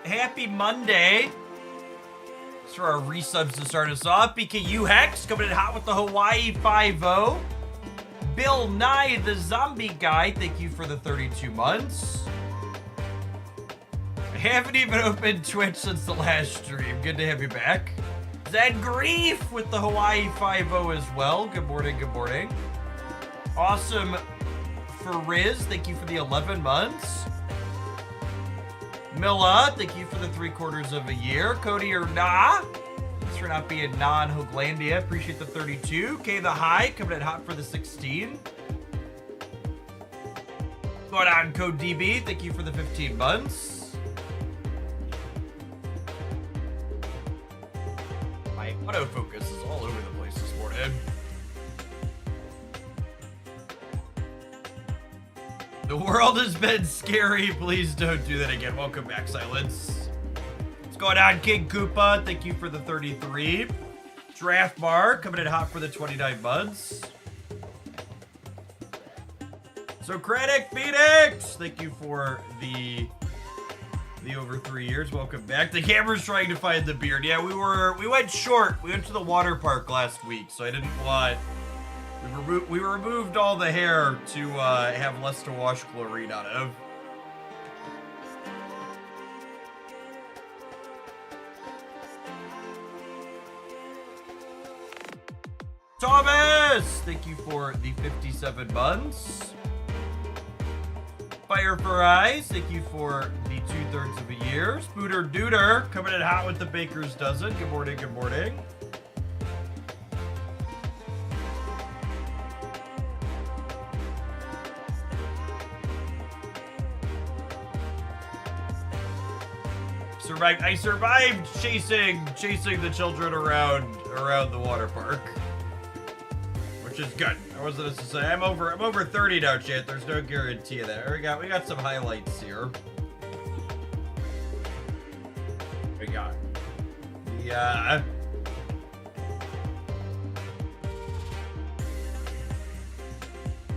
Happy Monday. Thanks for our resubs to start us off. BKU Hex coming in hot with the Hawaii 5-0. Bill Nye, the zombie guy, thank you for the 32 months. I haven't even opened Twitch since the last stream. Good to have you back. Zed Grief with the Hawaii 5-0 as well. Good morning, good morning. Awesome for Riz, thank you for the 11 months. Milla, thank you for the 3/4 of a year. Cody or Nah, thanks for not being non-Hooglandia. Appreciate the 32. K the High, coming in hot for the 16. Going on, Code DB, thank you for the 15 months. My autofocus is all over the place this morning. The world has been scary. Please don't do that again. Welcome back, Silence. What's going on, King Koopa? Thank you for the 33. Draft Bar coming in hot for the 29 months. Socratic Phoenix, thank you for the over 3 years. Welcome back. The camera's trying to find the beard. Yeah, we went short. We went to the water park last week, so I didn't want. We removed all the hair to have less to wash chlorine out of. Thomas, thank you for the 57 months. Fire for Eyes, thank you for the 2/3 of a year. Spooter Dooter, coming in hot with the baker's dozen. Good morning, good morning. I survived chasing the children around the water park, which is good. I wasn't supposed to say I'm over 30 now, chat. There's no guarantee of that. We got some highlights here. We got the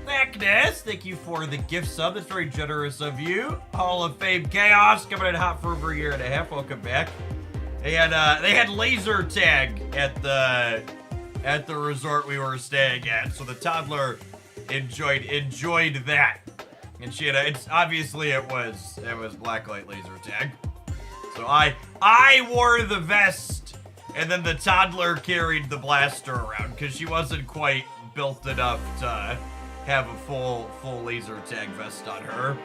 Magnus, thank you for the gift sub. That's very generous of you. Hall of Fame Chaos coming in hot for over a year and a half. Welcome back. They had laser tag at the resort we were staying at, so the toddler enjoyed that. And she had it was blacklight laser tag. So I wore the vest, and then the toddler carried the blaster around because she wasn't quite built enough to have a full laser tag vest on her.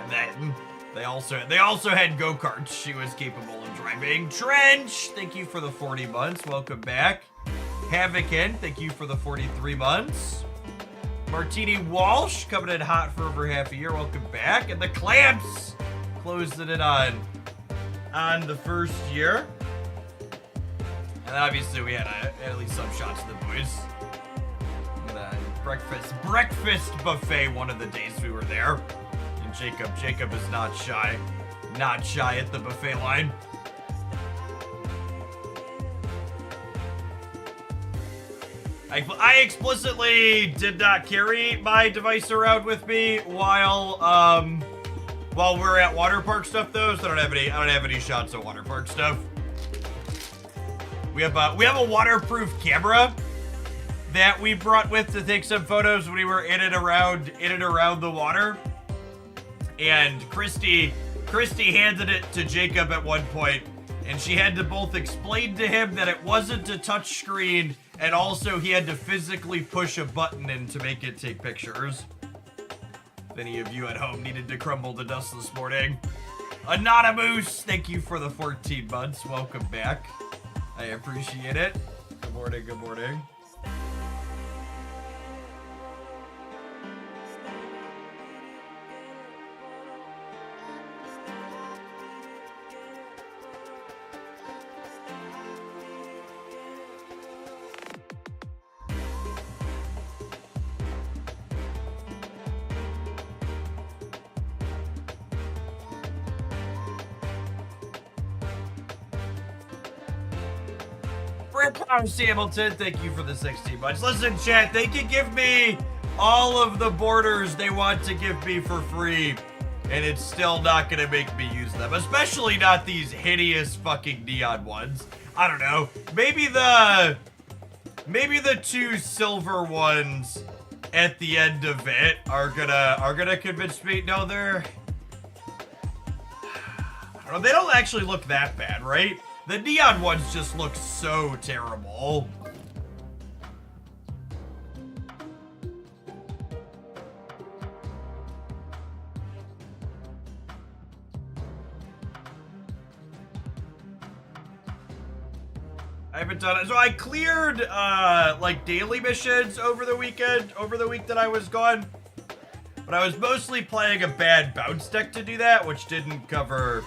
And then they also had go-karts she was capable of driving. Trench, thank you for the 40 months. Welcome back. Havocan, thank you for the 43 months. Martini Walsh coming in hot for over half a year. Welcome back. And the Clamps closing it on the first year. And obviously we had at least some shots of the boys. Breakfast buffet one of the days we were there. And Jacob is not shy at the buffet line. I explicitly did not carry my device around with me while we're at water park stuff though, so I don't have any shots of water park stuff. We have a waterproof camera that we brought with to take some photos when we were in and around the water. And Christy handed it to Jacob at one point, and she had to both explain to him that it wasn't a touch screen, and also he had to physically push a button in to make it take pictures. If any of you at home needed to crumble to dust this morning. Anonymous, thank you for the 14 months. Welcome back. I appreciate it. Good morning, good morning. Hamilton, thank you for the 16 months. Listen, chat, they can give me all of the borders they want to give me for free and it's still not gonna make me use them. Especially not these hideous fucking neon ones. I don't know. Maybe the two silver ones at the end of it are gonna convince me. No, they're... I don't know, they don't actually look that bad, right? The neon ones just look so terrible. I haven't done it. So I cleared, like, daily missions over the week that I was gone. But I was mostly playing a bad bounce deck to do that, which didn't cover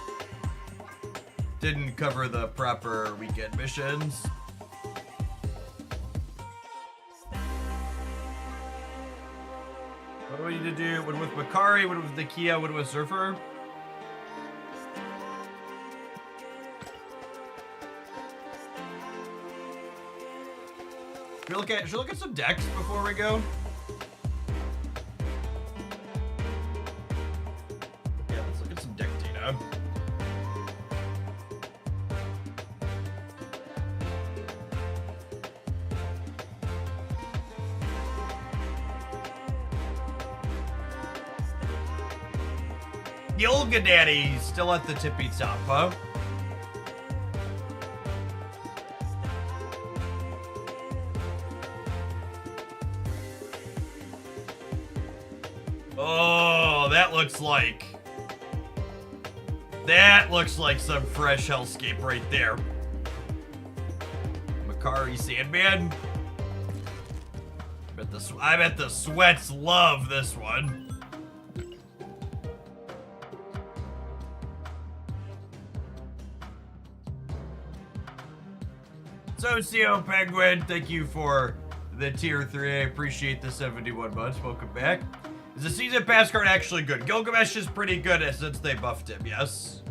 the proper weekend missions. What do we need to do? One with Makari, one with Nakia, one with Surfer? Should we look at some decks before we go? Yeah, let's look at some deck data. The Olga Daddy's still at the tippy top, huh? Oh, that looks like some fresh hellscape right there. Makari Sandman. I bet the sweats love this one. Socio Penguin, thank you for the tier 3. I appreciate the 71 months. Welcome back. Is the season pass card actually good? Gilgamesh is pretty good since they buffed him, yes.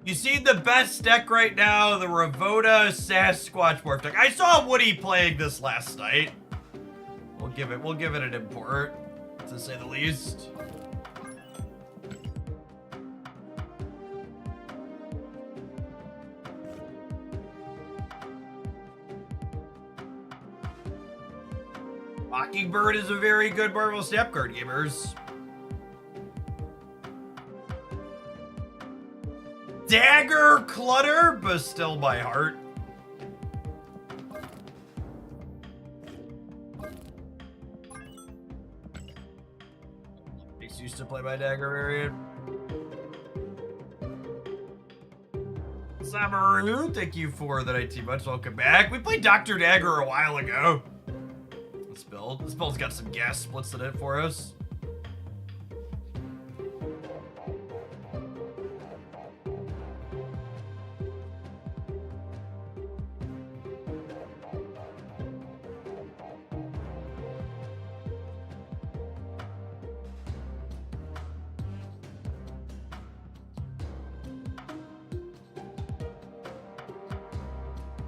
You see the best deck right now, the Ravona Sasquatch Morph deck. I saw Woody playing this last night. We'll give it an import, to say the least. Mockingbird is a very good Marvel Snap card, gamers. Dagger Clutter, but still my heart. Used to play my Dagger variant. Samaru, thank you for the 19 months. Welcome back. We played Dr. Dagger a while ago. This build's got some gas splits in it for us.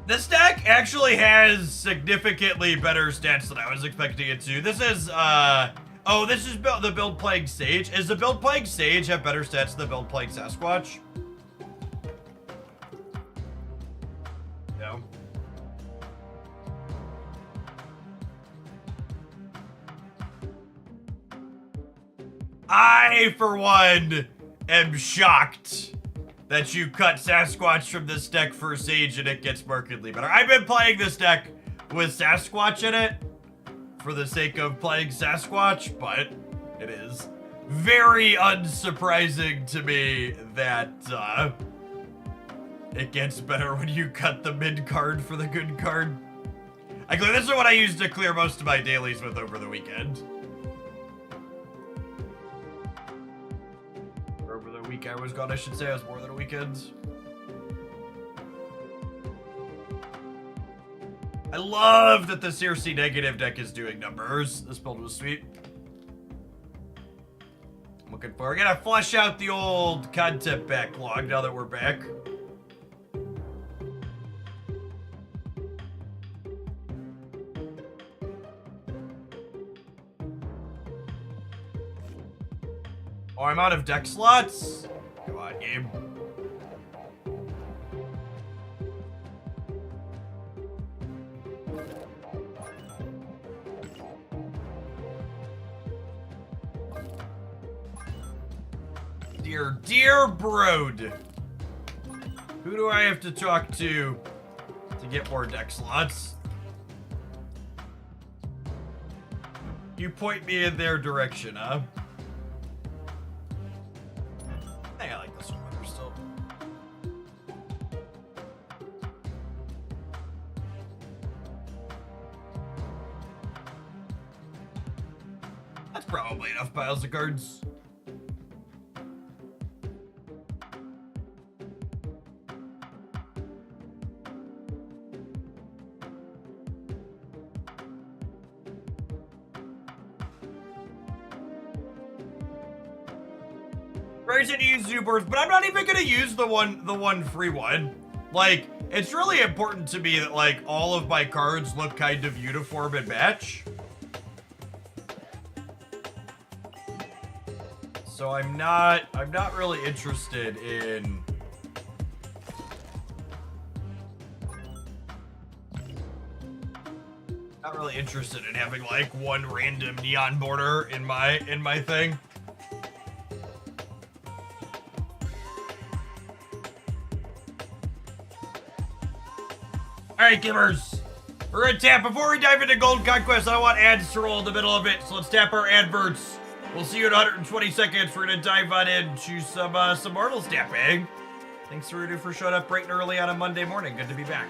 This deck actually has significantly better stats than I was expecting it to. This is, oh, this is the Build Plague Sage. Is the Build Plague Sage have better stats than the Build Plague Sasquatch? No. I, for one, am shocked that you cut Sasquatch from this deck for Sage and it gets markedly better. I've been playing this deck with Sasquatch in it for the sake of playing Sasquatch, but it is very unsurprising to me that it gets better when you cut the mid card for the good card. This is what I used to clear most of my dailies with over the weekend. Week I was gone, I should say. I was more than a weekend. I love that the CRC negative deck is doing numbers. This build was sweet. I'm looking forward. We're gonna flush out the old content backlog now that we're back. Oh, I'm out of deck slots? Come on, game. Dear Brode. Who do I have to talk to get more deck slots? You point me in their direction, huh? I think I like this one better still. That's probably enough piles of cards. Reason to use Zubers, but I'm not even gonna use the one free one. Like, it's really important to me that like all of my cards look kind of uniform and match. So I'm not really interested in having like one random neon border in my thing. Alright, gamers. We're gonna tap. Before we dive into Gold Conquest, I want ads to roll in the middle of it, so let's tap our adverts. We'll see you in 120 seconds. We're gonna dive on into some Marvel tapping. Thanks, Rudu, for showing up bright and early on a Monday morning. Good to be back.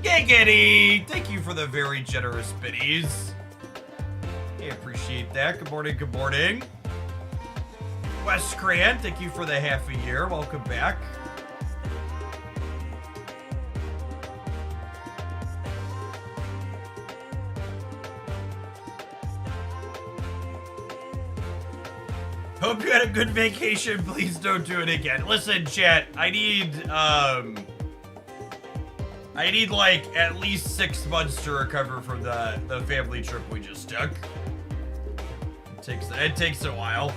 Giggity! Thank you for the very generous biddies. I appreciate that. Good morning, good morning. Wes Cran, thank you for the half a year. Welcome back. Hope you had a good vacation. Please don't do it again. Listen, chat, I need like at least 6 months to recover from the family trip we just took. It takes a while.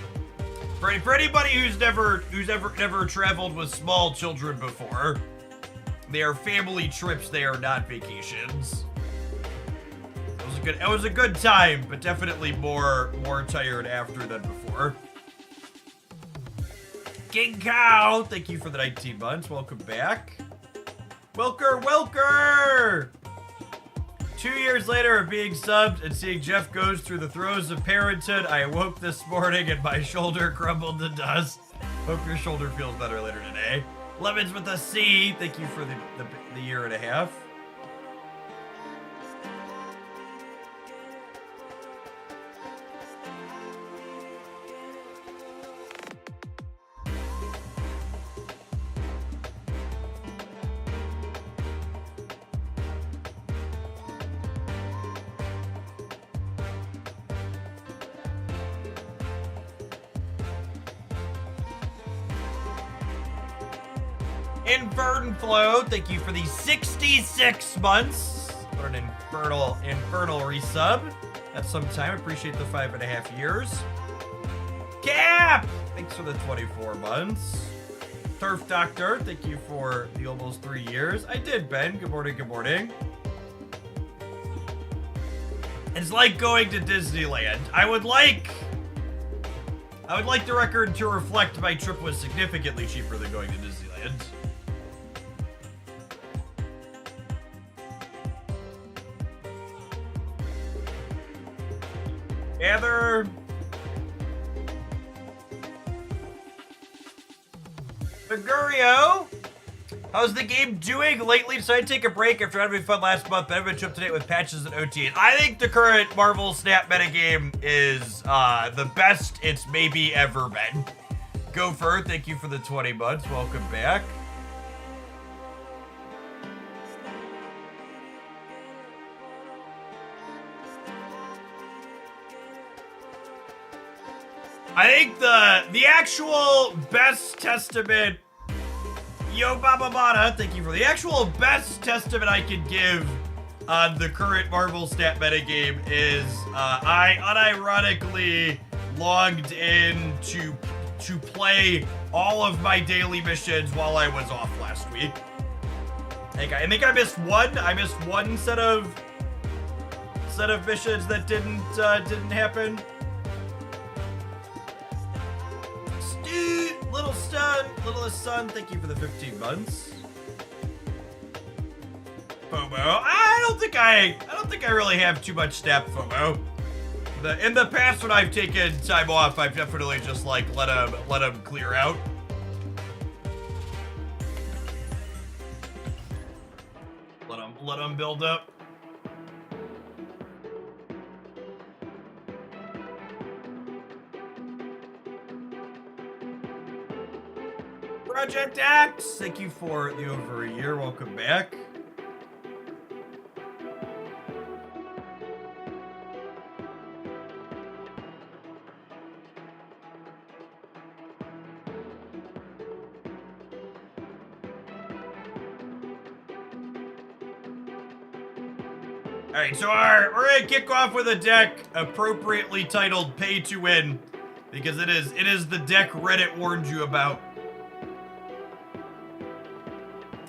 For anybody who's never traveled with small children before, they are family trips. They are not vacations. It was a good time, but definitely more tired after than before. King Cow, thank you for the 19 months. Welcome back. Welker! 2 years later of being subbed and seeing Jeff goes through the throes of parenthood, I awoke this morning and my shoulder crumbled to dust. Hope your shoulder feels better later today. Lemons with a C, thank you for the year and a half. Infernflow, thank you for the 66 months. What an infernal resub. That's some time. Appreciate the 5.5 years. Cap, thanks for the 24 months. Turf Doctor, thank you for the almost 3 years. I did, Ben. Good morning, good morning. It's like going to Disneyland. I would like the record to reflect my trip was significantly cheaper than going to Disneyland. Gather. Megurio. How's the game doing lately? Decided to take a break after having fun last month, but I've been up to date with patches and OT. I think the current Marvel Snap metagame is the best it's maybe ever been. Gopher, thank you for the 20 months. Welcome back. I think the actual best testament. Yo Baba Bada, thank you for the actual best testament I could give on the current Marvel stat metagame is I unironically logged in to play all of my daily missions while I was off last week. I think I missed one. I missed one set of missions that didn't happen. Stu, littlest son, thank you for the 15 months. FOMO. I don't think I really have too much stat FOMO. In the past when I've taken time off, I've definitely just like let him clear out. Let him build up. Project X, thank you for the over a year. Welcome back. All right, so we're gonna kick off with a deck appropriately titled "Pay to Win," because it is the deck Reddit warned you about.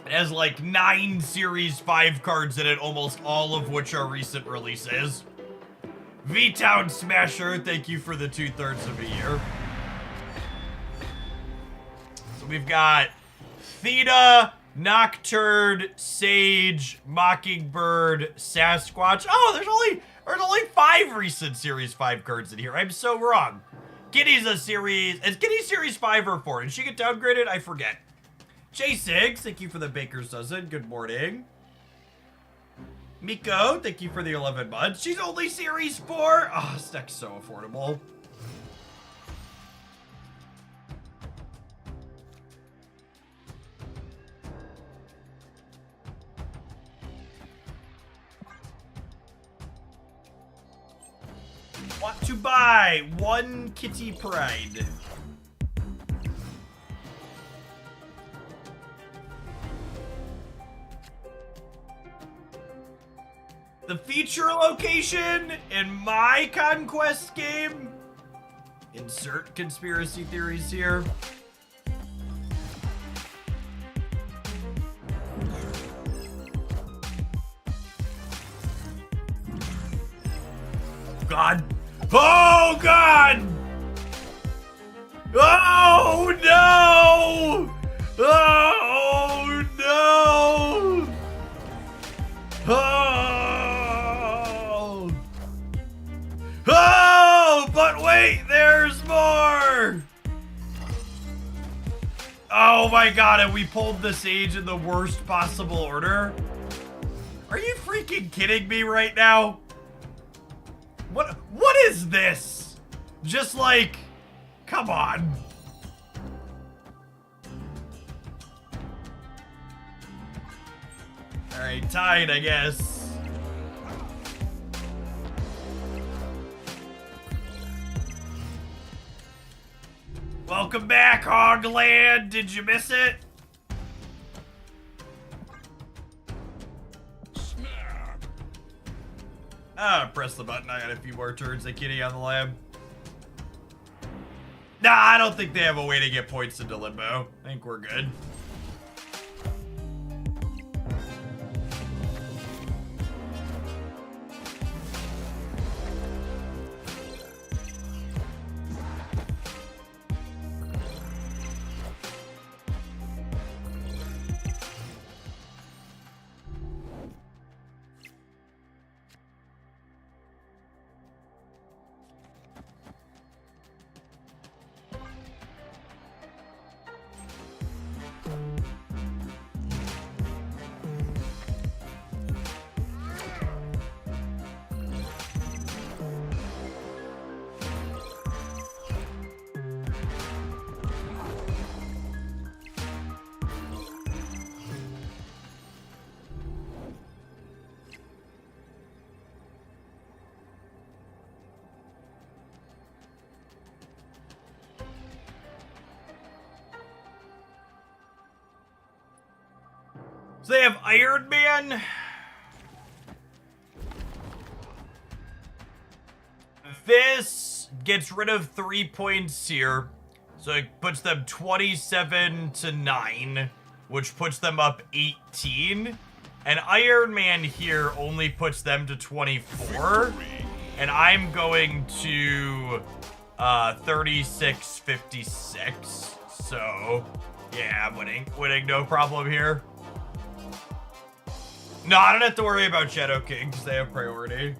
It has like 9 Series 5 cards in it, almost all of which are recent releases. V-Town Smasher, thank you for the 2/3 of a year. So we've got Theta, Nocturne, Sage, Mockingbird, Sasquatch. Oh, there's only 5 recent Series 5 cards in here. I'm so wrong. Kitty's a series. Is Kitty Series 5 or 4? Did she get downgraded? I forget. J6, thank you for the baker's dozen. Good morning. Miko, thank you for the 11 months. She's only Series 4. Oh, this deck's so affordable. Want to buy 1 Kitty Pride. The feature location in my Conquest game. Insert conspiracy theories here. God. Oh, God! Oh, no! Oh, no! Oh! Oh! But wait, there's more! Oh my God, and we pulled the Sage in the worst possible order? Are you freaking kidding me right now? What is this? Just like, come on. All right, tied, I guess. Welcome back, Hogland. Did you miss it? Press the button. I got a few more turns at Kitty on the lab. Nah, I don't think they have a way to get points into Limbo. I think we're good. So they have Iron Man. This gets rid of 3 points here. So it puts them 27 to 9, which puts them up 18. And Iron Man here only puts them to 24. And I'm going to 36-56. So yeah, I'm winning. Winning, no problem here. No, I don't have to worry about Shadow King because they have priority.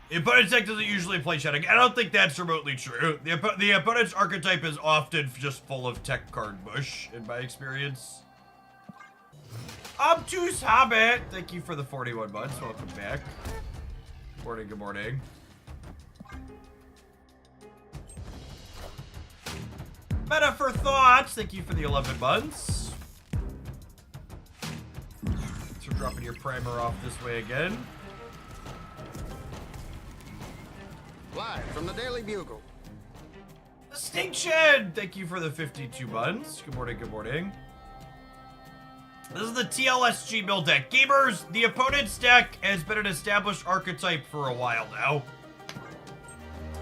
The opponent's deck doesn't usually play Shadow King. I don't think that's remotely true. The opponent's archetype is often just full of tech card bush, in my experience. Obtuse Hobbit, thank you for the 41 months. Welcome back. Morning, good morning. Meta for Thoughts, thank you for the 11 months. Thanks for dropping your primer off this way again. Live from the Daily Bugle. Distinction! Thank you for the 52 months. Good morning, good morning. This is the TLSG build deck. Gamers, the opponent's deck has been an established archetype for a while now.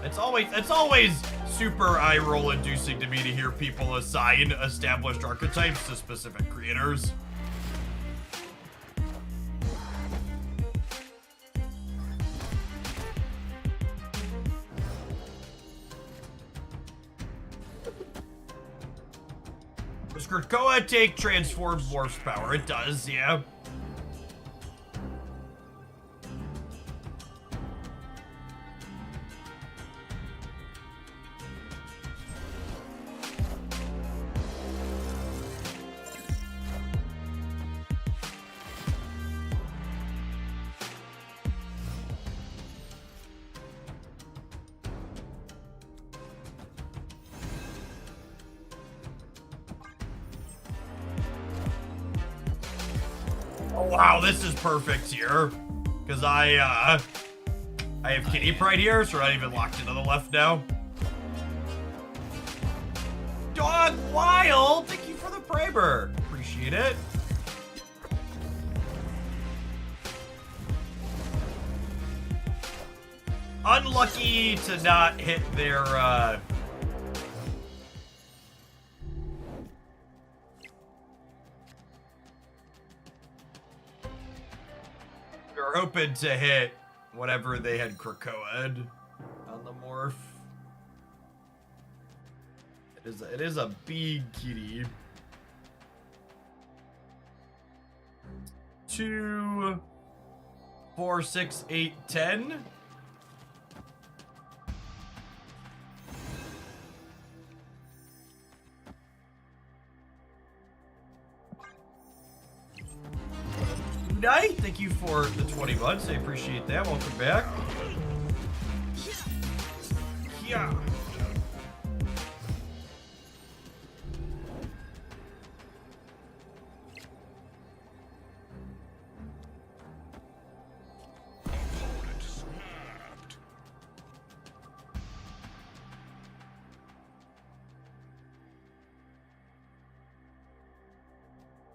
It's always super eye-roll inducing to me to hear people assign established archetypes to specific creators. Does Krakoa take transformed Morph's power? It does, yeah. Oh, wow, this is perfect here. Because I have Kitty Pride here, so we're not even locked into the left now. Dog Wild, thank you for the primer. Appreciate it. Unlucky to not hit their, We're hoping to hit whatever they had Krakoa'd on the morph. It is a big kitty. 2, 4, 6, 8, 10. Night, thank you for the 20 months. I appreciate that. Welcome back. Yeah.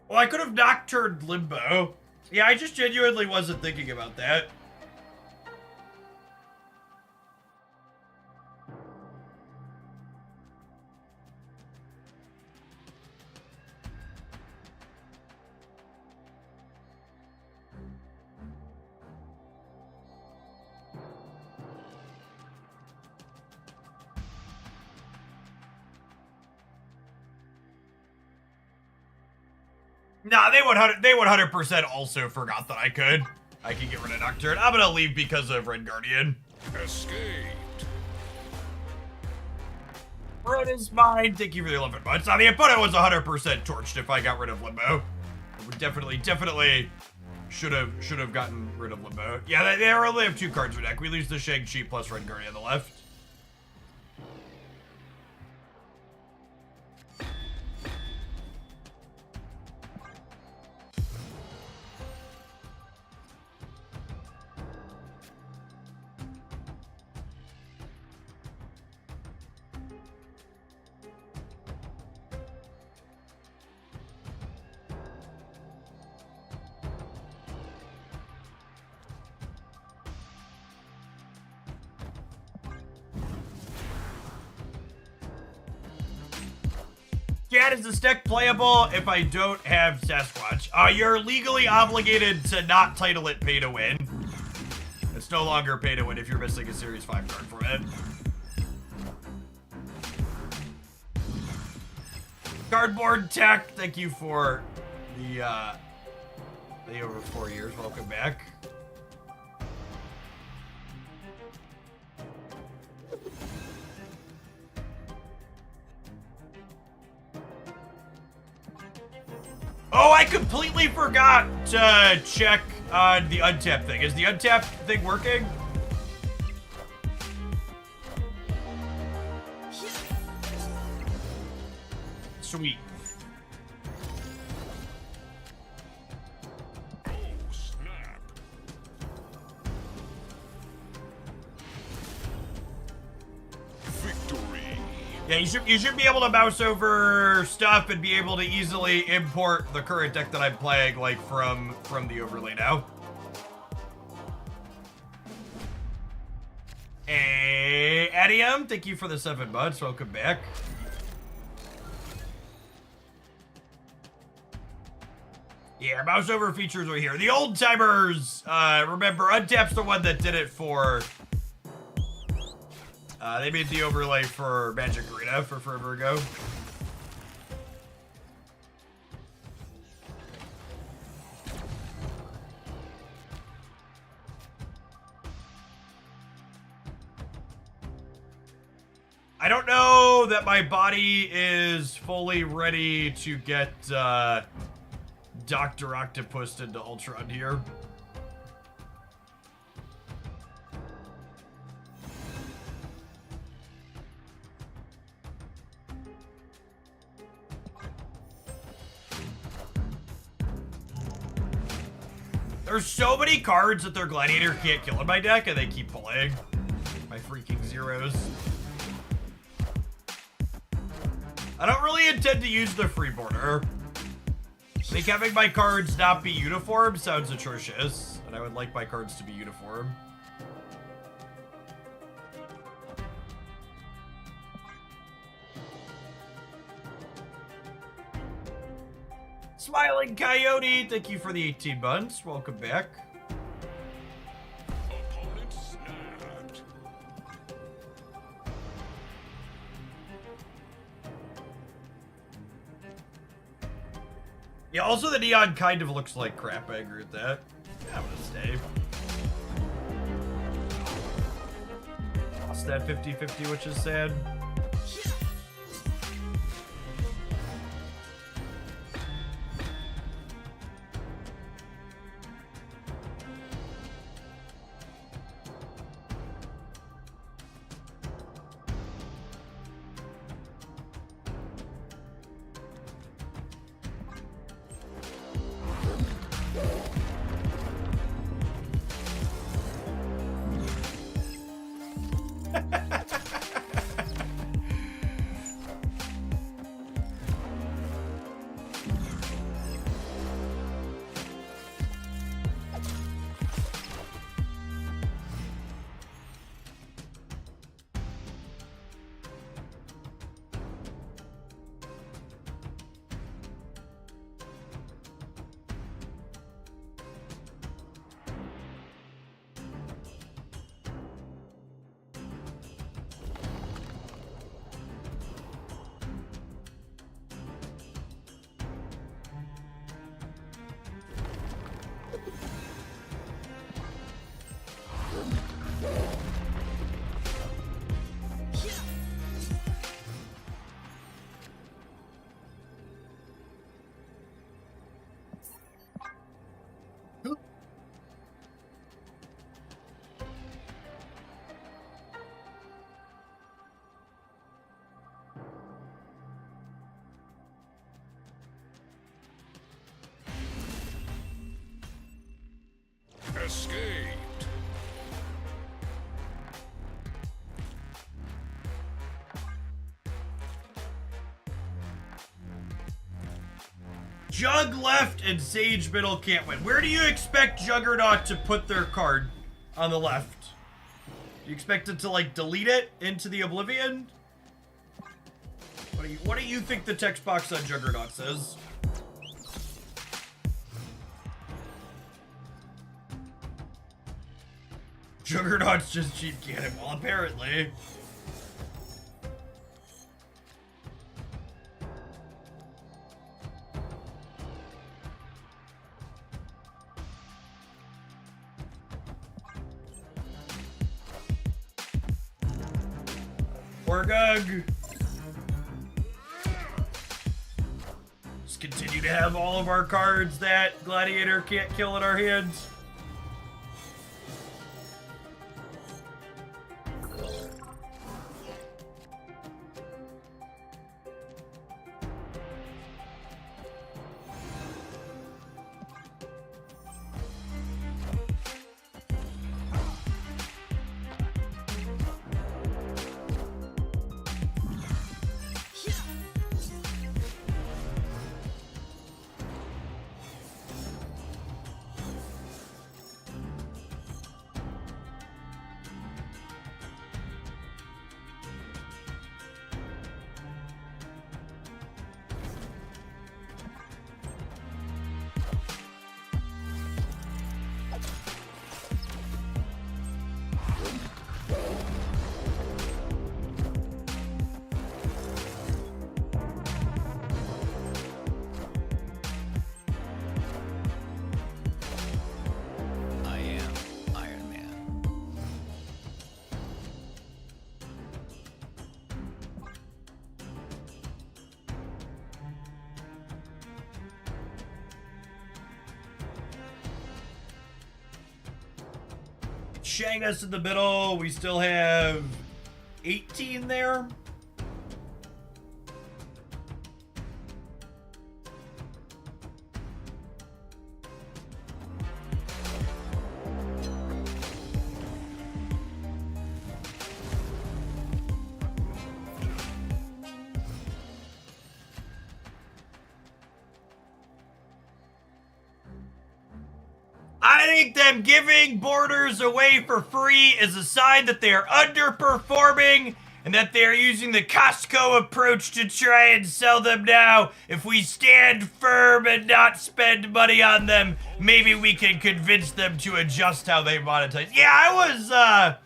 Well, I could have Nocturned Limbo. Yeah, I just genuinely wasn't thinking about that. Nah, they 100% also forgot that I could get rid of Nocturne. I'm gonna leave because of Red Guardian. Escaped. Red is mine. Thank you for the 11 months. Now, the opponent was 100% torched if I got rid of Limbo. We definitely should have gotten rid of Limbo. Yeah, they only have 2 cards in deck. We lose the Shang-Chi plus Red Guardian on the left. Cat, is this deck playable if I don't have Sasquatch? You're legally obligated to not title it pay to win. It's no longer pay to win if you're missing a Series 5 card from it. Cardboard Tech, thank you for the over 4 years. Welcome back. Oh, I completely forgot to check on the untap thing. Is the untap thing working? Sweet. Oh, snap. Victory. Yeah, you should be able to mouse over stuff and be able to easily import the current deck that I'm playing, like from the overlay now. Hey, Adium, thank you for the 7 months. Welcome back. Yeah, mouse over features are here. The old timers, remember, Untap's the one that did it for. They made the overlay for Magic Arena for forever ago. I don't know that my body is fully ready to get Dr. Octopus into Ultron here. There's so many cards that their Gladiator can't kill in my deck, and they keep pulling my freaking zeros. I don't really intend to use the free border. I think having my cards not be uniform sounds atrocious, and I would like my cards to be uniform. Smiling Coyote, thank you for the 18 months. Welcome back. Opponent snapped. Yeah, also the neon kind of looks like crap. I agree with that. Yeah, I'm gonna stay. Lost that 50-50, which is sad. Escaped. Jug left and Sage middle can't win. Where do you expect Juggernaut to put their card on the left? You expect it to, like, delete it into the oblivion? What What do you think the text box on Juggernaut says? Juggernaut's just cheap cannonball, apparently. Orgug. Just continue to have all of our cards that Gladiator can't kill in our hands. Shangus in the middle. We still have 18 there. I think them giving borders away for free is a sign that they are underperforming and that they are using the Costco approach to try and sell them now. If we stand firm and not spend money on them, maybe we can convince them to adjust how they monetize. Yeah, I was,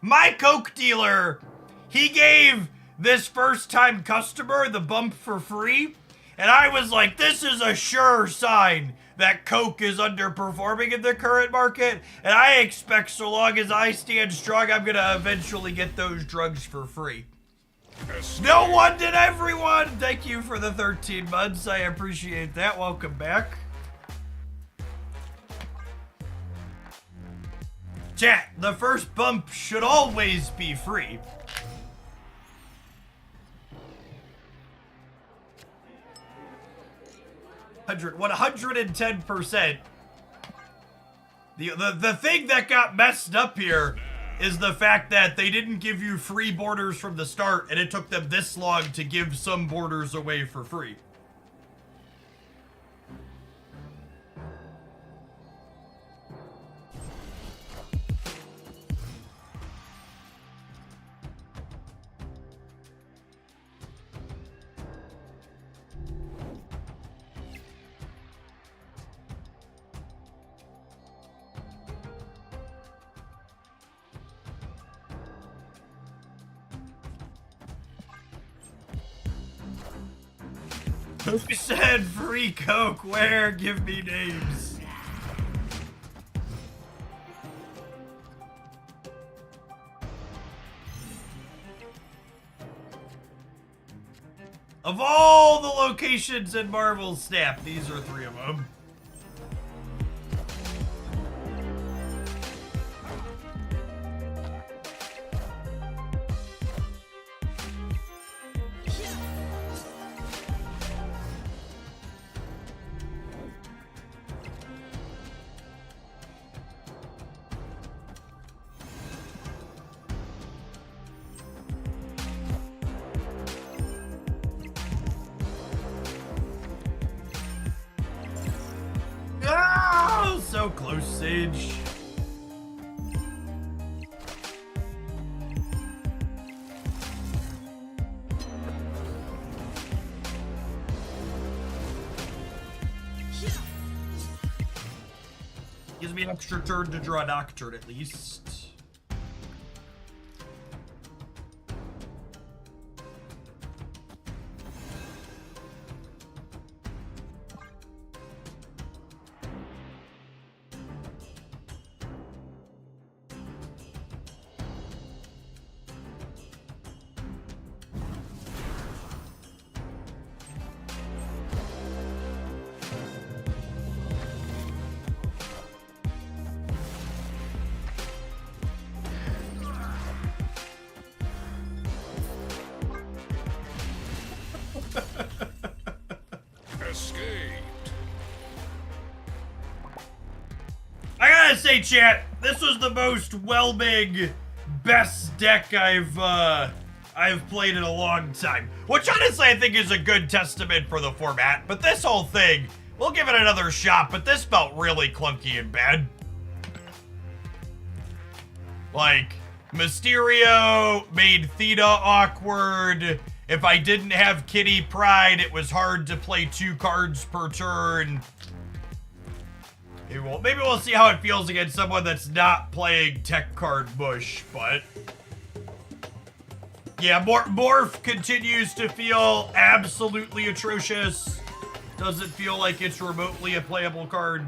my Coke dealer, he gave this first-time customer the bump for free, and I was like, this is a sure sign that Coke is underperforming in the current market, and I expect so long as I stand strong, I'm gonna eventually get those drugs for free. No one did everyone! Thank you for the 13 months, I appreciate that. Welcome back. Chat, the first bump should always be free. What 110%. The thing that got messed up here is the fact that they didn't give you free borders from the start, and it took them this long to give some borders away for free. Who said free Coke? Where? Give me names. Of all the locations in Marvel Snap, these are 3 of them. So close, Sage. Gives me an extra turn to draw Nocturne at least. Escaped. I gotta say, chat, this was the most whelming, best deck I've played in a long time. Which honestly I think is a good testament for the format. But this whole thing, we'll give it another shot, but this felt really clunky and bad. Like, Mysterio made Theta awkward. If I didn't have Kitty Pride, it was hard to play 2 cards per turn. Maybe we'll see how it feels against someone that's not playing tech card mush, but... yeah, Morph continues to feel absolutely atrocious. Doesn't feel like it's remotely a playable card.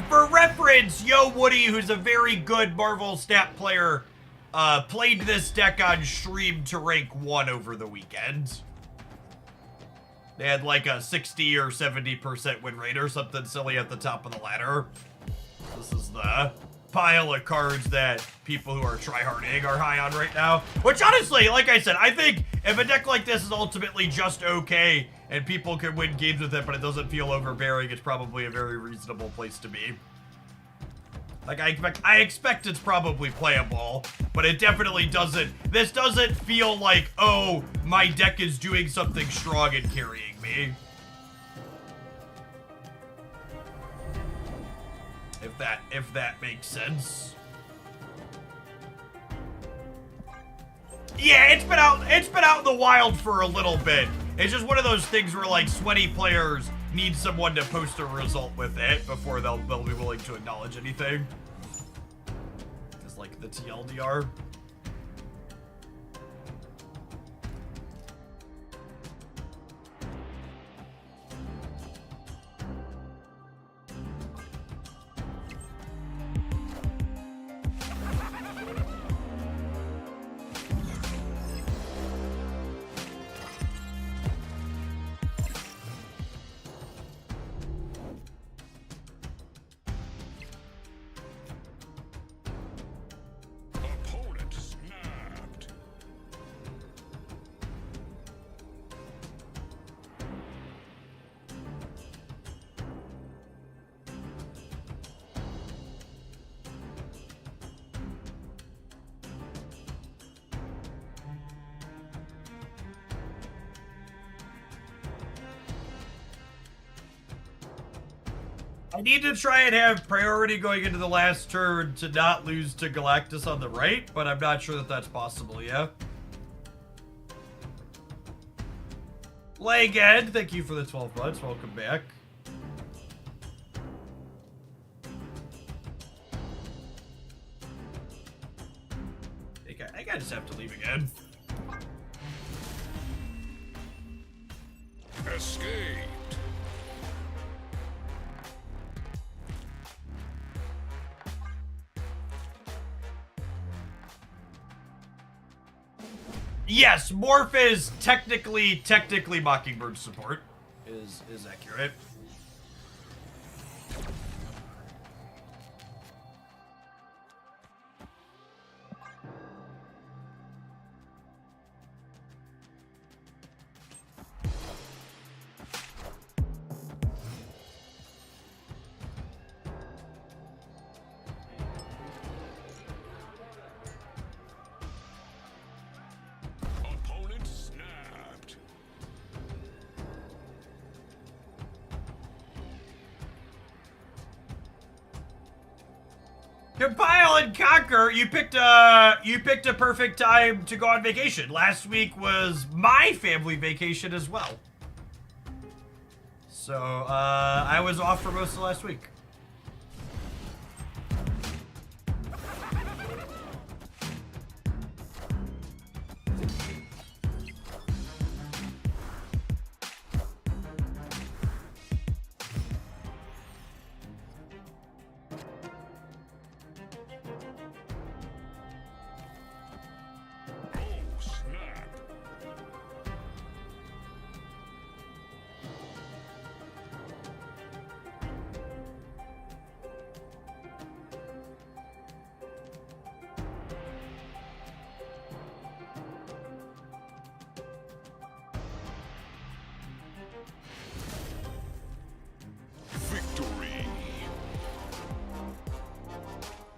For reference, Yo Woody, who's a very good Marvel stat player, played this deck on stream to rank 1 over the weekend. They had like a 60 or 70% win rate or something silly at the top of the ladder. This is the pile of cards that people who are tryharding are high on right now. Which honestly, like I said, I think if a deck like this is ultimately just okay and people can win games with it, but it doesn't feel overbearing, it's probably a very reasonable place to be. Like, I expect it's probably playable, but it definitely doesn't. This doesn't feel like, oh, my deck is doing something strong and carrying me. If that makes sense. Yeah, it's been out in the wild for a little bit. It's just one of those things where like sweaty players need someone to post a result with it before they'll be willing to acknowledge anything. It's like the TLDR. Opponent snapped. I need to try and have priority going into the last turn to not lose to Galactus on the right, but I'm not sure that that's possible, yeah? Leged, thank you for the 12 months. Welcome back. I think I just have to leave again. Escaped. Yes, Morph is technically Mockingbird support. Is accurate. Opponent snapped. Compile and conquer. You picked a perfect time to go on vacation. Last week was my family vacation as well. So I was off for most of last week. Oh, snap. Victory.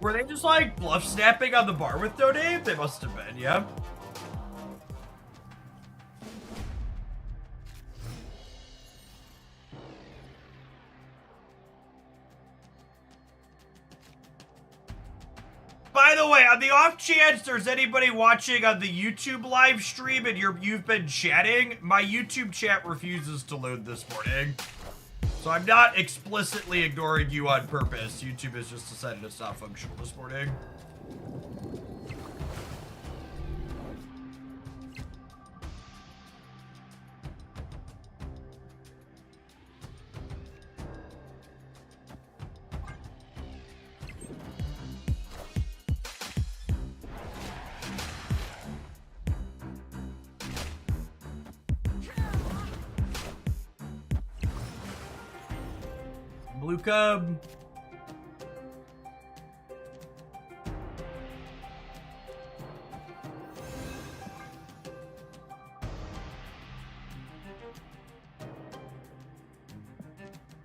Were they just like bluff snapping on the bar with No Name? They must have been, yeah. By the way, on the off chance there's anybody watching on the YouTube live stream and you've been chatting, my YouTube chat refuses to load this morning. So I'm not explicitly ignoring you on purpose. YouTube has just decided it's not functional this morning. Blue Cub.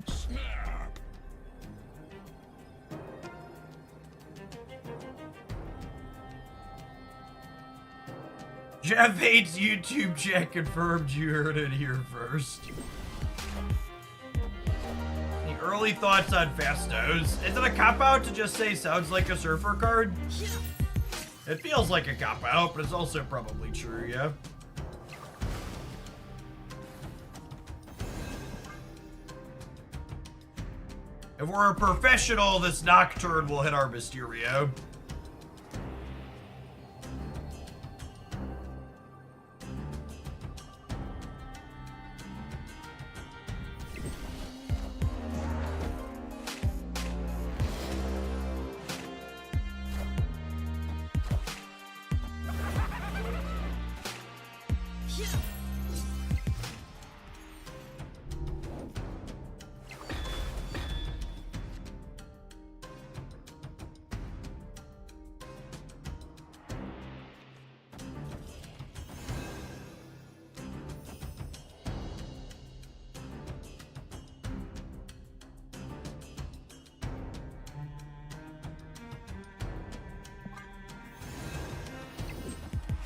Snap. Jeff hates YouTube chat confirmed. You heard it here first. The early thoughts on Fastos. Is it a cop-out to just say sounds like a surfer card? It feels like a cop-out, but it's also probably true, yeah. If we're a professional, this Nocturne will hit our Mysterio.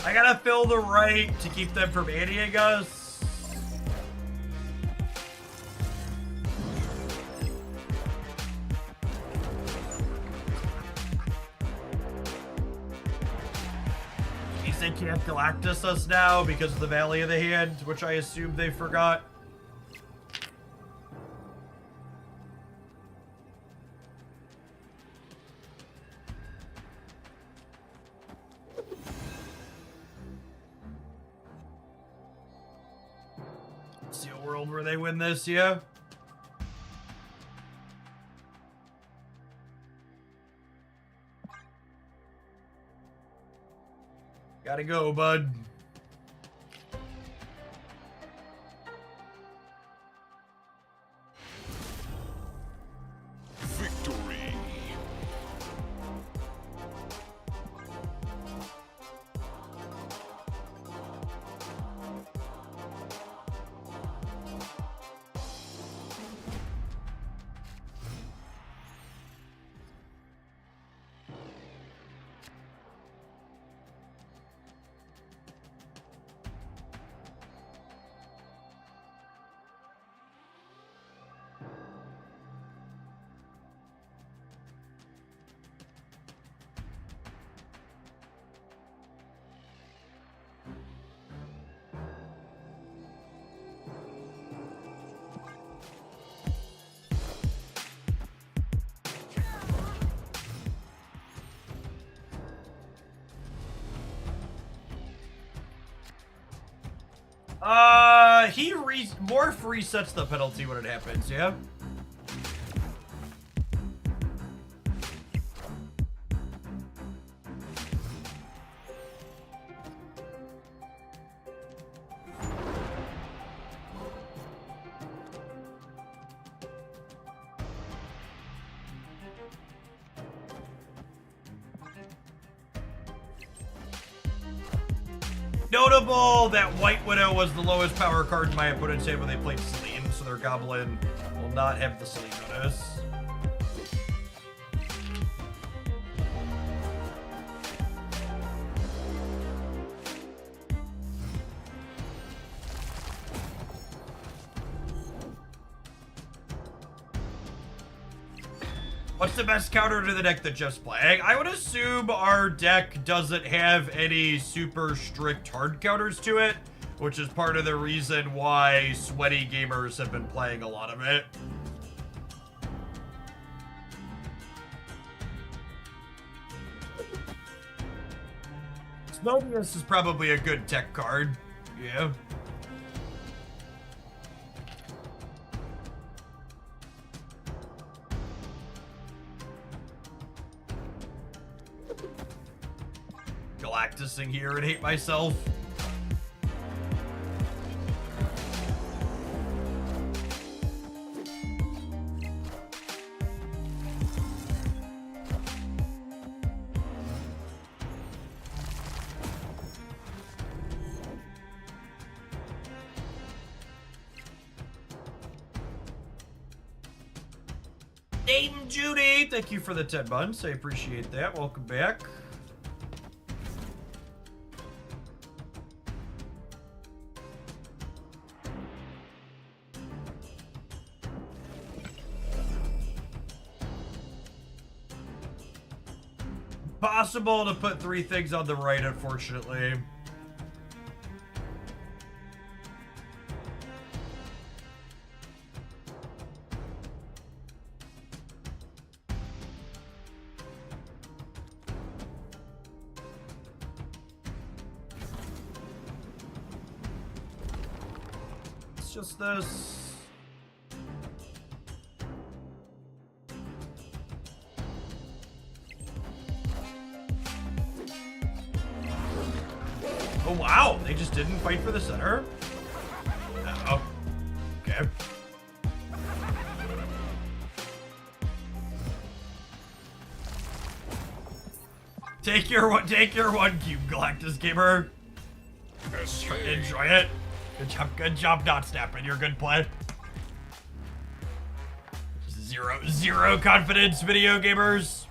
I gotta fill the right to keep them from anting us. Means they can't Galactus us now because of the Valley of the Hand, which I assume they forgot. See a world where they win this, yeah? Gotta go, bud. Victory. He Morph resets the penalty when it happens, yeah? Notable that White Widow was the lowest power card in my opponent's hand when they played Celine, so their Goblin will not have the Celine bonus. What's the best counter to the deck that Jeff's playing? I would assume our deck doesn't have any super strict hard counters to it, which is part of the reason why sweaty gamers have been playing a lot of it. Snowbius is probably a good tech card. Yeah. Galactusing here and hate myself. Aiden Judy, thank you for the 10 months. I appreciate that. Welcome back. Possible to put 3 things on the right, unfortunately. It's just this. Oh, wow. They just didn't fight for the center? Oh. Okay. Take your one cube, Galactus Gamer. Enjoy it. Good job not snapping. You're a good play. Zero confidence, video gamers.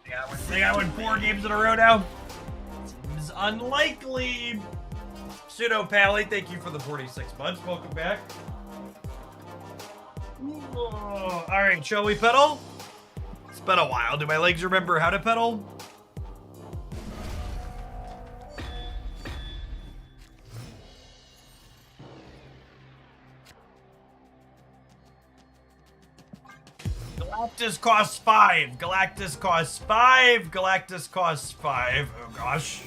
I think I won 4 games in a row now. Seems unlikely. Pseudo Pally, thank you for the 46 months. Welcome back. All right, shall we pedal? It's been a while. Do my legs remember how to pedal? Galactus costs 5. Galactus costs 5. Galactus costs 5. Oh gosh.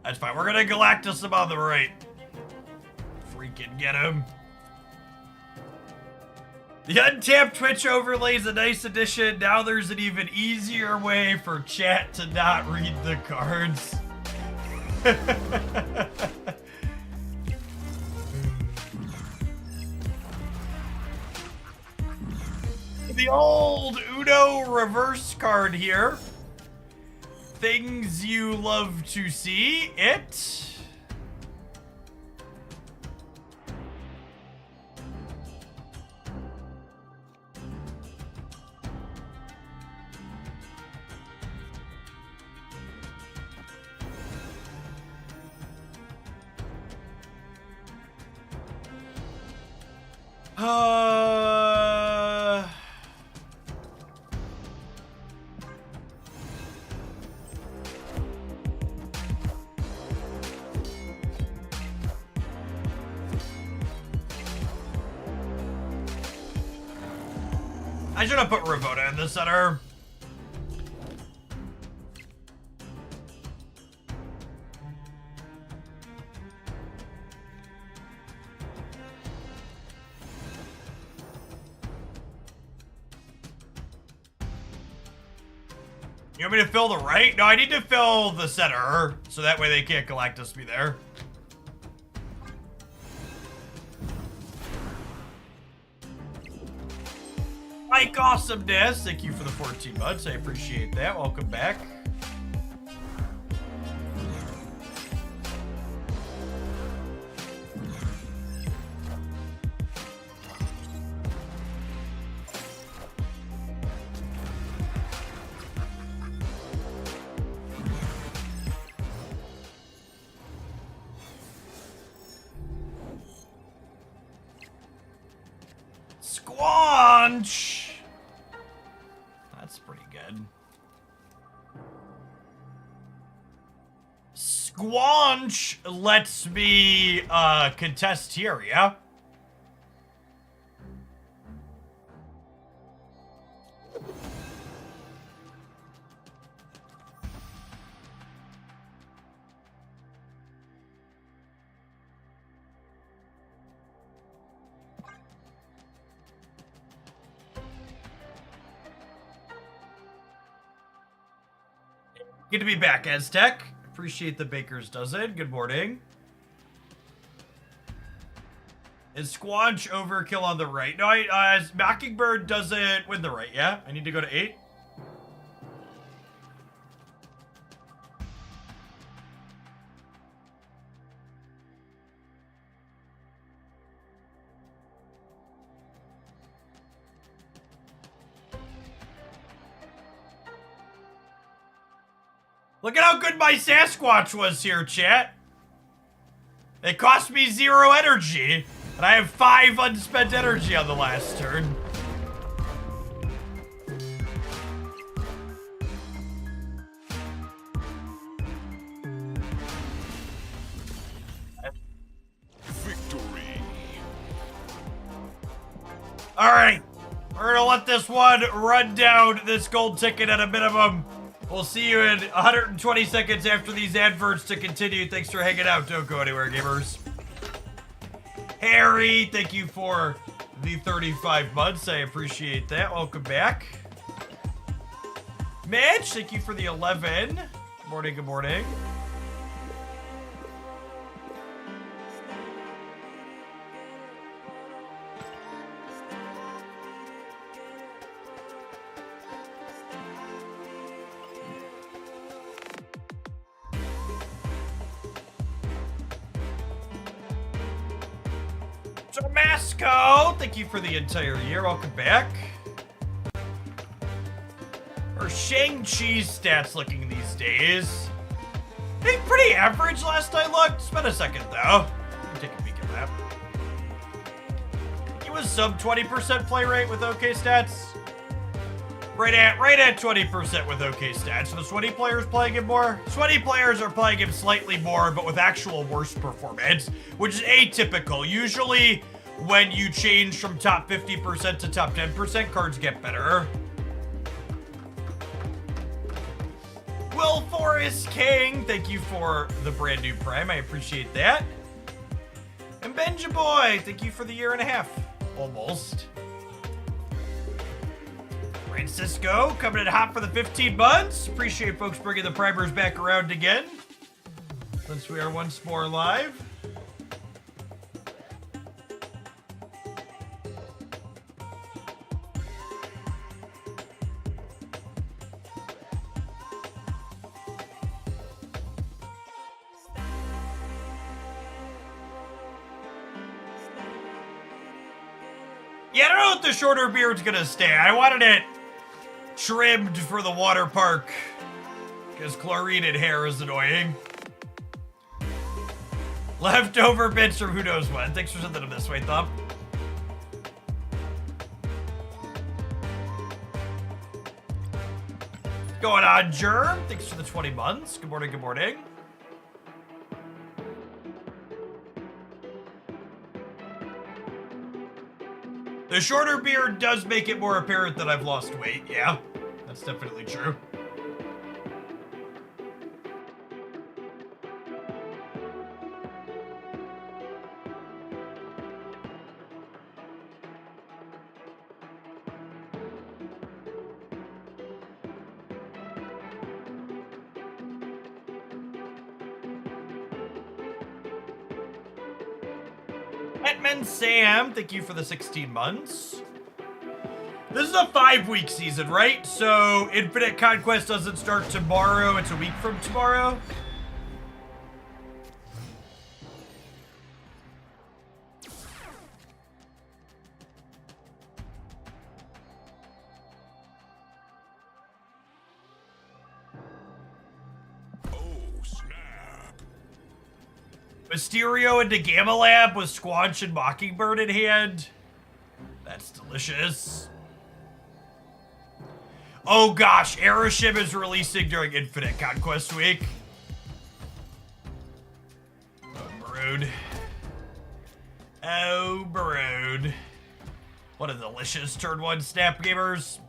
That's fine. We're gonna Galactus him on the right. Freaking get him. The untapped Twitch overlay is a nice addition. Now there's an even easier way for chat to not read the cards. The old Uno reverse card here. Things you love to see. It. I should have put Ravona in the center. You want me to fill the right? No, I need to fill the center, so that way they can't Galactus me there. Mike Awesomeness, thank you for the 14 months. I appreciate that. Welcome back. Squanch! That's pretty good. Squanch lets me contest here, yeah? Good to be back, Aztec. Appreciate the baker's dozen. Good morning. Is Squanch overkill on the right? No, Mockingbird doesn't win the right, yeah? I need to go to 8. Look at how good my Sasquatch was here, chat. It cost me 0 energy, and I have 5 unspent energy on the last turn. Victory. All right, we're gonna let this one run down this gold ticket at a minimum. We'll see you in 120 seconds after these adverts to continue. Thanks for hanging out. Don't go anywhere, gamers. Harry, thank you for the 35 months. I appreciate that. Welcome back. Mitch, thank you for the 11. Good morning, good morning. Damasco, thank you for the entire year. Welcome back. Our Shang-Chi's stats looking these days? I think pretty average last I looked. It's been a second though. Let me take a peek at that. He was sub 20% play rate with OK stats. Right at 20% with OK stats. So the sweaty players playing him more. Sweaty players are playing him slightly more, but with actual worse performance, which is atypical. Usually, when you change from top 50% to top 10%, cards get better. Will Forest King, thank you for the brand new Prime. I appreciate that. And Benja Boy, thank you for the 1.5 years. Almost. Francisco coming in hot for the 15 months. Appreciate folks bringing the primers back around again. Since we are once more live. Yeah, I don't know if the shorter beard's gonna stay. I wanted it trimmed for the water park because chlorinated hair is annoying. Leftover bits from who knows when. Thanks for sending them this way, Thump. Going on, Germ. Thanks for the 20 months. Good morning, good morning. The shorter beard does make it more apparent that I've lost weight. Yeah, that's definitely true. Hetman Sam, thank you for the 16 months. This is a 5-week season, right? So Infinite Conquest doesn't start tomorrow, it's a week from tomorrow. Mysterio into Gamma Lab with Squanch and Mockingbird in hand. That's delicious. Oh gosh, Aeroship is releasing during Infinite Conquest Week. Oh, brood. Oh, brood. What a delicious turn 1 snap, gamers.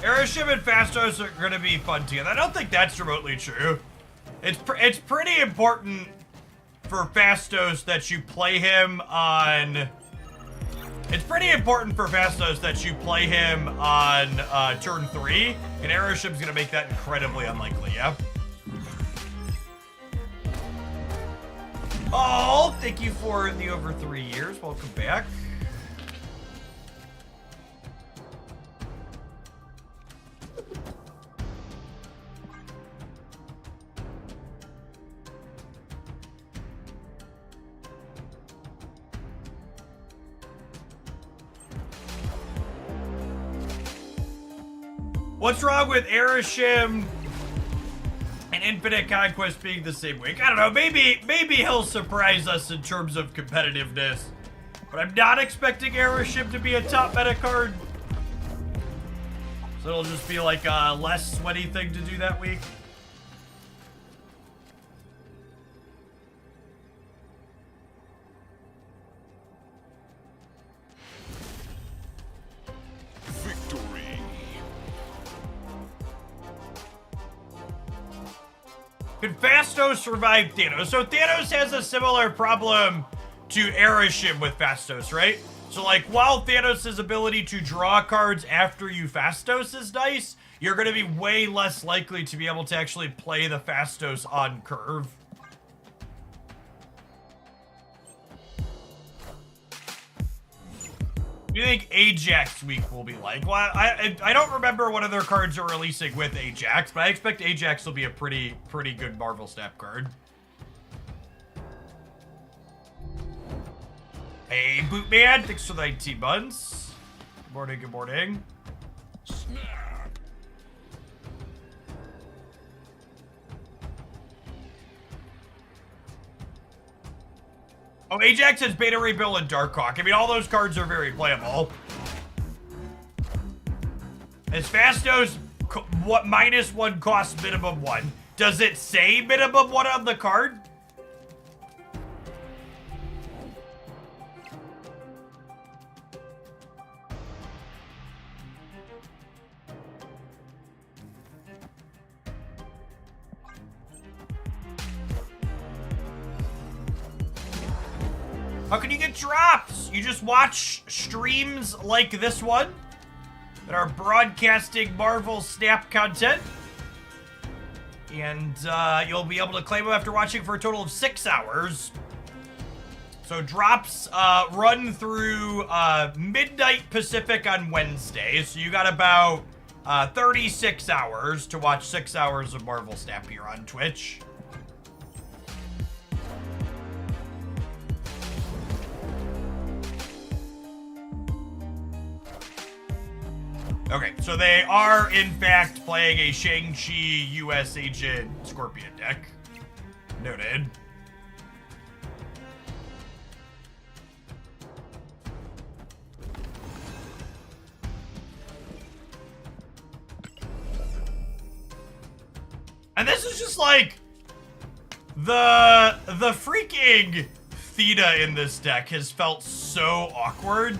Aeroship and Fastos are going to be fun together. I don't think that's remotely true. It's pretty important for Fastos that you play him on... It's pretty important for Fastos that you play him on turn 3, and Aeroship's going to make that incredibly unlikely, yeah? Oh, thank you for the over 3 years. Welcome back. What's wrong with Aeroshim and Infinite Conquest being the same week? I don't know. Maybe he'll surprise us in terms of competitiveness. But I'm not expecting Aeroshim to be a top meta card. So it'll just be like a less sweaty thing to do that week. Could Fastos survive Thanos? So Thanos has a similar problem to Aeroshim with Fastos, right? So like, while Thanos' ability to draw cards after you Fastos is nice, you're going to be way less likely to be able to actually play the Fastos on curve. What do you think Ajax week will be like? Well, I don't remember what other cards are releasing with Ajax, but I expect Ajax will be a pretty good Marvel Snap card. Hey, Bootman, thanks for the 19 months. Good morning, good morning. Snap. Oh, Ajax has Beta Ray Bill and Darkhawk. I mean, all those cards are very playable. Is Fastos what -1 costs minimum 1? Does it say minimum 1 on the card? How can you get drops? You just watch streams like this one that are broadcasting Marvel Snap content. And you'll be able to claim them after watching for a total of 6 hours. So drops run through midnight Pacific on Wednesday. So you got about 36 hours to watch 6 hours of Marvel Snap here on Twitch. Okay, so they are, in fact, playing a Shang-Chi U.S. Agent Scorpion deck. Noted. And this is just like the freaking Theta in this deck has felt so awkward.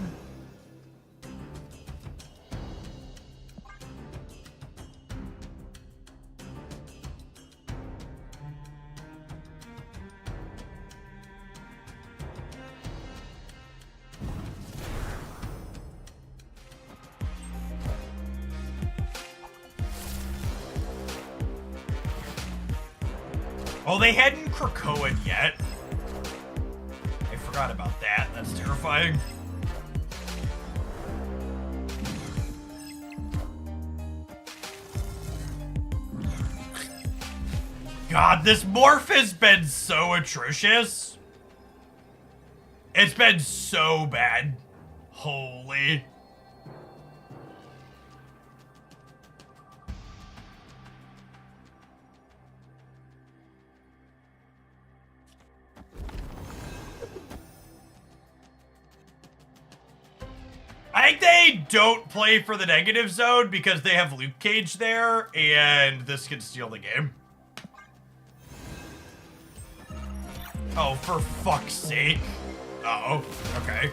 Oh, they hadn't Krakoa'd yet. I forgot about that. That's terrifying. God, this morph has been so atrocious. It's been so bad. Holy. I think they don't play for the negative zone because they have Luke Cage there, and this can steal the game. Oh, for fuck's sake. Uh-oh. Okay.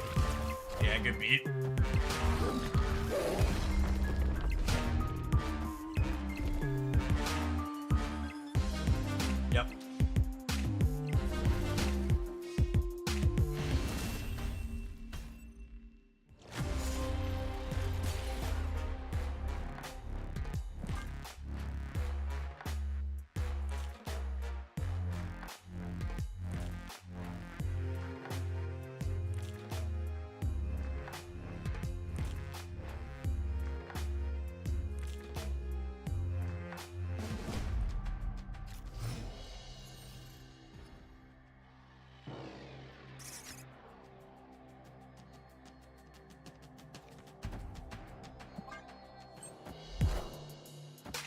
Yeah, good beat. Yep.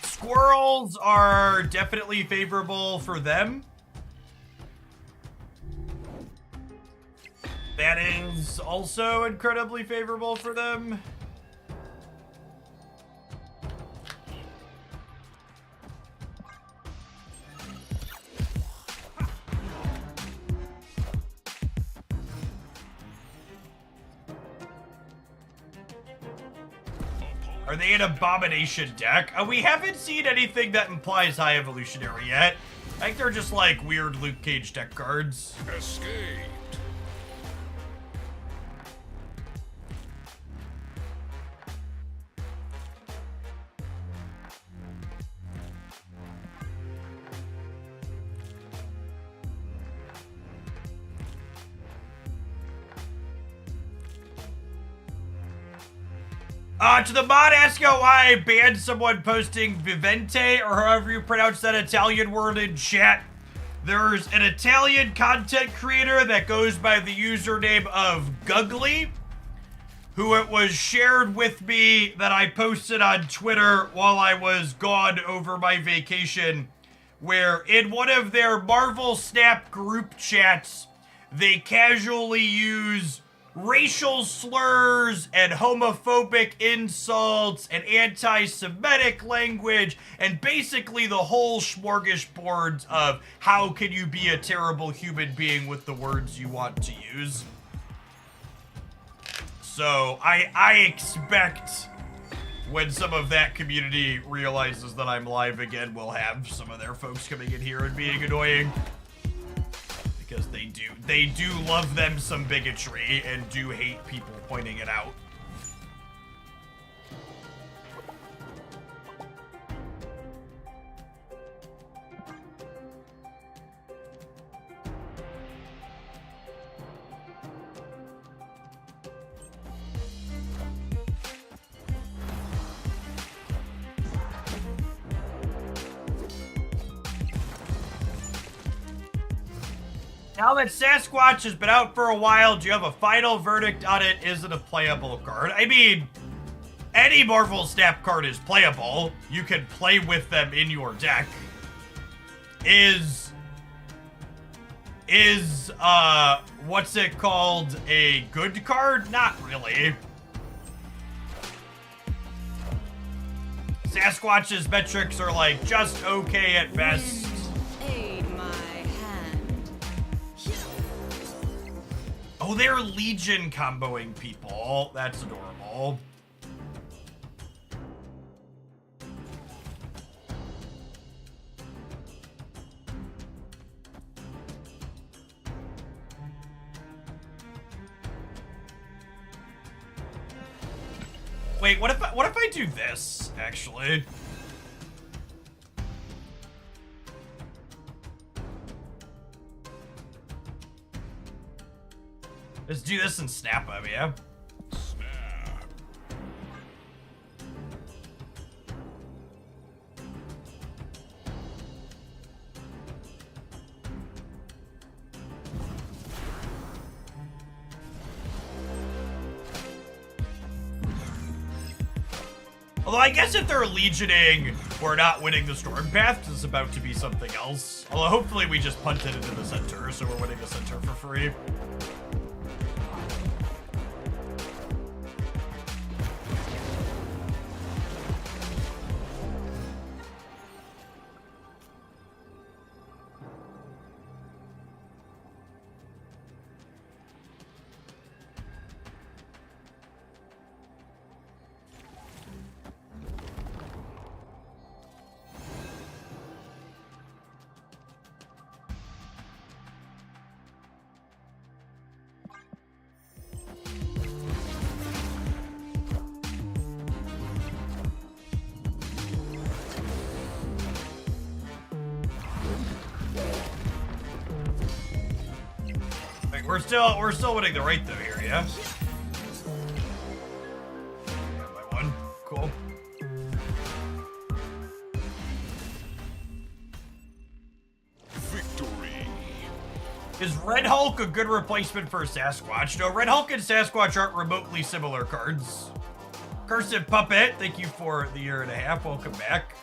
Squirrels are definitely favorable for them. That is also incredibly favorable for them. Are they an abomination deck? We haven't seen anything that implies high evolutionary yet. I think they're just like weird Luke Cage deck cards. Escaped. To the mod asking why I banned someone posting Vivente, or however you pronounce that Italian word in chat. There's an Italian content creator that goes by the username of Guggly, who it was shared with me that I posted on Twitter while I was gone over my vacation, where in one of their Marvel Snap group chats, they casually use racial slurs and homophobic insults and anti-Semitic language and basically the whole smorgasbord of how can you be a terrible human being with the words you want to use. So I expect when some of that community realizes that I'm live again, we'll have some of their folks coming in here and being annoying. because they do love them some bigotry and do hate people pointing it out. Now that Sasquatch has been out for a while, do you have a final verdict on it? Is it a playable card? I mean, any Marvel Snap card is playable. You can play with them in your deck. What's it called? A good card? Not really. Sasquatch's metrics are like just okay at best. Oh, they're Legion comboing people. That's adorable. Wait, what if I do this, actually? Let's do this and snap him, yeah? Snap. Although I guess if they're legioning, we're not winning the storm path, 'cause it's about to be something else. Although hopefully we just punt it into the center, so we're winning the center for free. We're still winning the right though here, yeah? Yeah, by one. Cool. Victory. Is Red Hulk a good replacement for Sasquatch? No, Red Hulk and Sasquatch aren't remotely similar cards. Cursive Puppet, thank you for the year and a half. Welcome back.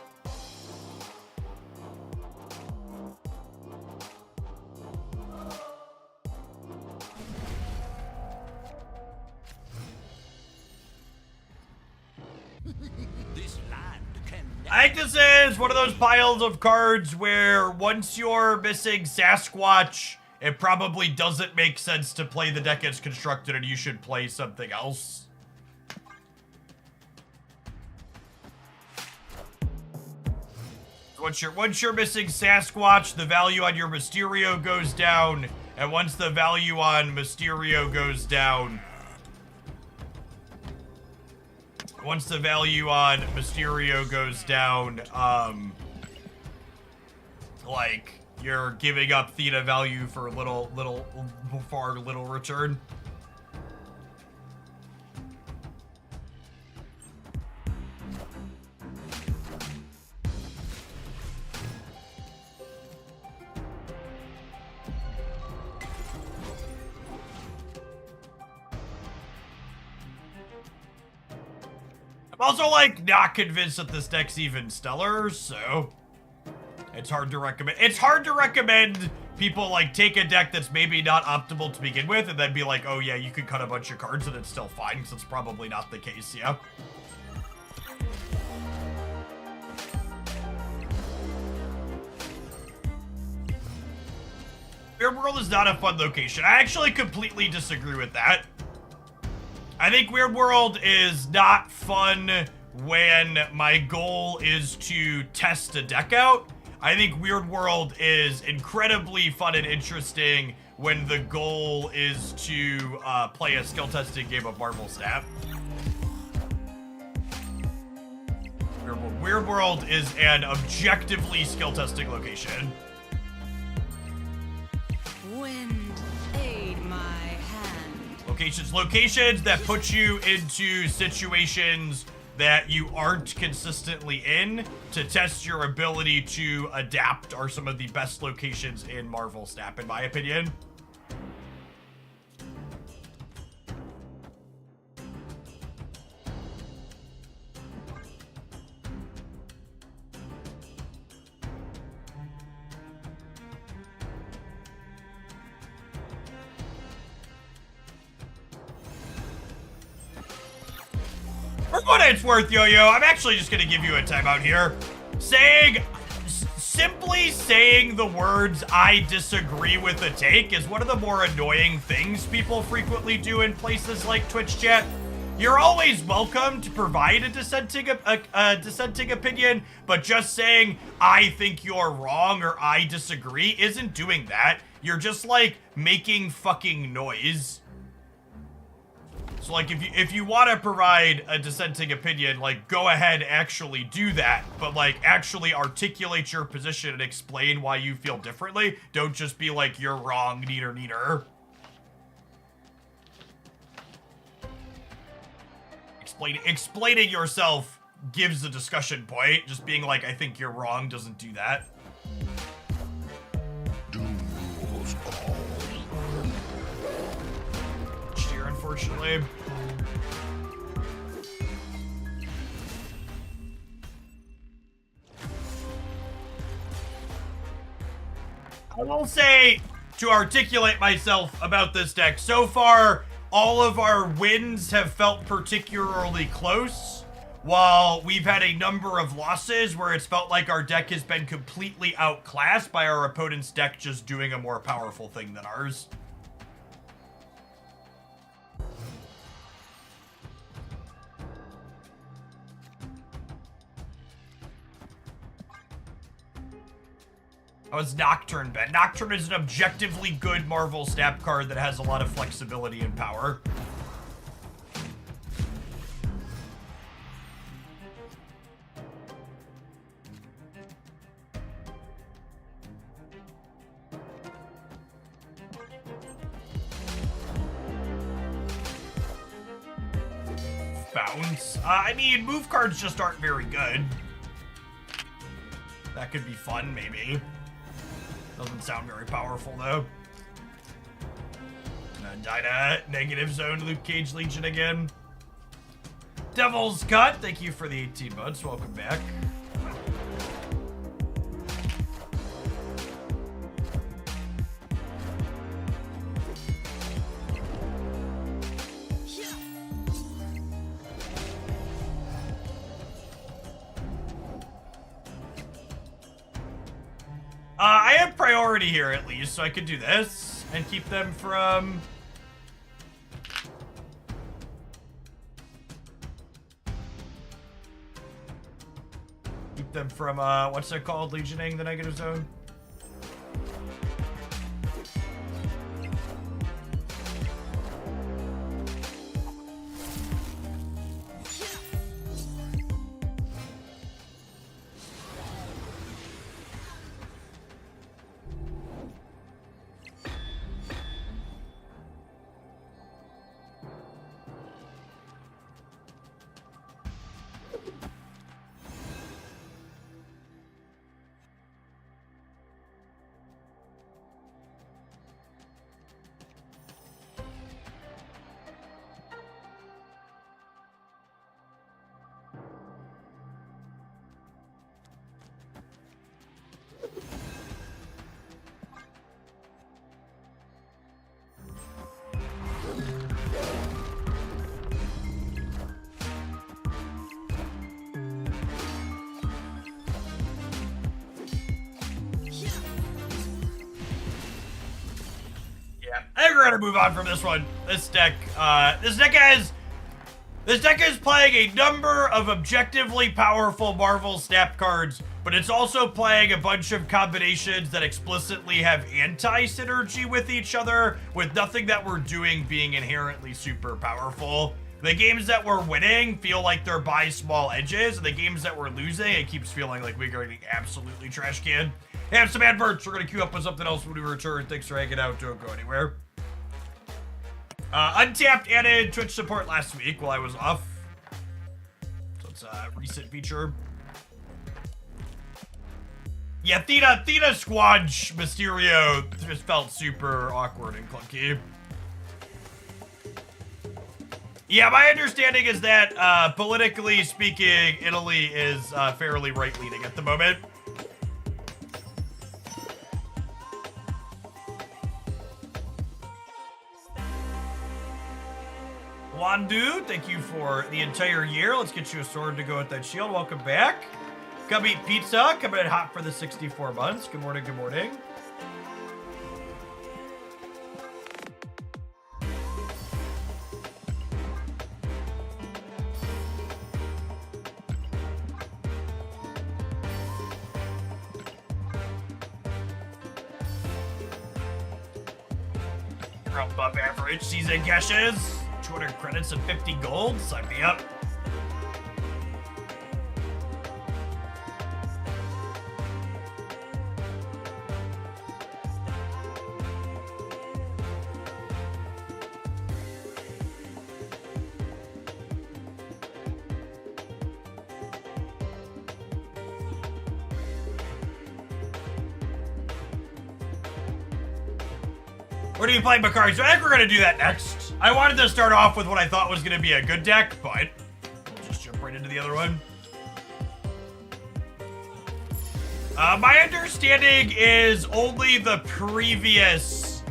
I think this is one of those piles of cards where once you're missing Sasquatch, it probably doesn't make sense to play the deck it's constructed and you should play something else. Once you're missing Sasquatch, the value on your Mysterio goes down, and once the value on Mysterio goes down, once the value on Mysterio goes down, like, you're giving up Theta value for far little return. I'm also, like, not convinced that this deck's even stellar, so it's hard to recommend. It's hard to recommend people, like, take a deck that's maybe not optimal to begin with and then be like, oh yeah, you could cut a bunch of cards and it's still fine, because it's probably not the case, yeah? Weird World is not a fun location. I actually completely disagree with that. I think Weird World is not fun when my goal is to test a deck out. I think Weird World is incredibly fun and interesting when the goal is to play a skill-testing game of Marvel Snap. Weird World is an objectively skill-testing location. Wind, aid my hand. Locations that put you into situations that you aren't consistently in to test your ability to adapt are some of the best locations in Marvel Snap, in my opinion. For what it's worth, Yo-Yo, I'm actually just gonna give you a timeout here. Simply saying the words "I disagree with a take" is one of the more annoying things people frequently do in places like Twitch chat. You're always welcome to provide a dissenting opinion, but just saying "I think you're wrong" or "I disagree" isn't doing that. You're just like making fucking noise. So like if you want to provide a dissenting opinion, like go ahead, actually do that, but like actually articulate your position and explain why you feel differently. Don't just be like you're wrong, neener. Explaining yourself gives a discussion point. Just being like I think you're wrong doesn't do that. Doom rules all. Cheer, unfortunately. I will say, to articulate myself about this deck, so far, all of our wins have felt particularly close, while we've had a number of losses where it's felt like our deck has been completely outclassed by our opponent's deck just doing a more powerful thing than ours. That was Nocturne, Ben. Nocturne is an objectively good Marvel Snap card that has a lot of flexibility and power. Bounce. I mean, move cards just aren't very good. That could be fun, maybe. Doesn't sound very powerful, though. Dyna, negative zone, Luke Cage Legion again. Devil's Cut, thank you for the 18 months. Welcome back. I have priority here at least, so I could do this and keep them from... Keep them from, what's that called? Legioning the negative zone? I think we're gonna move on from this one. This deck is playing a number of objectively powerful Marvel Snap cards but it's also playing a bunch of combinations that explicitly have anti-synergy with each other, with nothing that we're doing being inherently super powerful. The games that we're winning feel like they're by small edges, and the games that we're losing, it keeps feeling like we're getting absolutely trash can. Hey, have some adverts. We're gonna queue up with something else when we return. Thanks for hanging out. Don't go anywhere. Untapped added Twitch support last week while I was off. So it's a recent feature. Yeah, Theta Squadge Mysterio just felt super awkward and clunky. Yeah, my understanding is that, politically speaking, Italy is fairly right-leaning at the moment. Wandu, thank you for the entire year. Let's get you a sword to go with that shield. Welcome back. Come eat pizza. Coming in hot for the 64 months. Good morning, good morning. Above average season caches. 200 credits and 50 gold. Sign me up. Where do you play Bakari? So I think we're going to do that next. I wanted to start off with what I thought was going to be a good deck, but we'll just jump right into the other one. My understanding is only the previous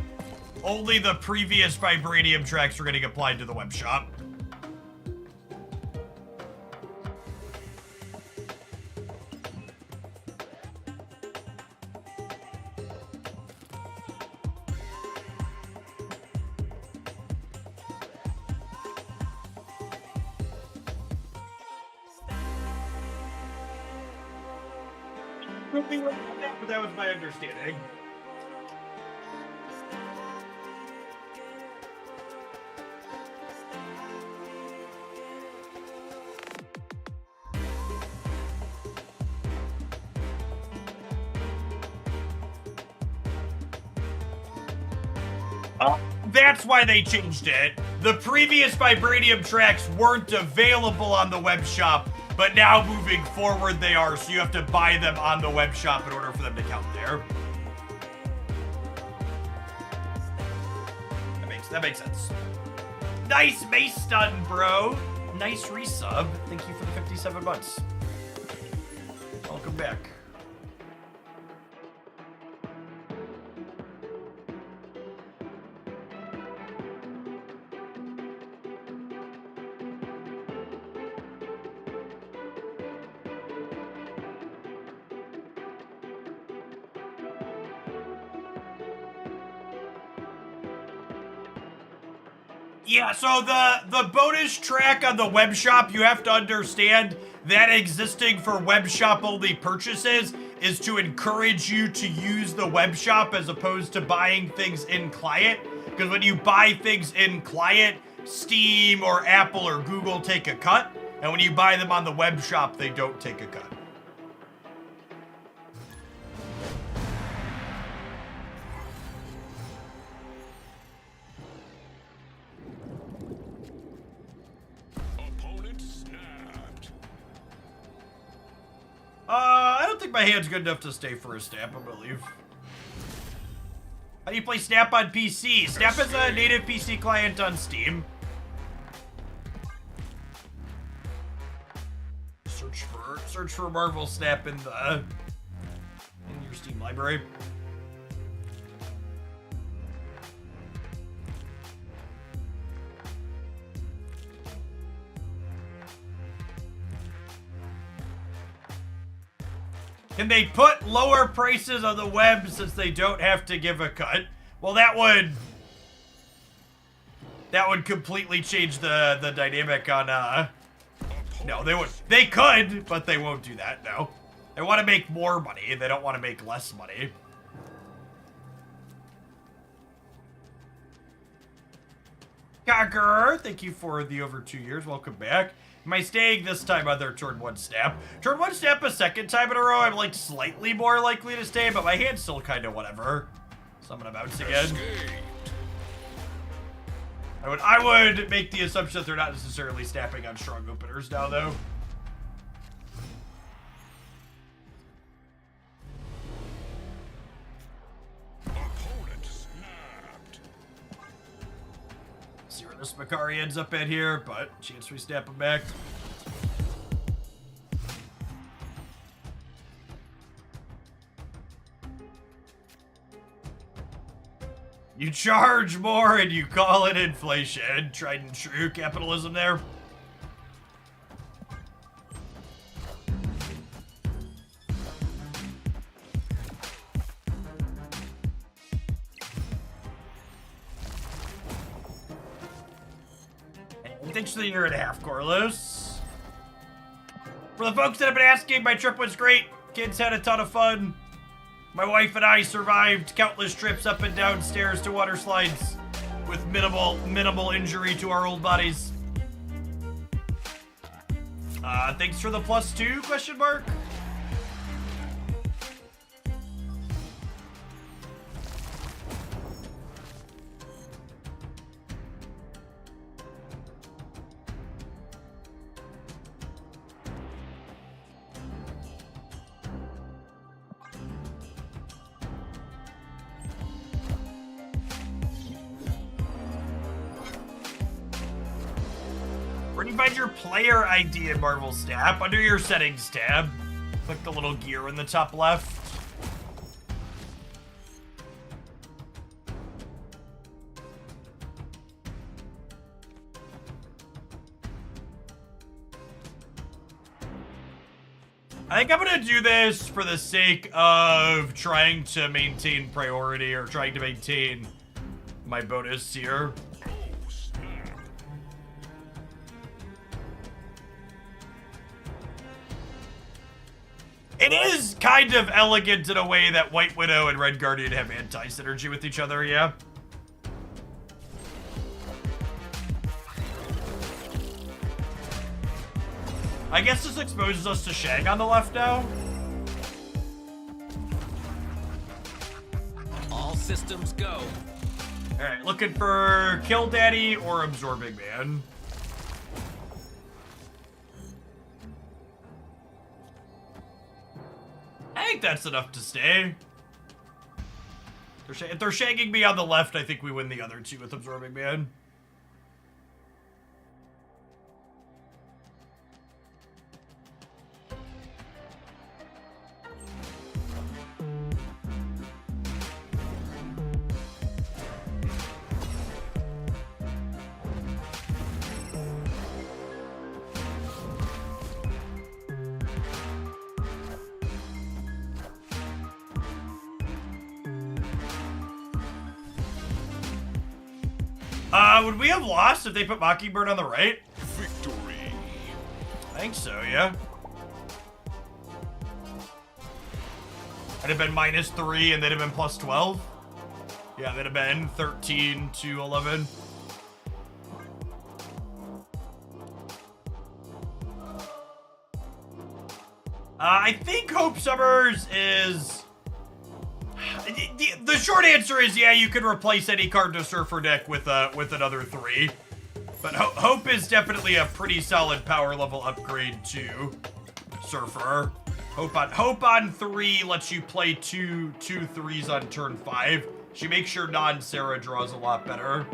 Vibranium tracks are getting applied to the web shop. But that was my understanding. That's why they changed it. The previous Vibranium tracks weren't available on the web shop, but now moving forward they are, so you have to buy them on the web shop in order for them to count there. That makes sense. Nice mace stun, bro. Nice resub. Thank you for the 57 months. Welcome back. Yeah, so the bonus track on the web shop, you have to understand that existing for web shop only purchases is to encourage you to use the web shop as opposed to buying things in client. Because when you buy things in client, Steam or Apple or Google take a cut. And when you buy them on the web shop, they don't take a cut. I don't think my hand's good enough to stay for a snap. I'm gonna leave. How do you play Snap on PC? Snap is a native PC client on Steam. Search for Marvel Snap in your Steam library. Can they put lower prices on the web since they don't have to give a cut? Well, that would completely change the dynamic on, no, they would. They could, but they won't do that, no. They want to make more money. They don't want to make less money. Conqueror, thank you for the over 2 years. Welcome back. Am I staying this time on their turn 1 snap? Turn 1 snap a second time in a row, I'm like slightly more likely to stay, but my hand's still kind of whatever. So I'm gonna bounce again. I would make the assumption that they're not necessarily snapping on strong openers now, though. Opponent snapped. See where this Makari ends up at here, but chance we snap him back. You charge more and you call it inflation. Tried and true capitalism there. And thanks for the 1.5 years, Carlos. For the folks that have been asking, my trip was great. Kids had a ton of fun. My wife and I survived countless trips up and down stairs to water slides with minimal injury to our old bodies. Thanks for the +2 question mark. Where do you find your player ID in Marvel Snap? Under your settings tab. Click the little gear in the top left. I think I'm gonna do this for the sake of trying to maintain priority or trying to maintain my bonus here. It is kind of elegant in a way that White Widow and Red Guardian have anti-synergy with each other, yeah. I guess this exposes us to Shang on the left now. All systems go. Alright, looking for Kill Daddy or Absorbing Man. I think that's enough to stay. If they're shagging me on the left, I think we win the other two with Absorbing Man. Would we have lost if they put Mockingbird on the right? Victory. I think so, yeah. I'd have been -3 and they'd have been +12. Yeah, they'd have been 13 to 11. I think Hope Summers is... The short answer is, yeah, you could replace any card to Surfer deck with another 3. But Hope is definitely a pretty solid power level upgrade to Surfer. Hope on 3 lets you play two 3s on turn 5. She makes your non-Sarah draws a lot better.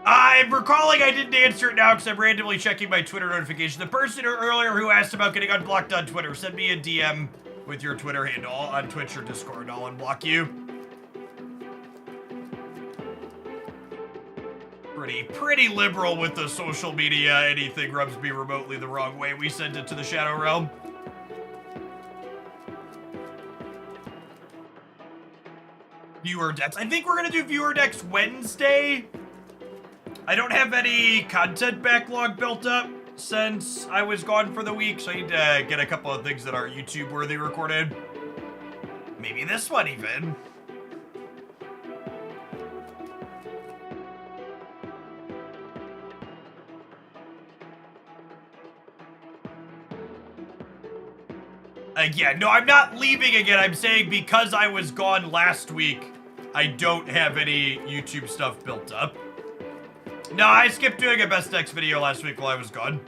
I'm recalling I didn't answer it now because I'm randomly checking my Twitter notification. The person earlier who asked about getting unblocked on Twitter, send me a DM with your Twitter handle on Twitch or Discord. I'll unblock you. Pretty liberal with the social media. Anything rubs me remotely the wrong way, we send it to the Shadow Realm. viewer decks. I think we're gonna do viewer decks Wednesday. I don't have any content backlog built up since I was gone for the week, so I need to get a couple of things that are YouTube worthy recorded. Maybe this one even. Again, no, I'm not leaving again. I'm saying because I was gone last week, I don't have any YouTube stuff built up. No, I skipped doing a best decks video last week while I was gone.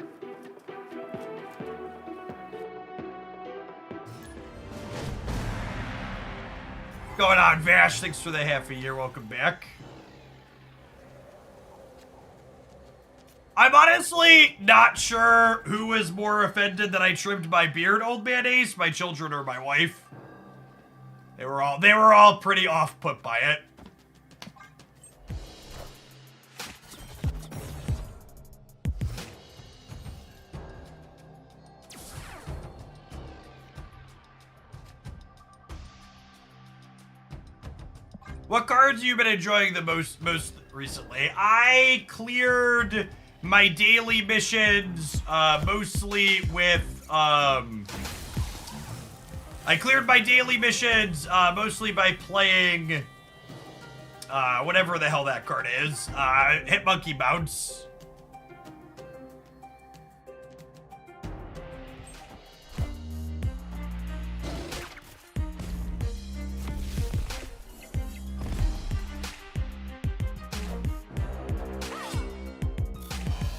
Going on, Vash. Thanks for the half a year. Welcome back. I'm honestly not sure who was more offended that I trimmed my beard, Old Man Ace, my children or my wife. They were all pretty off-put by it. What cards have you been enjoying the most recently? I cleared my daily missions mostly with mostly by playing whatever the hell that card is. Hit Monkey Bounce.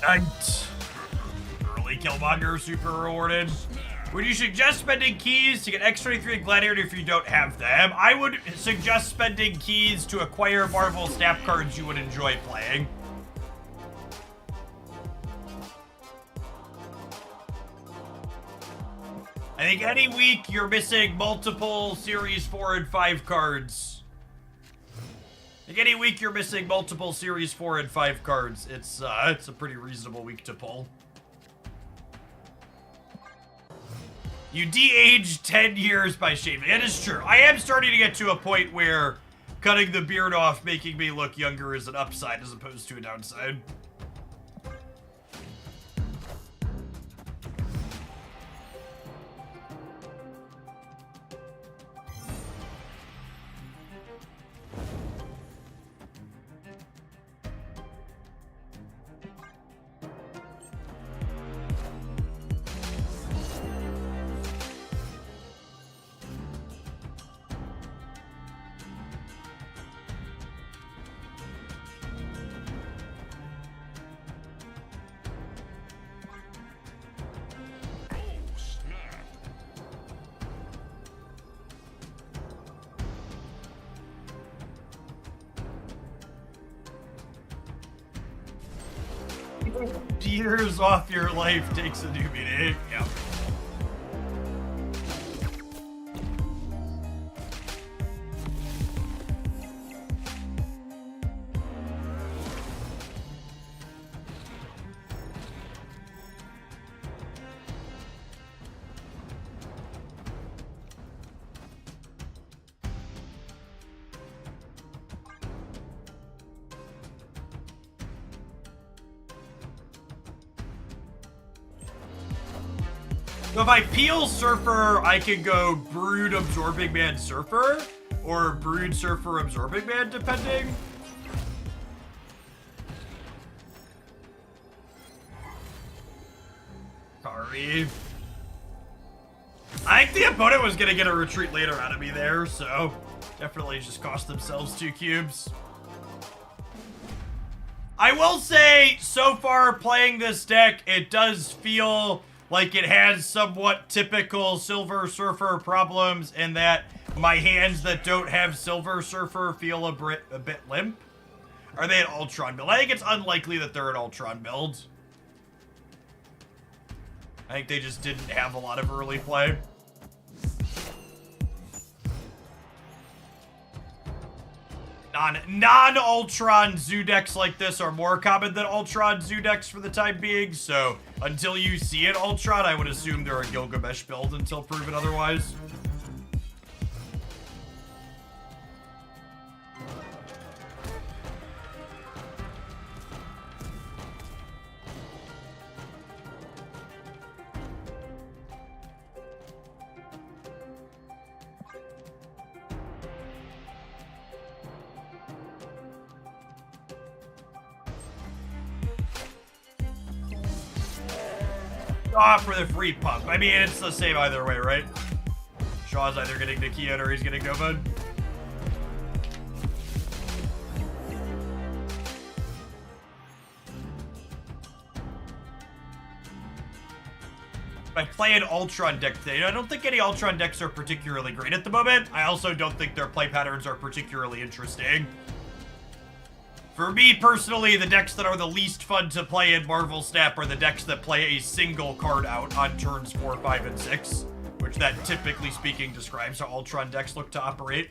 Night. Early Killmonger super rewarded. Would you suggest spending keys to get X-23 and Gladiator if you don't have them? I would suggest spending keys to acquire Marvel Snap cards you would enjoy playing. I think any week you're missing multiple Series 4 and 5 cards. Any week you're missing multiple Series 4 and 5 cards. It's a pretty reasonable week to pull. You de-aged 10 years by shaving. That is true. I am starting to get to a point where cutting the beard off, making me look younger is an upside as opposed to a downside. Years off your life takes a new meaning. Yep. So if I peel Surfer, I can go Brood Absorbing Man Surfer, or Brood Surfer Absorbing Man, depending. Sorry. I think the opponent was gonna get a retreat later out of me there, so definitely just cost themselves 2 cubes. I will say, so far playing this deck, it does feel like it has somewhat typical Silver Surfer problems in that my hands that don't have Silver Surfer feel a bit limp. Are they an Ultron build? I think it's unlikely that they're an Ultron build. I think they just didn't have a lot of early play. Non-Ultron zoo decks like this are more common than Ultron zoo decks for the time being, so until you see an Ultron, I would assume they're a Gilgamesh build until proven otherwise. Shaw for the free pump. I mean, it's the same either way, right? Shaw's either getting Nikian or he's getting Gomad. I play an Ultron deck today. I don't think any Ultron decks are particularly great at the moment. I also don't think their play patterns are particularly interesting. For me personally, the decks that are the least fun to play in Marvel Snap are the decks that play a single card out on turns 4, 5, and 6, which that typically speaking describes how Ultron decks look to operate.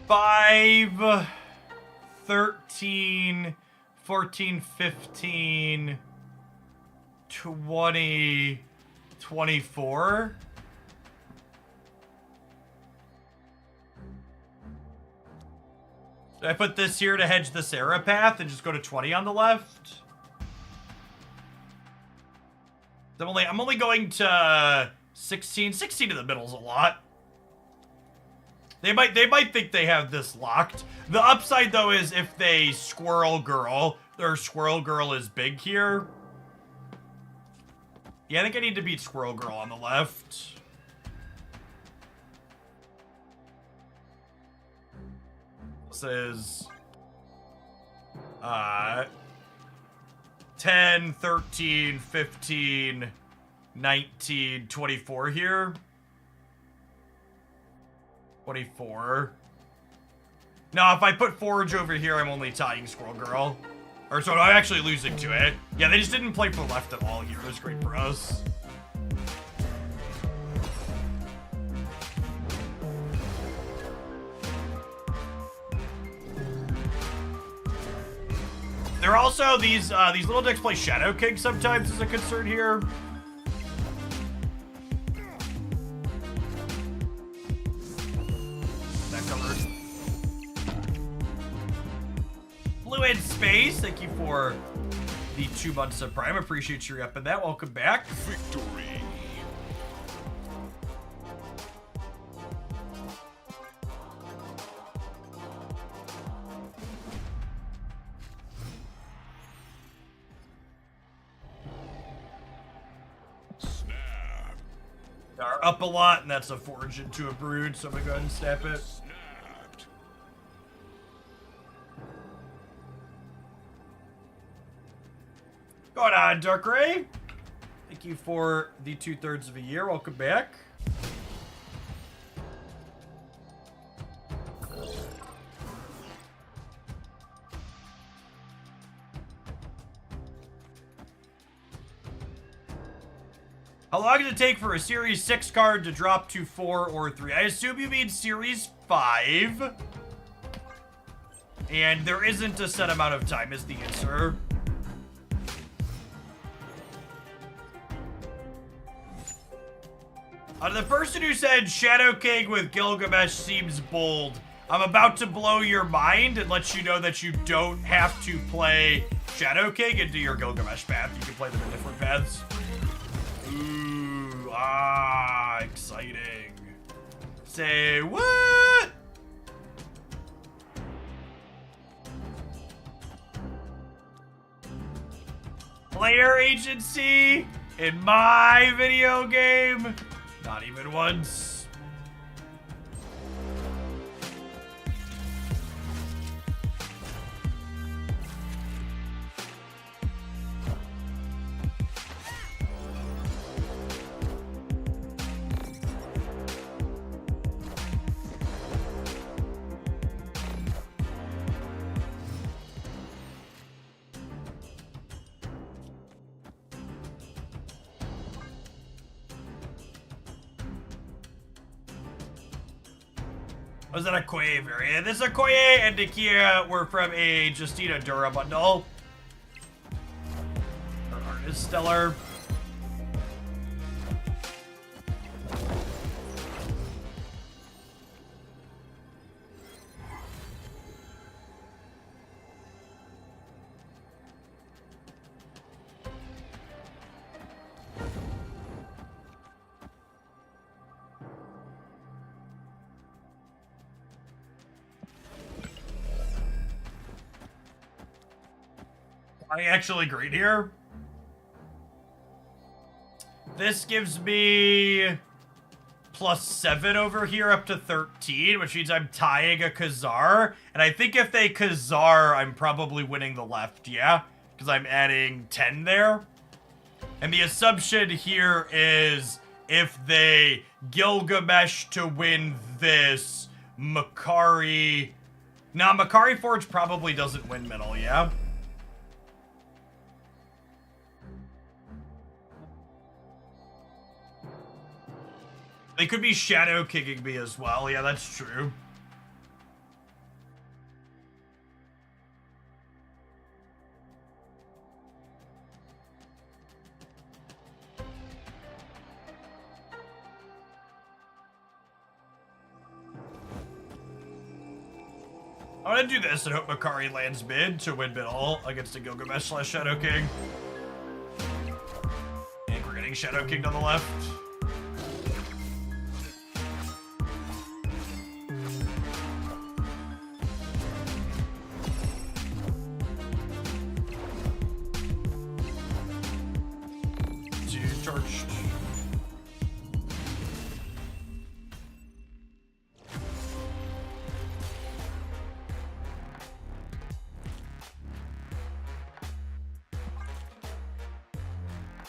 Five, 13, 14, 15, 20, 24. Should I put this here to hedge the Sarah path and just go to 20 on the left? I'm only going to 16. 16 in the middle is a lot. They might think they have this locked. The upside though is if they Squirrel Girl, their Squirrel Girl is big here. Yeah, I think I need to beat Squirrel Girl on the left. This is 10, 13, 15, 19, 24 here. 24. No, if I put Forge over here, I'm only tying Squirrel Girl. Or so I'm actually losing to it. Yeah, they just didn't play for left at all here. It was great for us. There are also these little decks play Shadow King sometimes is a concern here. Fluid Space, thank you for the 2 months of Prime. Appreciate you up in that. Welcome back. Victory. Snap. They are up a lot, and that's a Forge into a Brood, so I'm gonna go ahead and snap it. Snapped. Going on, Darkrai. Thank you for the 2/3 of a year. Welcome back. How long does it take for a Series 6 card to drop to 4 or 3? I assume you mean Series 5. And there isn't a set amount of time is the answer. The person who said Shadow King with Gilgamesh seems bold, I'm about to blow your mind and let you know that you don't have to play Shadow King into your Gilgamesh path. You can play them in different paths. Ooh, exciting. Say what? Player agency in my video game? Not even once. Was that a Koye variant? This is a Koye and Nakia were from a Justina Dura bundle. Her art is stellar. I actually great here. This gives me +7 over here up to 13, which means I'm tying a Khazar. And I think if they Khazar, I'm probably winning the left, yeah? Because I'm adding 10 there. And the assumption here is if they Gilgamesh to win this, Makari... Nah, Makari Forge probably doesn't win middle, yeah? They could be shadow kicking me as well. Yeah, that's true. I'm gonna do this and hope Makari lands mid to win middle against a Gilgamesh / Shadow King. And we're getting Shadow Kinged on the left. Charged.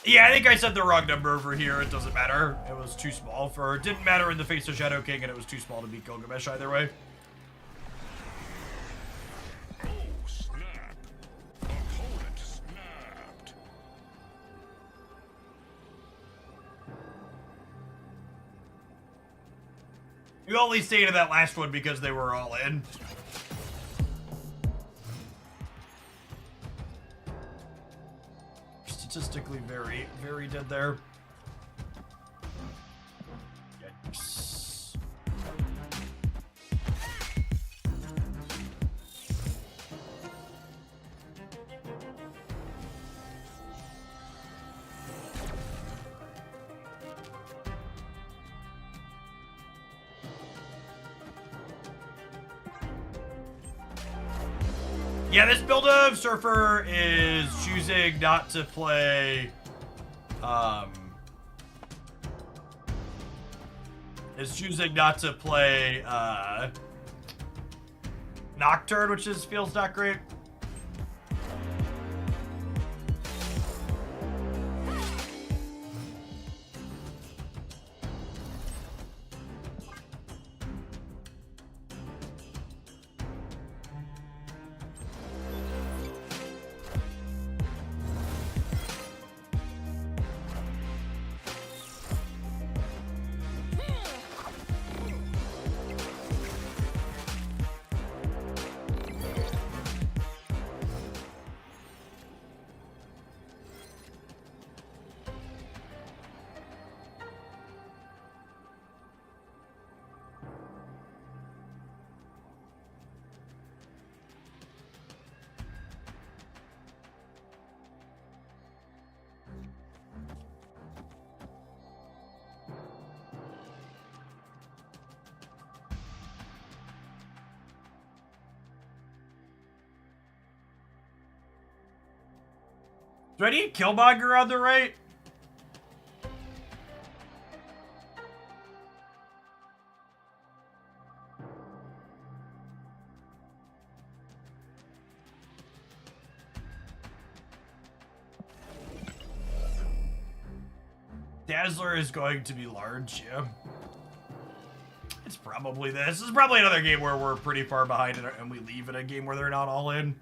Yeah, I think I said the wrong number over here. It doesn't matter. It was too small for... It didn't matter in the face of Shadow King, and it was too small to beat Gilgamesh either way. Oh, snap. Opponent snapped. You only stayed in that last one because they were all in. Statistically very dead there. Yikes. Yeah, this build of Surfer is choosing not to play, Nocturne, which feels not great. Do I need Killmonger on the right? Dazzler is going to be large, yeah. It's probably this. This is probably another game where we're pretty far behind and we leave in a game where they're not all in.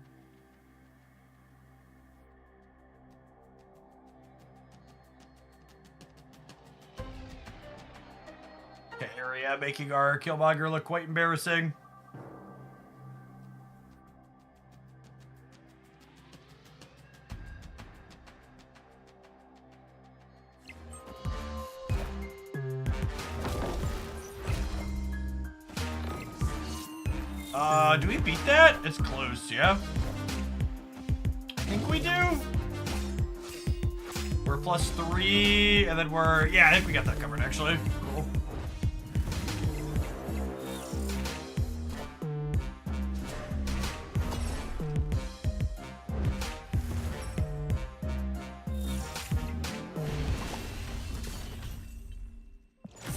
Okay, area making our Killmonger look quite embarrassing. Do we beat that? It's close, yeah? I think we do. We're +3, and then we're... Yeah, I think we got that covered, actually. Cool.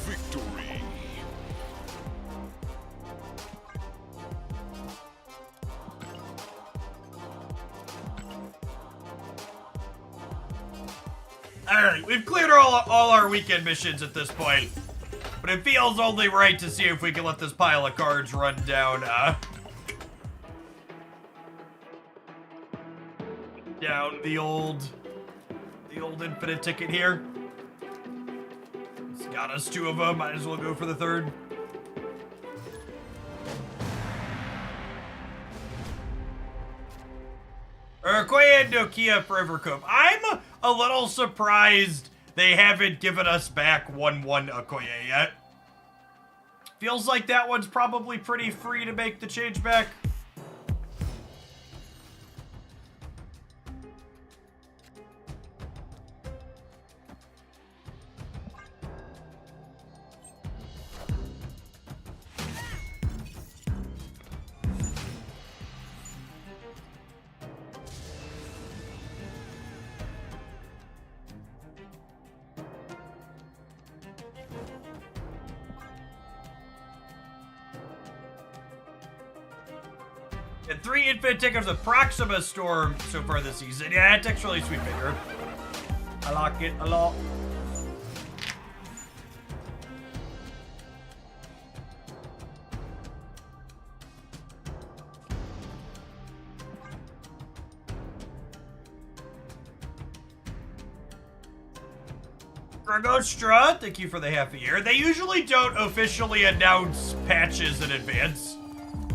Victory. Alright, we've cleared all our weekend missions at this point. But it feels only right to see if we can let this pile of cards run down, down the old infinite ticket here. It's got us 2 of them, might as well go for the 3rd. Okoye and Nokia for Evercoop. I'm a little surprised they haven't given us back 1-1 Okoye yet. Feels like that one's probably pretty free to make the change back. And 3 infinite tickets with Proxima Storm so far this season. Yeah, it's actually sweet figure. I like it a lot. Gragostra, thank you for the half a year. They usually don't officially announce patches in advance.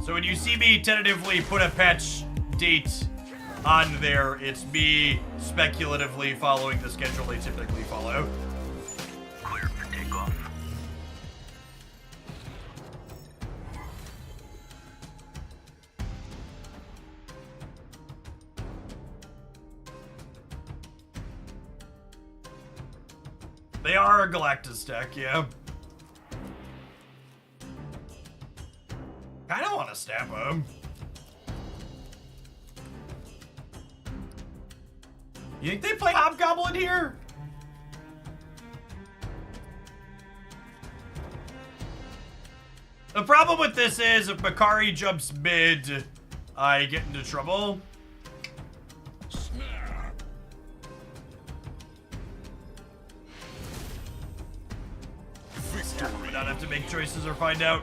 So when you see me tentatively put a patch date on there, it's me speculatively following the schedule they typically follow. Clear for takeoff. They are a Galactus deck, yeah. I don't want to stab him. You think they play Hobgoblin here? The problem with this is if Makari jumps mid, I get into trouble. Snap. Victory. We don't have to make choices or find out.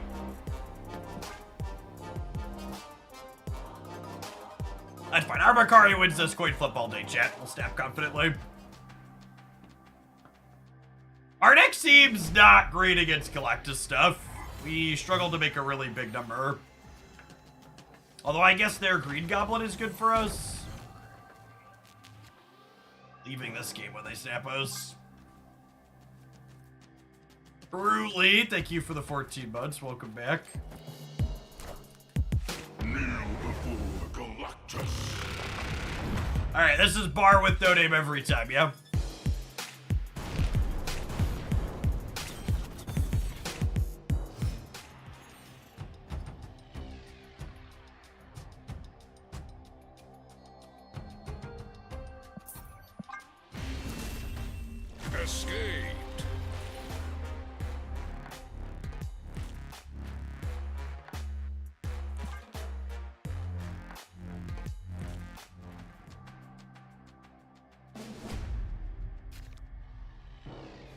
That's fine. Our Makari wins this coin flip all day, chat. We'll stab confidently. Our deck seems not great against Galactus stuff. We struggle to make a really big number. Although I guess their Green Goblin is good for us. Leaving this game when they snap us. Brutally, thank you for the 14 months. Welcome back. Kneel before Galactus. Alright, this is bar with no name every time, yeah? Escaped.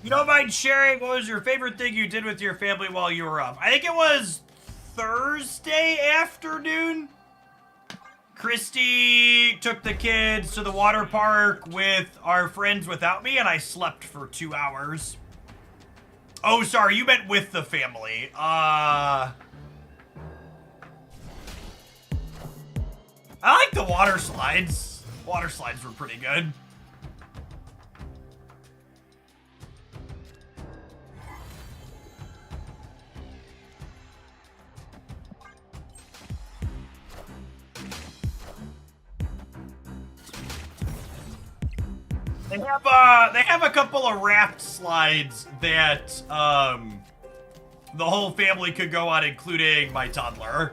You don't mind sharing what was your favorite thing you did with your family while you were up? I think it was Thursday afternoon. Christy took the kids to the water park with our friends without me, and I slept for 2 hours. Oh, sorry, you meant with the family. I like the water slides. Water slides were pretty good. They have a couple of raft slides that the whole family could go on, including my toddler.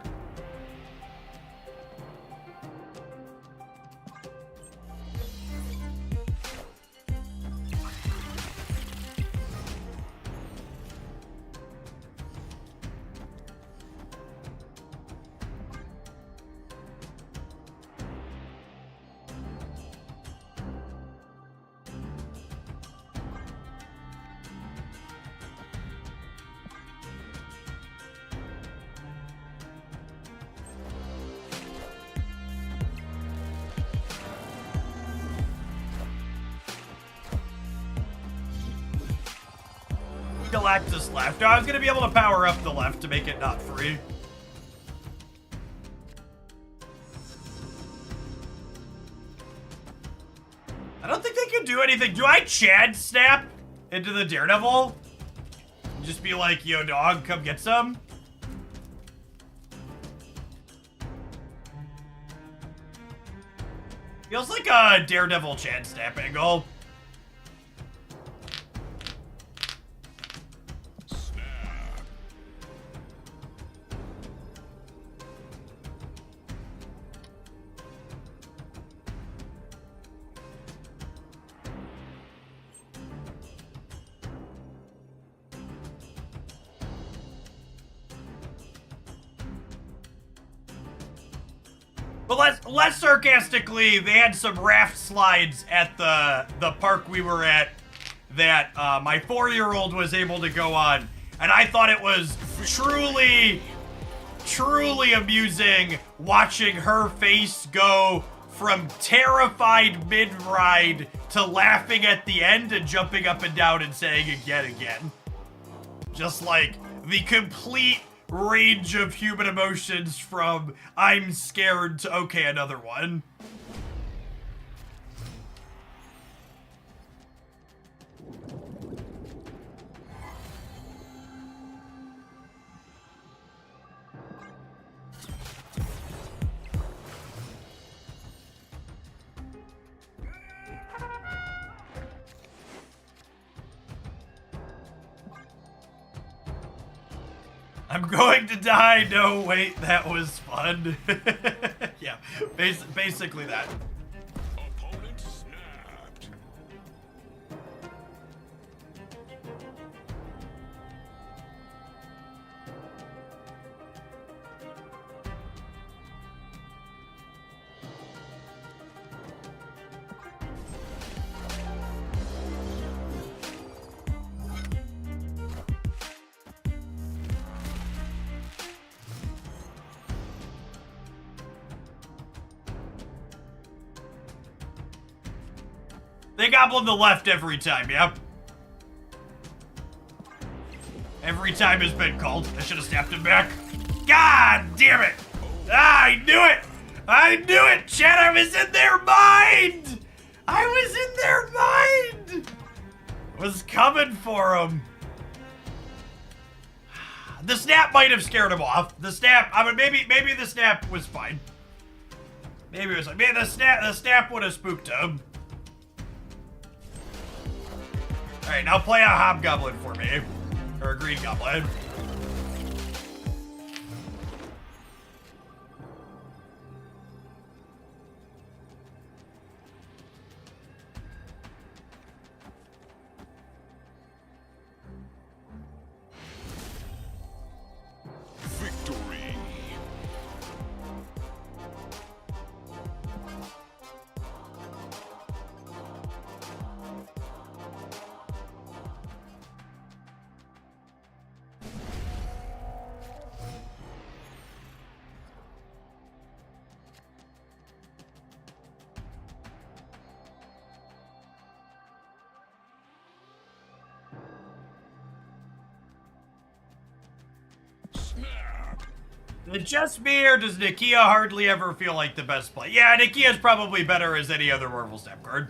Galactus left. I was gonna be able to power up the left to make it not free. I don't think they can do anything. Do I Chad snap into the Daredevil? Just be like, yo dog, come get some? Feels like a Daredevil Chad snap angle. But less sarcastically, they had some raft slides at the park we were at that my 4-year-old was able to go on, and I thought it was truly amusing watching her face go from terrified mid-ride to laughing at the end and jumping up and down and saying again. Just like the complete range of human emotions from I'm scared to okay, another one. I'm going to die. No, wait, that was fun. Yeah, basically that. Opponent snapped. They goblin the left every time, yep. Every time has been called. I should have snapped him back. God damn it! Ah, I knew it! I knew it! Chad, I was in their mind! I was in their mind! Was coming for him. The snap might have scared him off. The snap, I mean, maybe the snap was fine. Maybe it was like, man, the snap would have spooked him. Alright, now play a hobgoblin for me. Or a green goblin. Victory. Is it just me, or does Nakia hardly ever feel like the best play? Yeah, Nakia's probably better as any other Marvel Snap card.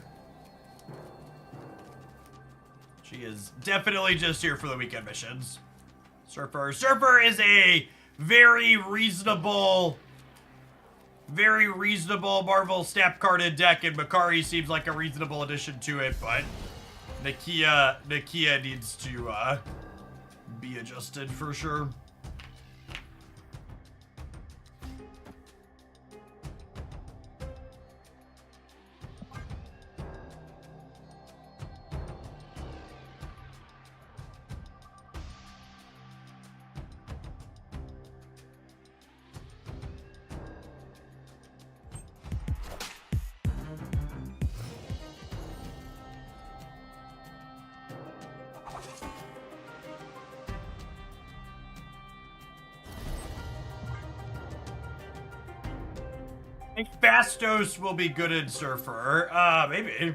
She is definitely just here for the weekend missions. Surfer. Surfer is a very reasonable Marvel Snap carded deck, and Makari seems like a reasonable addition to it, but Nakia needs to be adjusted for sure. I think Fastos will be good in Surfer. Maybe.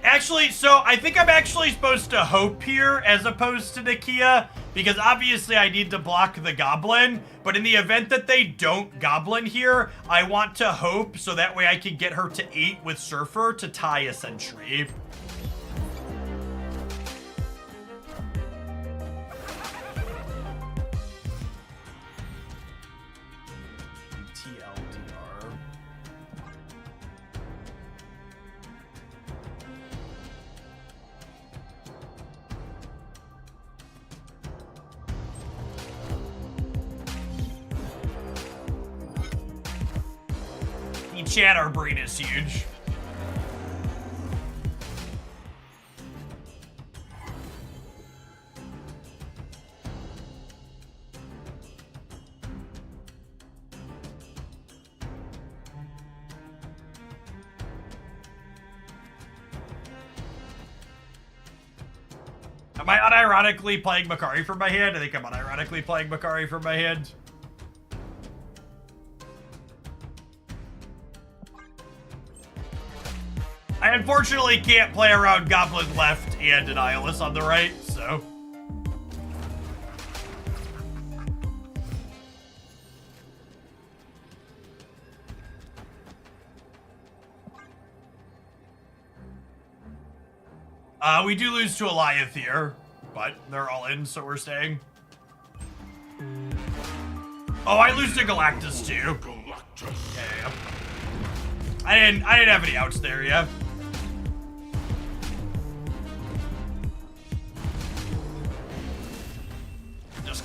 Actually, so I think I'm actually supposed to hope here as opposed to Nakia, because obviously I need to block the Goblin, but in the event that they don't Goblin here, I want to hope so that way I can get her to 8 with Surfer to tie a Sentry. TLDR. The chatter brain is huge. Am I unironically playing Makari from my hand? I think I'm unironically playing Makari from my hand. I unfortunately can't play around Goblin left and Annihilus on the right, so. We do lose to Eliath here, but they're all in, so we're staying. Oh, I lose to Galactus too. Yeah. I didn't have any outs there, yeah. Just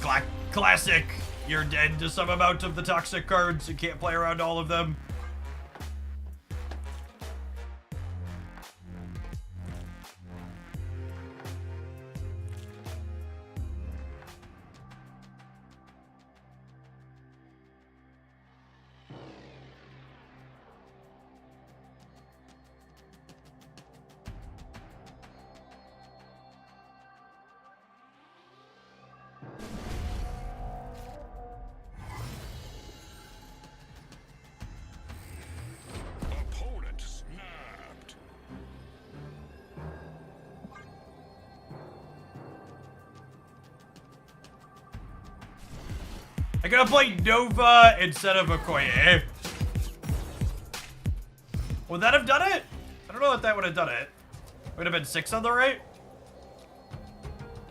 classic. You're dead to some amount of the toxic cards. You can't play around all of them. Opponent snapped. I gotta play Nova instead of Okoye. Would that have done it? I don't know if that would have done it. Would have been 6 on the right?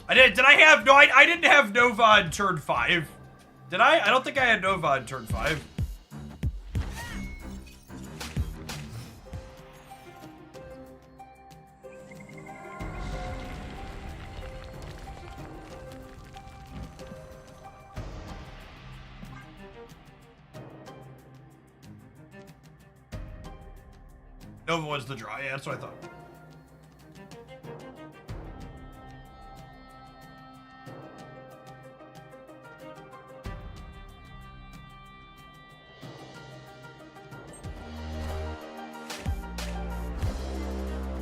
Did I have, no, I didn't have Nova on turn 5. Did I? I don't think I had Nova on turn 5. Nova was the draw, yeah, that's what I thought.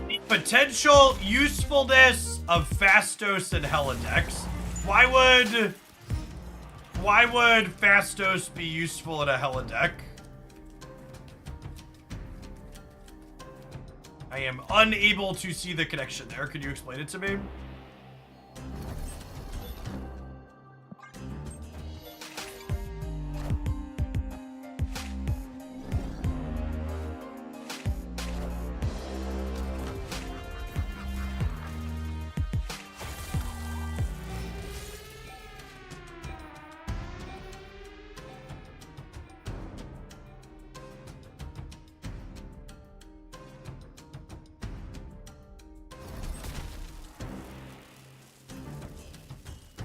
The potential usefulness of Fastos and Helidex. Why would Fastos be useful in a Helideck? I am unable to see the connection there. Could you explain it to me?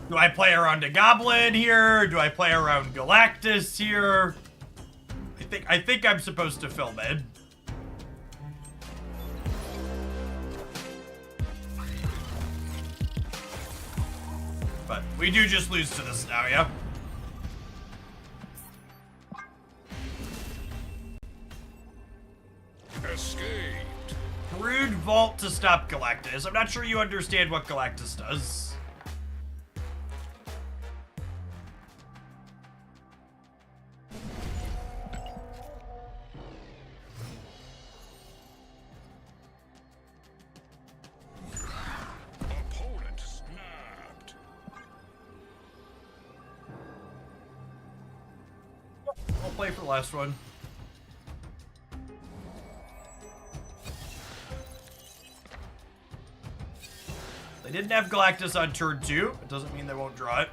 Do I play around a Goblin here? Do I play around Galactus here? I think I'm supposed to fill mid. But we do just lose to this now, yeah? Escaped. Brood Vault to stop Galactus. I'm not sure you understand what Galactus does. Opponent snapped. I'll play for the last one. They didn't have Galactus on turn 2. It doesn't mean they won't draw it.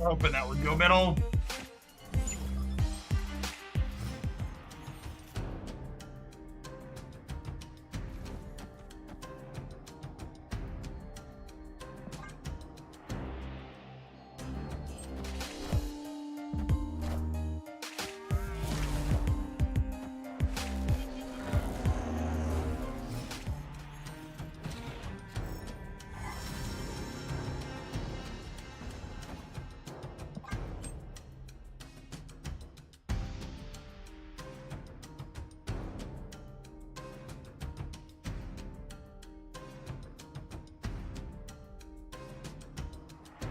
Hoping that would go middle.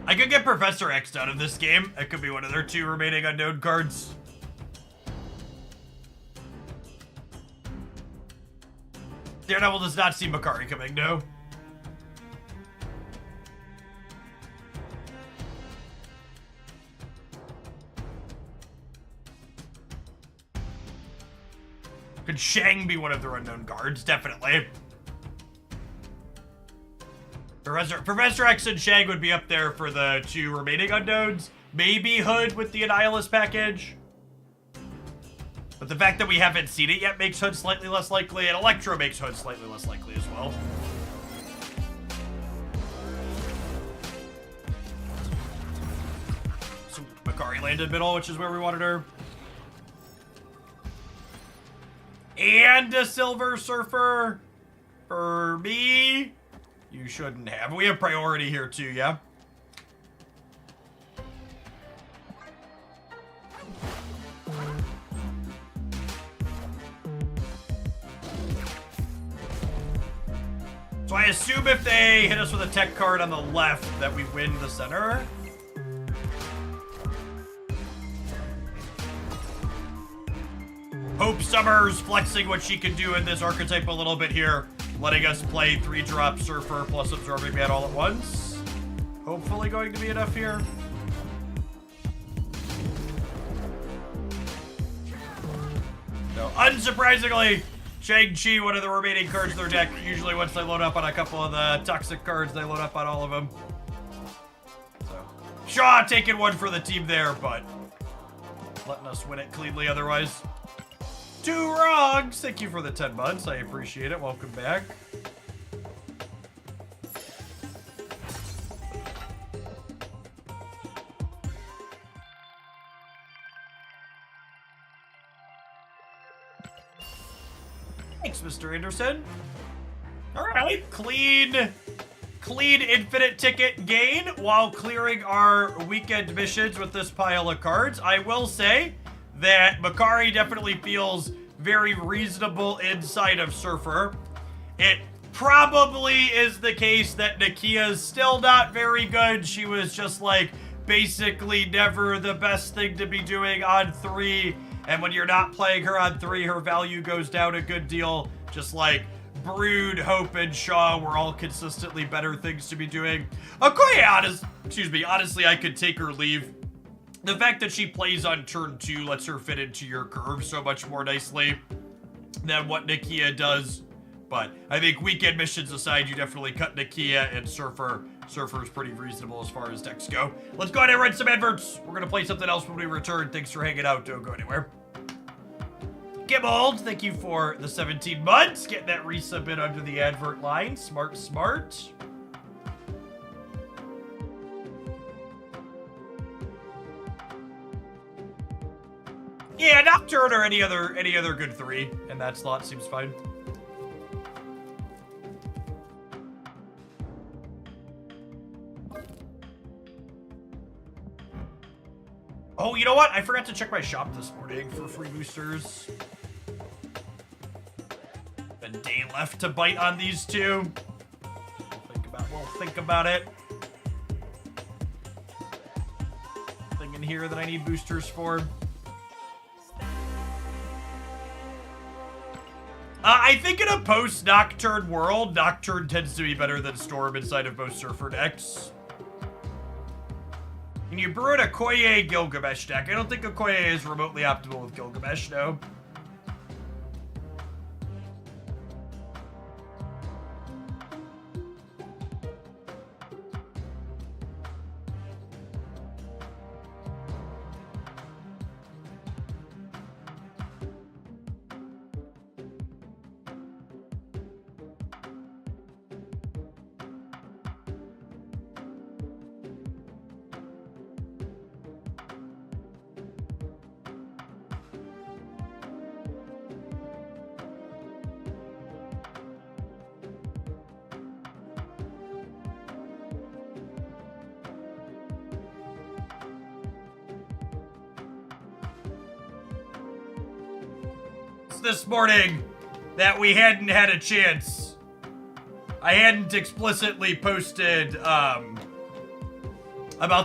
I could get Professor X out of this game. It could be one of their 2 remaining unknown cards. Daredevil does not see Makari coming, no. Could Shang be one of their unknown guards? Definitely. Professor X and Shang would be up there for the 2 remaining unknowns. Maybe Hood with the Annihilus package. But the fact that we haven't seen it yet makes Hood slightly less likely, and Electro makes Hood slightly less likely as well. So Makari landed middle, which is where we wanted her. And a Silver Surfer for me. You shouldn't have. We have priority here too, yeah? So I assume if they hit us with a tech card on the left that we win the center. Hope Summers flexing what she can do in this archetype a little bit here. Letting us play 3-drop Surfer plus Absorbing Man all at once. Hopefully going to be enough here. No, unsurprisingly, Shang-Chi, one of the remaining cards in their deck. Usually once they load up on a couple of the toxic cards, they load up on all of them. So, Shaw taking one for the team there, but letting us win it cleanly otherwise. 2 wrongs. Thank you for the 10 months. I appreciate it. Welcome back. Thanks, Mr. Anderson. All right. Clean infinite ticket gain while clearing our weekend missions with this pile of cards. I will say that Makari definitely feels very reasonable inside of Surfer. It probably is the case that Nakia's still not very good. She was just like basically never the best thing to be doing on 3. And when you're not playing her on 3, her value goes down a good deal. Just like Brood, Hope, and Shaw were all consistently better things to be doing. Okoye, honestly, I could take or leave. The fact that she plays on turn 2 lets her fit into your curve so much more nicely than what Nakia does. But I think weekend missions aside, you definitely cut Nakia and Surfer. Surfer's pretty reasonable as far as decks go. Let's go ahead and run some adverts. We're gonna play something else when we return. Thanks for hanging out. Don't go anywhere. Gibbold, thank you for the 17 months. Get that resub in under the advert line. Smart, smart. Yeah, Nocturne or any other good 3 in that slot seems fine. Oh, you know what? I forgot to check my shop this morning for free boosters. A day left to bite on these two. We'll think about it. Thing in here that I need boosters for. I think in a post-Nocturne world, Nocturne tends to be better than Storm inside of most Surfer decks. Can you brew an Okoye Gilgamesh deck? I don't think Okoye is remotely optimal with Gilgamesh, no. This morning that we hadn't had a chance. I hadn't explicitly posted about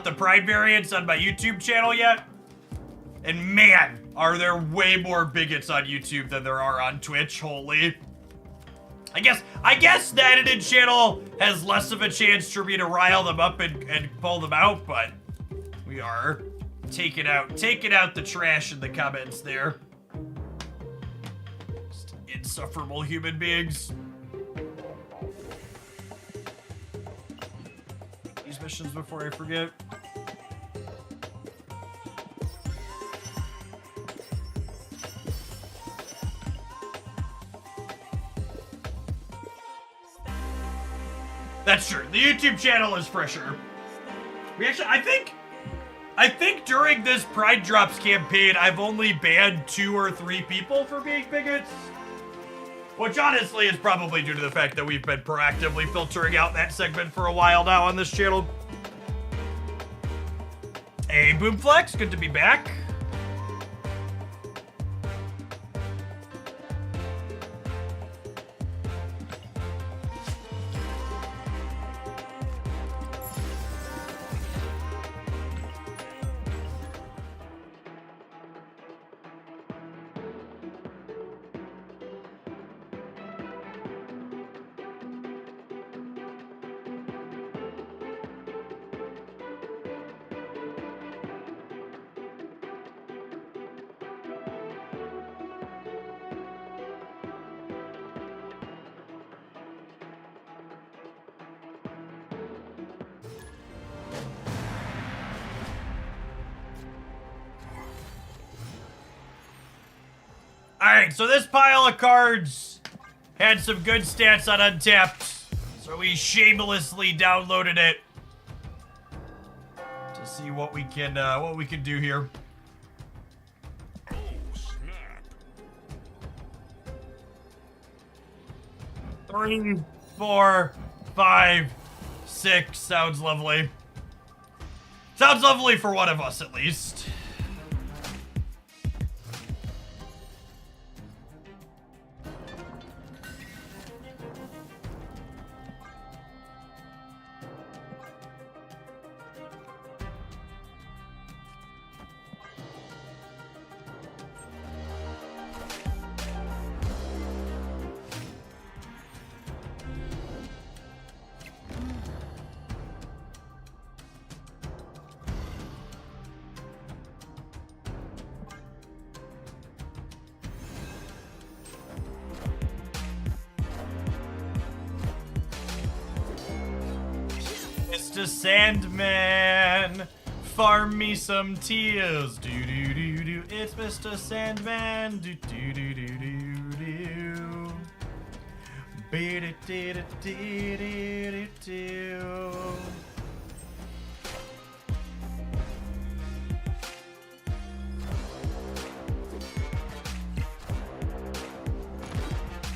the Pride variants on my YouTube channel yet. And man, are there way more bigots on YouTube than there are on Twitch. Holy. I guess the edited channel has less of a chance for me to rile them up and pull them out, but we are taking out the trash in the comments there. Insufferable human beings. These missions before I forget. That's true. The YouTube channel is fresher. We actually, I think during this Pride Drops campaign, I've only banned 2 or 3 people for being bigots. Which honestly is probably due to the fact that we've been proactively filtering out that segment for a while now on this channel. Hey, Boomflex, good to be back. Alright, so this pile of cards had some good stats on Untapped, so we shamelessly downloaded it to see what we can do here. Oh, snap. 3, 4, 5, 6 sounds lovely. Sounds lovely for one of us, at least. Mr. Sandman, farm me some tears. Do do do do. It's Mr. Sandman. Do do do do do do. Be do do do do do do.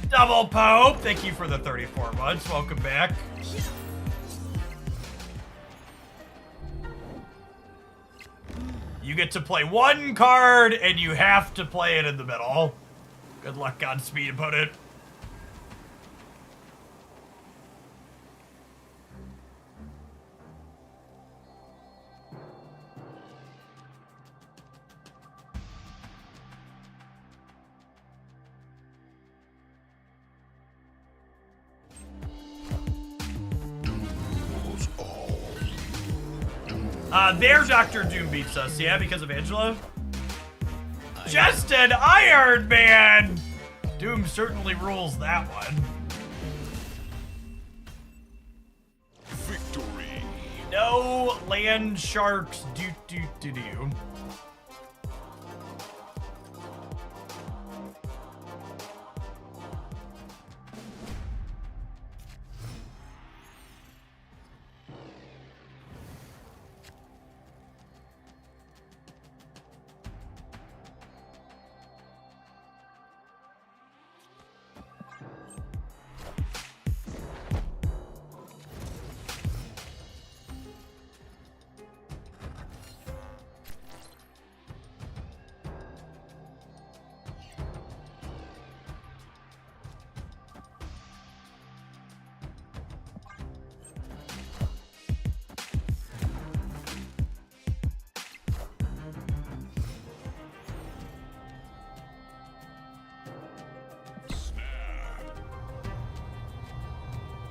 Double Pope, thank you for the 34 months. Welcome back. You get to play one card, and you have to play it in the middle. Good luck, Godspeed, opponent. There Dr. Doom beats us, yeah, because of Angela. Just an Iron Man! Doom certainly rules that one. Victory. No land sharks, do.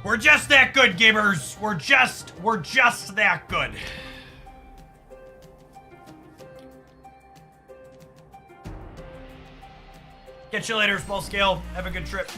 We're just that good, gamers. We're just that good. Catch you later, small scale. Have a good trip.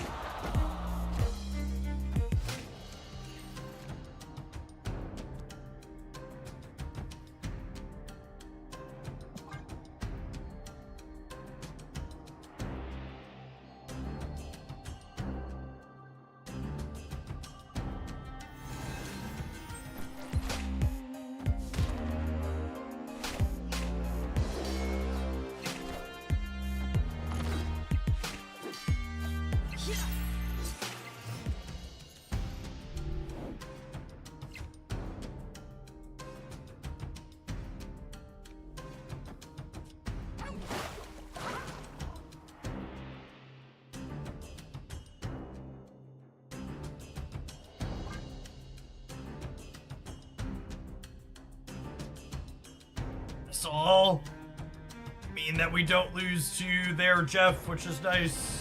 This will all mean that we don't lose to their Jeff, which is nice.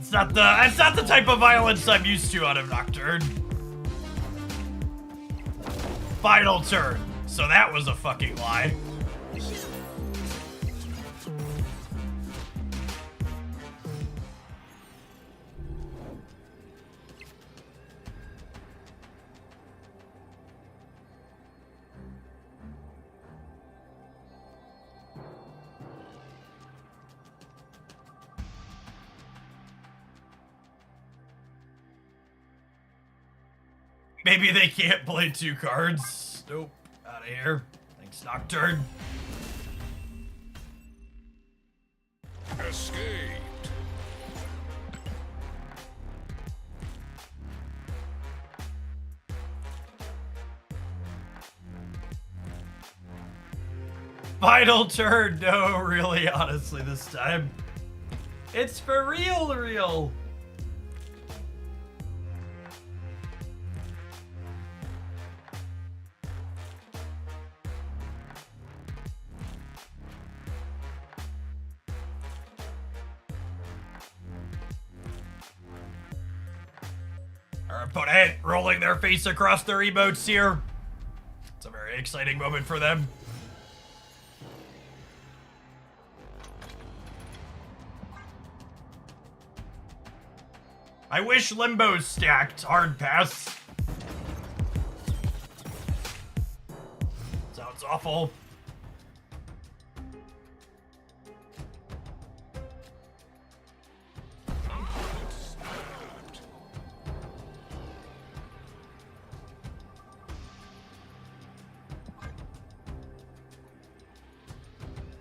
It's not the type of violence I'm used to out of Nocturne. Final turn. So that was a fucking lie. Maybe they can't play two cards. Nope. Out of here. Thanks, Nocturne. Escaped. Final turn. No, really, honestly, this time. It's for real. Our opponent rolling their face across their emotes here. It's a very exciting moment for them. I wish Limbo's stacked. Hard pass. Sounds awful.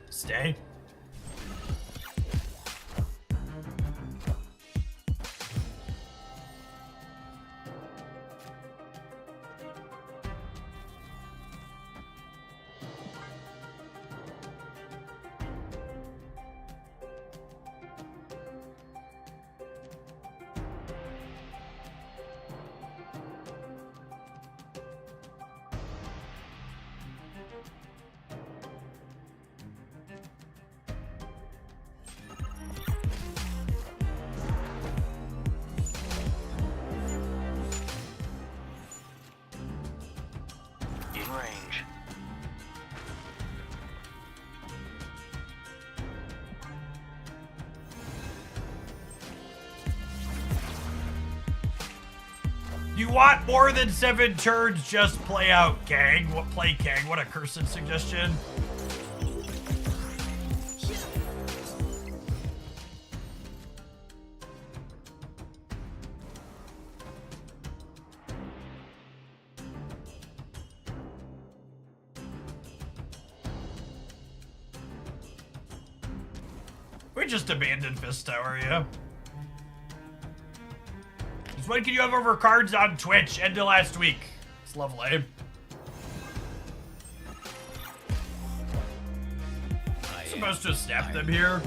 Stay. In range. You want more than 7 turns? Just play out, Kang. Play Kang? What a cursed suggestion. We just abandoned Fist Tower, yeah. Just when can you have over cards on Twitch? End of last week. It's lovely. I'm supposed to snap them here.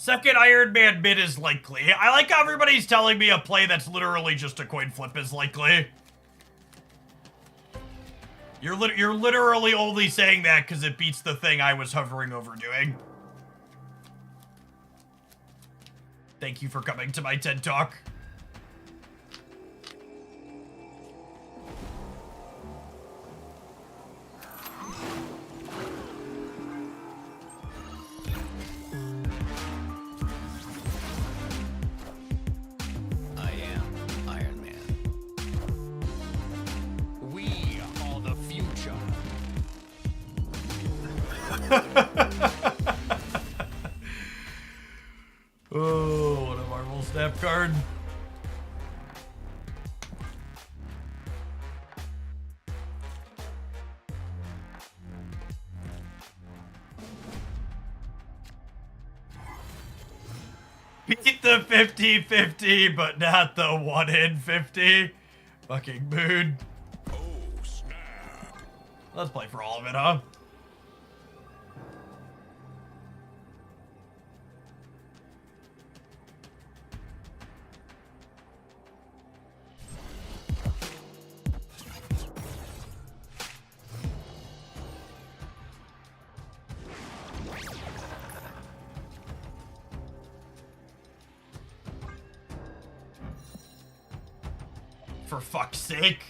Second Iron Man mid is likely. I like how everybody's telling me a play that's literally just a coin flip is likely. You're literally only saying that because it beats the thing I was hovering over doing. Thank you for coming to my TED Talk. Oh, what a Marvel Snap card. Beat the 50-50, but not the 1 in 50. Fucking mood. Oh, snap. Let's play for all of it, huh? For fuck's sake.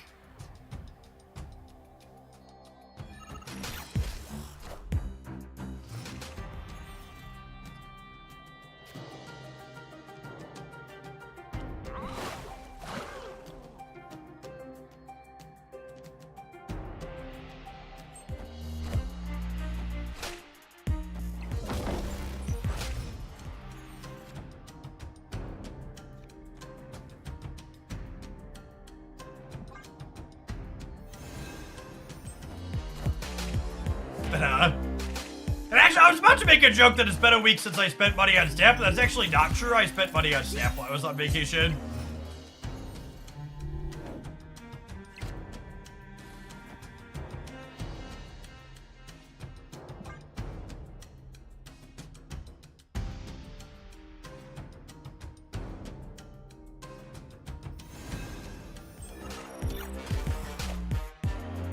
And actually, I was about to make a joke that it's been a week since I spent money on Snap, but that's actually not true. I spent money on Snap while I was on vacation.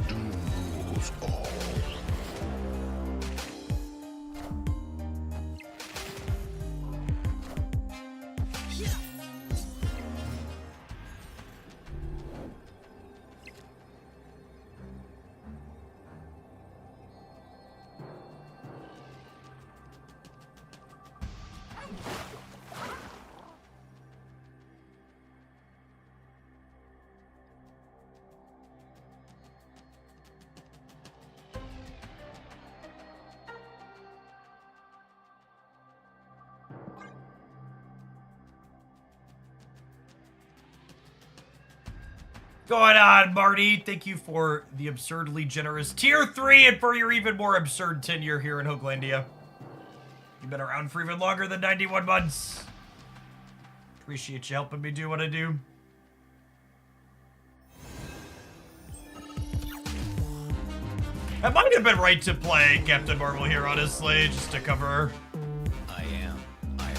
Duels all. Going on, Marty. Thank you for the absurdly generous tier 3 and for your even more absurd tenure here in Hoaglandia. You've been around for even longer than 91 months. Appreciate you helping me do what I do. I might have been right to play Captain Marvel here, honestly, just to cover. I am Iron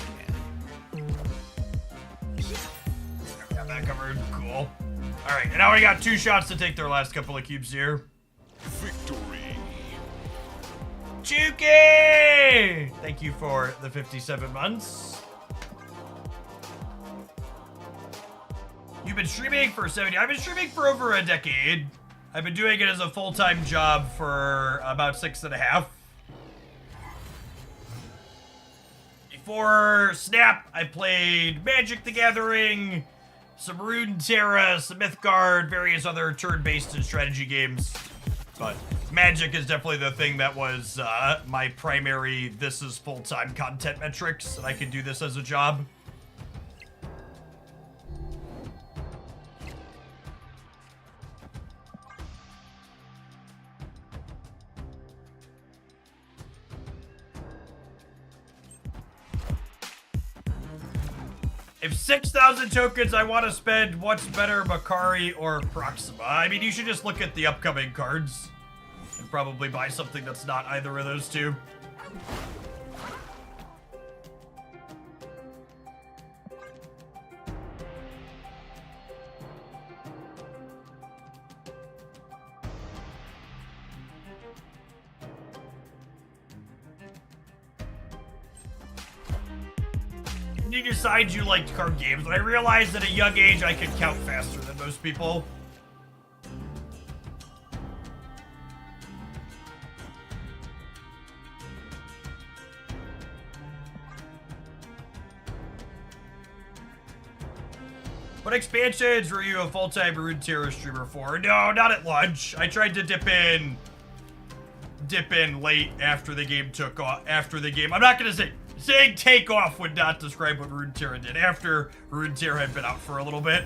Man. Got that covered. Cool. Alright, and now we got 2 shots to take their last couple of cubes here. Victory. Chuki! Thank you for the 57 months. You've been streaming for 70. I've been streaming for over a decade. I've been doing it as a full-time job for about 6.5. Before Snap, I played Magic the Gathering, some Runeterra, some Mythgard, various other turn-based and strategy games. But Magic is definitely the thing that was my primary, this is full-time content metrics, and I can do this as a job. If 6,000 tokens I want to spend, what's better, Makari or Proxima? I mean, you should just look at the upcoming cards and probably buy something that's not either of those two. You decide you liked card games, but I realized at a young age I could count faster than most people. What expansions were you a full-time Runeterra streamer for? No, not at launch. I tried to dip in late after the game took off. I'm not gonna say. Saying take off would not describe what Runeterra did after Runeterra had been out for a little bit.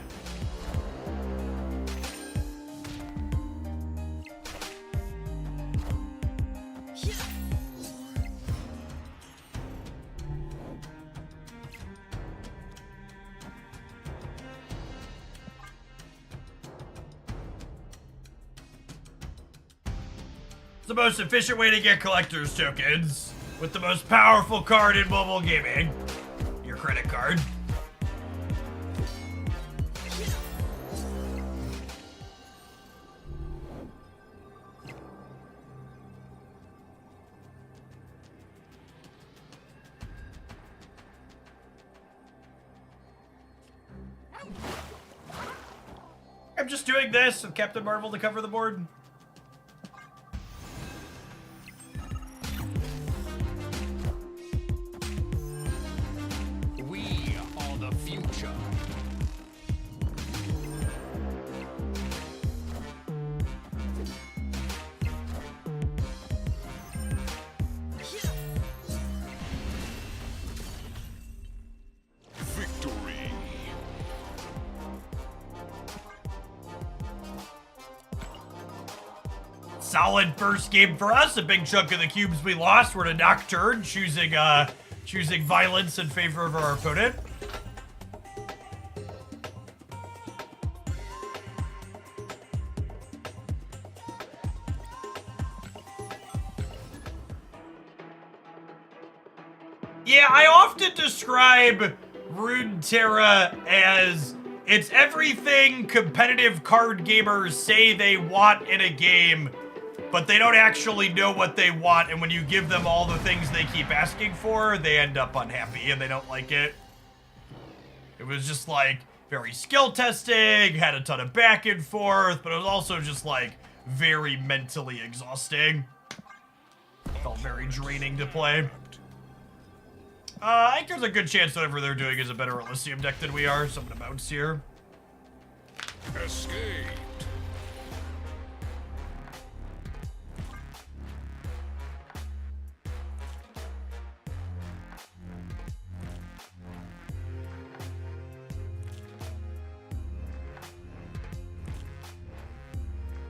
It's the most efficient way to get collector's tokens. With the most powerful card in mobile gaming. Your credit card. just doing this with Captain Marvel to cover the board. We are the future. Victory. Solid first game for us. A big chunk of the cubes we lost were to Nocturne, choosing violence in favor of our opponent. Yeah, I often describe Runeterra as it's everything competitive card gamers say they want in a game, but they don't actually know what they want, and when you give them all the things they keep asking for, they end up unhappy and they don't like it. It was just like very skill testing, had a ton of back and forth, but it was also just like very mentally exhausting. Felt very draining to play. I think there's a good chance that whatever they're doing is a better Elysium deck than we are, so I'm gonna bounce here. Escape.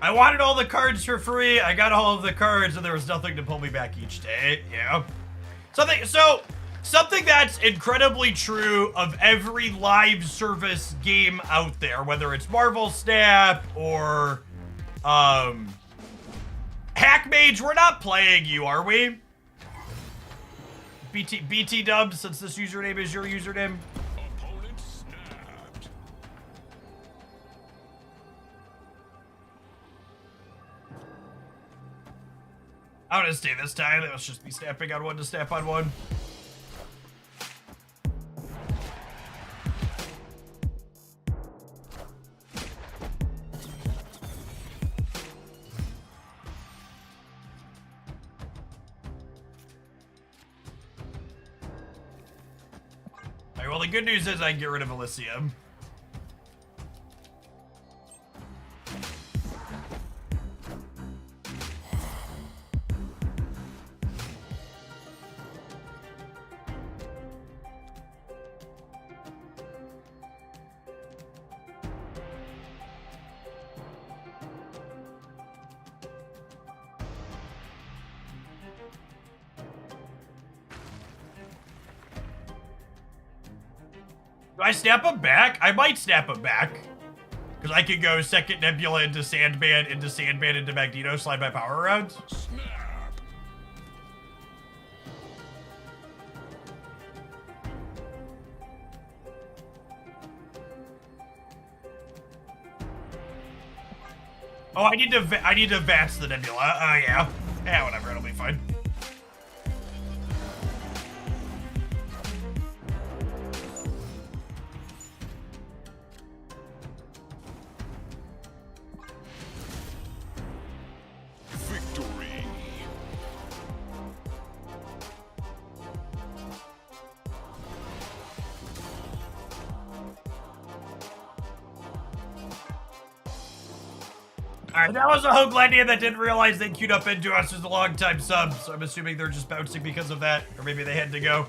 I wanted all the cards for free, I got all of the cards, and there was nothing to pull me back each day. Yeah. Something that's incredibly true of every live service game out there, whether it's Marvel Snap or Hackmage, we're not playing you, are we? BT Dubs, since this username is your username. Opponent snapped. I'm gonna stay this time. Let's just be snapping on one to snap on one. Alright, well, the good news is I can get rid of Elysium. Do I snap him back? I might snap him back. Because I could go second Nebula into Sandman, into Magneto, slide my power around. Snap. Oh, I need to advance the Nebula. Yeah. Yeah, whatever, it'll be fine. Victory. Alright, that was a Hoaglandia that didn't realize they queued up into us as a long-time sub, so I'm assuming they're just bouncing because of that, or maybe they had to go.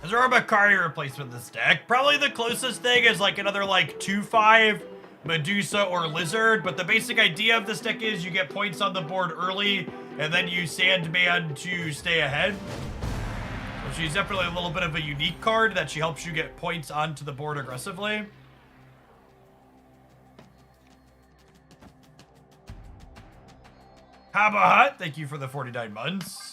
Is there a Macari replacement in this deck? Probably the closest thing is like another like 2/5 Medusa or Lizard, but the basic idea of this deck is you get points on the board early, and then you Sandman to stay ahead. So she's definitely a little bit of a unique card that she helps you get points onto the board aggressively. Haba Hut, thank you for the 49 months.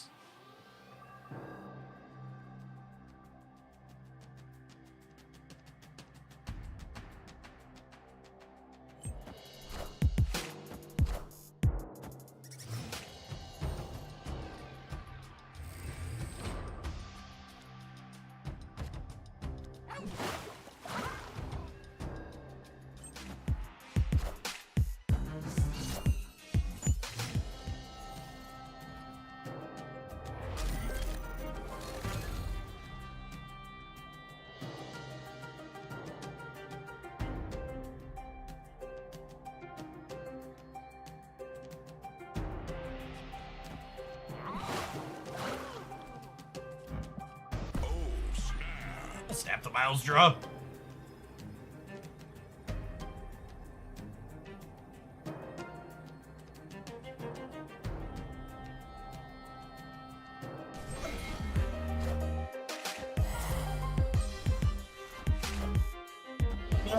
Snap the Miles draw.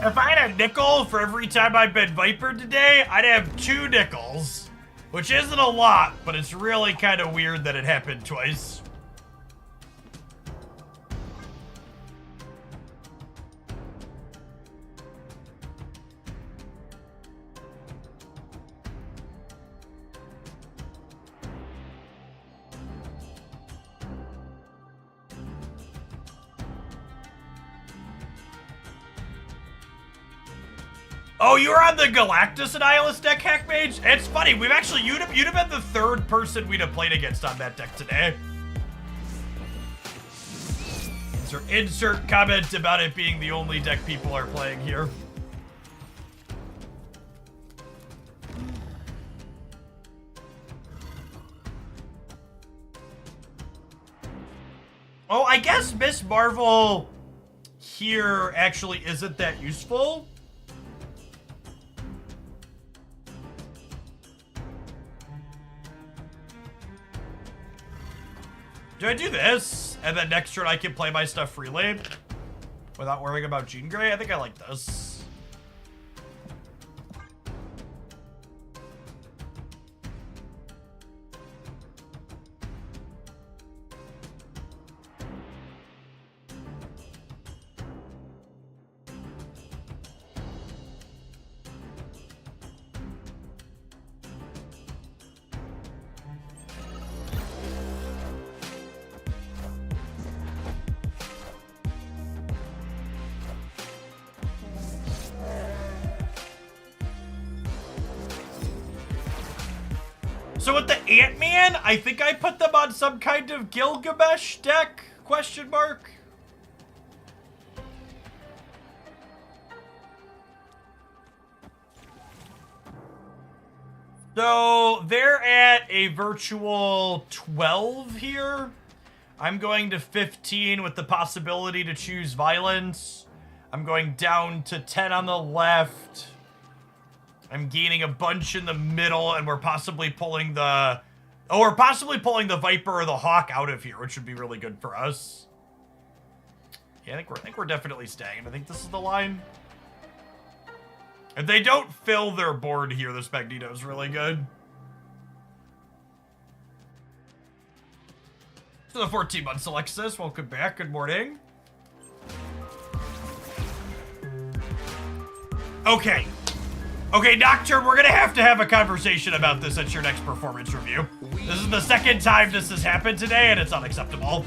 If I had a nickel for every time I've been Vipered today, I'd have 2 nickels. Which isn't a lot, but it's really kind of weird that it happened twice. Oh, you were on the Galactus Annihilus deck, Hackmage? It's funny, we've actually, you'd have been the 3rd person we'd have played against on that deck today. Insert comment about it being the only deck people are playing here. Oh, I guess Miss Marvel here actually isn't that useful. Do I do this, and then next turn I can play my stuff freely without worrying about Jean Grey? I think I like this. So with the Ant-Man, I think I put them on some kind of Gilgamesh deck, question mark? So they're at a virtual 12 here. I'm going to 15 with the possibility to choose violence. I'm going down to 10 on the left. I'm gaining a bunch in the middle, and we're possibly pulling the... Oh, we're possibly pulling the Viper or the Hawk out of here, which would be really good for us. Yeah, I think we're definitely staying. I think this is the line. If they don't fill their board here, this Magneto's really good. So the 14 months, Alexis. Welcome back. Good morning. Okay. Okay, Nocturne, we're gonna have to have a conversation about this at your next performance review. This is the 2nd time this has happened today, and it's unacceptable.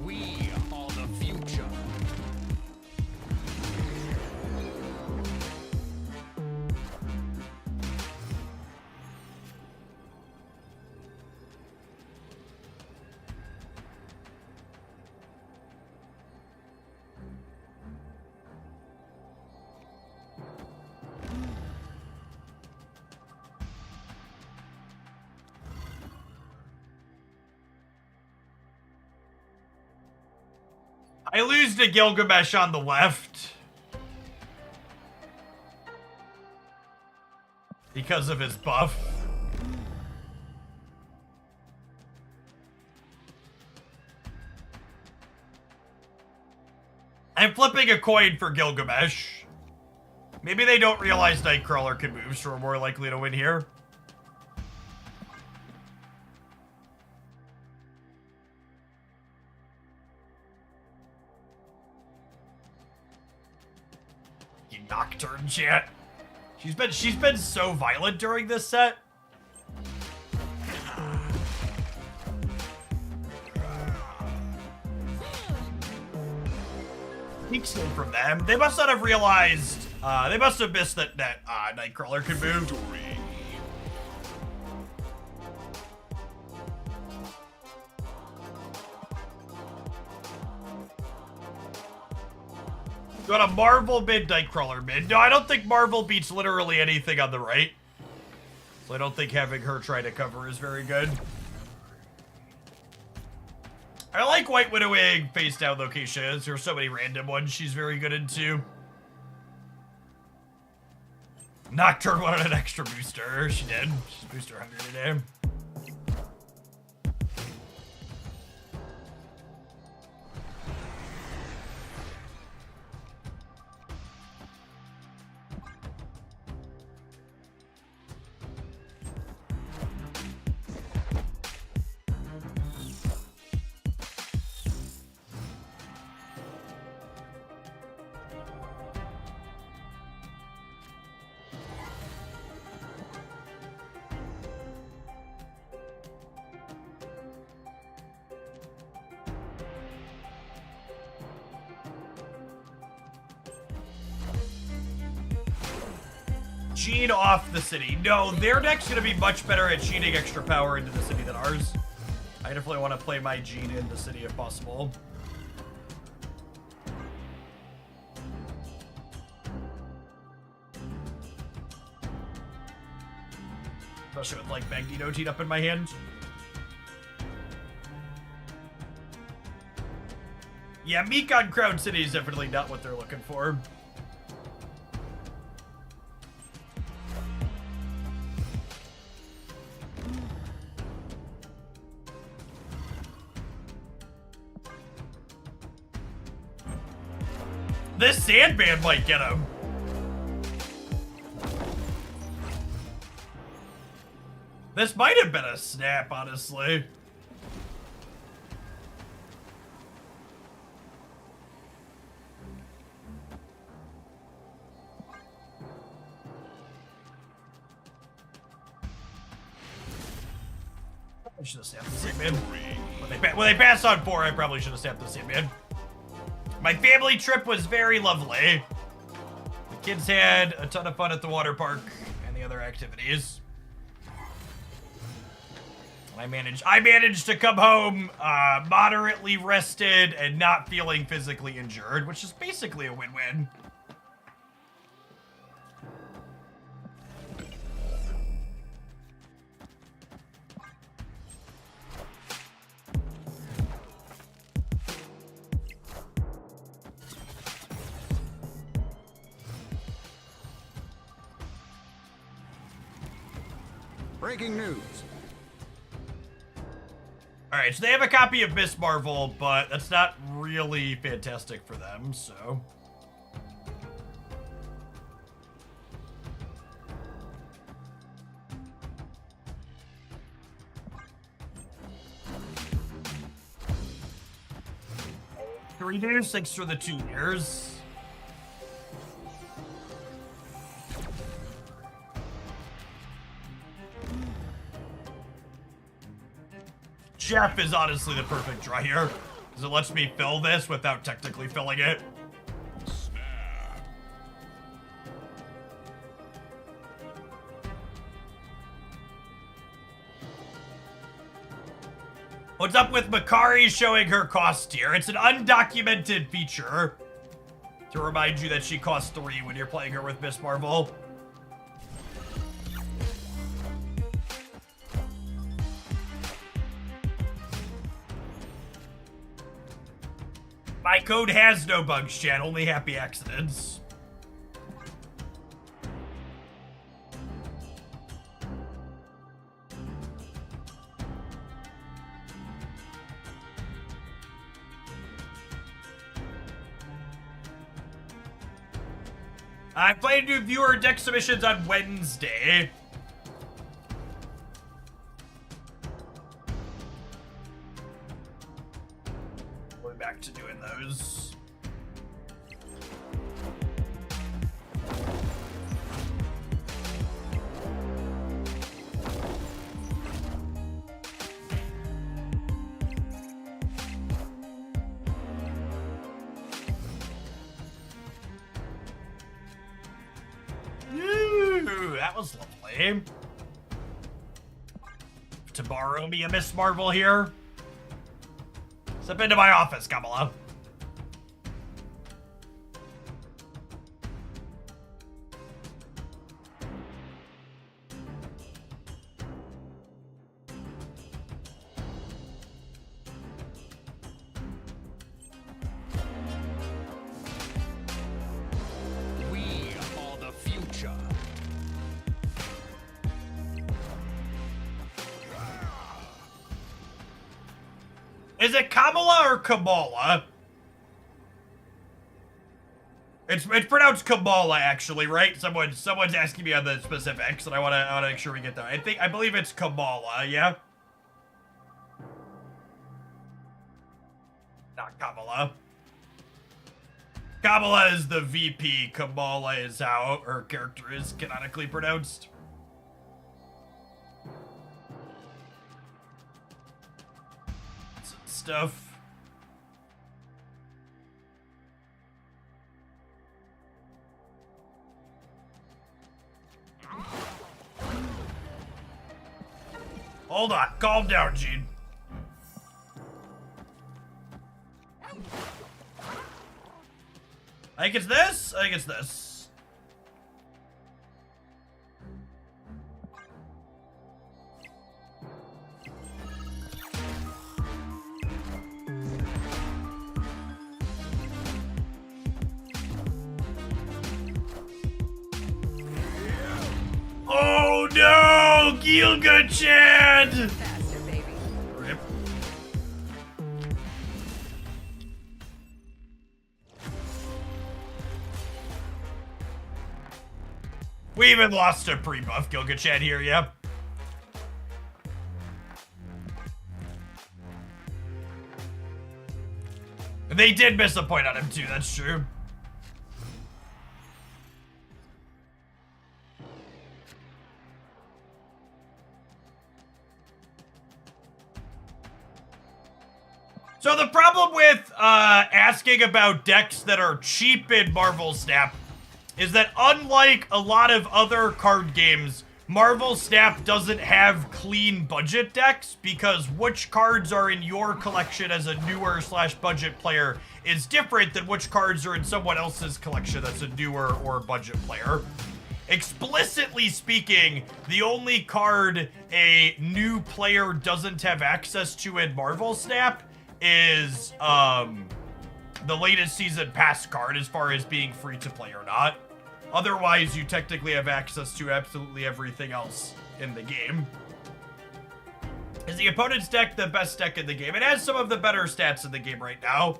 We are the future. I lose to Gilgamesh on the left. Because of his buff. I'm flipping a coin for Gilgamesh. Maybe they don't realize Nightcrawler can move, so we're more likely to win here. Nocturne chat. She's been so violent during this set. Peeks in from them. They must not have realized. They must have missed that Nightcrawler could move. Got a Marvel mid, Nightcrawler mid. No, I don't think Marvel beats literally anything on the right. So I don't think having her try to cover is very good. I like White Widowing face down locations. There are so many random ones she's very good into. Nocturne wanted an extra booster. She did. She's booster hungry today. Cheat off the city. No, their deck's gonna be much better at cheating extra power into the city than ours. I definitely want to play my Gene in the city if possible. Especially with like Magneto teed up in my hand. Yeah, Meek on Crown City is definitely not what they're looking for. This Sandman might get him. This might have been a snap, honestly. I should have snapped the Sandman. When they passed on 4, I probably should have snapped the Sandman. My family trip was very lovely. The kids had a ton of fun at the water park and the other activities. I managed to come home moderately rested and not feeling physically injured, which is basically a win-win. Breaking news. Alright, so they have a copy of Miss Marvel, but that's not really fantastic for them, so... Three days, thanks for the 2 years. Jeff is honestly the perfect draw here, because it lets me fill this without technically filling it. Snap. What's up with Makari showing her cost here? It's an undocumented feature to remind you that she costs 3 when you're playing her with Miss Marvel. My code has no bugs, chat, only happy accidents. I'm planning to do viewer deck submissions on Wednesday. Going back to doing those. Ooh, that was lovely. To borrow me a Miss Marvel here. Step into my office, Kamala. Is it Kamala or Kamala? It's pronounced Kamala, actually, right? Someone's asking me on the specifics, and I wanna make sure we get that. I believe it's Kamala, yeah? Not Kamala. Kamala is the VP. Kamala is how her character is canonically pronounced. Stuff. Hold on, calm down, Gene. I think it's this. I think it's this. Oh no! Gilga Chad! Faster, baby. Rip. We even lost a pre-buff Gilga Chad here, yeah? They did miss a point on him too, that's true. So the problem with asking about decks that are cheap in Marvel Snap is that unlike a lot of other card games, Marvel Snap doesn't have clean budget decks because which cards are in your collection as a newer / budget player is different than which cards are in someone else's collection that's a newer or budget player. Explicitly speaking, the only card a new player doesn't have access to in Marvel Snap is the latest season pass card as far as being free to play or not. Otherwise, you technically have access to absolutely everything else in the game. Is the opponent's deck the best deck in the game? It has some of the better stats in the game right now.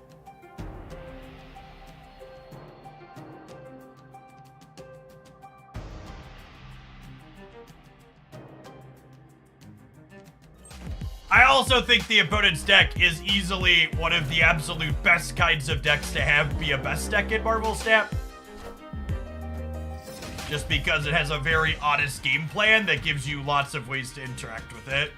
I also think the opponent's deck is easily one of the absolute best kinds of decks to have be a best deck in Marvel Snap. Just because it has a very honest game plan that gives you lots of ways to interact with it.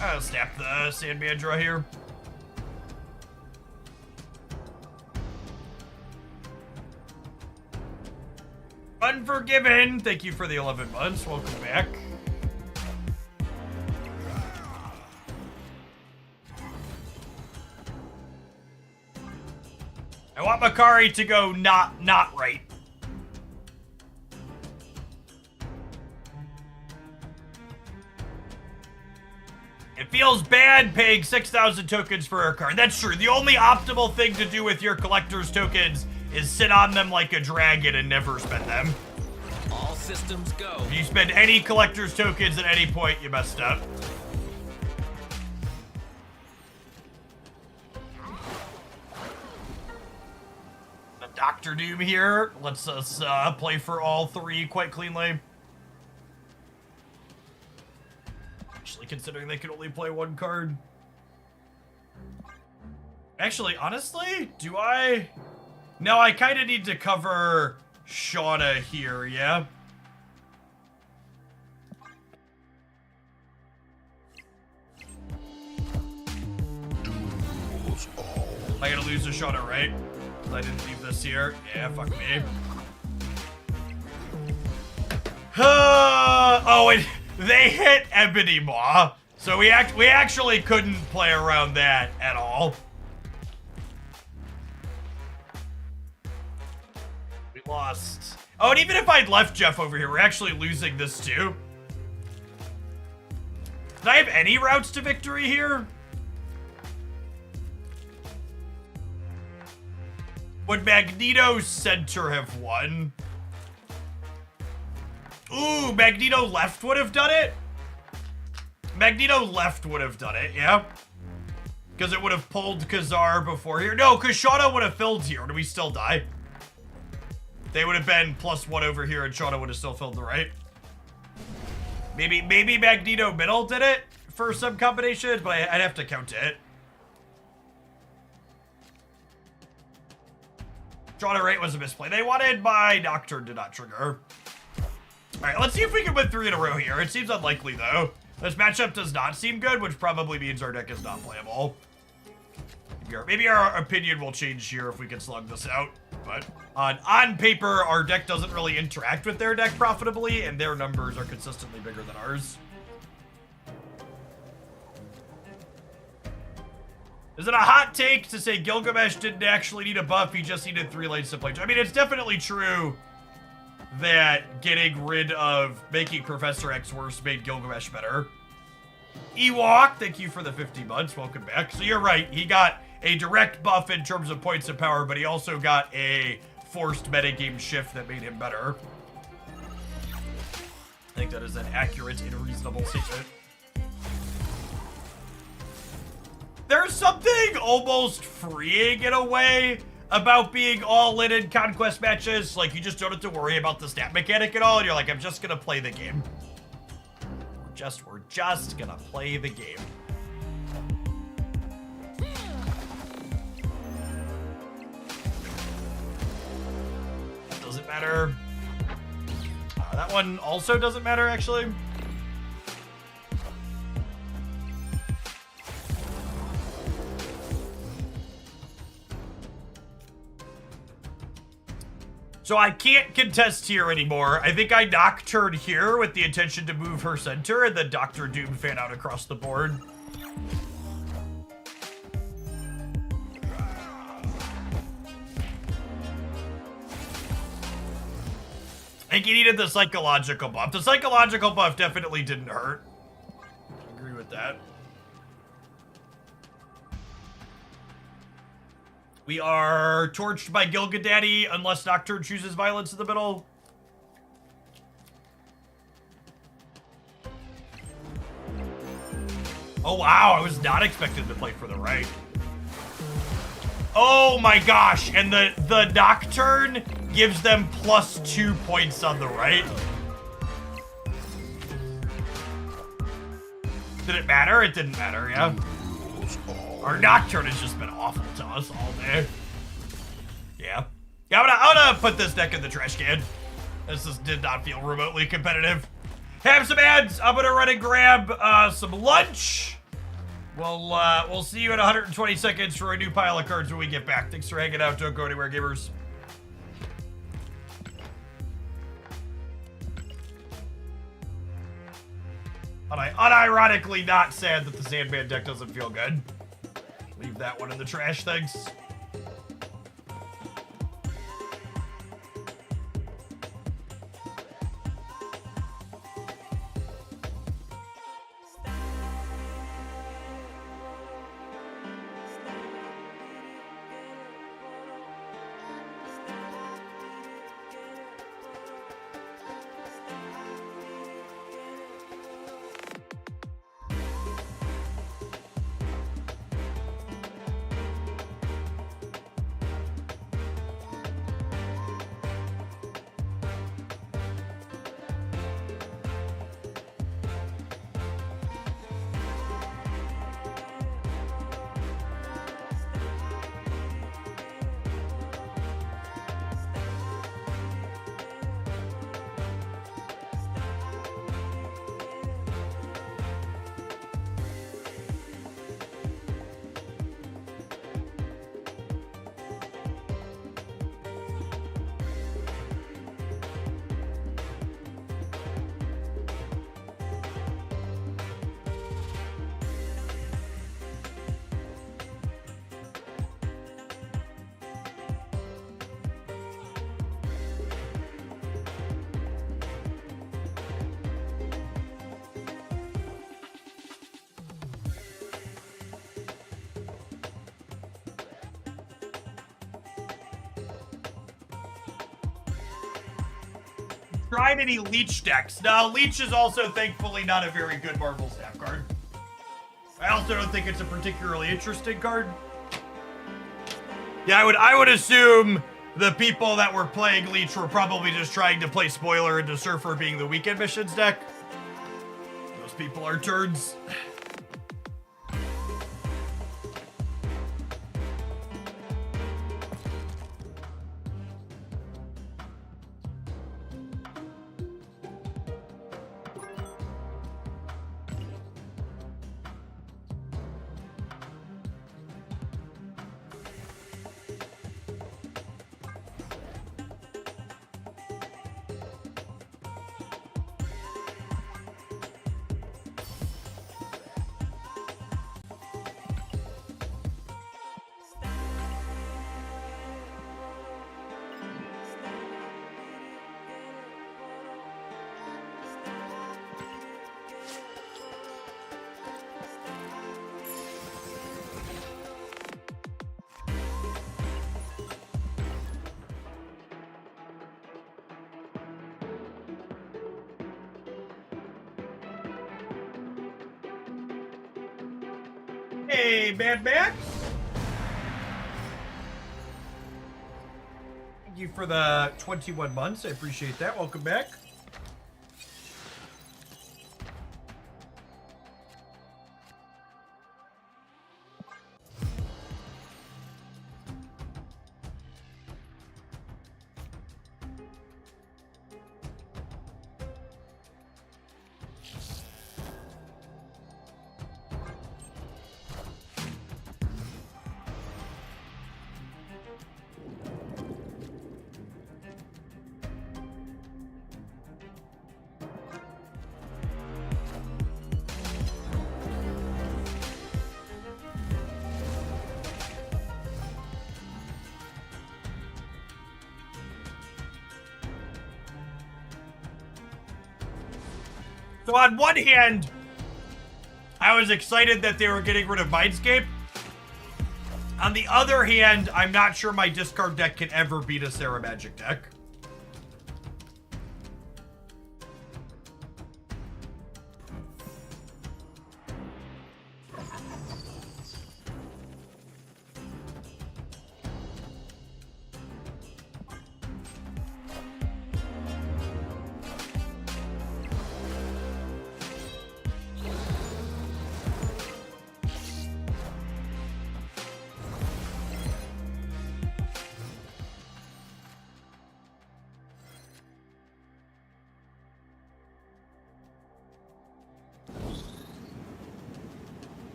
I'll snap the Sandman draw here. Unforgiven, thank you for the 11 months. Welcome back. I want Makari to go not right. It feels bad paying 6,000 tokens for a card. That's true. The only optimal thing to do with your collector's tokens is sit on them like a dragon and never spend them. All systems go. If you spend any collector's tokens at any point, you messed up. The Doctor Doom here lets us play for all three quite cleanly. Actually, considering they can only play one card. Actually, honestly, do I... No, I kind of need to cover Shauna here, yeah? Am I gonna lose to Shauna, right? I didn't leave this here. Yeah, fuck me. Oh, wait. They hit Ebony Maw. So we actually couldn't play around that at all. We lost. Oh, and even if I'd left Jeff over here, we're actually losing this too. Did I have any routes to victory here? Would Magneto Center have won? Ooh, Magneto left would have done it? Magneto left would have done it, yeah. Because it would have pulled Khazar before here. No, because Shauna would have filled here. Do we still die? They would have been +1 over here and Shauna would have still filled the right. Maybe Magneto middle did it for some combinations, but I'd have to count it. Shauna right was a misplay. They wanted my Nocturne to not trigger. Alright, let's see if we can win 3 in a row here. It seems unlikely, though. This matchup does not seem good, which probably means our deck is not playable. Maybe our opinion will change here if we can slug this out. But on paper, our deck doesn't really interact with their deck profitably, and their numbers are consistently bigger than ours. Is it a hot take to say Gilgamesh didn't actually need a buff, he just needed 3 lanes to play? I mean, it's definitely true that getting rid of making Professor X worse made Gilgamesh better. Ewok, thank you for the 50 months. Welcome back. So you're right. He got a direct buff in terms of points of power, but he also got a forced metagame shift that made him better. I think that is an accurate and reasonable statement. There's something almost freeing in a way about being all in Conquest matches. Like, you just don't have to worry about the stat mechanic at all, and you're like, I'm just gonna play the game. We're just gonna play the game. Doesn't matter. That one also doesn't matter, actually. So I can't contest here anymore. I think I Nocturne here with the intention to move her center and then Dr. Doom fan out across the board. I think he needed the psychological buff. The psychological buff definitely didn't hurt. I agree with that. We are torched by Gilgadaddy unless Nocturne chooses violence in the middle. Oh wow, I was not expected to play for the right. Oh my gosh, and the Nocturne gives them +2 points on the right. Did it matter? It didn't matter, yeah. Our Nocturne has just been awful to us all day. Yeah. Yeah, I'm gonna put this deck in the trash can. This just did not feel remotely competitive. Have some ads. I'm gonna run and grab some lunch. We'll see you in 120 seconds for a new pile of cards when we get back. Thanks for hanging out. Don't go anywhere, gamers. Unironically not sad that the Sandman deck doesn't feel good. Leave that one in the trash, thanks. tried any Leech decks. Now, Leech is also thankfully not a very good Marvel Staff card. I also don't think it's a particularly interesting card. Yeah, I would assume the people that were playing Leech were probably just trying to play Spoiler into Surfer being the Weekend Missions deck. Those people are turds. Hey, Mad Max. Thank you for the 21 months. I appreciate that. Welcome back. So on one hand, I was excited that they were getting rid of Mindscape. On the other hand, I'm not sure my discard deck can ever beat a Sarah Magic deck.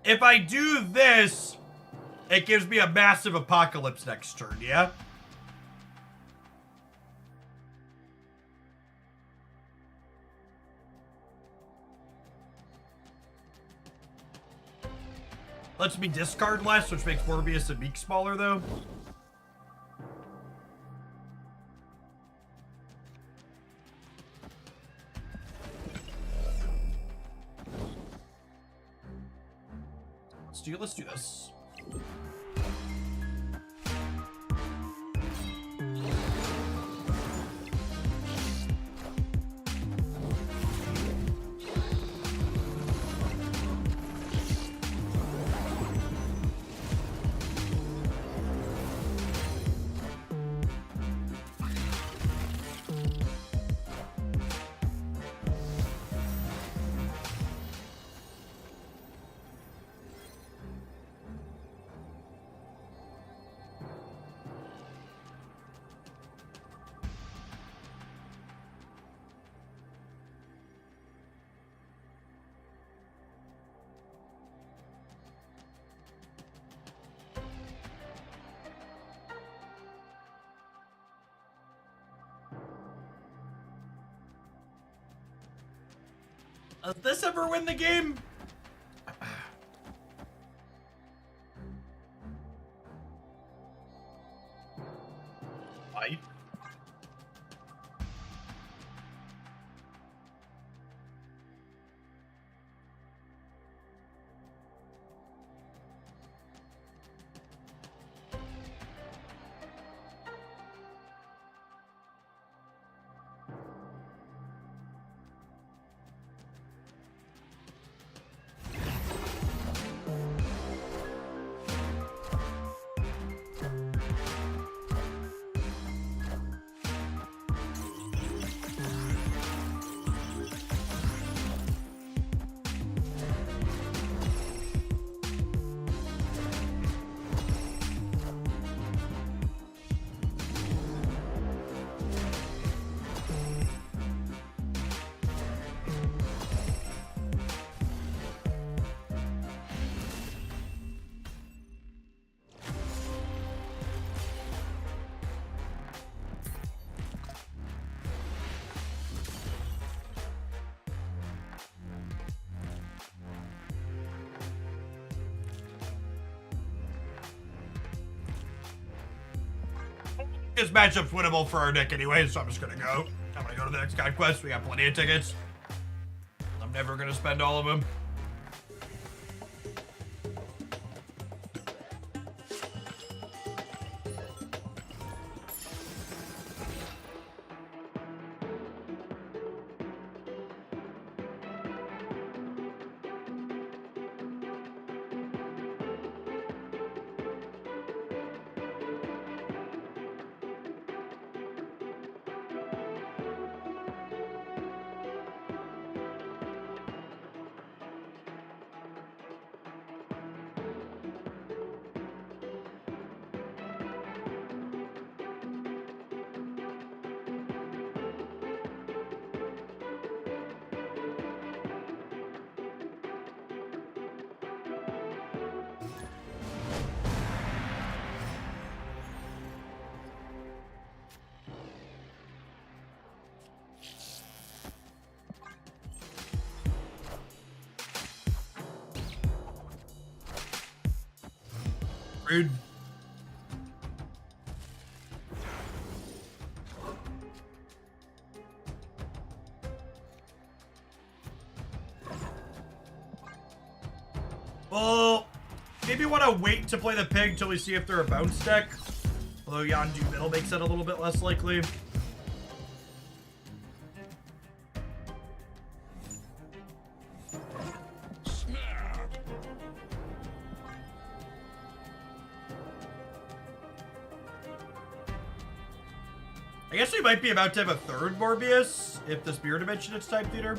If I do this, it gives me a massive apocalypse next turn, yeah? Lets me discard less, which makes Morbius and Meek smaller, though. Let's do this. Does this ever win the game? Fight. this matchup's winnable for our deck anyway, so I'm just gonna go. I'm gonna go to the next Conquest. We got plenty of tickets. I'm never gonna spend all of them. Rude. Well, maybe want to wait to play the pig till we see if they're a bounce deck. Although Yandu middle makes it a little bit less likely. I guess we might be about to have a third Morbius if the Spirit Dimension is type theater.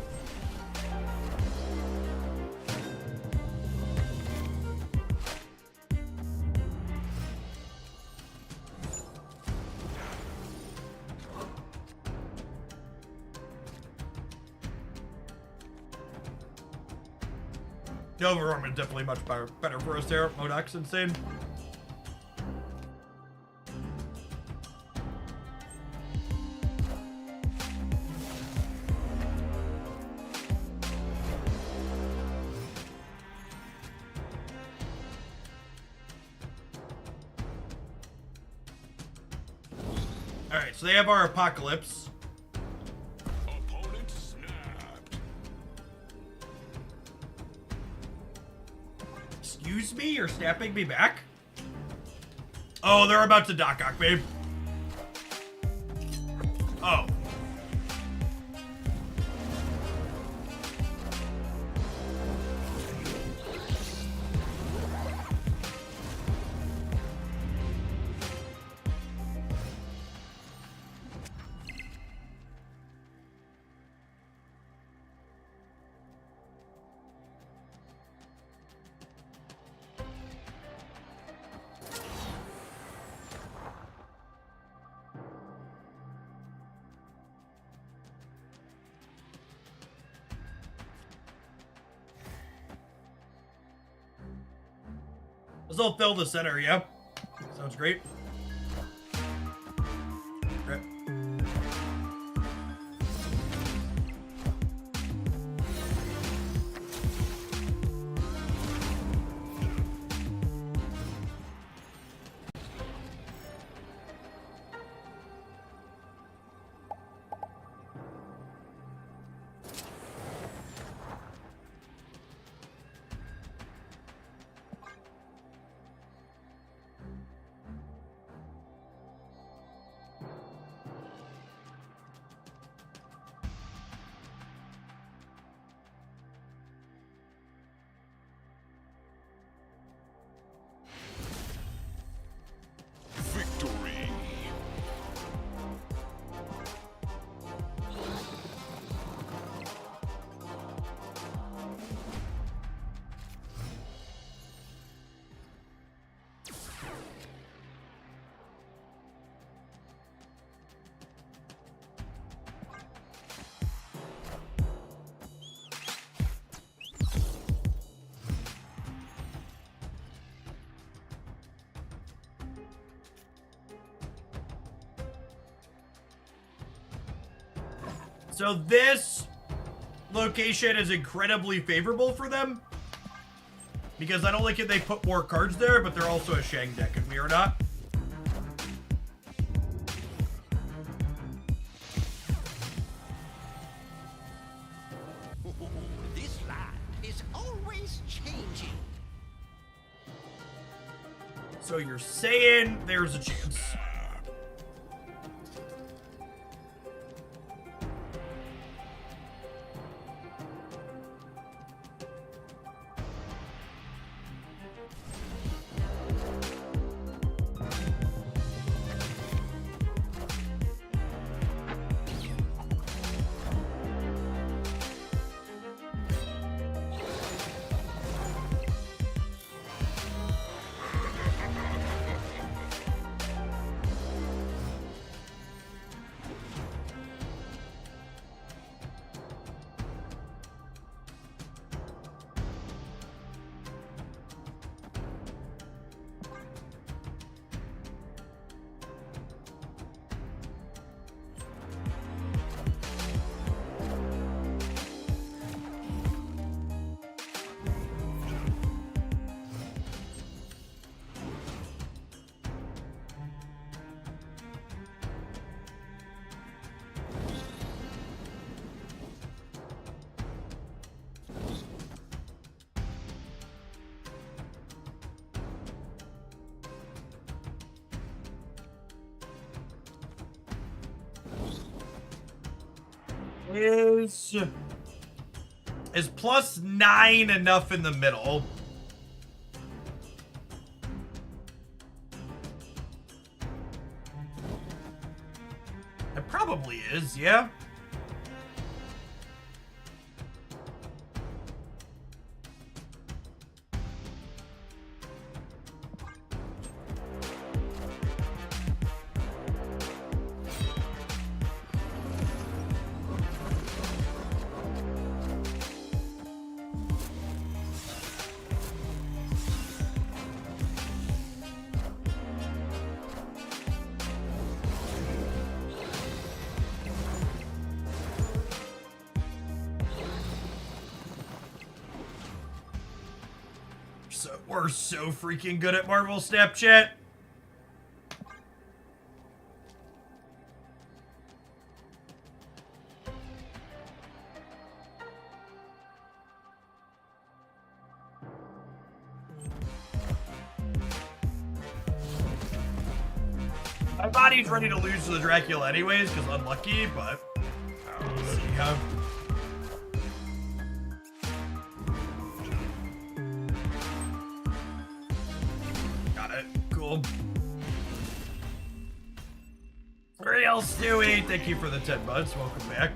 Overarm is definitely much better for us there. Modak's insane. Alright, so they have our Apocalypse. Opponent snapped. Excuse me? You're snapping me back? Oh, they're about to Dock me. Oh. This will fill the center, yeah? Sounds great. Okay. Victory. So this location is incredibly favorable for them. Because not only can they put more cards there, but they're also a Shang deck, and we are not. always changing. So you're saying there's a chance. Is +9 enough in the middle? It probably is, yeah. We're so freaking good at Marvel Snapchat. My body's ready to lose to the Dracula anyways, because unlucky, but we'll see how. Cool. Real Stewie, thank you for the 10 months. Welcome back.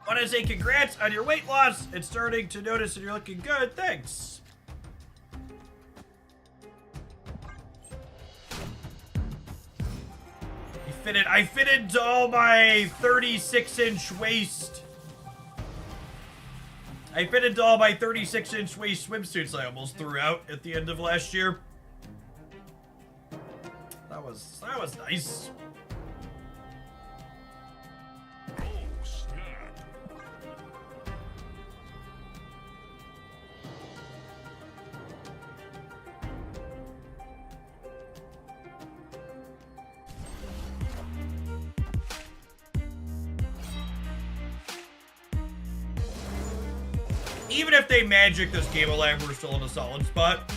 Want to say congrats on your weight loss. It's starting to notice and you're looking good. Thanks. I fit into all my 36-inch waist. I fit into all my 36-inch waist swimsuits I almost threw out at the end of last year. That was nice. Even if they magic this game alive, we're still in a solid spot.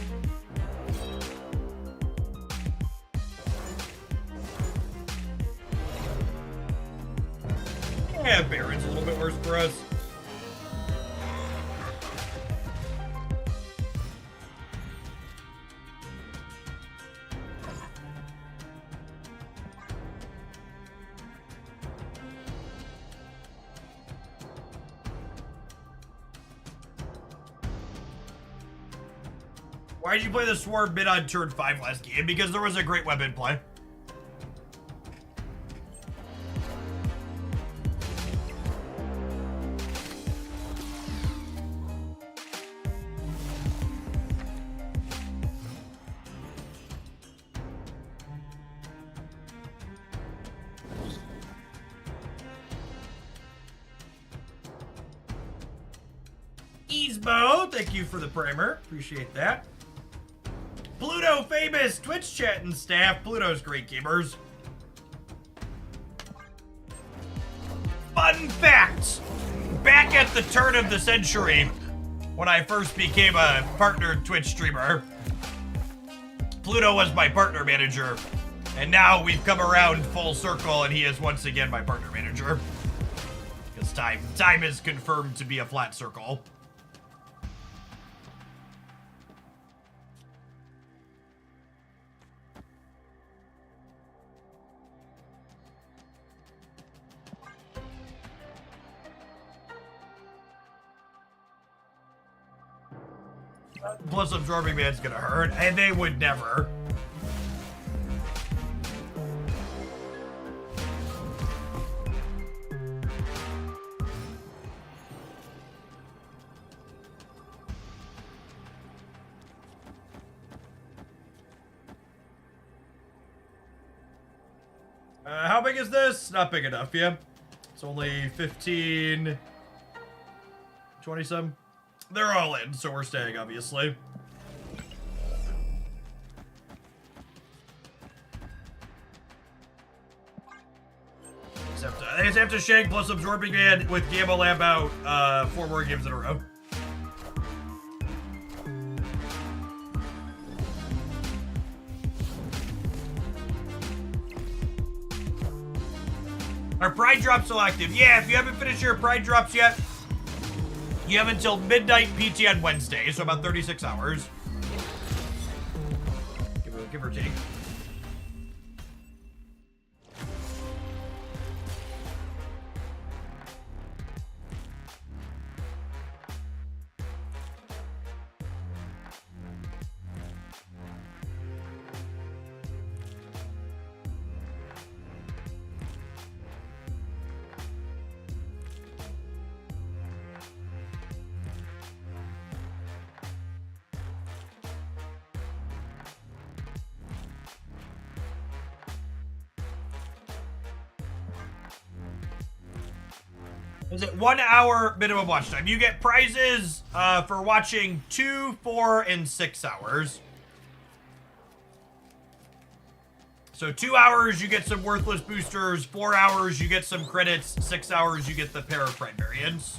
Yeah, Baron's a little bit worse for us. Why did you play the Swarm mid on turn 5 last game? Because there was a great weapon play. Easbo, thank you for the primer. Appreciate that. Pluto famous Twitch chat and staff. Pluto's great gamers. Fun fact! Back at the turn of the century, when I first became a partnered Twitch streamer, Pluto was my partner manager. And now we've come around full circle and he is once again my partner manager. Because time is confirmed to be a flat circle. Plus absorbing man's gonna hurt, and they would never. How big is this? Not big enough, yeah. It's only 15, 20 some. They're all in, so we're staying, obviously. They just have to shank plus absorbing man with Gamma Lab out 4 more games in a row. Are Pride Drops still active? Yeah, if you haven't finished your Pride Drops yet, you have until midnight PT on Wednesday, so about 36 hours. Give or take. Is it 1 hour minimum watch time? You get prizes for watching 2, 4, and 6 hours. So 2 hours, you get some worthless boosters. 4 hours, you get some credits. 6 hours, you get the pair of Pride variants.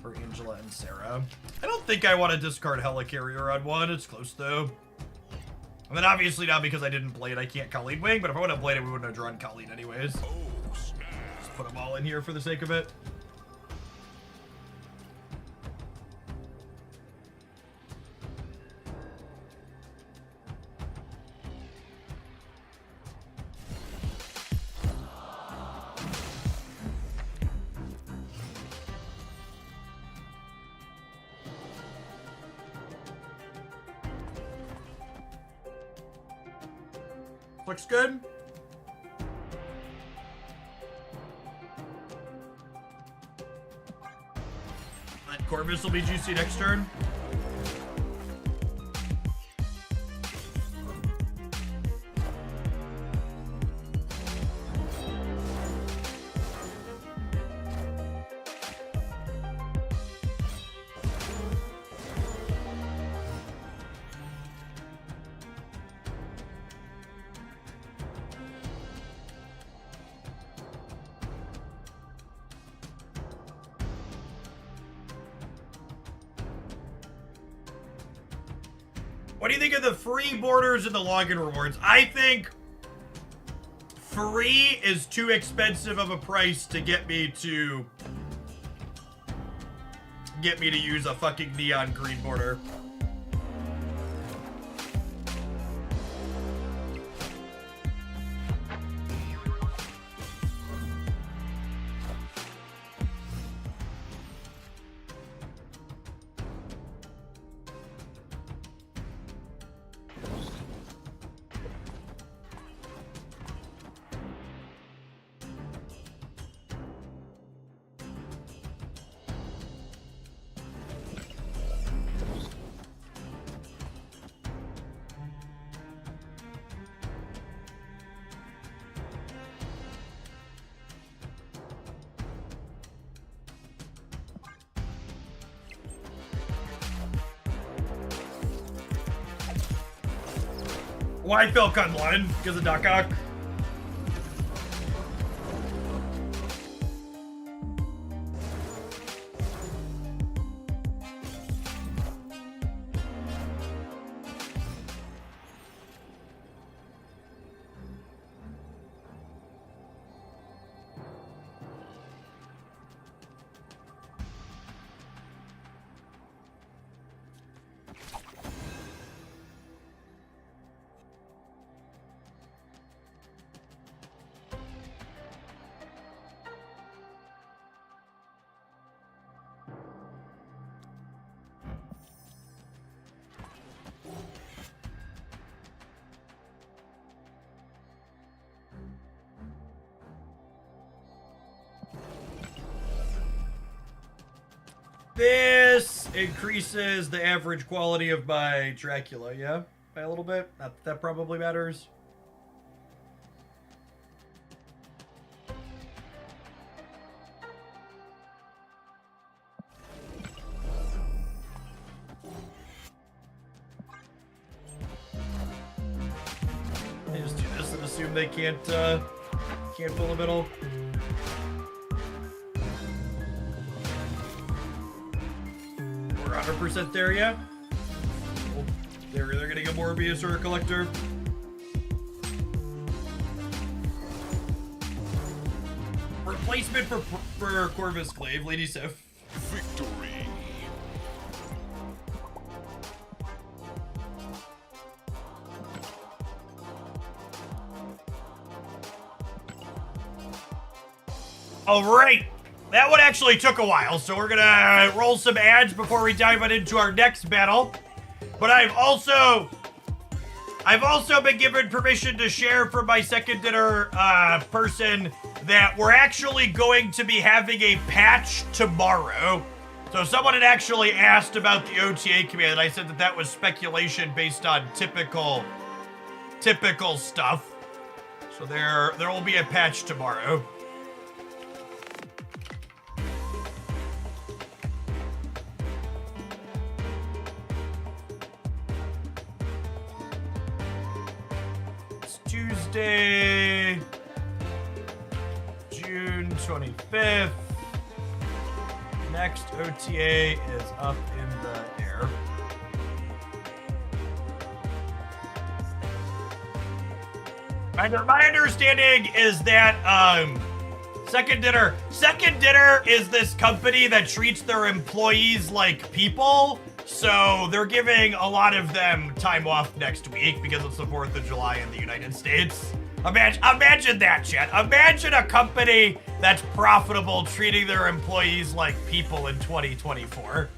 For Angela and Sarah. I don't think I want to discard Helicarrier on one. It's close, though. And then obviously now, because I didn't play it, I can't Colleen Wing. But if I would have played it, we wouldn't have drawn Colleen anyways. Put them all in here for the sake of it. Looks good. Corvus will be juicy next turn. What do you think of the free borders and the login rewards? I think free is too expensive of a price to get me to use a fucking neon green border. Why Phil Cunlin? Because of Duck Huck. This increases the average quality of my Dracula, yeah? By a little bit? That probably matters. They just do this and assume they can't fill a middle. We're 100% there, yeah? Well, they're either getting a Morbius or a Collector. Replacement for Corvus Glaive, Lady Sif. Victory. All right, that one actually took a while, so we're gonna roll some ads before we dive into our next battle. But I've also been given permission to share from my second dinner person that we're actually going to be having a patch tomorrow. So someone had actually asked about the OTA command, and I said that that was speculation based on typical stuff. So there will be a patch tomorrow. Tuesday, June 25th. Next OTA is up in the air. My understanding is that Second Dinner is this company that treats their employees like people. So they're giving a lot of them time off next week because it's the 4th of July in the United States. Imagine that, chat. Imagine a company that's profitable treating their employees like people in 2024.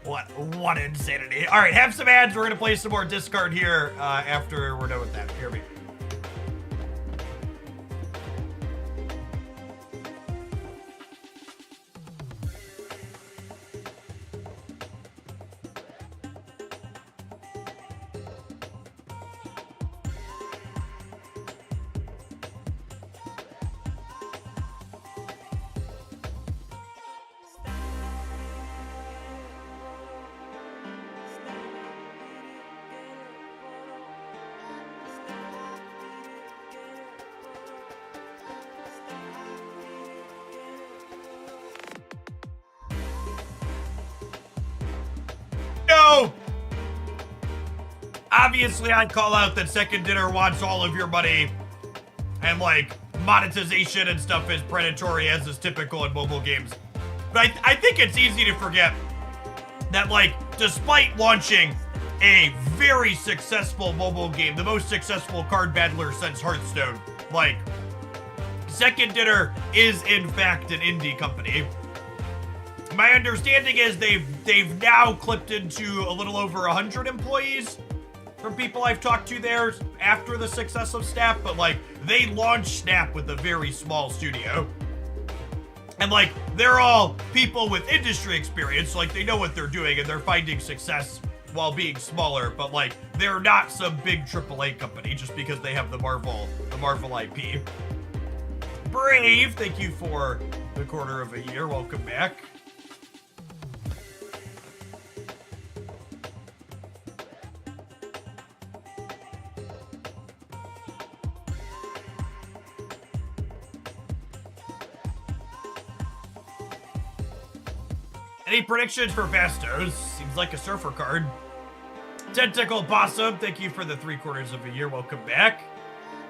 What insanity. All right, have some ads. We're going to play some more discard here after we're done with that. Here we go. Obviously, I'd call out that Second Dinner wants all of your money, and like monetization and stuff is predatory, as is typical in mobile games. But I think it's easy to forget that, like, despite launching a very successful mobile game, the most successful card battler since Hearthstone, like, Second Dinner is in fact an indie company. My understanding is they've now clipped into a little over 100 employees from people I've talked to there after the success of Snap, but like they launched Snap with a very small studio. And like they're all people with industry experience, like they know what they're doing and they're finding success while being smaller, but like they're not some big AAA company just because they have the Marvel IP. Brave, thank you for the quarter of a year. Welcome back. Any predictions for Fastos? Seems like a surfer card. Tentacle Possum, thank you for the 3/4 of a year. Welcome back.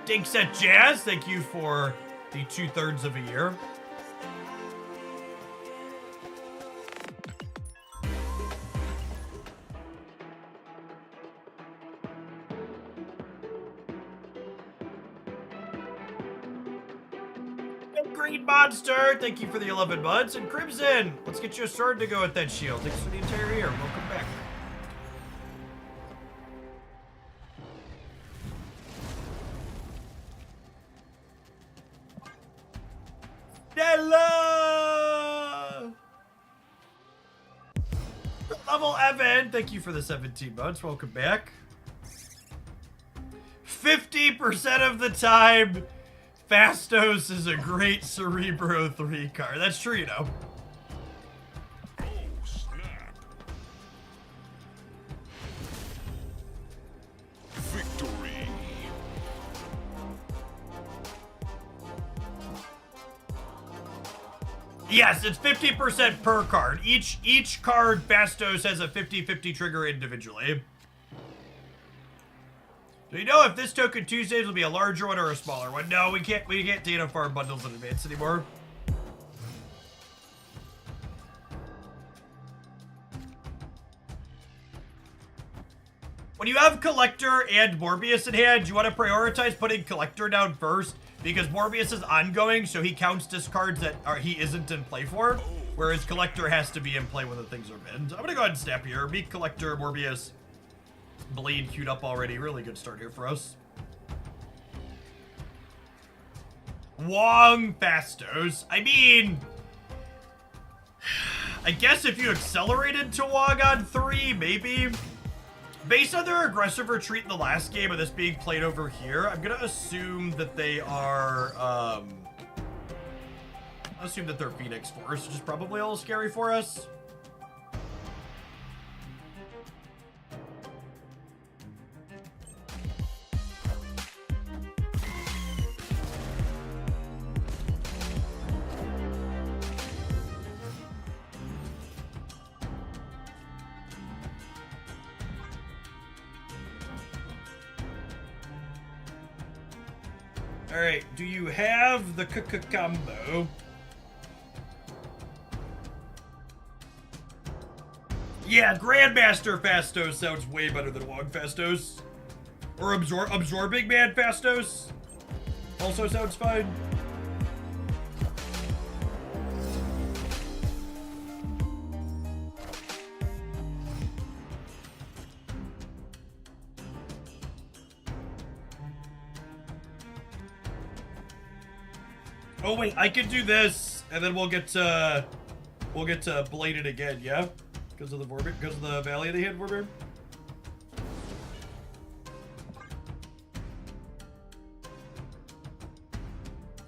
Dinkset Jazz, thank you for the 2/3 of a year. Green Monster, thank you for the 11 months. And Crimson, let's get you a sword to go with that shield. Thanks for the entire year. Welcome back. Stella! Level Evan, thank you for the 17 months. Welcome back. 50% of the time, Fastos is a great Cerebro 3 card. That's true, you know. Oh, snap. Victory. Yes, it's 50% per card. Each card Fastos has a 50-50 trigger individually. Do you know if this Token Tuesdays will be a larger one or a smaller one? No, we can't data farm bundles in advance anymore. When you have Collector and Morbius in hand, you want to prioritize putting Collector down first because Morbius is ongoing, so he counts discards that he isn't in play for, whereas Collector has to be in play when the things are binned. I'm gonna go ahead and snap here. Meet Collector, Morbius. Blade queued up already. Really good start here for us. Wong Fastos. I mean, I guess if you accelerated to Wong on 3, maybe. Based on their aggressive retreat in the last game and this being played over here, I'm gonna assume that they are, I assume that they're Phoenix Force, which is probably a little scary for us. Alright, do you have the combo? Yeah, Grandmaster Fastos sounds way better than Wong Fastos. Or Absorbing Man Fastos also sounds fine. Oh wait, I can do this, and then we'll get to Bladed again, yeah? Because of the Valley of the Hand Warbear.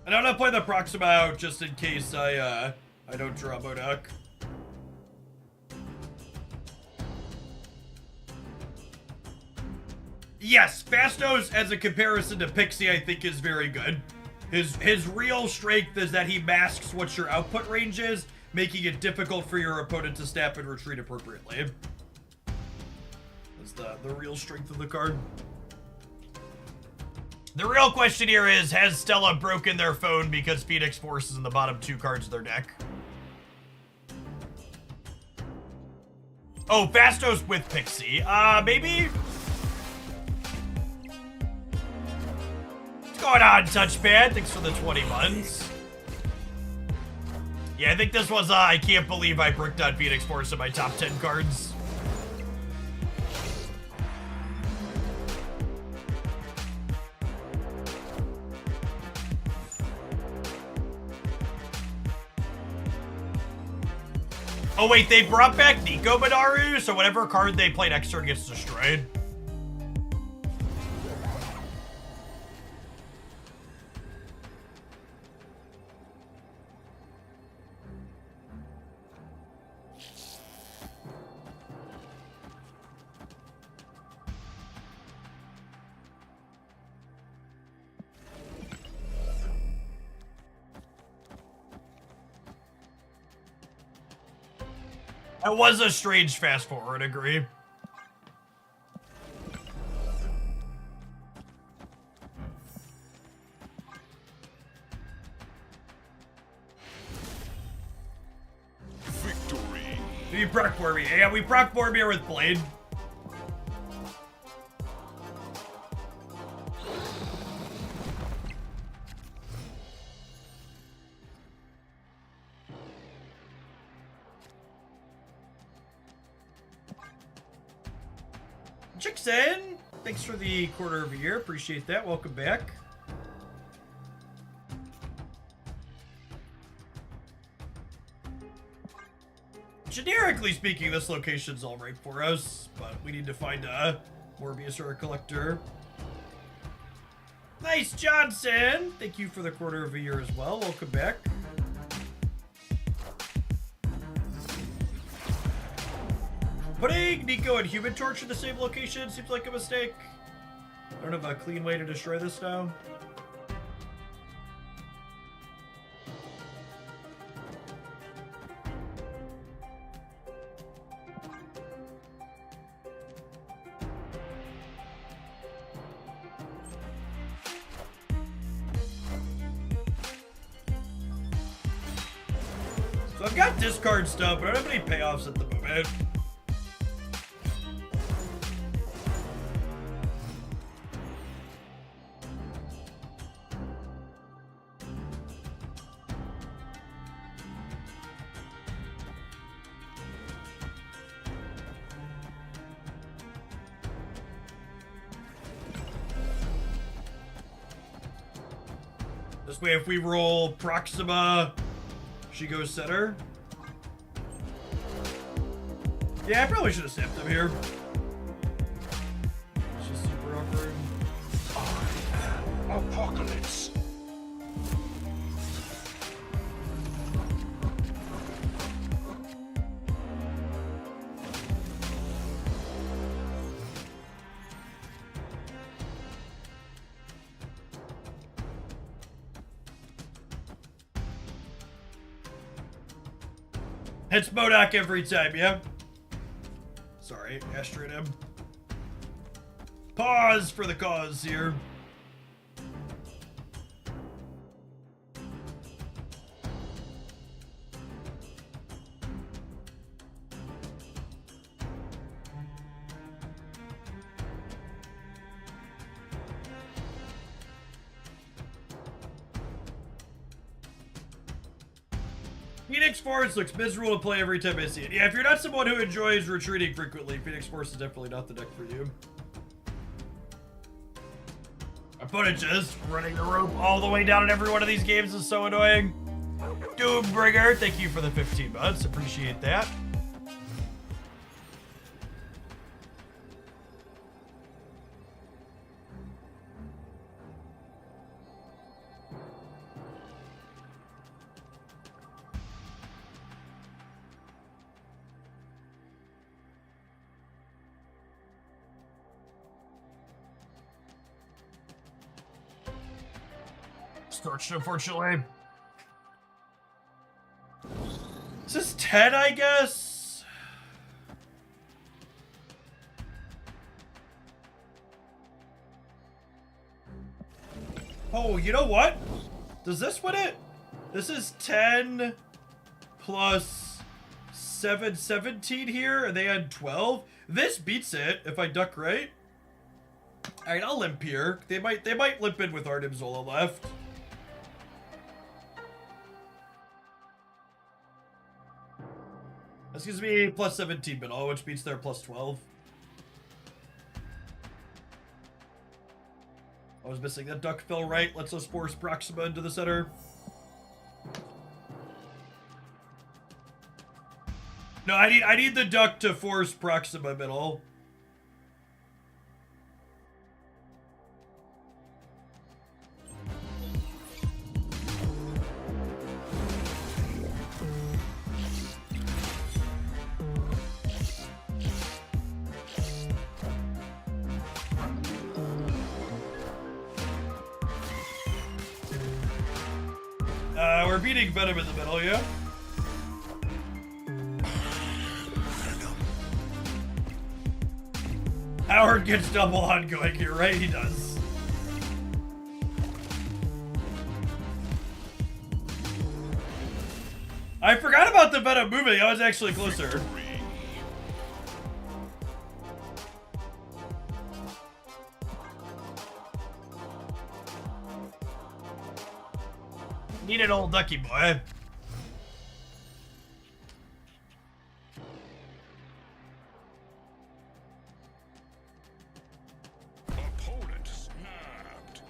And I'm gonna play the Proxima out just in case I don't draw Modok. Yes, Fastos as a comparison to Pixie I think is very good. His real strength is that he masks what your output range is, making it difficult for your opponent to snap and retreat appropriately. That's the real strength of the card. The real question here is, has Stella broken their phone because Phoenix Force is in the bottom 2 cards of their deck? Oh, Fastos with Pixie. Maybe? What's going on, Touchpad? Thanks for the 20 months. Yeah, I think this was, I can't believe I bricked on Phoenix Force in my top 10 cards. Oh wait, they brought back Nico Minaru, so whatever card they play next turn gets destroyed. That was a strange fast forward, agree. Victory. We proc Boromir. Yeah, we proc Boromir with Blade. Jackson, thanks for the quarter of a year. Appreciate that. Welcome back. Generically speaking, this location's all right for us, but we need to find a Morbius or a collector. Nice, Johnson! Thank you for the quarter of a year as well. Welcome back. Putting Nico and Human Torch in the same location seems like a mistake. I don't have a clean way to destroy this now. So I've got discard stuff, but I don't have any payoffs at the moment. This way, if we roll Proxima, she goes center. Yeah, I probably should have snapped him here. It's just super awkward. Apocalypse. Hits Modoc every time, yeah? Sorry, castrate him. Pause for the cause here. Phoenix Force looks miserable to play every time I see it. Yeah, if you're not someone who enjoys retreating frequently, Phoenix Force is definitely not the deck for you. Opponent just running the rope all the way down in every one of these games is so annoying. Doombringer, thank you for the 15 months. Appreciate that. Scorched, unfortunately. Is this 10, I guess? Oh, you know what? Does this win it? This is 10 plus 7, 17 here, and they had 12. This beats it if I duck right. Alright, I'll limp here. They might limp in with Arnim Zola left. This gives me plus 17 middle, which beats their plus 12. I was missing that duck fell right. Lets us force Proxima into the center. No, I need the duck to force Proxima middle. We're beating Venom in the middle, yeah? Howard gets double ongoing here, right? He does. I forgot about the Venom moving. I was actually closer. Need an old ducky boy. Opponent snapped.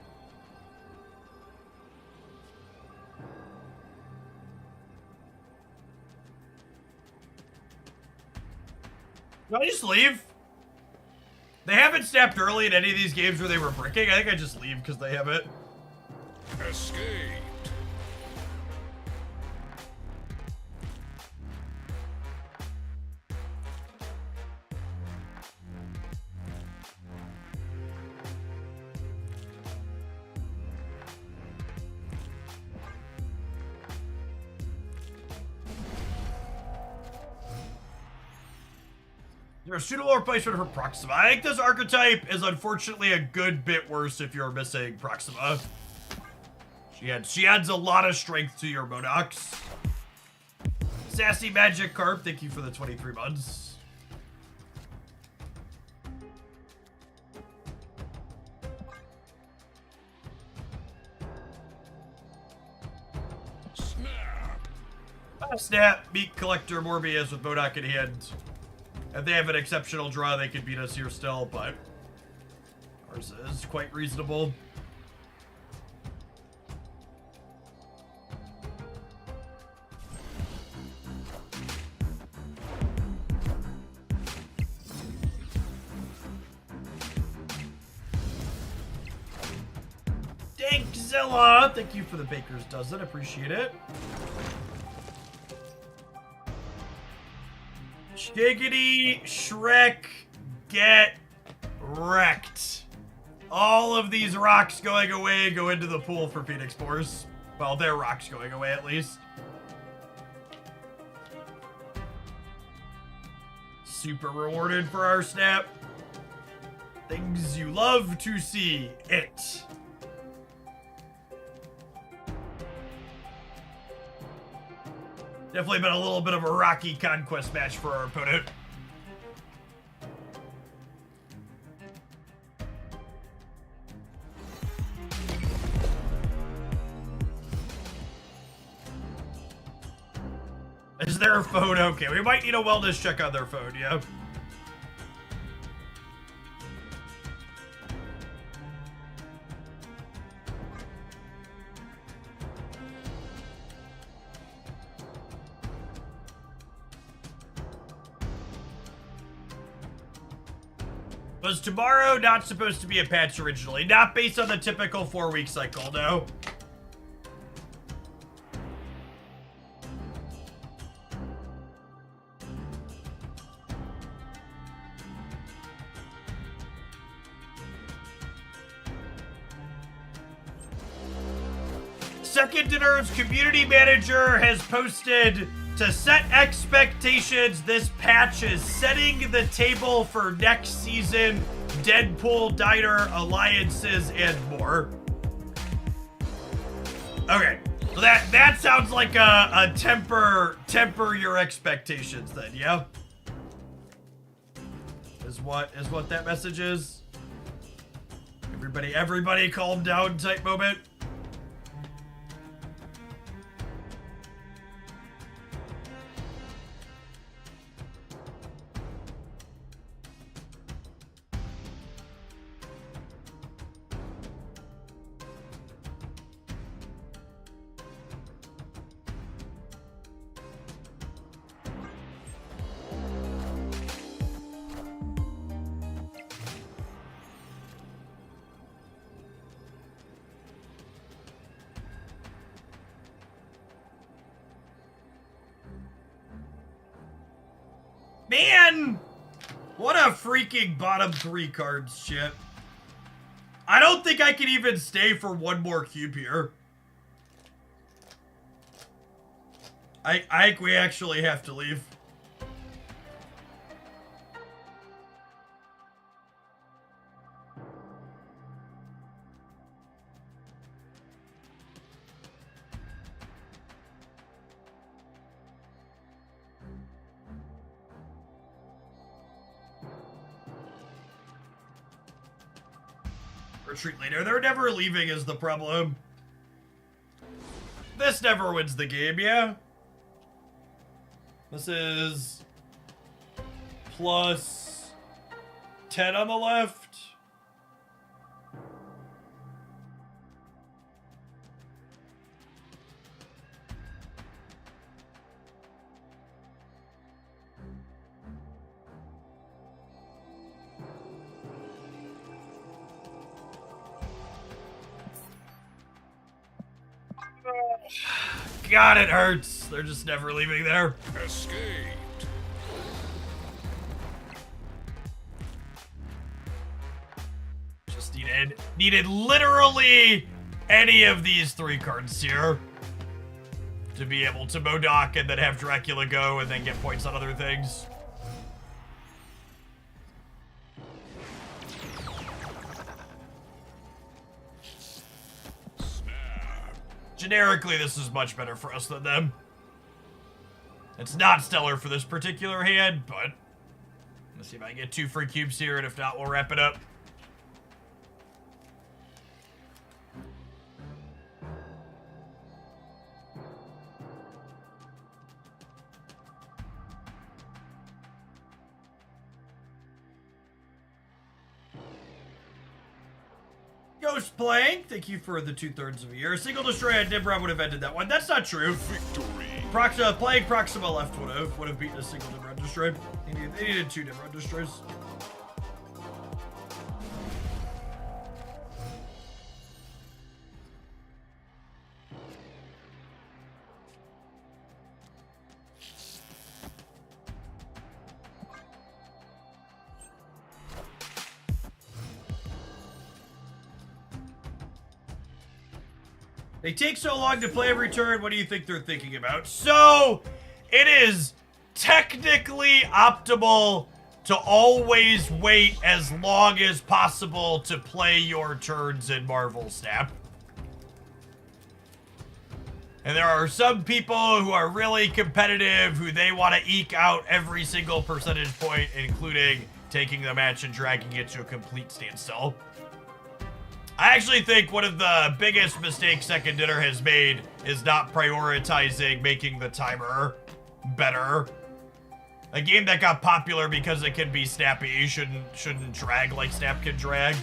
Do I just leave? They haven't snapped early in any of these games where they were bricking. I think I just leave because they have it. Escaped. Is there a suitable replacement for Proxima? I think this archetype is unfortunately a good bit worse if you're missing Proxima. She adds a lot of strength to your Modox. Sassy Magic Carp, thank you for the 23 months. Snap. Snap, Meat Collector, Morbius with Modoc in hand. If they have an exceptional draw, they could beat us here still, but ours is quite reasonable. Dankzilla, thank you for the Baker's Dozen, appreciate it. Shiggity Shrek, get wrecked. All of these rocks going away go into the pool for Phoenix Force. Well, their rocks going away at least. Super rewarded for our snap. Things you love to see. It. Definitely been a little bit of a rocky Conquest match for our opponent. Is there a phone? Okay, we might need a wellness check on their phone, yeah. Was tomorrow not supposed to be a patch originally? Not based on the typical 4-week cycle, no. Second to Nerd's community manager has posted to set expectations. This patch is setting the table for next season, Deadpool Diner alliances and more. Okay, so that sounds like a temper your expectations then, yeah? Is what that message is? Everybody calm down type moment. Man! What a freaking bottom 3 cards shit. I don't think I can even stay for one more cube here. I think we actually have to leave. retreat later. They're never leaving is the problem. This never wins the game, yeah? This is plus 10 on the left. God, it hurts. They're just never leaving there. Escaped. Just needed literally any of these 3 cards here to be able to Modoc and then have Dracula go and then get points on other things. Generically, this is much better for us than them. It's not stellar for this particular hand, but let's see if I can get 2 free cubes here, and if not, we'll wrap it up. Ghost playing, thank you for the 2/3 of a year. A single destroy at Nimrod would have ended that one. That's not true. Victory. Playing Proxima left would have beaten a single Nimrod destroy. They needed 2 Nimrod destroys. They take so long to play every turn, what do you think they're thinking about? So, it is technically optimal to always wait as long as possible to play your turns in Marvel Snap. And there are some people who are really competitive, who they want to eke out every single percentage point, including taking the match and dragging it to a complete standstill. I actually think one of the biggest mistakes Second Dinner has made is not prioritizing making the timer better. A game that got popular because it can be snappy shouldn't drag like Snap can drag.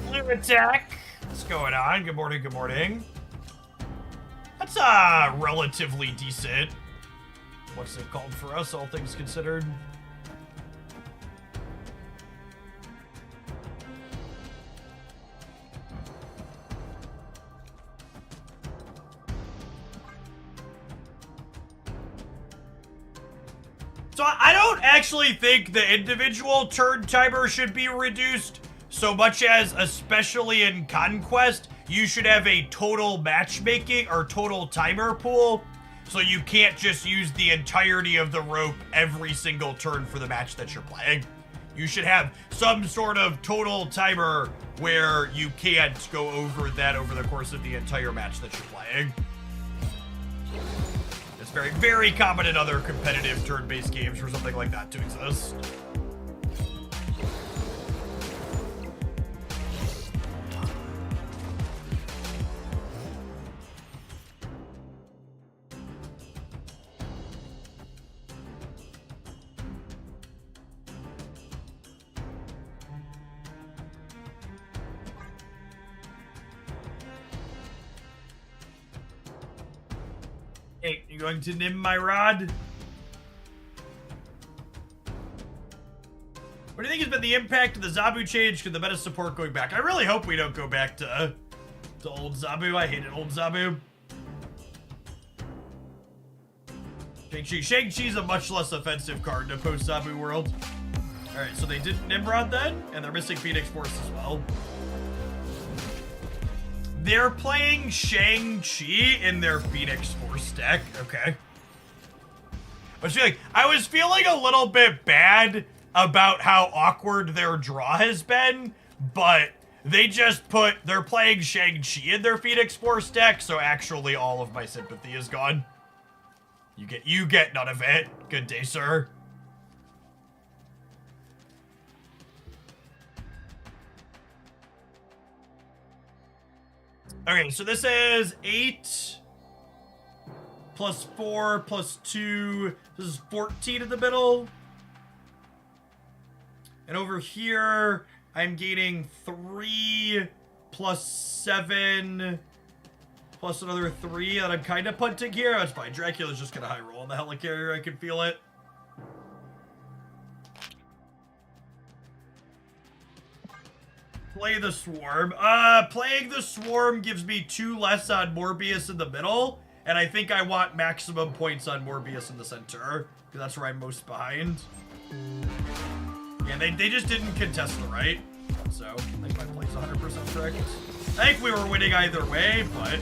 Blue attack. What's going on? Good morning, good morning. That's relatively decent. What's it called for us, all things considered? So I don't actually think the individual turn timer should be reduced so much as, especially in Conquest, you should have a total matchmaking or total timer pool, so you can't just use the entirety of the rope every single turn for the match that you're playing. You should have some sort of total timer where you can't go over that over the course of the entire match that you're playing. It's very, very common in other competitive turn-based games for something like that to exist. Hey, you going to nim my rod? What do you think has been the impact of the Zabu change to the meta support going back? I really hope we don't go back to old Zabu. I hated old Zabu. Shang-Chi. Shang-Chi's a much less offensive card in a post-Zabu world. Alright, so they did Nimrod then, and they're missing Phoenix Force as well. They're playing Shang-Chi in their Phoenix Force deck. Okay. I was feeling a little bit bad about how awkward their draw has been, but They just they're playing Shang-Chi in their Phoenix Force deck, so actually all of my sympathy is gone. You get none of it. Good day, sir. Okay, so this is 8 plus 4 plus 2. This is 14 in the middle. And over here, I'm gaining 3 plus 7 plus another 3 that I'm kind of punting here. That's fine. Dracula's just going to high roll on the helicarrier. I can feel it. Play the Swarm. Playing the Swarm gives me 2 less on Morbius in the middle. And I think I want maximum points on Morbius in the center. Because that's where I'm most behind. Yeah, they just didn't contest the right. So, I think my play's 100% correct. I think we were winning either way, but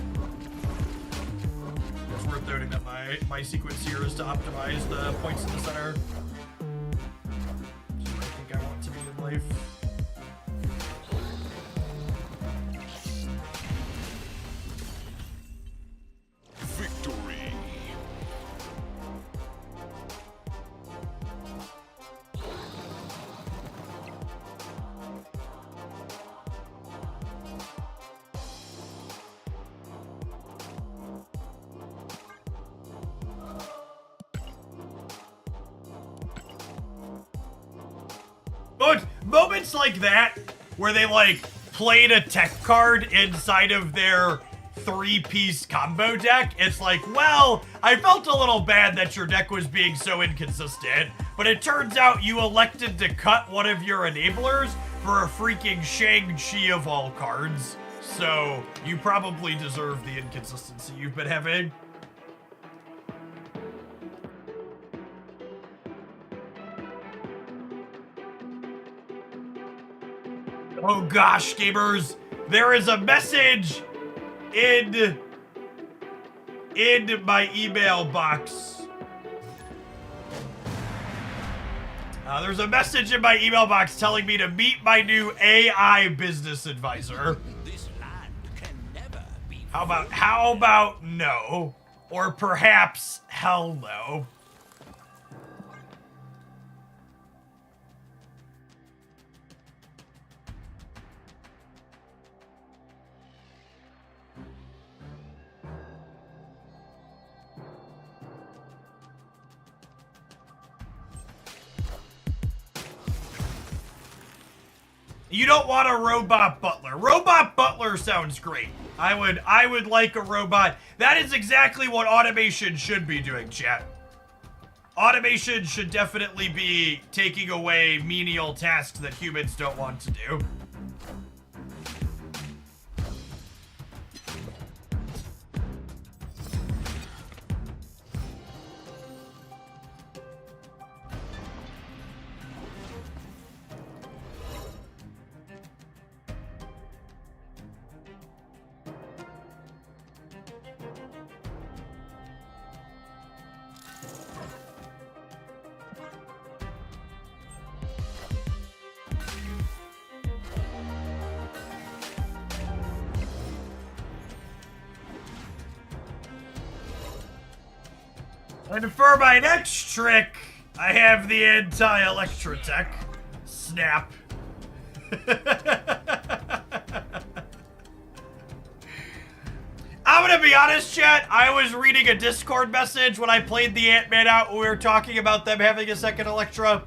it's worth noting that my sequence here is to optimize the points in the center. So I think I want to be in life. Victory. But moments like that, where they like played a tech card inside of their 3-piece combo deck, it's like, well, I felt a little bad that your deck was being so inconsistent, but it turns out you elected to cut one of your enablers for a freaking Shang-Chi of all cards. So you probably deserve the inconsistency you've been having. Oh gosh, gamers, there is a message in my email box. There's a message in my email box telling me to meet my new AI business advisor. This land can never be. How about no? Or perhaps hell no. You don't want a robot butler. Robot butler sounds great. I would like a robot. That is exactly what automation should be doing, chat. Automation should definitely be taking away menial tasks that humans don't want to do. And for my next trick, I have the anti-Electrotech. Snap. I'm gonna be honest, chat. I was reading a Discord message when I played the Ant-Man out when we were talking about them having a second Electra.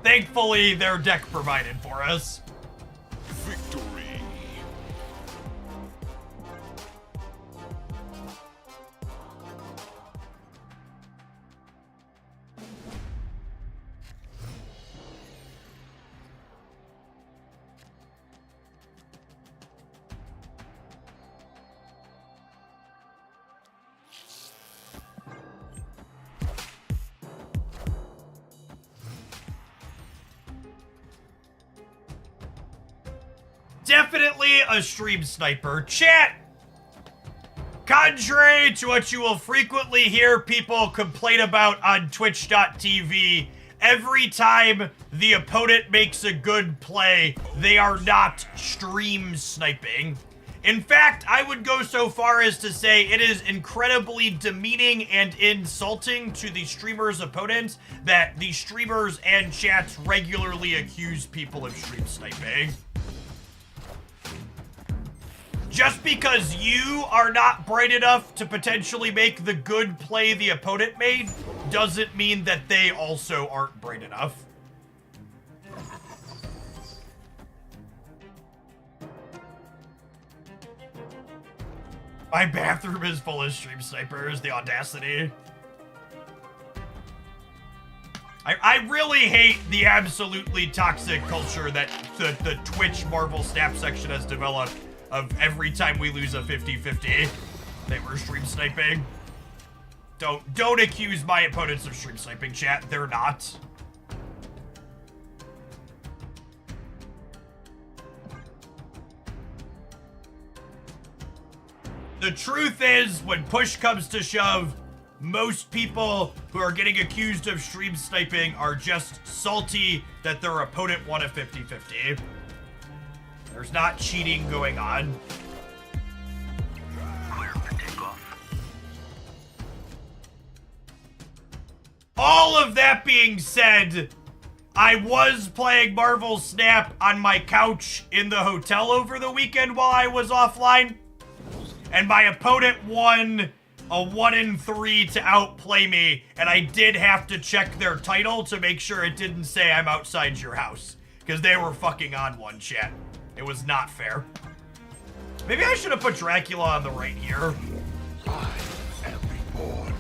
Thankfully, their deck provided for us. Victory. Definitely a stream sniper. Chat! Contrary to what you will frequently hear people complain about on Twitch.tv, every time the opponent makes a good play, they are not stream sniping. In fact, I would go so far as to say it is incredibly demeaning and insulting to the streamer's opponents that the streamers and chats regularly accuse people of stream sniping. Just because you are not bright enough to potentially make the good play the opponent made doesn't mean that they also aren't bright enough. My bathroom is full of stream snipers, the audacity. I really hate the absolutely toxic culture that the Twitch Marvel Snap section has developed of every time we lose a 50-50, they were stream sniping. Don't accuse my opponents of stream sniping, chat. They're not. The truth is, when push comes to shove, most people who are getting accused of stream sniping are just salty that their opponent won a 50-50. There's not cheating going on. Clear for takeoff. All of that being said, I was playing Marvel Snap on my couch in the hotel over the weekend while I was offline, and my opponent won a 1-3 to outplay me, and I did have to check their title to make sure it didn't say I'm outside your house, because they were fucking on one, chat. It was not fair. Maybe I should have put Dracula on the right here. I am reborn.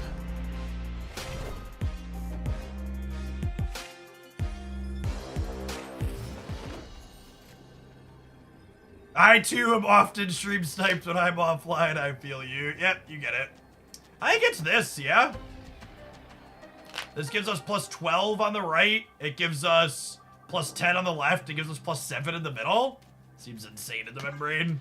I too am often stream sniped when I'm offline. I feel you. Yep, you get it. I think it's this, yeah? This gives us plus 12 on the right. It gives us plus 10 on the left. It gives us plus 7 in the middle. Seems insane in the membrane.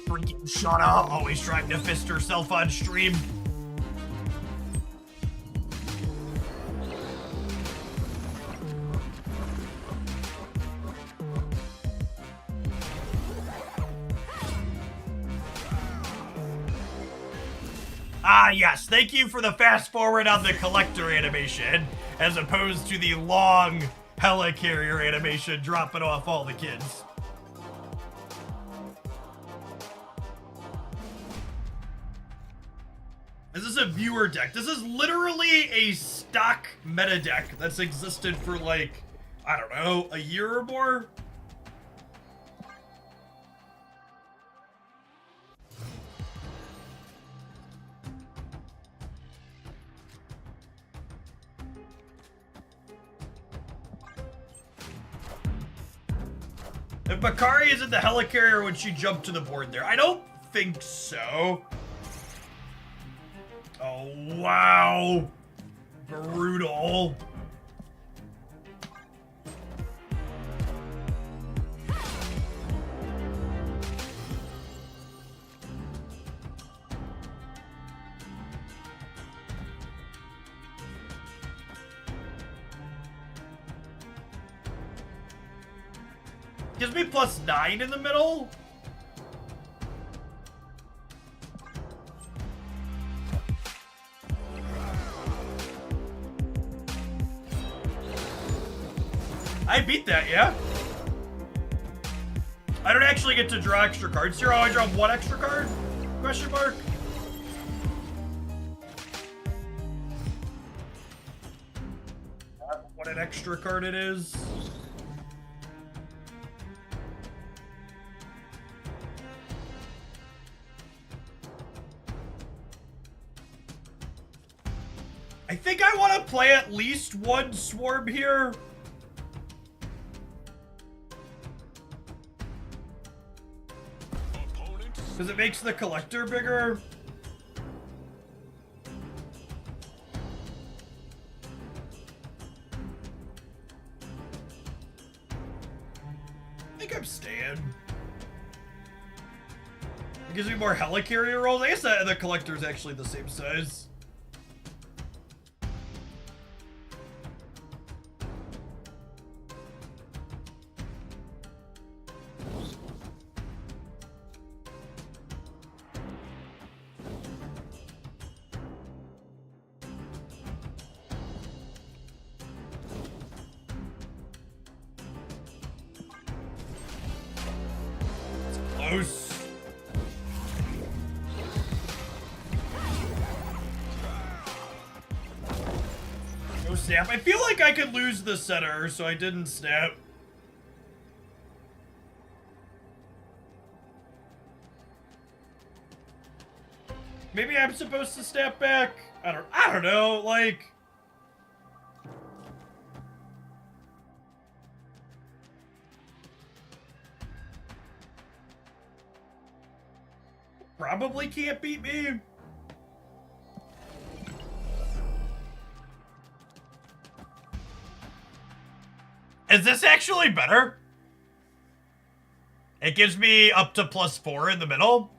Freaking Shauna, always trying to fist herself on stream. Ah, yes. Thank you for the fast forward on the collector animation, as opposed to the long helicarrier animation dropping off all the kids. This is a viewer deck. This is literally a stock meta deck that's existed for like, I don't know, a year or more. If Bakari is in the helicarrier when she jumped to the board there, I don't think so. Oh, wow. Brutal. Gives me plus 9 in the middle. I beat that, yeah? I don't actually get to draw extra cards here. Oh, I draw one extra card? Question mark? What an extra card it is. I think I want to play at least one swarm here. Opponent Because it makes the collector bigger. I think I'm staying. It gives me more helicarrier rolls. I guess that the collector is actually the same size. Close. No snap. I feel like I could lose the center, so I didn't snap. Maybe I'm supposed to snap back. I don't know. Like. Probably can't beat me. Is this actually better? It gives me up to +4 in the middle.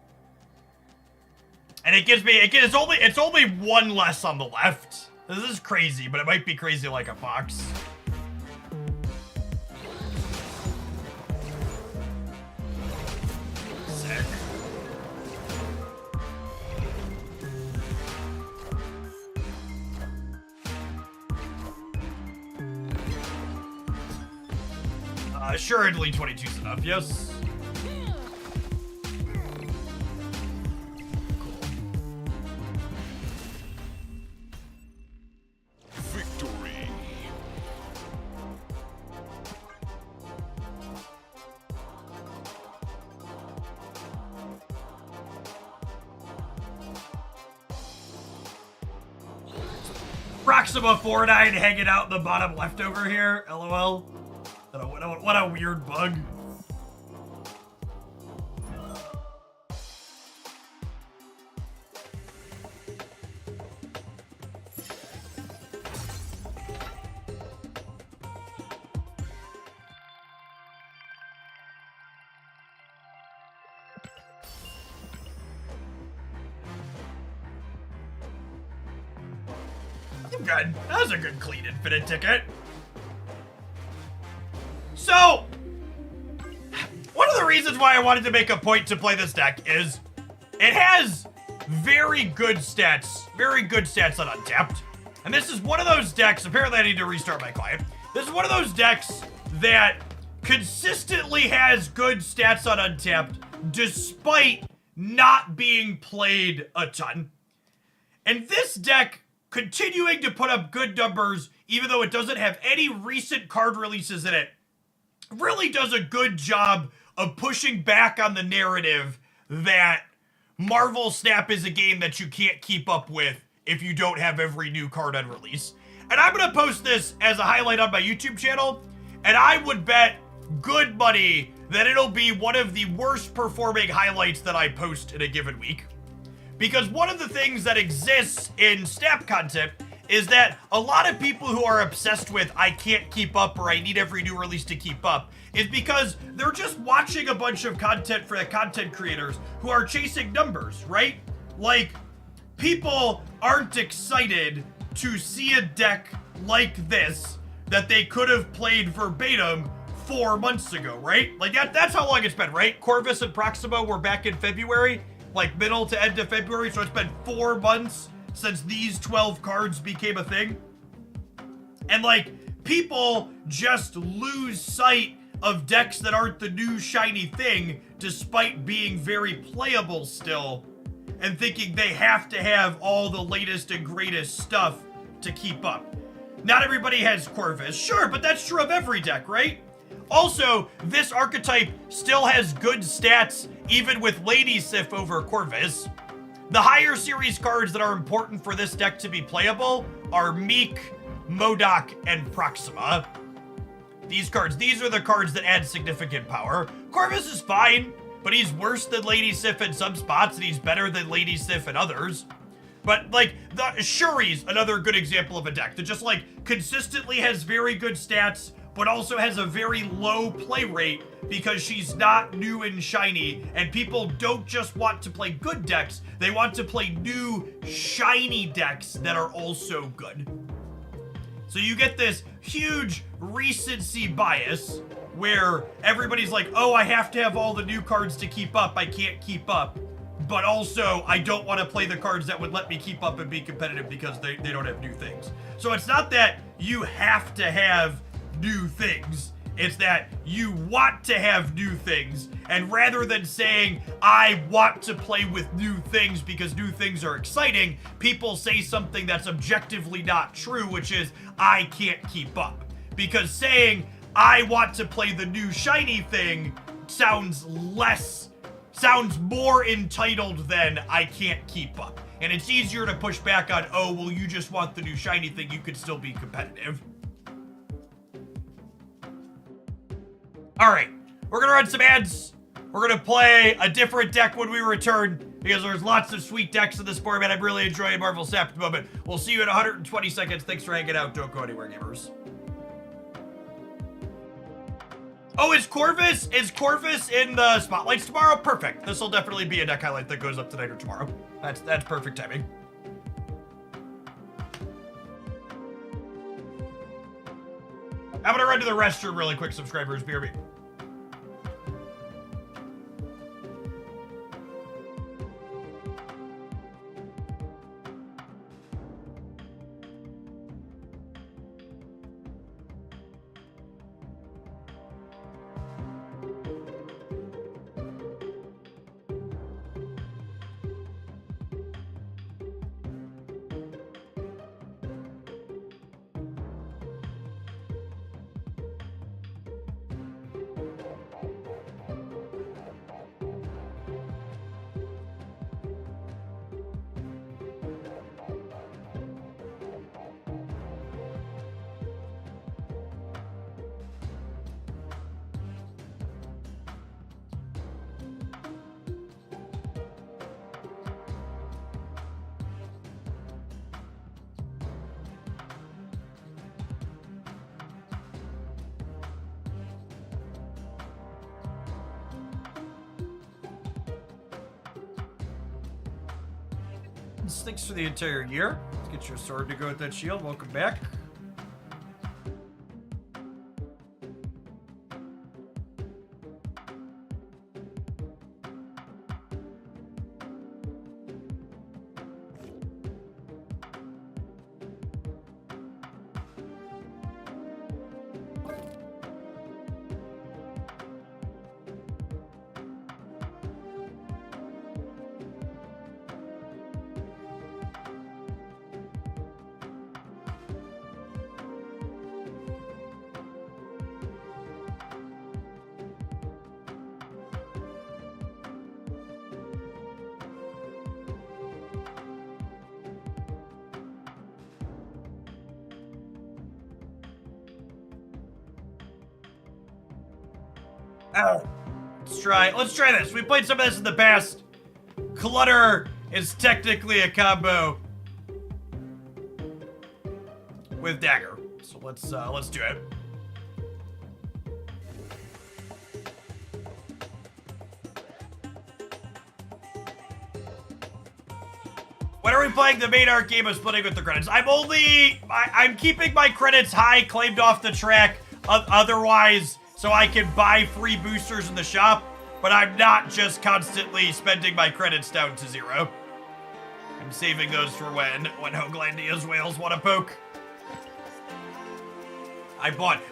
And it gives me, it's only one less on the left. This is crazy, but it might be crazy like a fox. Sick. Assuredly 22 is enough, yes. Victory. Proxima 49 hanging out in the bottom left over here, LOL. What a weird bug. I'm good. That was a good clean infinite ticket. So, one of the reasons why I wanted to make a point to play this deck is it has very good stats on Untapped. And this is one of those decks, apparently I need to restart my client. This is one of those decks that consistently has good stats on Untapped despite not being played a ton. And this deck continuing to put up good numbers, even though it doesn't have any recent card releases in it, really does a good job of pushing back on the narrative that Marvel Snap is a game that you can't keep up with if you don't have every new card on release. And I'm going to post this as a highlight on my YouTube channel, and I would bet good money that it'll be one of the worst performing highlights that I post in a given week. Because one of the things that exists in Snap content is that a lot of people who are obsessed with I can't keep up or I need every new release to keep up is because they're just watching a bunch of content for the content creators who are chasing numbers, right? Like, people aren't excited to see a deck like this that they could have played verbatim 4 months ago, right? Like, that's how long it's been, right? Corvus and Proxima were back in February, like middle to end of February, so it's been 4 months since these 12 cards became a thing. And like, people just lose sight of decks that aren't the new shiny thing despite being very playable still and thinking they have to have all the latest and greatest stuff to keep up. Not everybody has Corvus, sure, but that's true of every deck, right? Also, this archetype still has good stats even with Lady Sif over Corvus. The higher series cards that are important for this deck to be playable are Meek, MODOK, and Proxima. These are the cards that add significant power. Corvus is fine, but he's worse than Lady Sif in some spots, and he's better than Lady Sif in others. But, like, the Shuri's another good example of a deck that just, like, consistently has very good stats, but also has a very low play rate because she's not new and shiny, and people don't just want to play good decks, they want to play new, shiny decks that are also good. So you get this huge recency bias where everybody's like, oh, I have to have all the new cards to keep up, I can't keep up. But also, I don't want to play the cards that would let me keep up and be competitive because they don't have new things. So it's not that you have to have new things. It's that you want to have new things. And rather than saying, I want to play with new things because new things are exciting, people say something that's objectively not true, which is, I can't keep up. Because saying, I want to play the new shiny thing sounds more entitled than I can't keep up. And it's easier to push back on, oh, well, you just want the new shiny thing, you could still be competitive. All right, we're gonna run some ads. We're gonna play a different deck when we return because there's lots of sweet decks in this format. I'm really enjoying Marvel Snap at the moment. We'll see you in 120 seconds. Thanks for hanging out. Don't go anywhere, gamers. Oh, is Corvus in the spotlights tomorrow? Perfect. This will definitely be a deck highlight that goes up tonight or tomorrow. That's perfect timing. I'm gonna run to the restroom really quick, subscribers. BRB. Thanks for the entire year. Let's get your sword to go with that shield. Welcome back. Oh, let's try this. We played some of this in the past. Clutter is technically a combo with Dagger. So let's do it. When are we playing the main arc game of splitting with the credits? I'm keeping my credits high, claimed off the track, otherwise, so I can buy free boosters in the shop, but I'm not just constantly spending my credits down to 0. I'm saving those for when Hoaglandia's whales want to poke.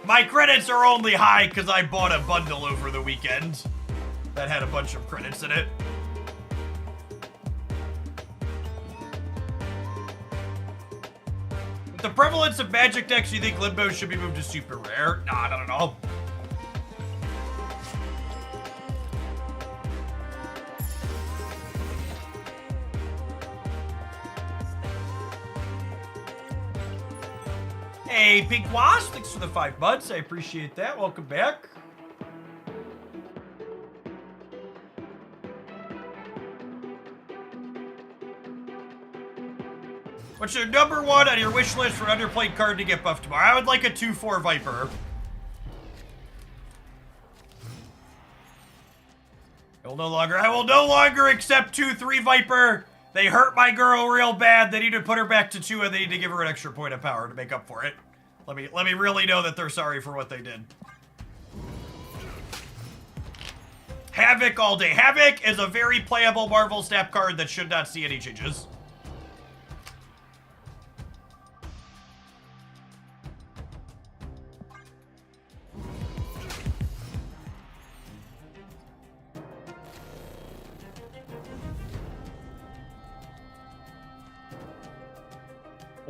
My credits are only high because I bought a bundle over the weekend that had a bunch of credits in it. With the prevalence of magic decks, you think Limbo should be moved to super rare? Nah, not at all. Hey, Pink Wasp, thanks for the 5 months. I appreciate that. Welcome back. What's your number one on your wish list for an underplayed card to get buffed tomorrow? I would like a 2/4 Viper. I will no longer accept 2/3 Viper. They hurt my girl real bad. They need to put her back to 2 and they need to give her an extra point of power to make up for it. Let me really know that they're sorry for what they did. Havoc all day. Havoc is a very playable Marvel Snap card that should not see any changes.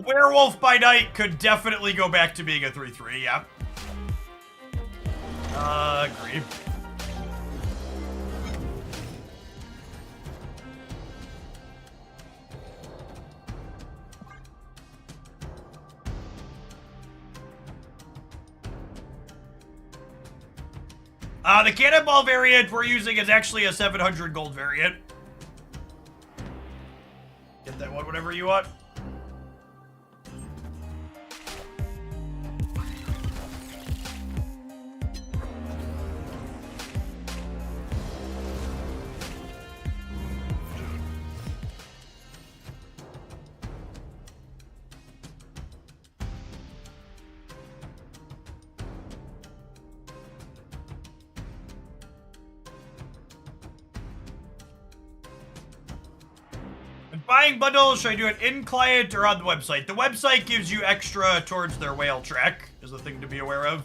Werewolf by Night could definitely go back to being a 3/3, yeah. Agreed. The Cannonball variant we're using is actually a 700 gold variant. Get that one whenever you want. Buying bundles, should I do it in client or on the website? The website gives you extra towards their whale track, is the thing to be aware of.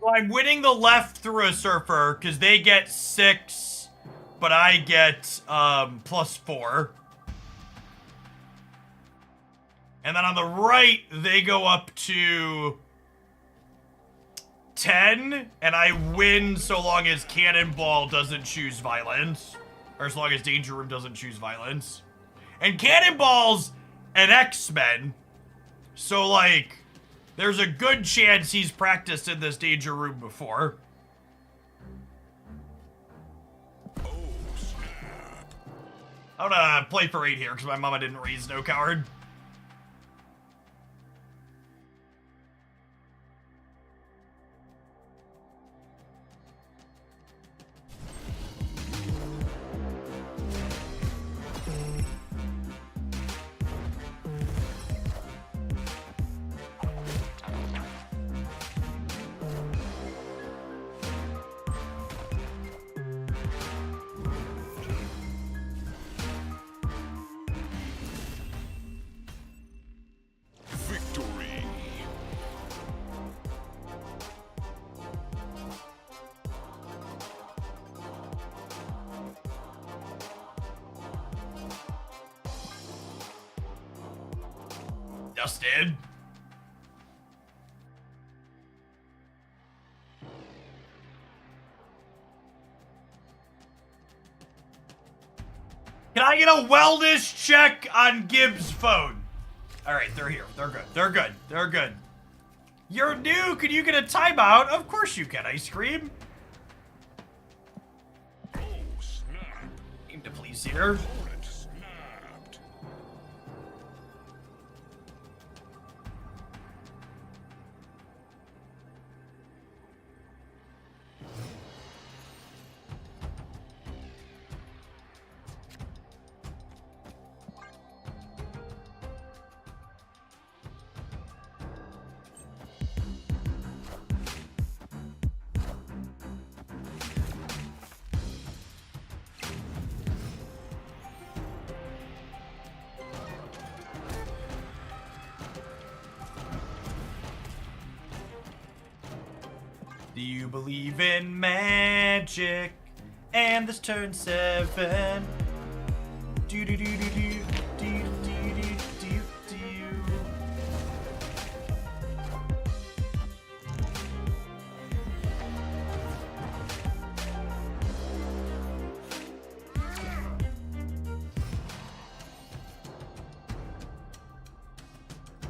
Well, I'm winning the left through a surfer because they get 6, but I get +4. And then on the right, they go up to 10, and I win so long as Cannonball doesn't choose violence. Or as long as Danger Room doesn't choose violence. And Cannonball's an X-Men, so like, there's a good chance he's practiced in this Danger Room before. Oh, snap. I'm gonna play for 8 here, because my mama didn't raise no coward. Victory. Dusted. Can I get a wellness check on Gibbs' phone? Alright, they're here. They're good. They're good. They're good. You're new. Can you get a timeout? Of course you can, Ice Cream. Oh, snap. Aim to please here. Opponent snapped. Do you believe in magic? And this turn 7. Do do do do do do do do do do.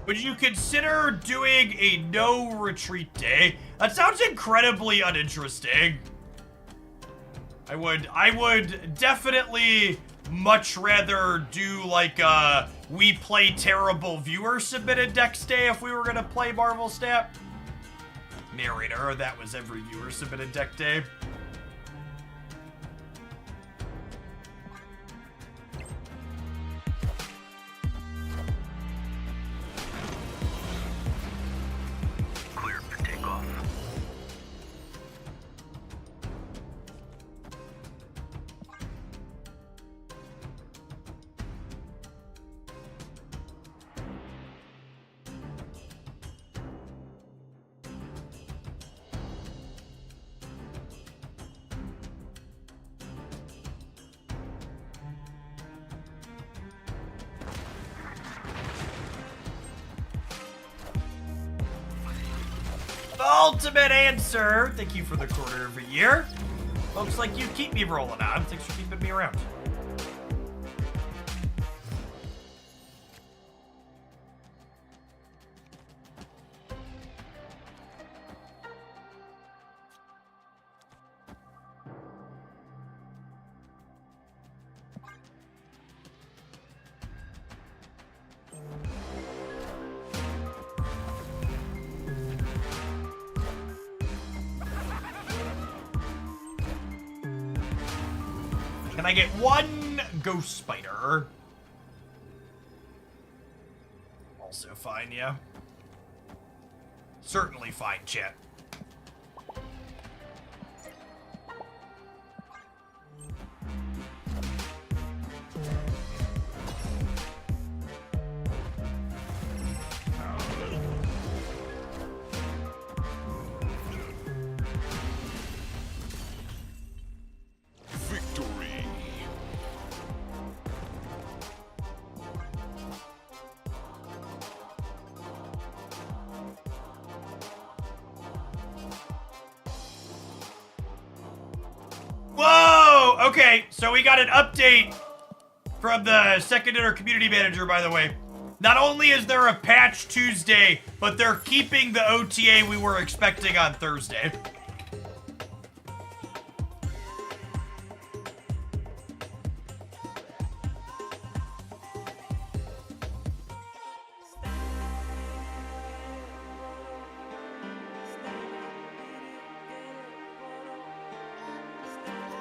Would you consider doing a no retreat day? That sounds incredibly uninteresting. I would definitely much rather do like a we play terrible viewer submitted decks day if we were gonna play Marvel Snap. Narrator, that was every viewer submitted deck day. Clear for takeoff. The ultimate answer. Thank you for the quarter of a year. Folks like you keep me rolling on. Thanks for keeping me around. Can I get one ghost spider? Also fine, yeah. Certainly fine, chat. Victory. Whoa! Okay, so we got an update from the second inner community manager, by the way. Not only is there a patch Tuesday, but they're keeping the OTA we were expecting on Thursday.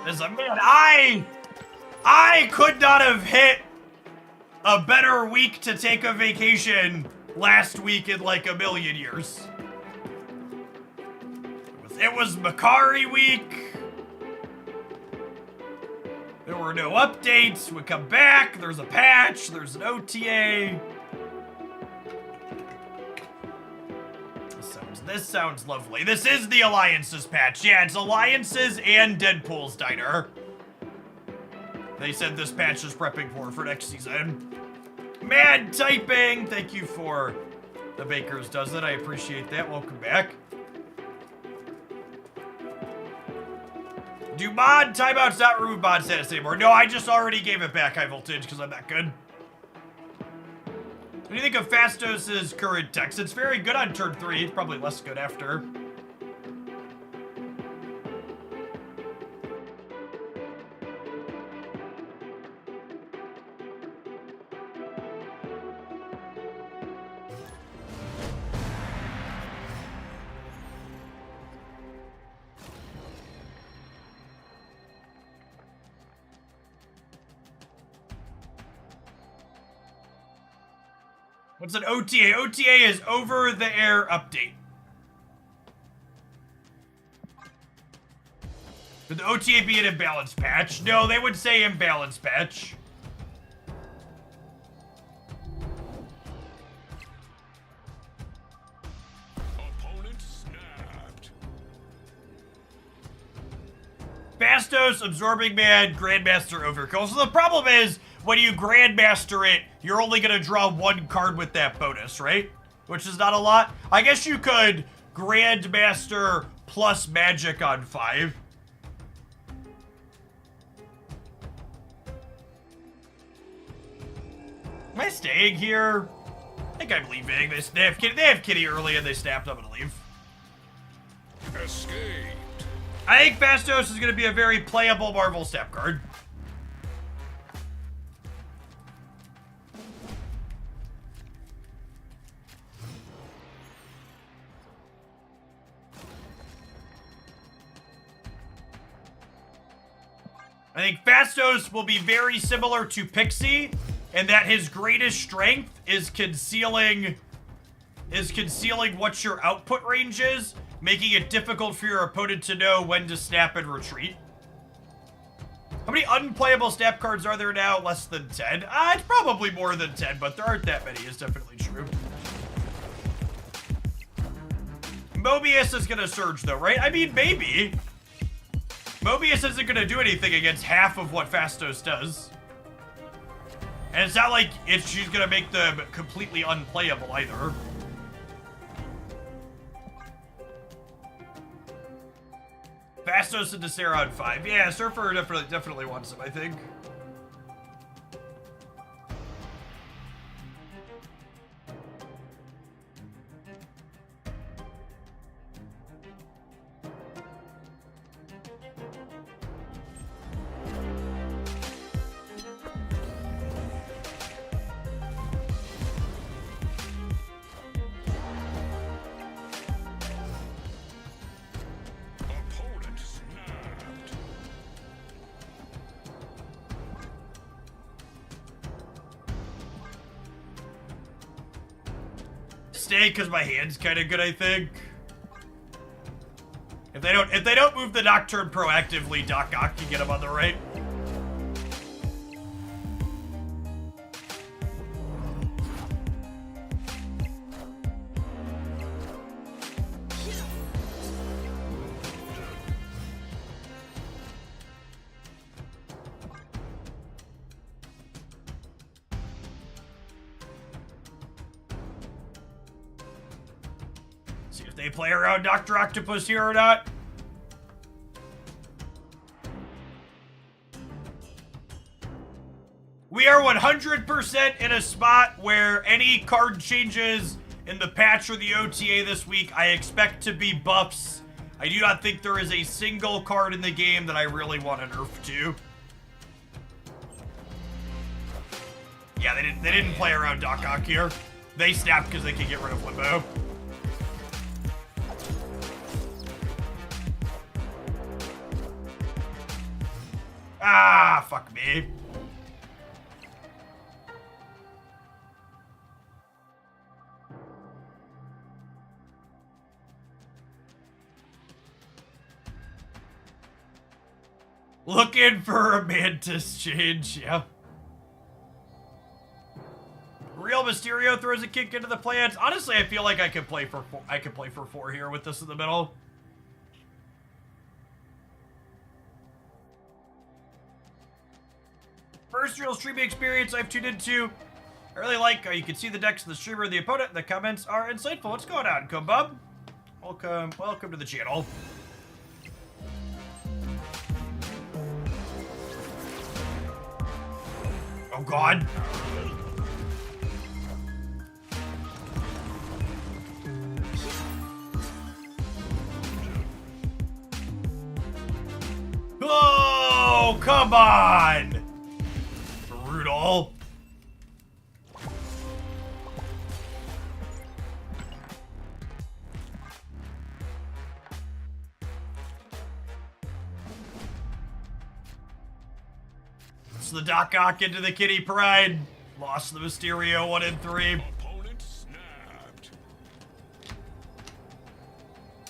As a man, I could not have hit a better week to take a vacation last week in like a million years. It was Makari week. There were no updates. We come back. There's a patch. There's an OTA. This sounds lovely. This is the Alliances patch. Yeah, it's Alliances and Deadpool's Diner. They said this patch is prepping for next season. Mad typing! Thank you for the Baker's Dozen. I appreciate that. Welcome back. Do mod timeouts not remove mod status anymore? No, I just already gave it back, High Voltage, because I'm that good. What do you think of Fastos' current text? It's very good on turn 3. It's probably less good after. What's an OTA? OTA is over-the-air update. Would the OTA be an imbalance patch? No, they would say imbalance patch. Opponent snapped. Fastos, Absorbing Man, Grandmaster, Overkill. So the problem is, when you Grandmaster it, you're only going to draw one card with that bonus, right? Which is not a lot. I guess you could Grandmaster plus Magic on 5. Am I staying here? I think I'm leaving. They have Kitty early and they snapped. I'm gonna leave. Escaped. I think Fastos is gonna be a very playable Marvel Step card. I think Fastos will be very similar to Pixie, and that his greatest strength is concealing what your output range is, making it difficult for your opponent to know when to snap and retreat. How many unplayable snap cards are there now? Less than 10? It's probably more than 10, but there aren't that many, is definitely true. Mobius is gonna surge though, right? I mean, maybe. Mobius isn't gonna do anything against half of what Fastos does. And it's not like she's gonna make them completely unplayable either. Fastos and Desera on 5. Yeah, Surfer definitely wants him, I think. Opponent snapped. Stay because my hand's kind of good, I think. If they don't move the Nocturne proactively, Doc Ock can get him on the right. See if they play around Dr. Octopus here or not. We are 100% in a spot where any card changes in the patch or the OTA this week, I expect to be buffs. I do not think there is a single card in the game that I really want to nerf to. Yeah, they didn't play around Doc Ock here. They snapped because they can get rid of Limbo. Ah, fuck me. Looking for a Mantis change, yeah. Real Mysterio throws a kick into the plans. Honestly, I feel like I could play for 4 here with this in the middle. First real streaming experience I've tuned into. I really like how you can see the decks of the streamer and the opponent. The comments are insightful. What's going on, Kumbub? Welcome to the channel. Oh God. Oh, come on! Brutal. It's the Doc Ock into the Kitty Pride. Lost the Mysterio 1 and 3. Opponent snapped.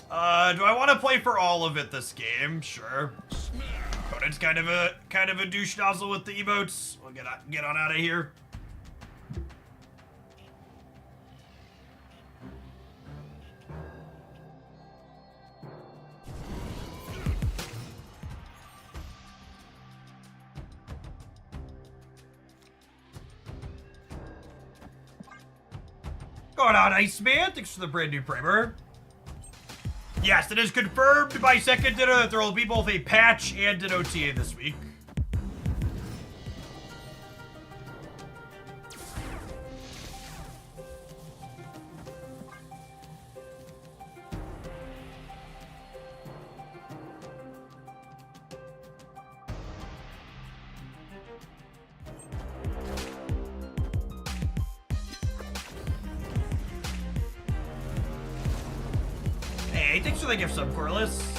Do I want to play for all of it this game? Sure. Snap. Opponent's kind of a douche nozzle with the emotes. We'll get on out of here. going on, Iceman? Thanks for the brand new primer. Yes, it is confirmed by Second Ditto that there will be both a patch and an OTA this week. Hey, thanks for the gift sub, Corliss.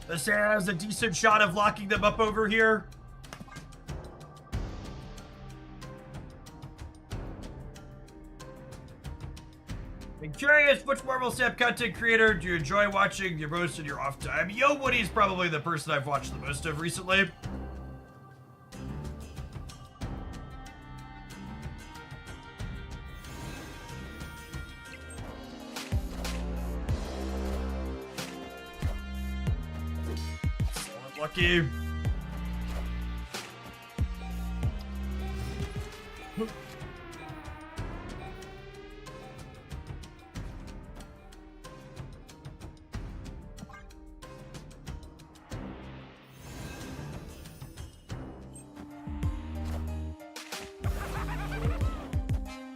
This has a decent shot of locking them up over here. I'm curious, which Marvel Snap content creator do you enjoy watching the most in your off time? Yo Woody's probably the person I've watched the most of recently. So lucky.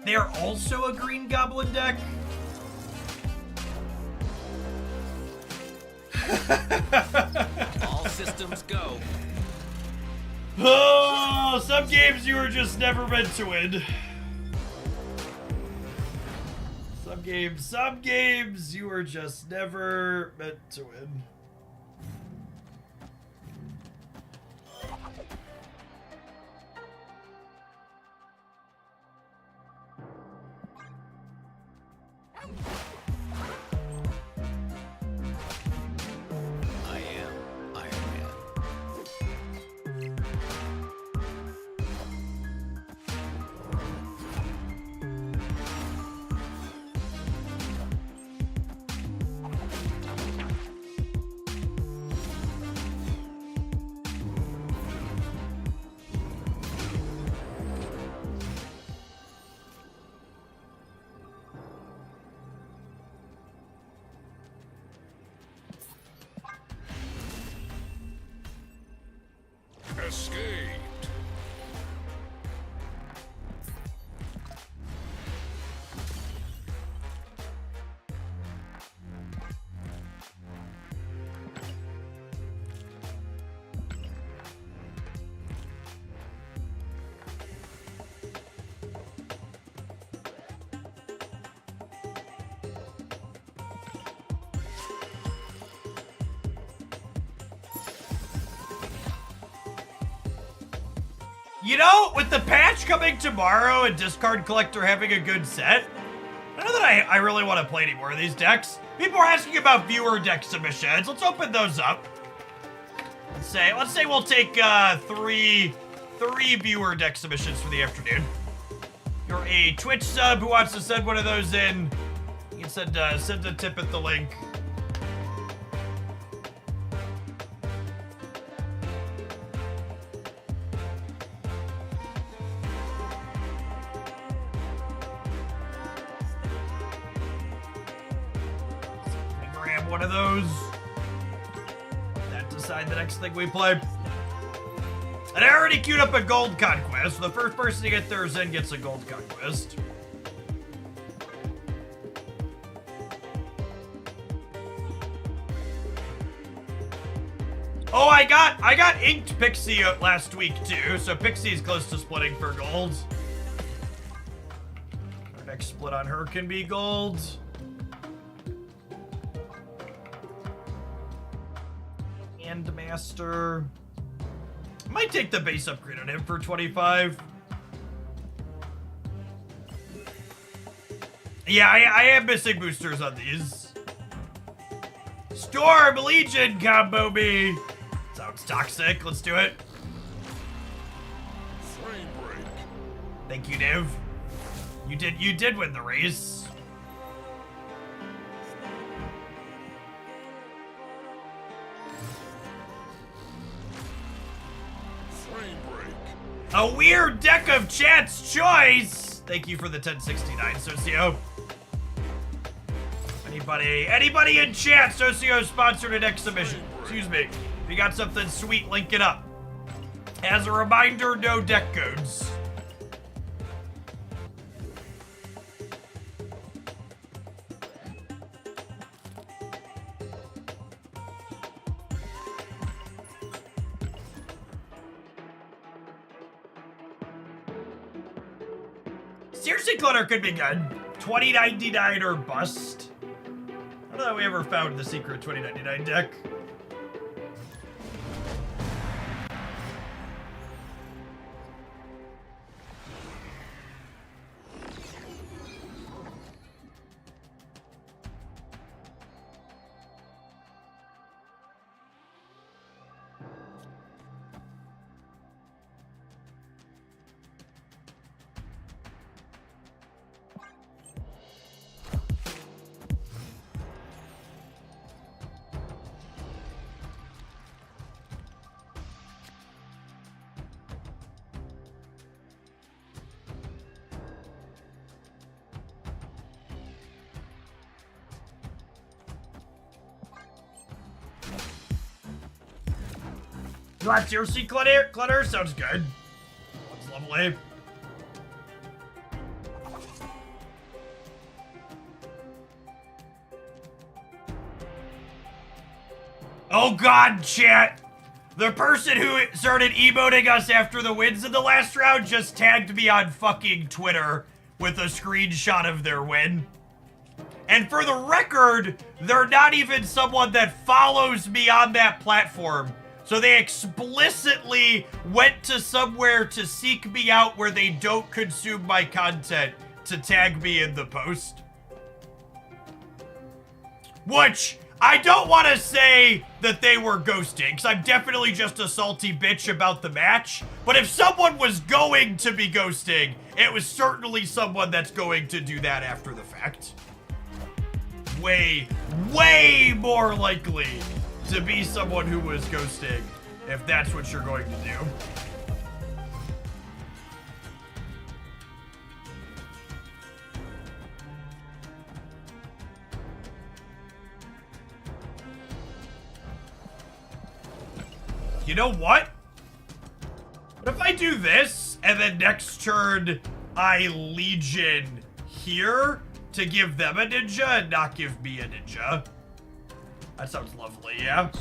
They're also a Green Goblin deck? All systems go. Oh, some games you were just never meant to win. Some games you were just never meant to win. I am Iron Man. Escaped. You know, with the patch coming tomorrow and Discard Collector having a good set, I don't know that I really want to play any more of these decks. People are asking about viewer deck submissions. Let's open those up. Let's say we'll take three viewer deck submissions for the afternoon. You're a Twitch sub who wants to send one of those in. You can send a tip at the link. Grab one of those. That decide the next thing we play. And I already queued up a gold conquest. The first person to get theirs in gets a gold conquest. Oh, I got inked Pixie last week too, so Pixie's close to splitting for gold. Our next split on her can be gold. And Master. I might take the base upgrade on him for 25. Yeah, I am missing boosters on these. Storm Legion combo me. Sounds toxic. Let's do it. Frame break. Thank you, Niv. You did win the race. A weird deck of chat's choice. Thank you for the 1069, Socio. Anybody in chat, Socio sponsored an exhibition. Excuse me. If you got something sweet, link it up. As a reminder, no deck codes. Seriously, Clutter could be good. 2099 or bust. I don't know if we ever found the secret 2099 deck. You want seriously, Clutter? Sounds good. Looks lovely. Oh god, chat! The person who started emoting us after the wins in the last round just tagged me on fucking Twitter with a screenshot of their win. And for the record, they're not even someone that follows me on that platform. So they explicitly went to somewhere to seek me out where they don't consume my content to tag me in the post. Which, I don't want to say that they were ghosting, because I'm definitely just a salty bitch about the match. But if someone was going to be ghosting, it was certainly someone that's going to do that after the fact. Way more likely to be someone who was ghosting, if that's what you're going to do. You know what? What if I do this, and then next turn I Legion here to give them a ninja and not give me a ninja? That sounds lovely, yeah?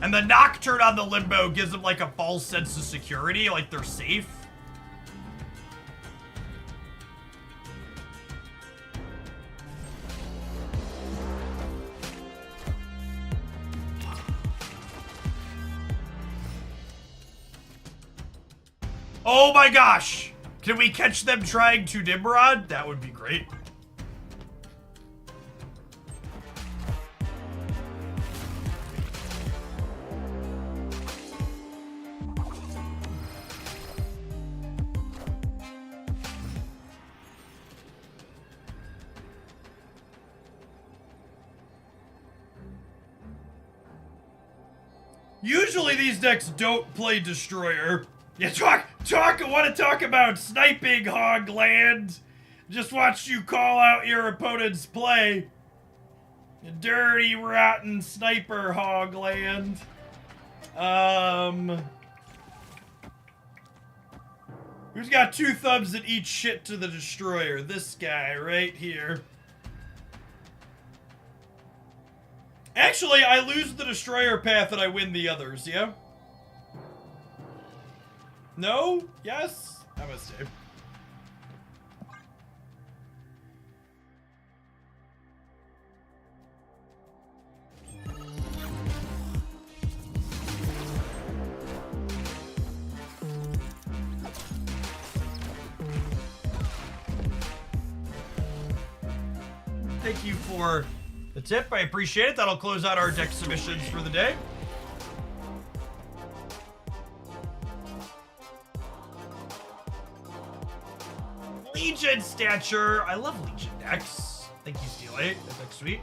And the Nocturne on the Limbo gives them like a false sense of security, like they're safe. Oh my gosh! Can we catch them trying to Nimrod? That would be great. Usually these decks don't play Destroyer. Yeah, I want to talk about sniping, Hogland. Just watch you call out your opponent's play. You dirty, rotten sniper, Hogland. Who's got 2 thumbs that eat shit to the Destroyer? This guy right here. Actually, I lose the Destroyer path and I win the others, yeah? No? Yes? I must do. Thank you for the tip. I appreciate it. That'll close out our deck submissions for the day. Legion stature. I love Legion decks. Thank you, Steel 8. That deck's sweet.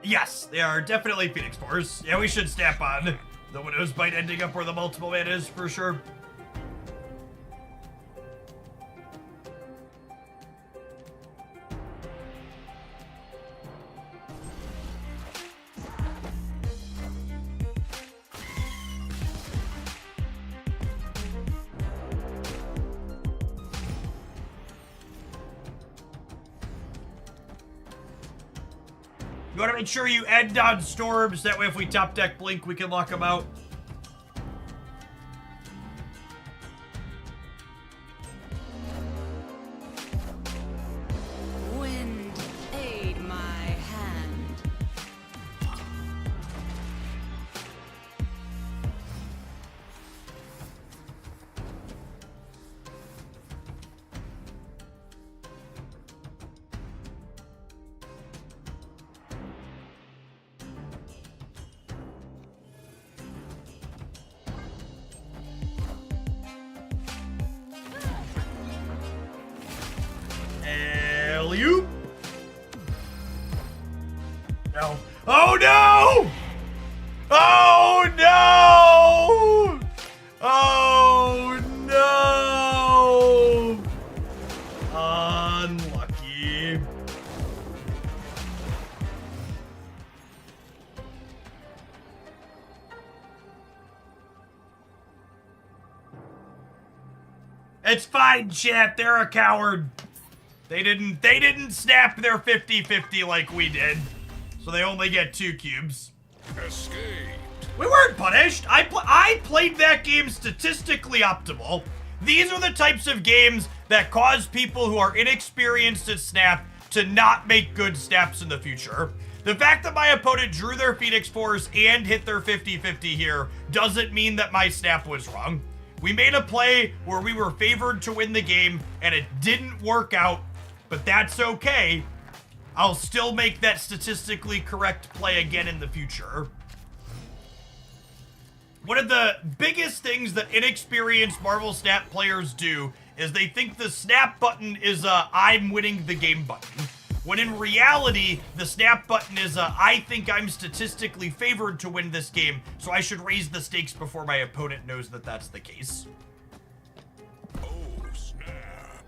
Yes, they are definitely Phoenix Force. Yeah, we should snap on the Widow's Bite ending up where the multiple man is for sure. You want to make sure you end on storms, that way if we top deck Blink, we can lock them out. Wind, aid my hand. Alley-oop. No. Oh no! Oh no! Oh no! Unlucky. It's fine, chat. They're a coward. They didn't snap their 50-50 like we did. So they only get 2 cubes. Escaped. We weren't punished. I played that game statistically optimal. These are the types of games that cause people who are inexperienced at Snap to not make good snaps in the future. The fact that my opponent drew their Phoenix Force and hit their 50-50 here doesn't mean that my snap was wrong. We made a play where we were favored to win the game, and it didn't work out, but that's okay. I'll still make that statistically correct play again in the future. One of the biggest things that inexperienced Marvel Snap players do is they think the snap button is a I'm winning the game button. When in reality, the snap button is a I think I'm statistically favored to win this game, so I should raise the stakes before my opponent knows that that's the case. Oh, snap.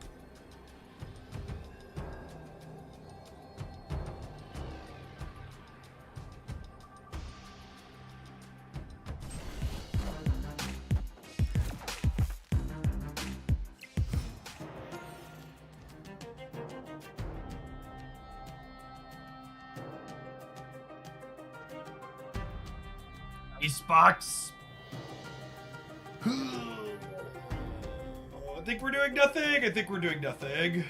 Icebox. I think we're doing nothing. I think we're doing nothing.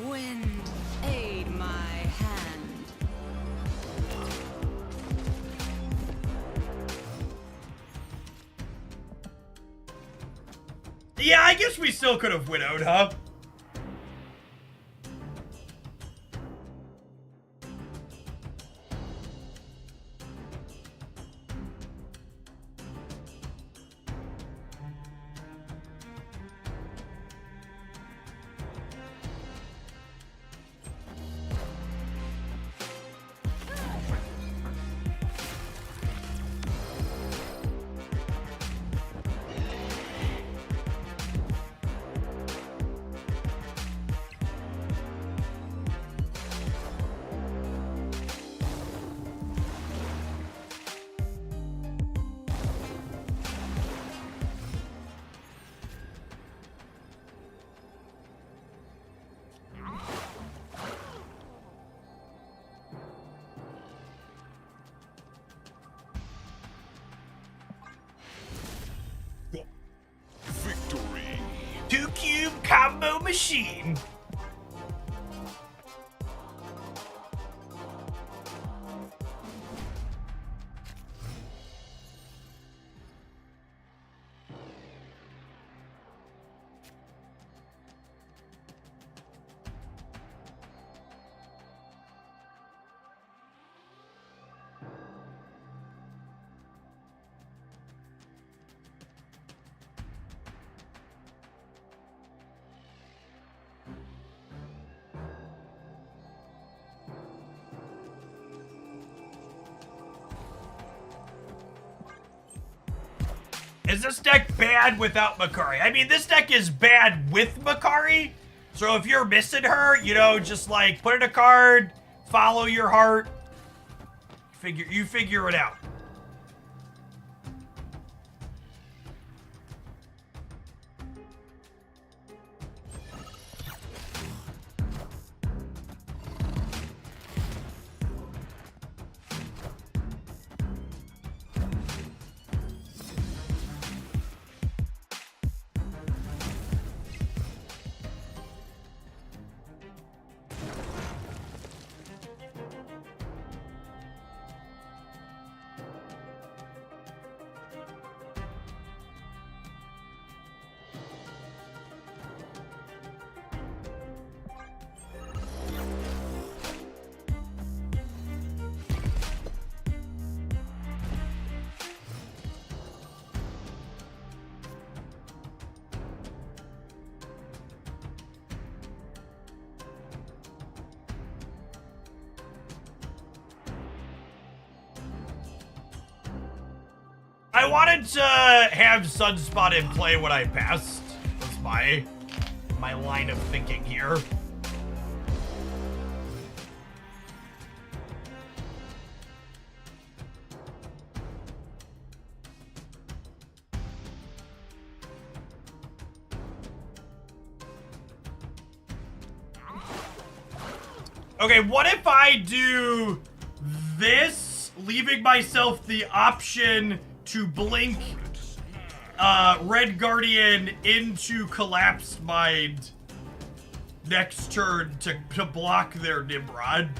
Wind, aid my hand. Yeah, I guess we still could have widowed, huh? Victory. 2-cube combo machine. Is this deck bad without Makari? I mean, this deck is bad with Makari. So if you're missing her, you know, just like put in a card, follow your heart. You figure it out. I wanted to have Sunspot in play when I passed. That's my line of thinking here. Okay, what if I do this, leaving myself the option to blink Red Guardian into Collapsed Mind next turn to block their Nimrod?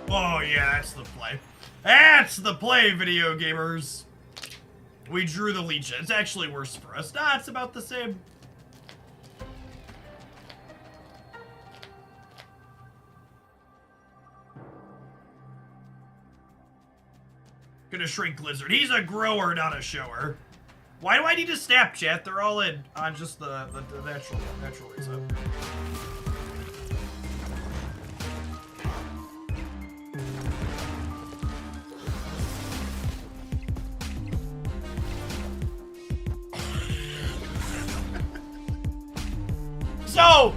Oh yeah, that's the play. That's the play, video gamers. We drew the Legion. It's actually worse for us. Nah, it's about the same. Gonna shrink Lizard. He's a grower, not a shower. Why do I need to snap, chat? They're all in on just the natural reason. So,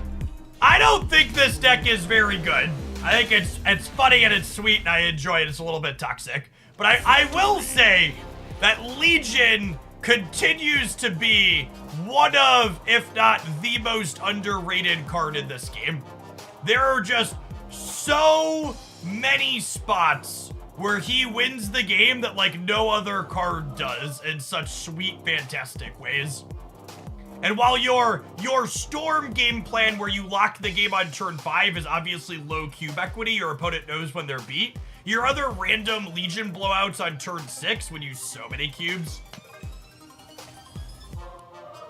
I don't think this deck is very good. I think it's funny and it's sweet and I enjoy it. It's a little bit toxic. But I will say that Legion continues to be one of, if not the most underrated card in this game. There are just so many spots where he wins the game that like no other card does in such sweet, fantastic ways. And while your Storm game plan where you lock the game on turn 5 is obviously low cube equity, your opponent knows when they're beat, your other random Legion blowouts on turn 6 would use so many cubes.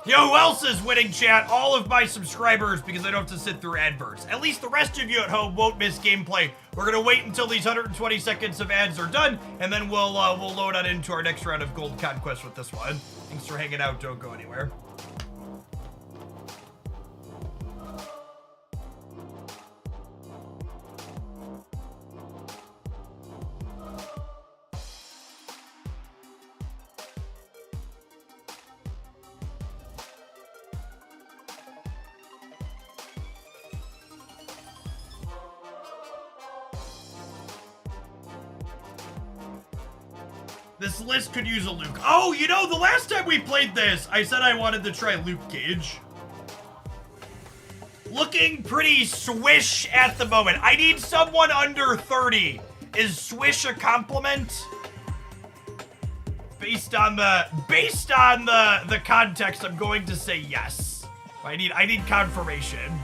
You know who else is winning, chat? All of my subscribers, because I don't have to sit through adverts. At least the rest of you at home won't miss gameplay. We're gonna wait until these 120 seconds of ads are done, and then we'll load on into our next round of Gold Conquest with this one. Thanks for hanging out. Don't go anywhere. This list could use a Luke. Oh, you know, the last time we played this, I said I wanted to try Luke Cage. Looking pretty swish at the moment. I need someone under 30. Is swish a compliment? Based on the context, I'm going to say yes. I need confirmation.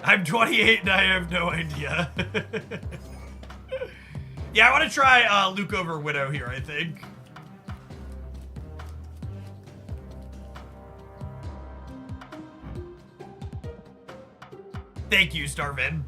I'm 28 and I have no idea. Yeah, I want to try Luke over Widow here, I think. Thank you, Starvin.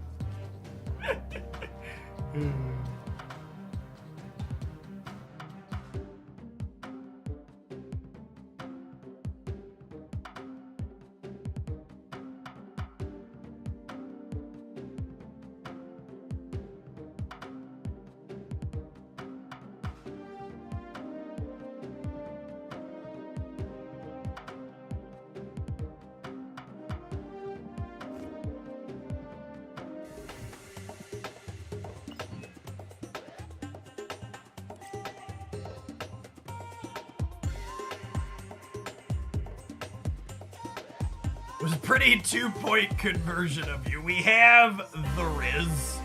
It was a pretty 2-point conversion of you. We have the Riz.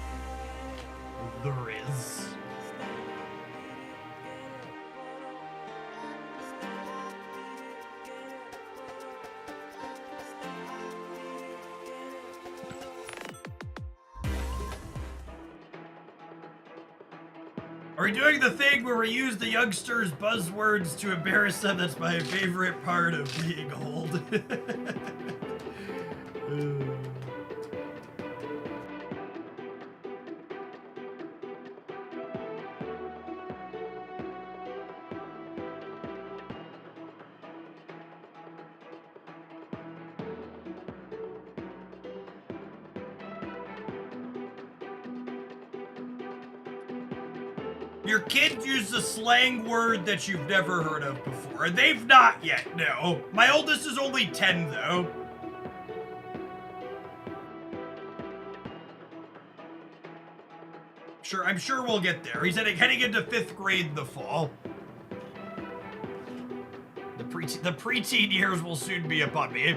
The Riz. Are we doing the thing where we use the youngsters' buzzwords to embarrass them? That's my favorite part of being old. Your kid used a slang word that you've never heard of before. They've not yet, no. My oldest is only 10, though. Sure, I'm sure we'll get there. He's heading into 5th grade in the fall. The preteen years will soon be upon me.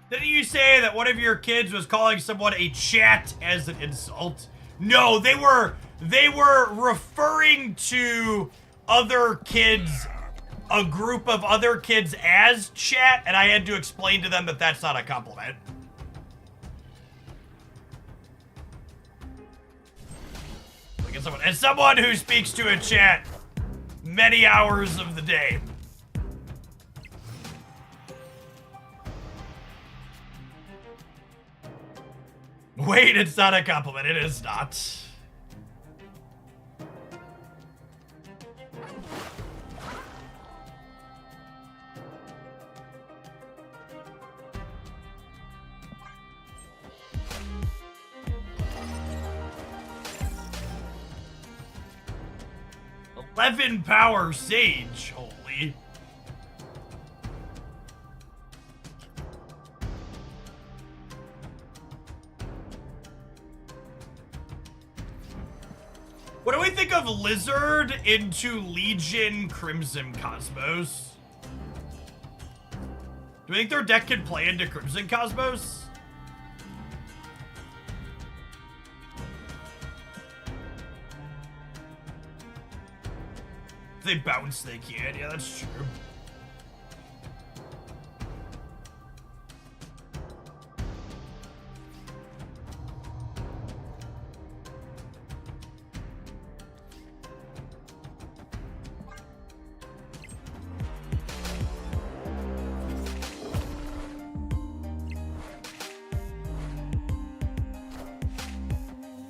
Didn't you say that one of your kids was calling someone a chat as an insult? No, they were referring to other kids, a group of other kids as chat, and I had to explain to them that that's not a compliment. Look at someone, as someone who speaks to a chat many hours of the day. Wait, it's not a compliment. It is not. "11 power sage, holy." What do we think of Lizard into Legion Crimson Cosmos? Do we think their deck can play into Crimson Cosmos? If they bounce, they can. Yeah, that's true.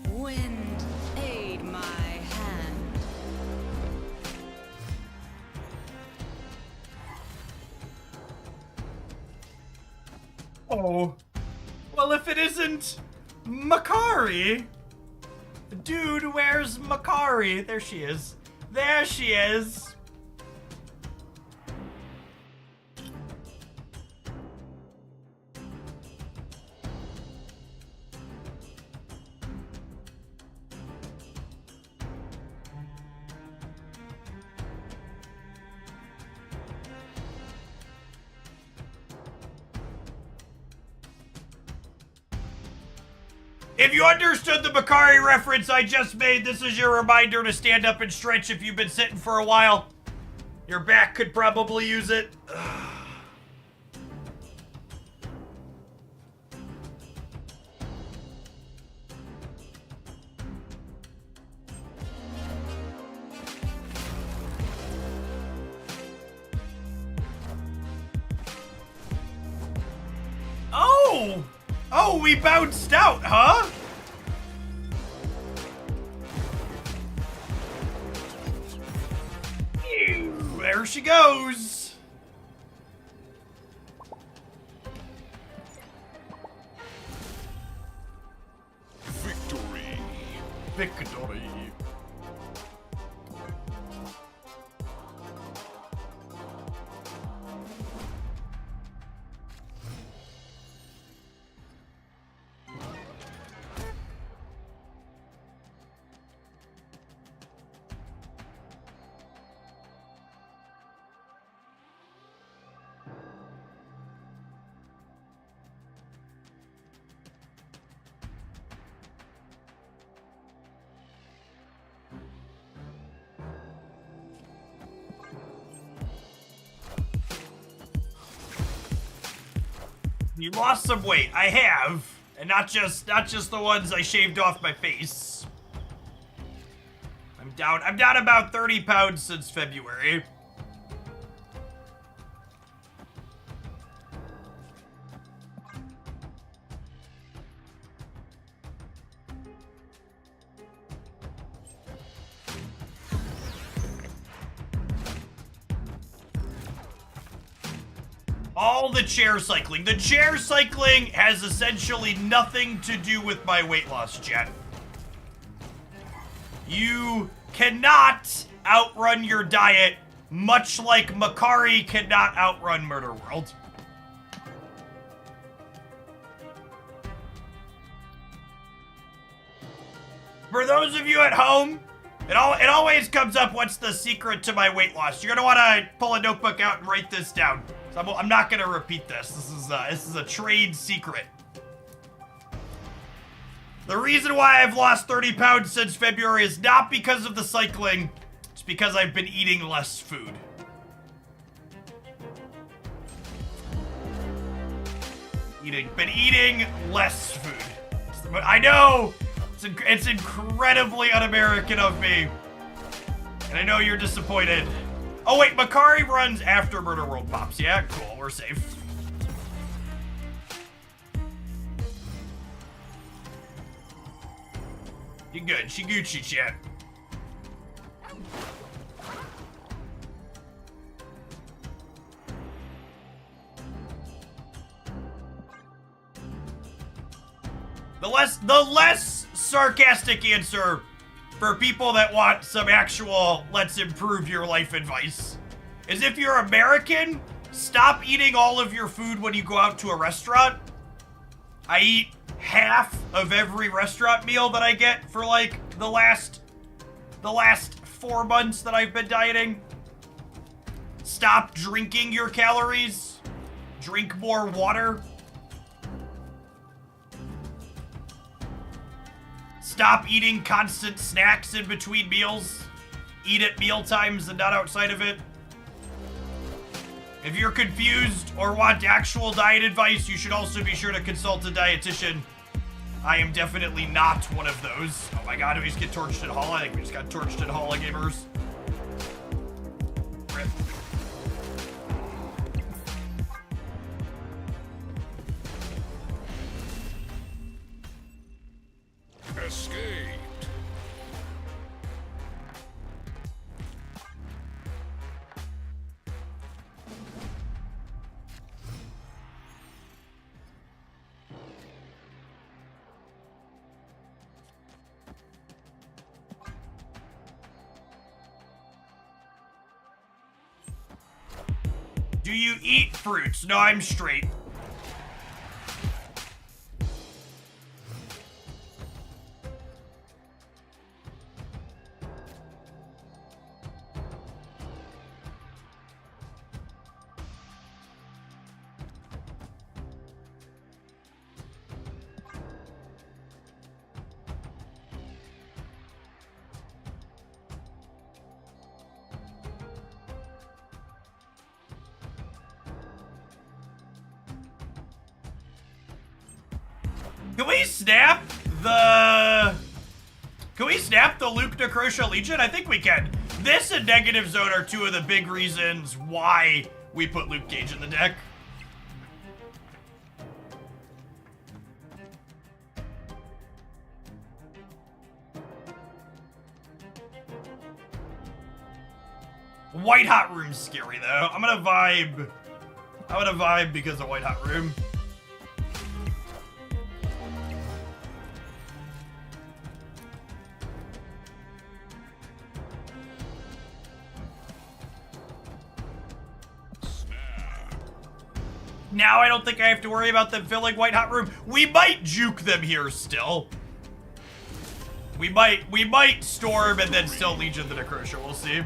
Wind, aid my hand. Oh. Well, if it isn't Makari. Dude, where's Makari? There she is. There she is. If you understood the Bakari reference I just made, this is your reminder to stand up and stretch if you've been sitting for a while. Your back could probably use it. Oh, Oh! Oh, we bounced out, huh? Ew, there she goes. Victory. Victory. You lost some weight. I have. And not just the ones I shaved off my face. I'm down about 30 pounds since February. All the chair cycling. The chair cycling has essentially nothing to do with my weight loss, Jen. You cannot outrun your diet, much like Makari cannot outrun Murder World. For those of you at home, it always comes up, what's the secret to my weight loss? You're gonna wanna pull a notebook out and write this down. So I'm not gonna repeat this. This is a trade secret. The reason why I've lost 30 pounds since February is not because of the cycling. It's because I've been eating less food. Been eating less food. I know! It's incredibly un-American of me. And I know you're disappointed. Oh wait, Makari runs after Murder World pops. Yeah, cool, we're safe. You good, she Gucci, chat. The less sarcastic answer for people that want some actual let's improve your life advice is, if you're American, stop eating all of your food when you go out to a restaurant. I eat half of every restaurant meal that I get for like the last 4 months that I've been dieting. Stop drinking your calories. Drink more water. Stop eating constant snacks in between meals. Eat at meal times and not outside of it. If you're confused or want actual diet advice, you should also be sure to consult a dietitian. I am definitely not one of those. Oh my god, do we just get torched at Hall? I think we just got torched at Hall, gamers. Rip. Escaped. Do you eat fruits? No, I'm straight. Can we snap the Luke Necrosha Legion? I think we can. This and Negative Zone are two of the big reasons why we put Luke Cage in the deck. White Hot Room's scary though. I'm gonna vibe. I'm gonna vibe because of White Hot Room. Now I don't think I have to worry about them filling White Hot Room. We might juke them here still. We might Storm and then still Legion the Necrotia. We'll see.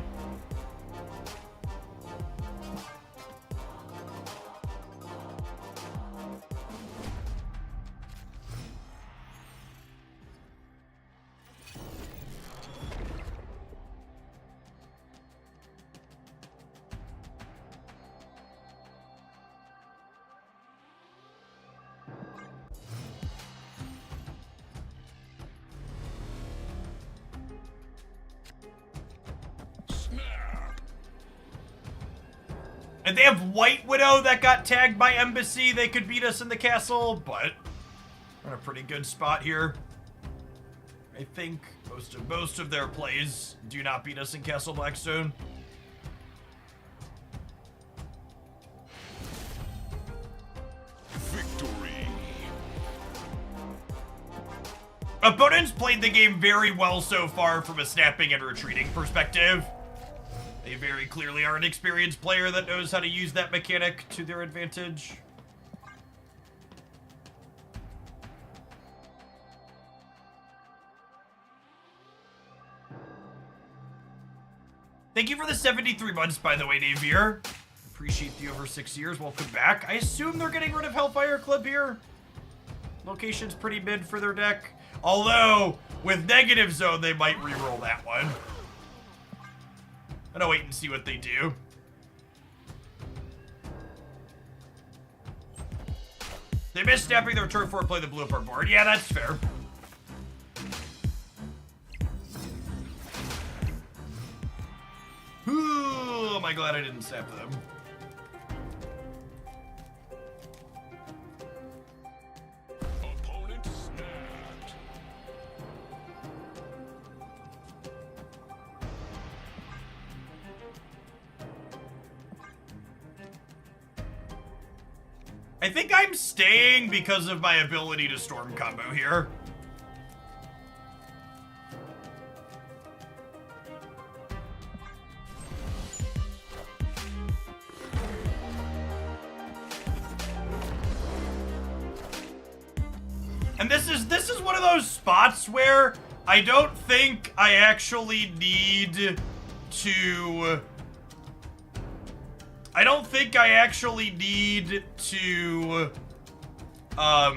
And they have White Widow that got tagged by Embassy. They could beat us in the castle, but we're in a pretty good spot here. I think most of their plays do not beat us in Castle Blackstone. Victory. Opponents played the game very well so far from a snapping and retreating perspective. They very clearly are an experienced player that knows how to use that mechanic to their advantage. Thank you for the 73 months, by the way, Navier. Appreciate the over 6 years. Welcome back. I assume they're getting rid of Hellfire Club here. Location's pretty mid for their deck. Although, with Negative Zone, they might reroll that one. I'm gonna wait and see what they do. They missed snapping their turn 4 play the blue up our board. Yeah, that's fair. Ooh, am I glad I didn't snap them. Opponent snapped. I think I'm staying because of my ability to Storm combo here. And this is one of those spots where I don't think I actually need to... I don't think I actually need to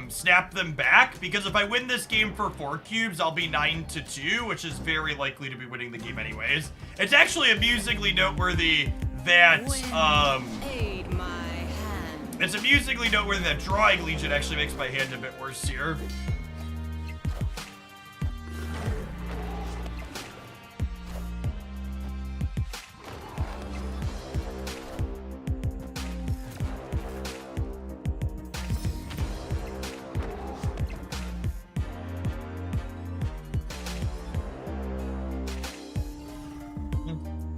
snap them back, because if I win this game for 4 cubes, I'll be 9-2, which is very likely to be winning the game anyways. It's actually amusingly noteworthy that Aid my hand. it's amusingly noteworthy that drawing Legion actually makes my hand a bit worse here.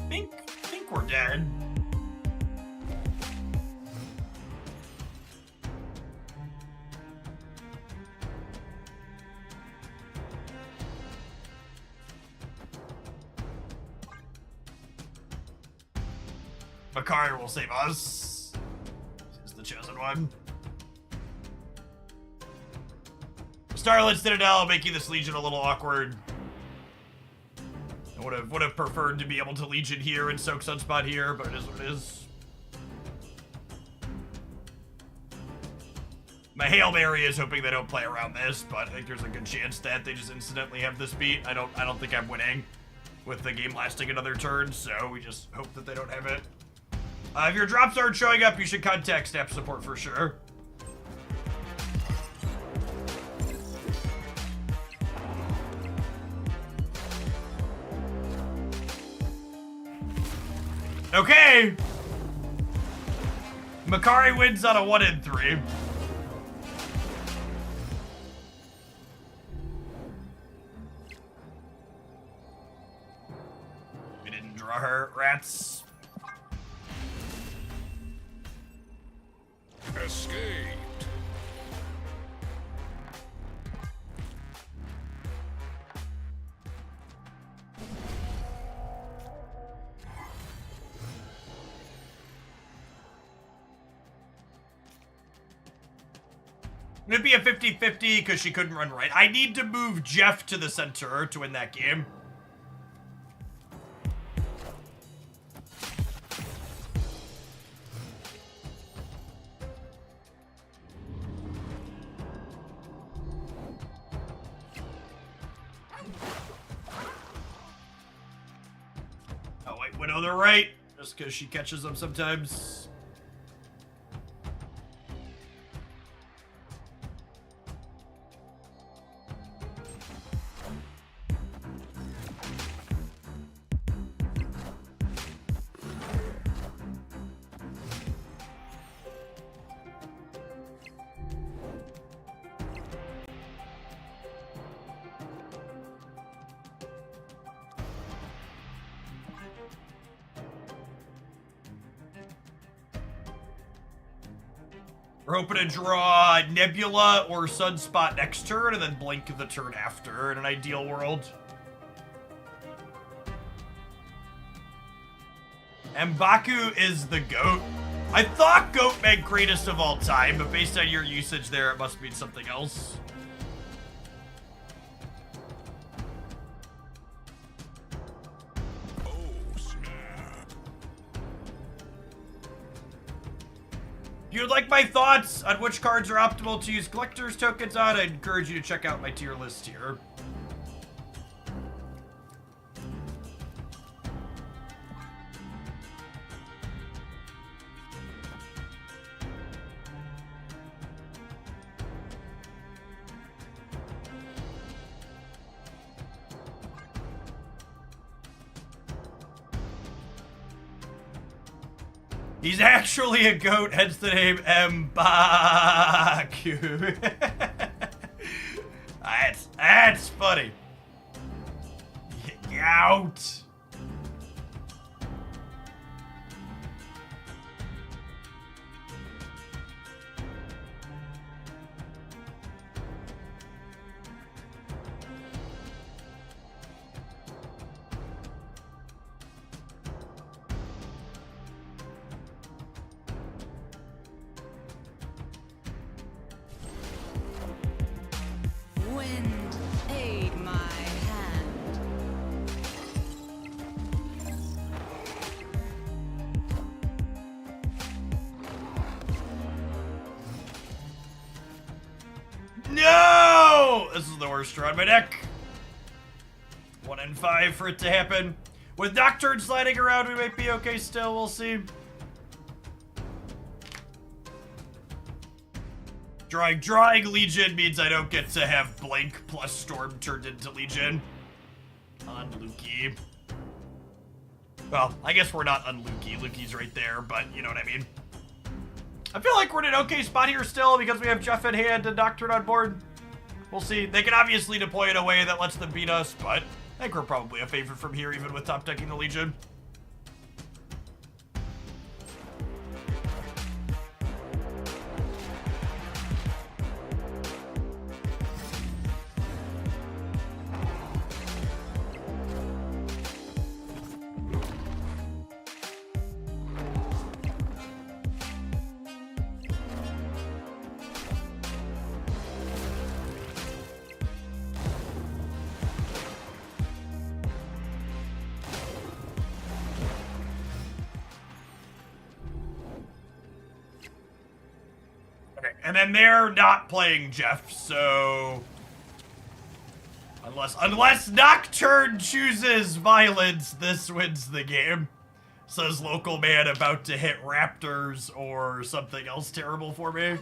Think we're dead. Makari will save us. He's the chosen one. Starlit Citadel making this Legion a little awkward. I would have preferred to be able to Legion here and soak Sunspot here, but it is what it is. My Hail Mary is hoping they don't play around this, but I think there's a good chance that they just incidentally have this beat. I don't think I'm winning with the game lasting another turn, so we just hope that they don't have it. If your drops aren't showing up, you should contact Snap Support for sure. Okay. Makari wins on a 1 in 3. We didn't draw her, rats. Escaped. It'd be a 50-50 because she couldn't run right. I need to move Jeff to the center to win that game. Oh, wait, Widow, they're right. Just because she catches them sometimes. We're hoping to draw Nebula or Sunspot next turn, and then Blink the turn after in an ideal world. M'Baku is the GOAT. I thought GOAT meant greatest of all time, but based on your usage there, it must mean something else. Oh, snap. If you'd like my thoughts on which cards are optimal to use collector's tokens on, I encourage you to check out my tier list here. He's actually a goat, hence the name M'Baku. That's funny. Out. Wind, aid my hand. No! This is the worst draw in my deck. 1 in 5 for it to happen. With Nocturne sliding around, we might be okay still. We'll see. Drawing Legion means I don't get to have Blink plus Storm turned into Legion. Unlucky. Well, I guess we're not unlucky. Luki's right there, but you know what I mean. I feel like we're in an okay spot here still because we have Jeff in hand and Nocturne on board. We'll see. They can obviously deploy in a way that lets them beat us, but I think we're probably a favorite from here, even with top decking the Legion. And then they're not playing Jeff, so unless Nocturne chooses violence, this wins the game. Says local man about to hit Raptors or something else terrible for me.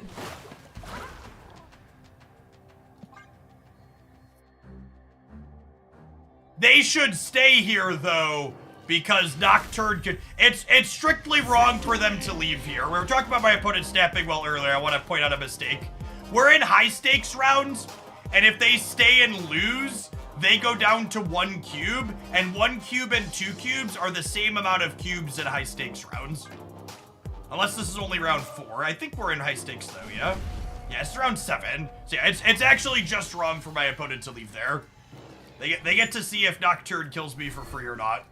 They should stay here though, because Nocturne could. It's strictly wrong for them to leave here. We were talking about my opponent snapping well earlier. I want to point out a mistake. We're in high stakes rounds, and if they stay and lose, they go down to 1 cube, and 1 cube and 2 cubes are the same amount of cubes in high stakes rounds. Unless this is only round 4. I think we're in high stakes though, yeah? Yeah, it's round 7. So yeah, it's actually just wrong for my opponent to leave there. They get to see if Nocturne kills me for free or not.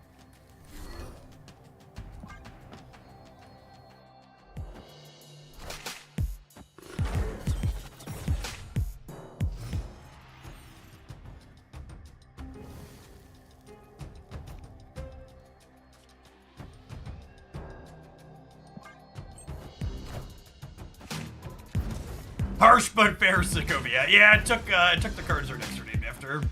Harsh but fair, Sokovia. Yeah, it took the cards our decks are named after.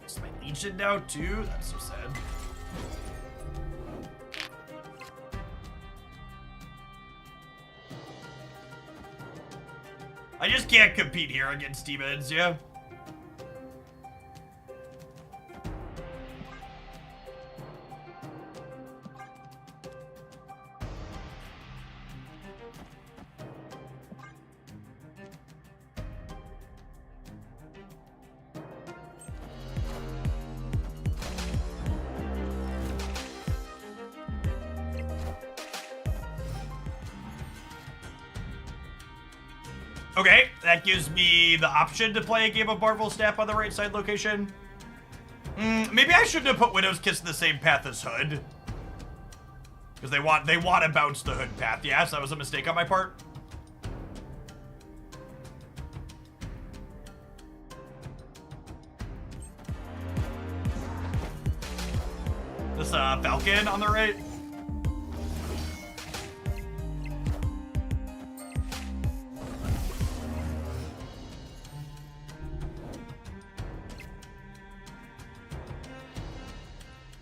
Is my Legion now too? That's so sad. I just can't compete here against demons, yeah? Okay, that gives me the option to play a game of Marvel Snap on the right side location. Maybe I shouldn't have put Widow's Kiss in the same path as Hood. Because they want to bounce the Hood path. Yes, that was a mistake on my part. This Falcon on the right.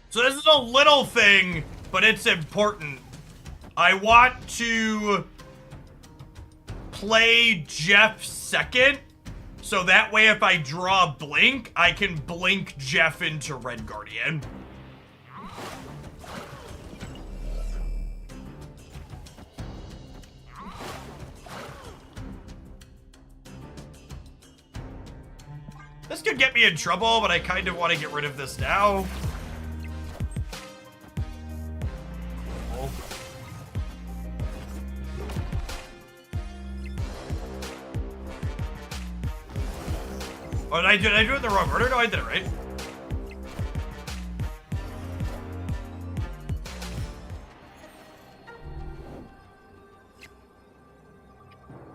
So this is a little thing, but it's important. I want to play Jeff second, so that way if I draw Blink, I can blink Jeff into Red Guardian. This could get me in trouble, but I kind of want to get rid of this now. Oh, did I do it in the wrong order? No, I did it right.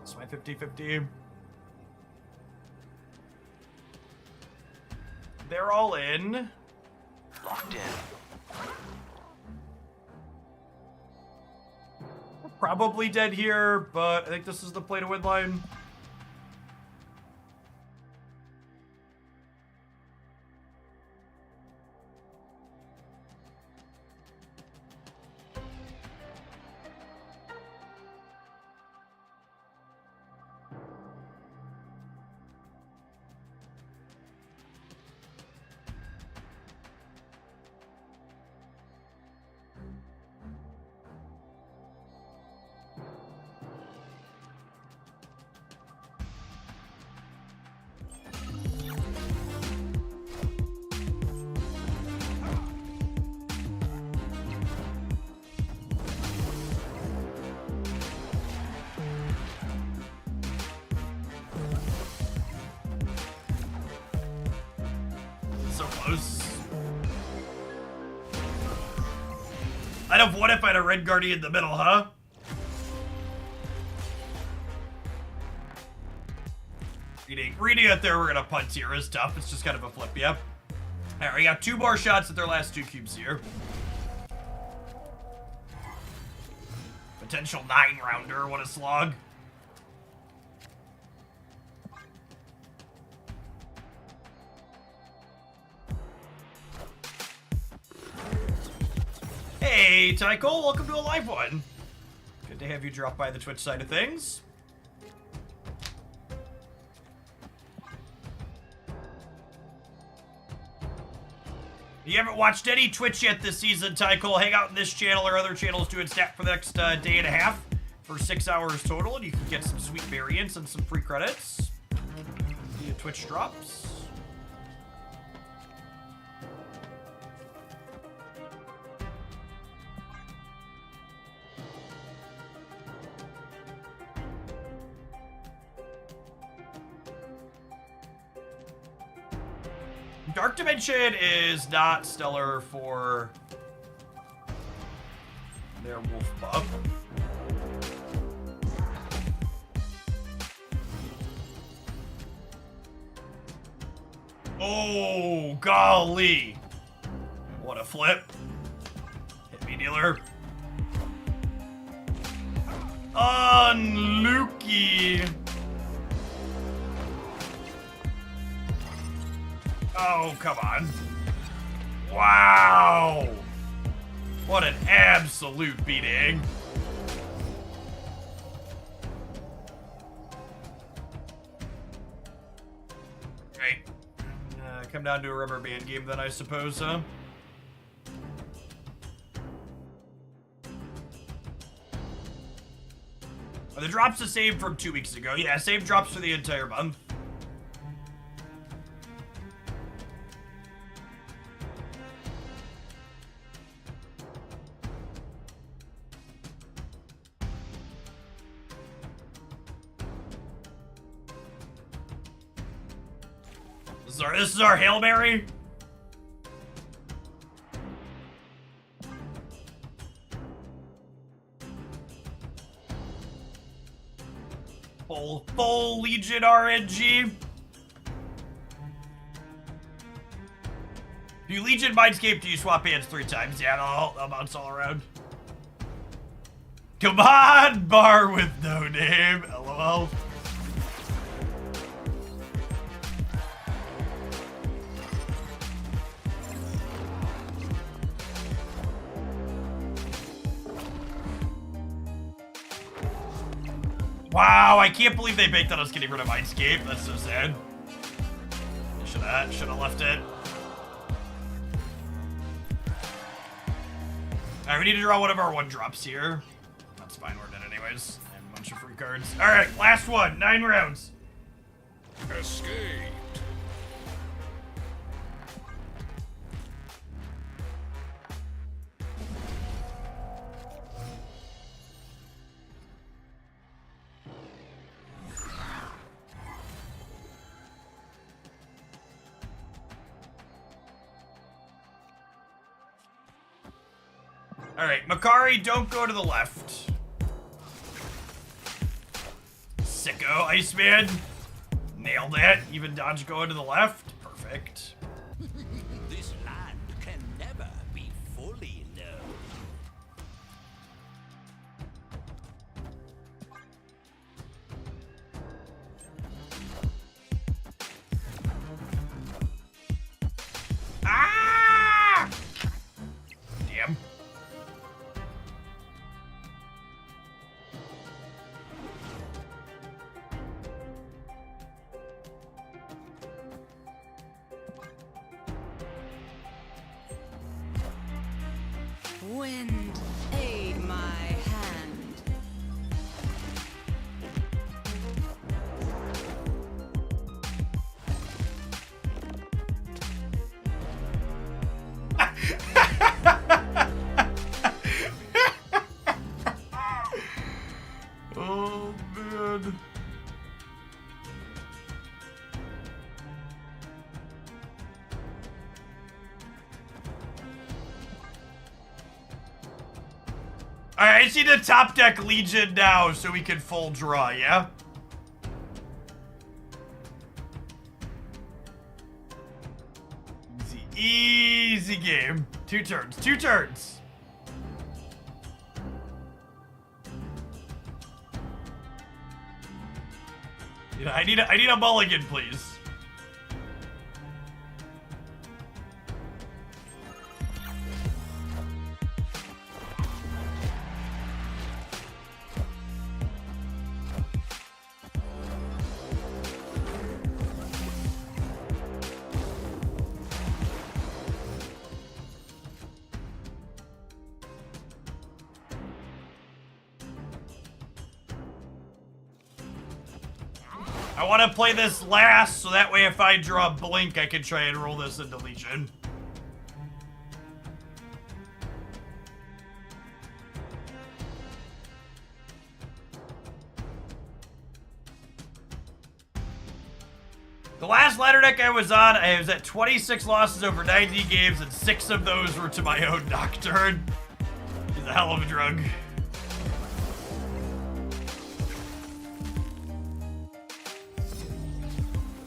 It's my 50-50. They're all in. Locked in. We're probably dead here, but I think this is the play to win line. I'd have won if I had a Red Guardian in the middle, huh? Reading it there, we're gonna punt here is tough. It's just kind of a flip, yeah. Alright, we got 2 more shots at their last 2 cubes here. Potential 9-rounder, what a slog. Hey, Tycho, welcome to a live one. Good to have you drop by the Twitch side of things. If you haven't watched any Twitch yet this season, Tycho, hang out in this channel or other channels doing Snap for the next day and a half for 6 hours total, and you can get some sweet variants and some free credits via Twitch drops. Dark Dimension is not stellar for their wolf buff. Oh, golly. What a flip. Hit me, dealer. Unlucky. Oh, come on. Wow. What an absolute beating. Great. Come down to a rubber band game then, I suppose, huh? Are the drops the same from 2 weeks ago? Yeah, same drops for the entire month. This is our Hail Mary. Full Legion RNG. Do you Legion Mindscape? Do you swap hands 3 times? Yeah, I'll bounce all around. Come on, bar with no name. LOL. Wow, I can't believe they baked on us getting rid of Mindscape. That's so sad. Should have left it. Alright, we need to draw one of our 1-drops here. That's fine, we're dead anyways. And a bunch of free cards. Alright, last one. 9 rounds. Escaped. Alright, Makari, don't go to the left. Sicko, Iceman. Nailed it. Even dodge going to the left. Perfect. This land can never be fully known. Ah! Damn. Wind, aid my hand. Oh, man. Alright, I just need a top deck Legion now so we can full draw, yeah? Easy game. 2 turns. 2 turns. Yeah, I need a mulligan, please. I want to play this last, so that way if I draw Blink, I can try and roll this into Legion. The last ladder deck I was on, I was at 26 losses over 90 games, and 6 of those were to my own Nocturne. He's a hell of a drug.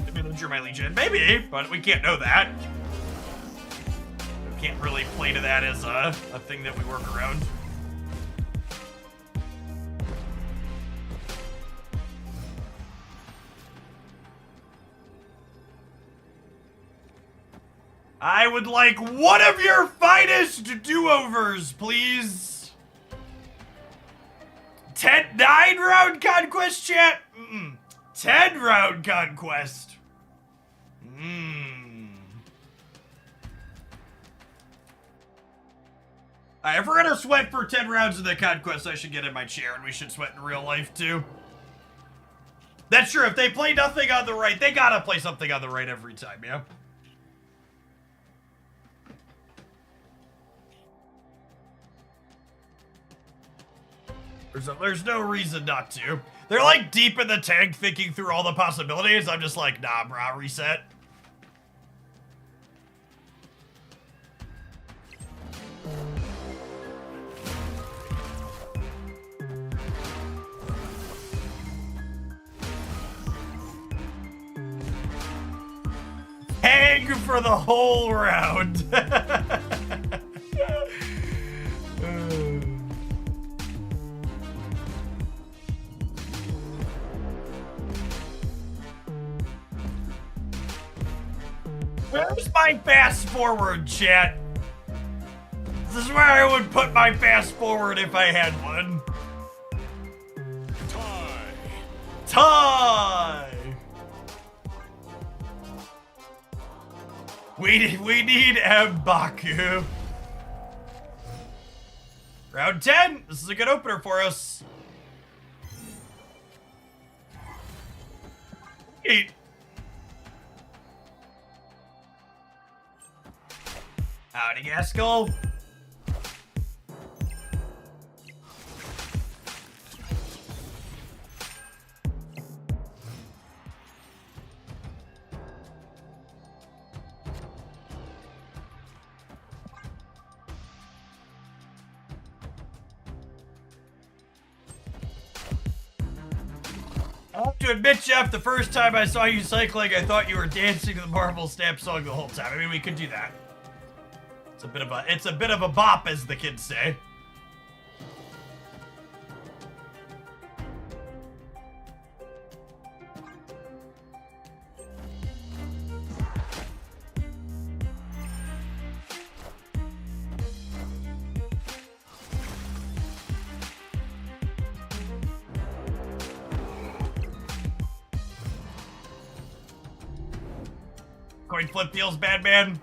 Maybe Luger my Legion. Maybe, but we can't know that. We can't really play to that as a thing that we work around. I would like one of your finest do-overs, please. 9-round Conquest, chat? 10-round Conquest. Alright, if we're gonna sweat for 10 rounds of the Conquest, I should get in my chair, and we should sweat in real life, too. That's true, if they play nothing on the right, they gotta play something on the right every time, yeah? There's no reason not to. They're like deep in the tank thinking through all the possibilities. I'm just like, nah, brah, reset. Hang for the whole round. Where's my fast forward, chat? This is where I would put my fast forward if I had one. Tie! We need M'Baku. Round 10. This is a good opener for us. 8. Howdy, Gaskell. I have to admit, Jeff, the first time I saw you cycling, I thought you were dancing to the Marvel Snap song the whole time. I mean, we could do that. It's a bit of a bop, as the kids say. Coin flip feels bad, man.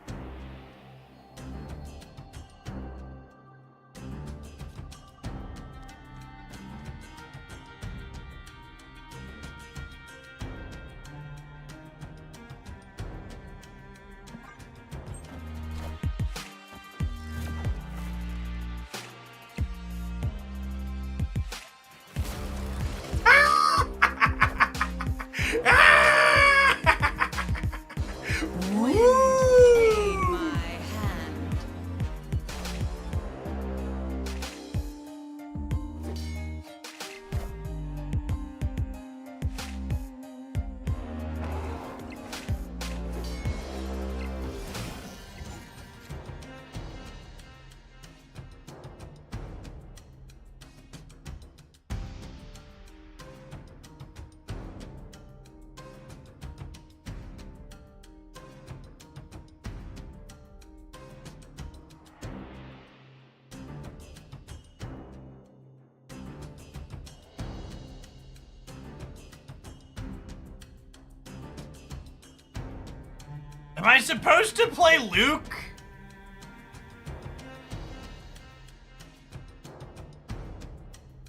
Am I supposed to play Luke?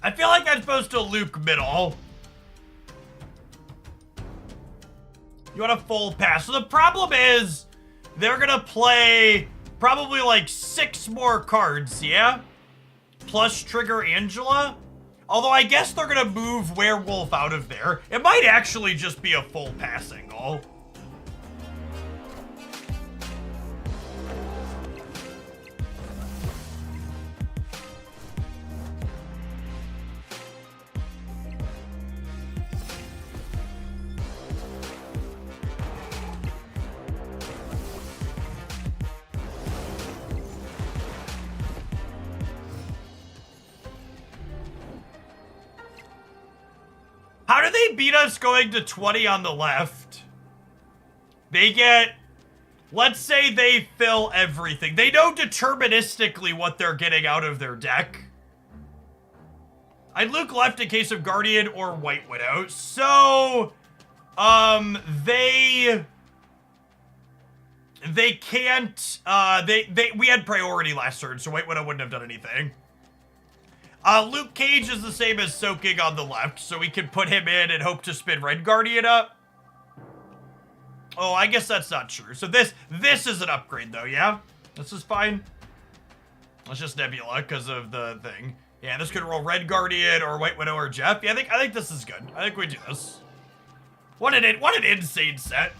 I feel like I'm supposed to Luke middle. You want a full pass. So the problem is, they're gonna play probably like 6 more cards, yeah? Plus trigger Angela. Although I guess they're gonna move Werewolf out of there. It might actually just be a full passing goal. How do they beat us going to 20 on the left? They get... Let's say they fill everything. They know deterministically what they're getting out of their deck. I'd Luke left in case of Guardian or White Widow. So, they can't, we had priority last turn, so White Widow wouldn't have done anything. Luke Cage is the same as Soaking on the left, so we can put him in and hope to spin Red Guardian up. Oh, I guess that's not true. So this is an upgrade, though, yeah? This is fine. It's just Nebula because of the thing. Yeah, this could roll Red Guardian or White Widow or Jeff. Yeah, I think this is good. I think we do this. What an insane set.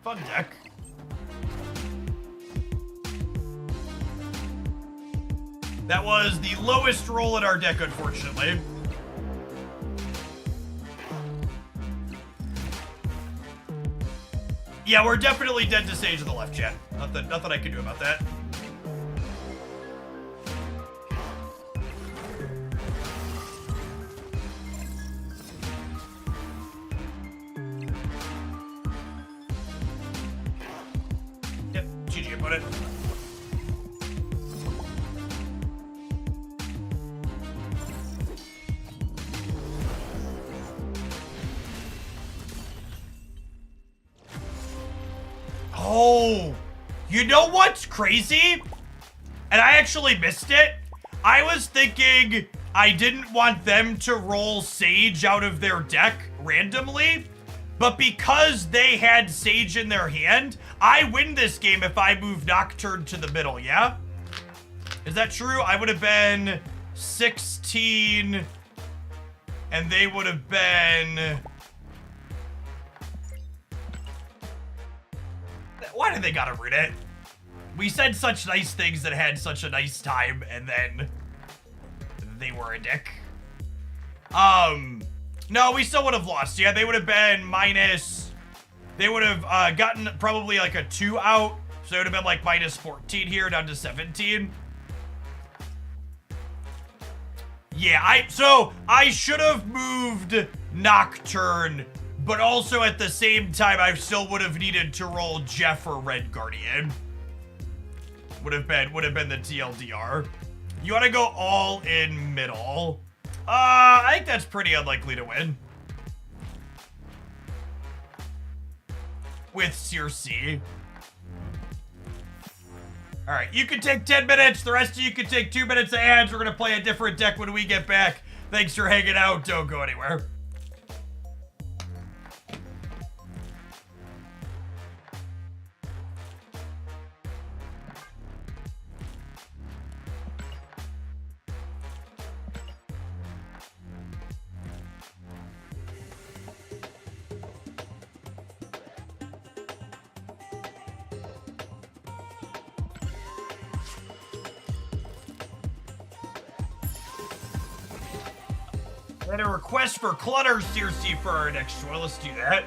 Fun deck. That was the lowest roll in our deck, unfortunately. Yeah, we're definitely dead to Sage on the left, chat. Nothing I can do about that. Yep, GG opponent. Oh, you know what's crazy? And I actually missed it. I was thinking I didn't want them to roll Sage out of their deck randomly, but because they had Sage in their hand, I win this game if I move Nocturne to the middle, yeah? Is that true? I would have been 16, and they would have been... Why did they gotta read it? We said such nice things that had such a nice time, and then they were a dick. No, we still would have lost. Yeah, they would have been minus... They would have gotten probably like a 2 out, so it would have been like minus 14 here, down to 17. Yeah, so I should have moved Nocturne, but also at the same time, I still would have needed to roll Jeff or Red Guardian. Would have been the TLDR. You want to go all in middle? I think that's pretty unlikely to win. With Circe. All right, you can take 10 minutes. The rest of you can take 2 minutes of ads. We're gonna play a different deck when we get back. Thanks for hanging out. Don't go anywhere. And a request for Clutter Circe for our next one. Let's do that.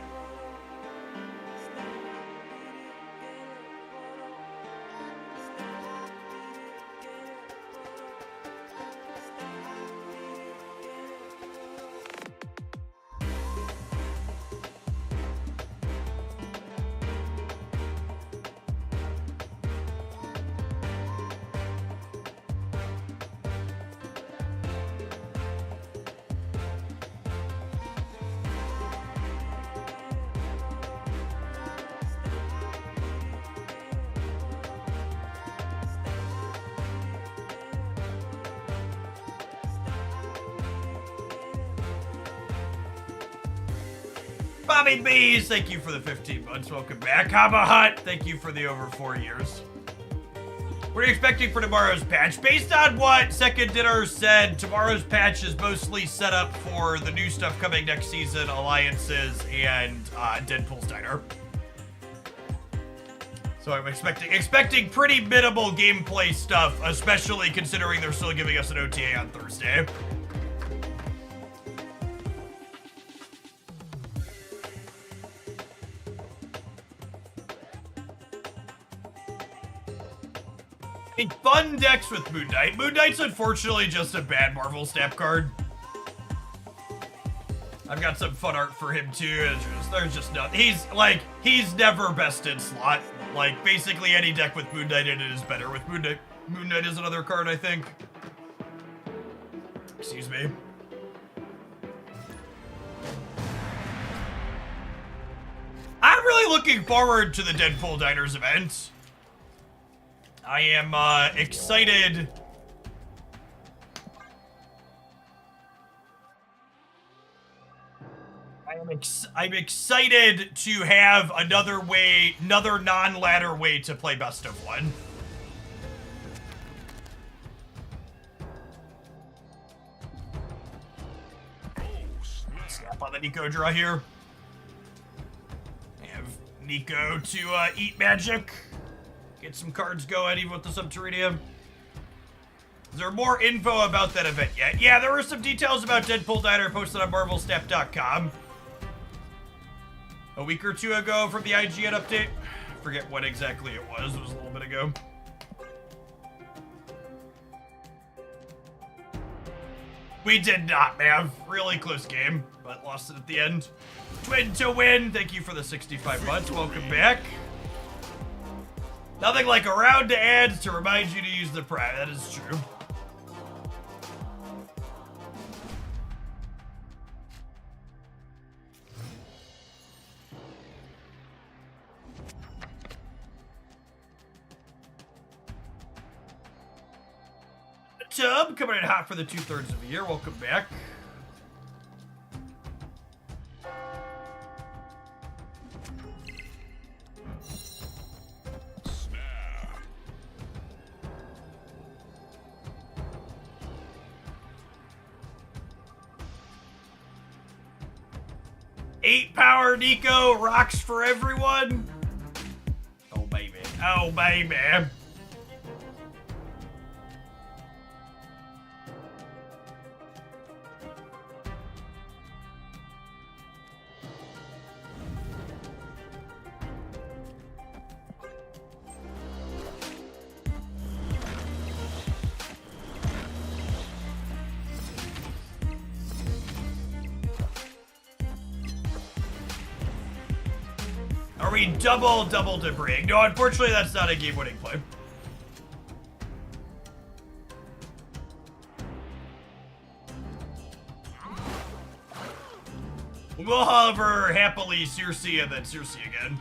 Bobby Bees, thank you for the 15 months. Welcome back. Haba Hut, thank you for the over 4 years. What are you expecting for tomorrow's patch? Based on what Second Dinner said, tomorrow's patch is mostly set up for the new stuff coming next season, alliances, and Deadpool's Diner. So I'm expecting pretty minimal gameplay stuff, especially considering they're still giving us an OTA on Thursday. Fun decks with Moon Knight. Moon Knight's unfortunately just a bad Marvel Snap card. I've got some fun art for him too. There's just nothing. He's never best in slot. Like, basically any deck with Moon Knight in it is better. With Moon Knight, Moon Knight is another card, I think. Excuse me. I'm really looking forward to the Deadpool Diners event. I am excited. I'm excited to have another non-ladder way to play best of one. Snap on the Nico draw here. Have Nico to eat magic. Get some cards going, even with the Subterranean. Is there more info about that event yet? Yeah, there were some details about Deadpool Diner posted on marvelstep.com a week or two ago from the IGN update. Forget what exactly it was. It was a little bit ago. We did not, man. Really close game, but lost it at the end. Twin to win. Thank you for the 65 months. Welcome back. Nothing like a round to ads to remind you to use the Prime. That is true. Tub coming in hot for the 2/3 of the year. Welcome back. Snap. 8 power Nico rocks for everyone. Oh baby. Oh baby. Are we double debris? No, unfortunately, that's not a game-winning play. We'll, however, happily Circe and then Circe again.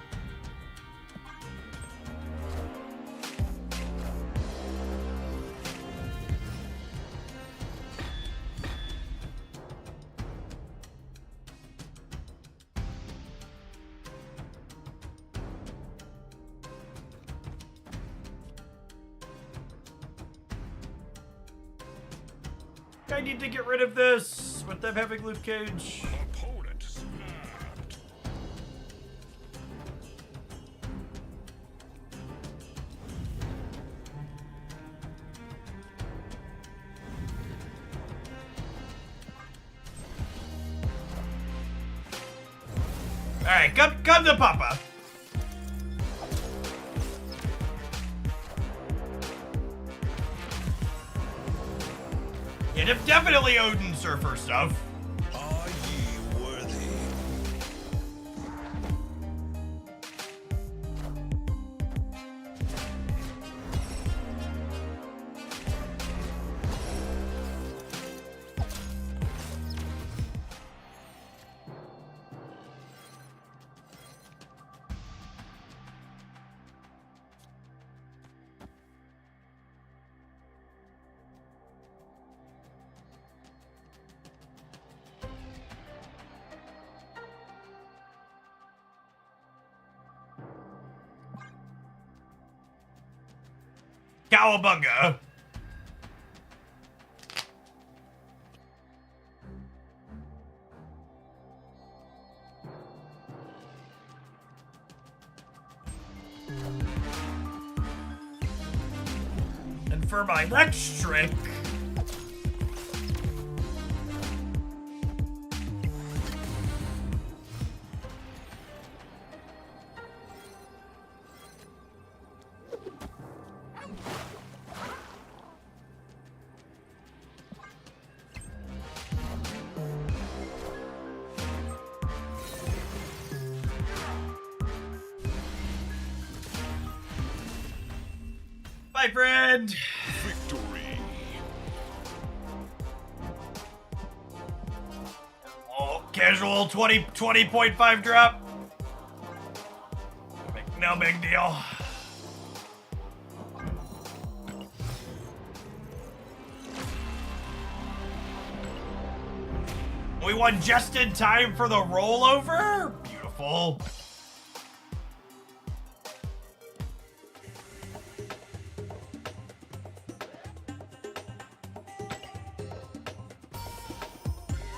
I need to get rid of this with them having Luke Cage. Opponent snapped. Alright, come to Papa. Yeah, definitely Odin Surfer stuff. Are ye worthy? Cowabunga. And for my next trick, my friend. Victory. Oh, casual 20.5 drop. No big deal. We won just in time for the rollover. Beautiful.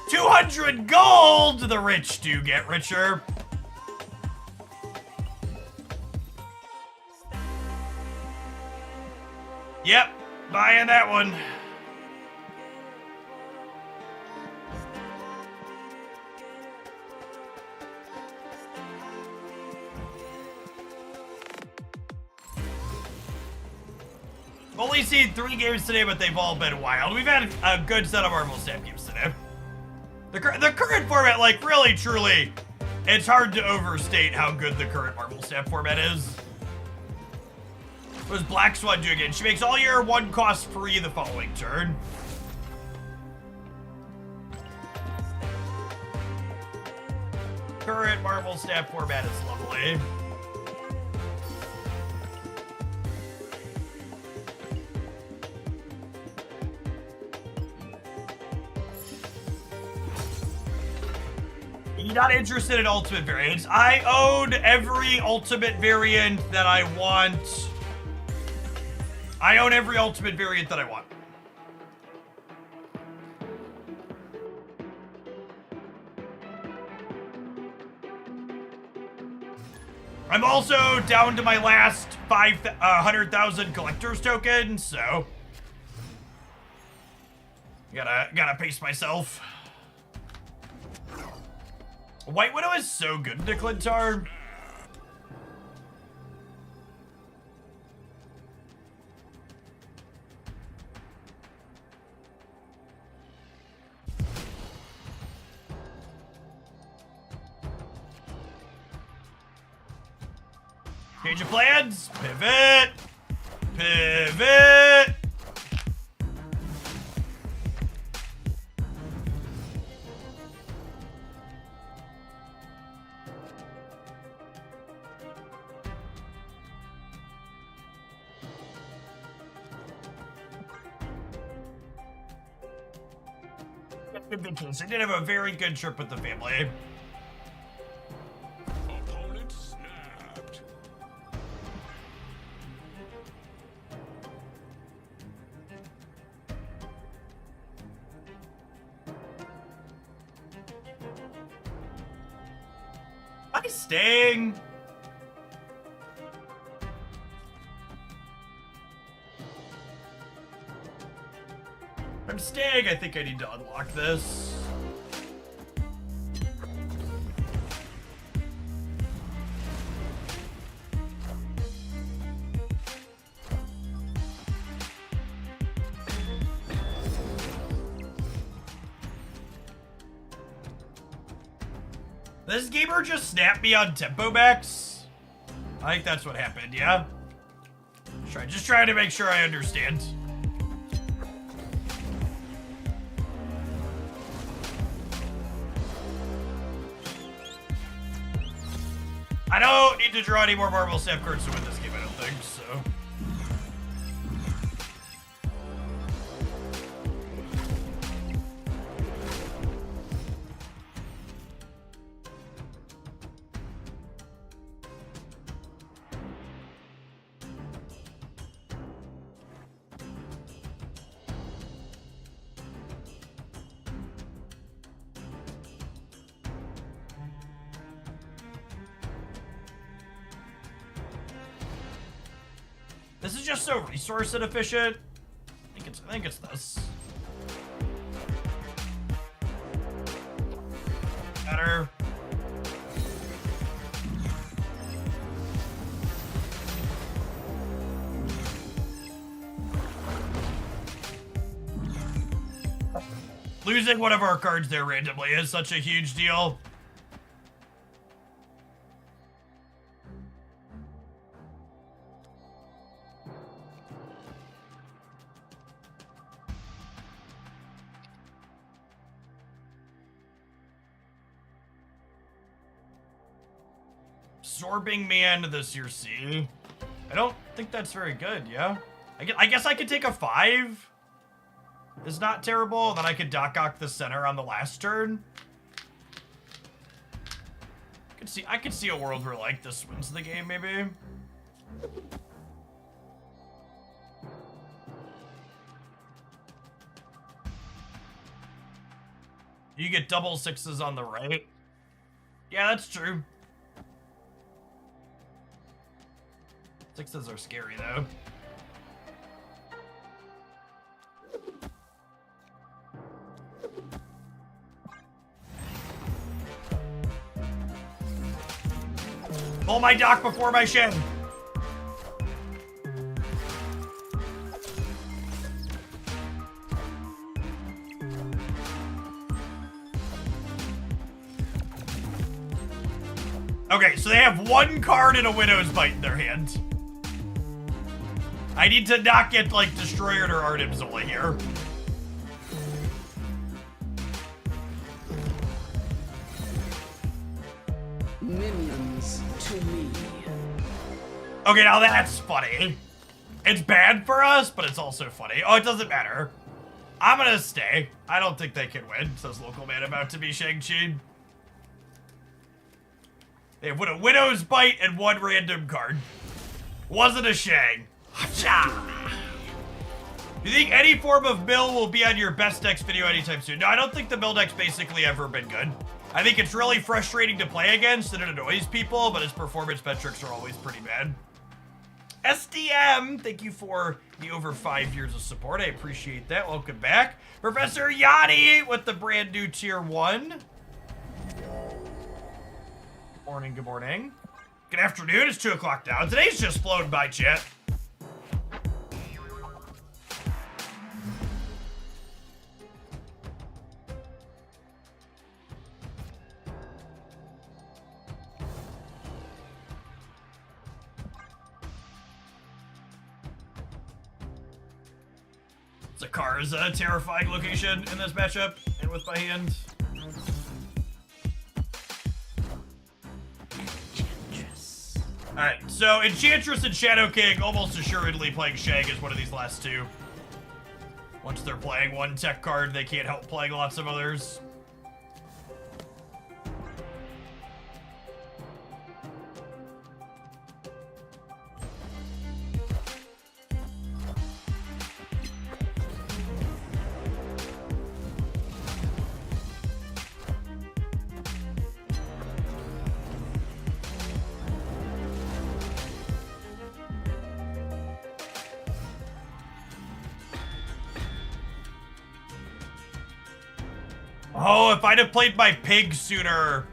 $200 gold. The rich do get richer. Yep, buying that one. Only seen 3 games today, but they've all been wild. We've had a good set of Marvel Snap games today. The current format, like, really, truly, it's hard to overstate how good the current Marvel Snap format is. What does Black Swan do again? She makes all your 1 cost free the following turn. Current Marvel Snap format is lovely. You're not interested in ultimate variants. I own every ultimate variant that I want. I own every ultimate variant that I want. I'm also down to my last 100,000 collector's tokens, so gotta pace myself. White Widow is so good to Clintar. Change of plans. Pivot. Pivot. Good vacation. I did have a very good trip with the family. Opponent snapped. Am I staying? If I'm staying, I think I need to unlock this. This gamer just snapped me on tempo max. I think that's what happened, yeah? Just trying to make sure I understand. I don't need to draw any more Marvel Snap cards to win this game, I don't think, so. This is just so resource inefficient. I think it's this. Better. Losing one of our cards there randomly is such a huge deal. Absorbing Man to the Circe. I don't think that's very good, yeah? I guess I could take a 5. It's not terrible. Then I could Doc-Ock the center on the last turn. I could see a world where, like, this wins the game, maybe. You get double 6s on the right. Yeah, that's true. 6s are scary, though. Pull my Doc before my Shen. Okay, so they have 1 card and a Widow's Bite in their hand. I need to not get, like, Destroyer or Artem Zola here. Minions to me. Okay, now that's funny. It's bad for us, but it's also funny. Oh, it doesn't matter. I'm gonna stay. I don't think they can win, says Local Man about to be Shang-Chi. They have a Widow's Bite and 1 random card. Wasn't a Shang. Hacha! You think any form of mill will be on your best decks video anytime soon? No, I don't think the mill deck's basically ever been good. I think it's really frustrating to play against and it annoys people, but its performance metrics are always pretty bad. SDM, thank you for the over 5 years of support. I appreciate that. Welcome back. Professor Yanni with the brand new tier 1. Good morning, good morning. Good afternoon, it's 2 o'clock now. Today's just flown by, chat. Zakar is a terrifying location in this matchup, and with my hand. Alright, so Enchantress and Shadow King almost assuredly playing Shang as one of these last 2. Once they're playing 1 tech card, they can't help playing lots of others. Oh, if I'd have played my pig sooner,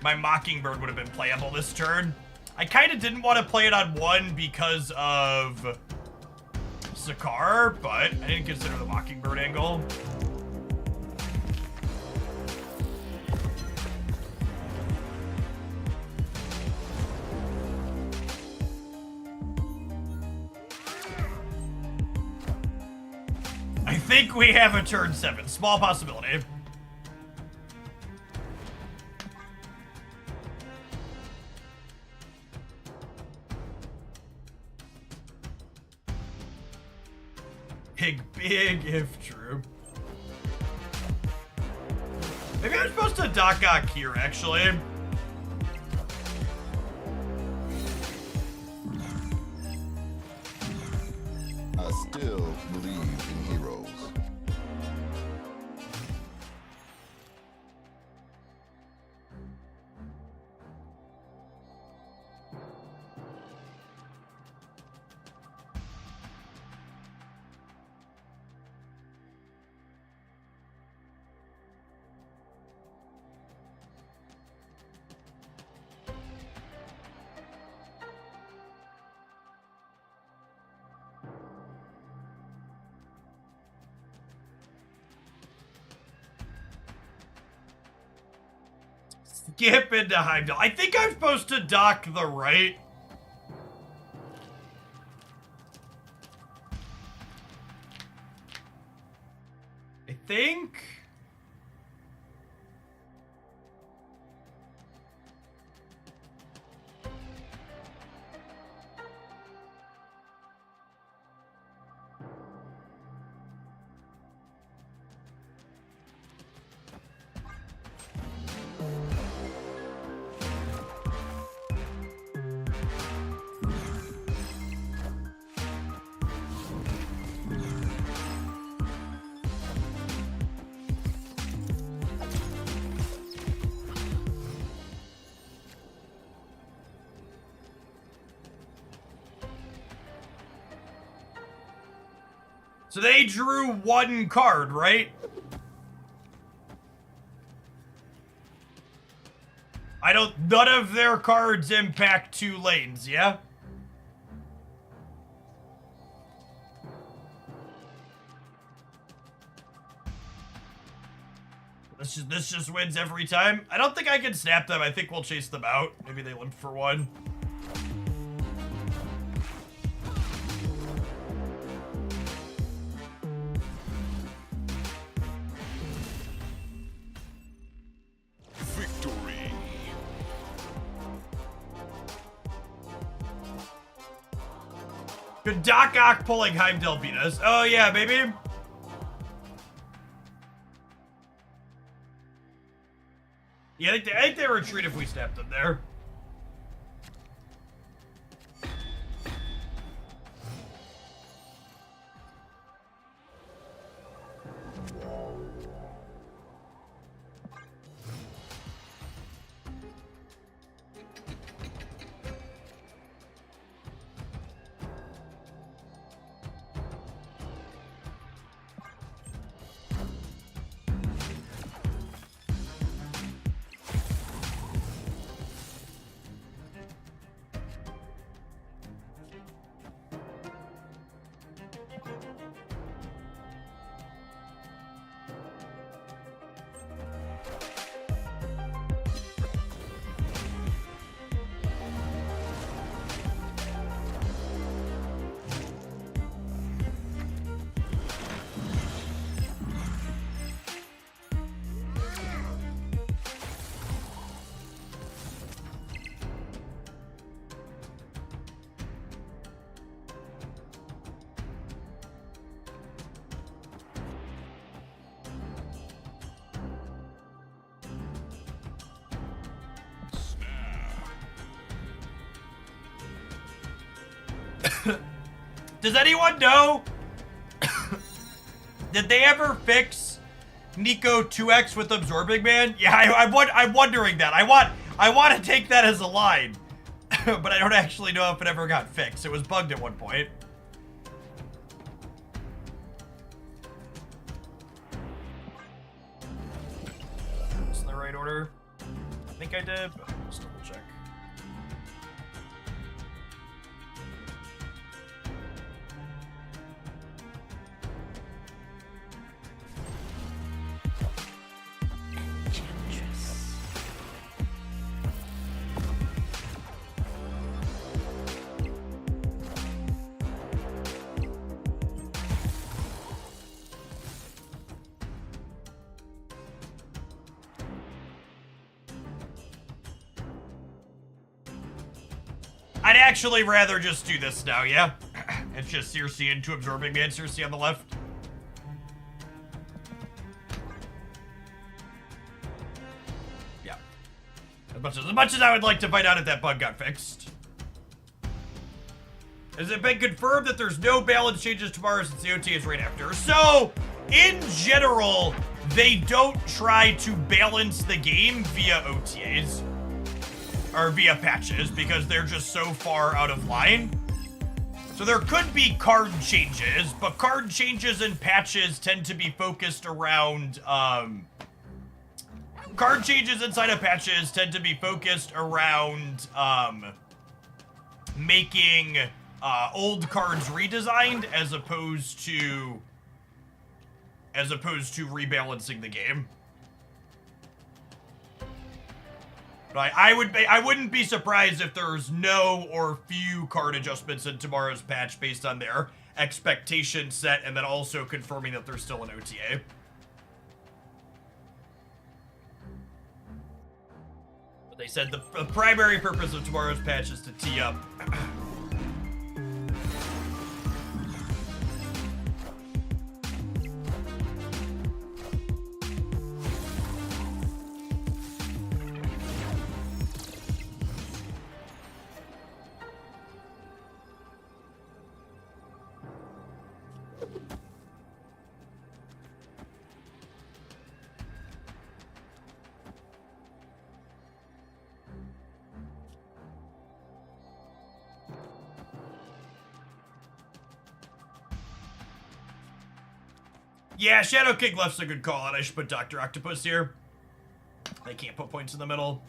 my Mockingbird would have been playable this turn. I kind of didn't want to play it on 1 because of Zakar, but I didn't consider the Mockingbird angle. I think we have a turn 7. Small possibility. Big if true. Maybe I'm supposed to Doc-Ock here, actually. I still believe in heroes. Skip into Heimdall. I think I'm supposed to dock the right. I think. So they drew one card, right? None of their cards impact 2 lanes, yeah? This just wins every time. I don't think I can snap them. I think we'll chase them out. Maybe they limped for 1. Victory. Good Doc Ock pulling Heimdall beat us. Oh yeah, baby. Yeah, I think they retreat if we snapped them there. Does anyone know? Did they ever fix Nico 2X with Absorbing Man? Yeah, I'm wondering that. I want to take that as a line, but I don't actually know if it ever got fixed. It was bugged at one point. Is in the right order? I think I did, but let's double check. I'd actually rather just do this now, yeah? It's just Circe into Absorbing Man, Circe on the left. Yeah. As much as I would like to find out if that bug got fixed. Has it been confirmed that there's no balance changes tomorrow since the OTA is right after? So, in general, they don't try to balance the game via OTAs. Or via patches, because they're just so far out of line. So there could be card changes, but card changes and patches tend to be focused around, card changes inside of patches tend to be focused around, making, old cards redesigned as opposed to rebalancing the game. Right, I wouldn't be surprised if there's no or few card adjustments in tomorrow's patch based on their expectation set, and then also confirming that there's still an OTA. But they said the primary purpose of tomorrow's patch is to tee up. Yeah, Shadow King left's a good call, and I should put Dr. Octopus here. They can't put points in the middle.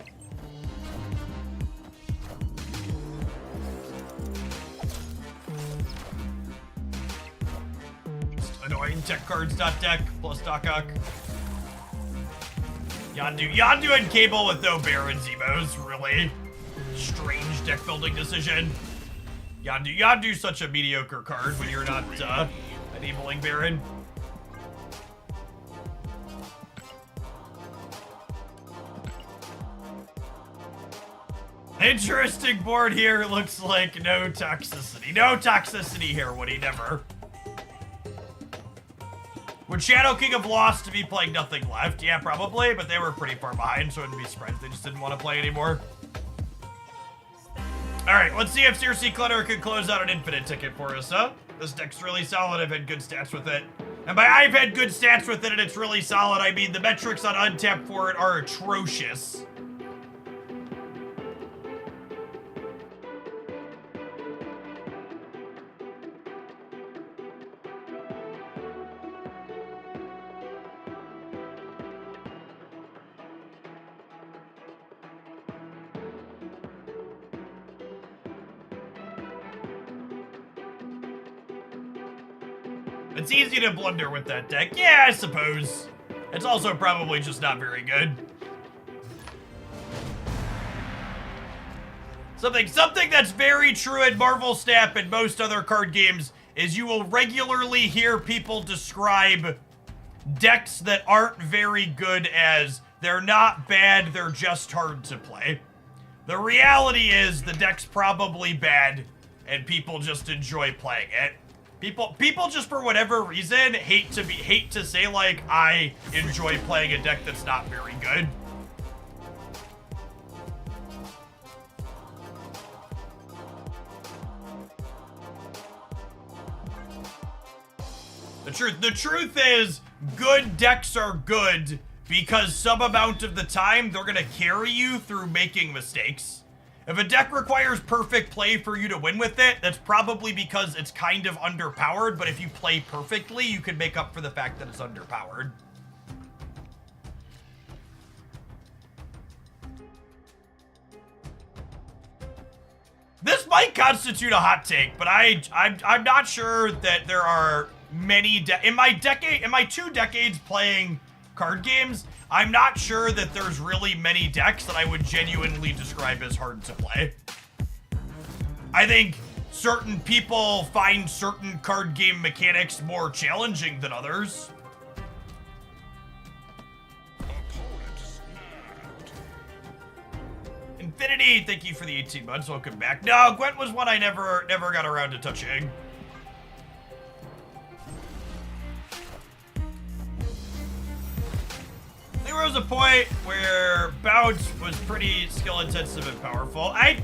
Just annoying tech cards, deck, plus Doc Ock. Yondu and Cable with no Baron Zemos, really strange deck building decision. Yondu's such a mediocre card when you're not enabling Baron. Interesting board here. Looks like no toxicity. No toxicity here, Woody. Never. Would Shadow King have lost to be playing nothing left? Yeah, probably, but they were pretty far behind, so it wouldn't be surprised they just didn't want to play anymore. Alright, let's see if Circe Clutter can close out an infinite ticket for us, huh? This deck's really solid. I've had good stats with it. And by I've had good stats with it and it's really solid, I mean the metrics on Untap for it are atrocious. It's easy to blunder with that deck. Yeah, I suppose. It's also probably just not very good. Something that's very true in Marvel Snap and most other card games is you will regularly hear people describe decks that aren't very good as they're not bad, they're just hard to play. The reality is the deck's probably bad and people just enjoy playing it. People just for whatever reason hate to say like I enjoy playing a deck that's not very good. The truth is good decks are good because some amount of the time they're gonna carry you through making mistakes. If a deck requires perfect play for you to win with it, that's probably because it's kind of underpowered, but if you play perfectly, you can make up for the fact that it's underpowered. This might constitute a hot take, but I'm not sure that there are many in my 2 decades playing card games, I'm not sure that there's really many decks that I would genuinely describe as hard to play. I think certain people find certain card game mechanics more challenging than others. Infinity, thank you for the 18 months. Welcome back. No, Gwent was one I never got around to touching. There was a point where Bounce was pretty skill intensive and powerful. I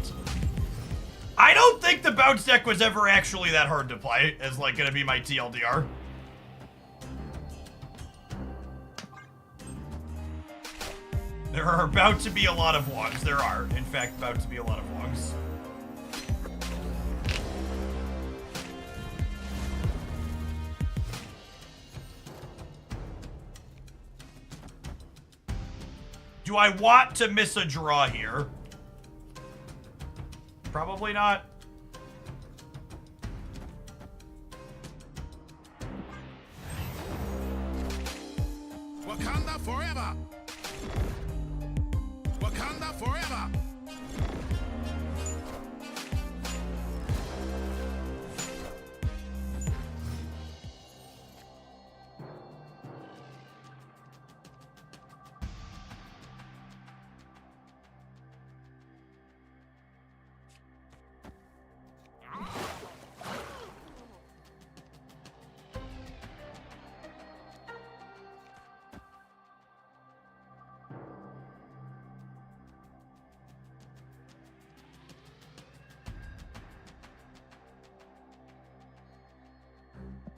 don't think the Bounce deck was ever actually that hard to play as like gonna be my TLDR. There are about to be a lot of Wongs. There are, in fact, about to be a lot of Wongs. Do I want to miss a draw here? Probably not. Wakanda forever! Wakanda forever!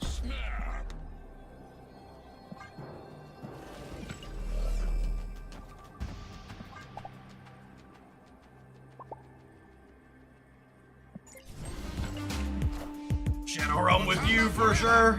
Snap! Shadow Realm with you for sure.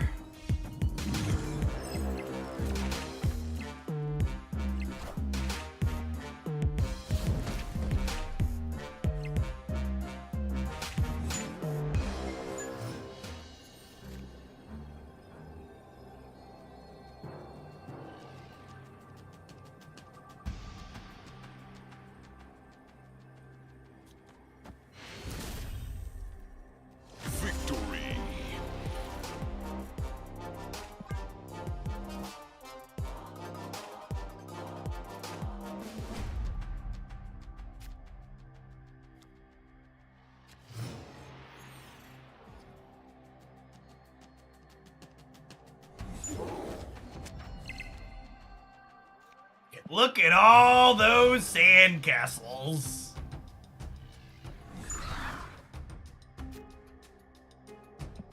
Look at all those sand castles.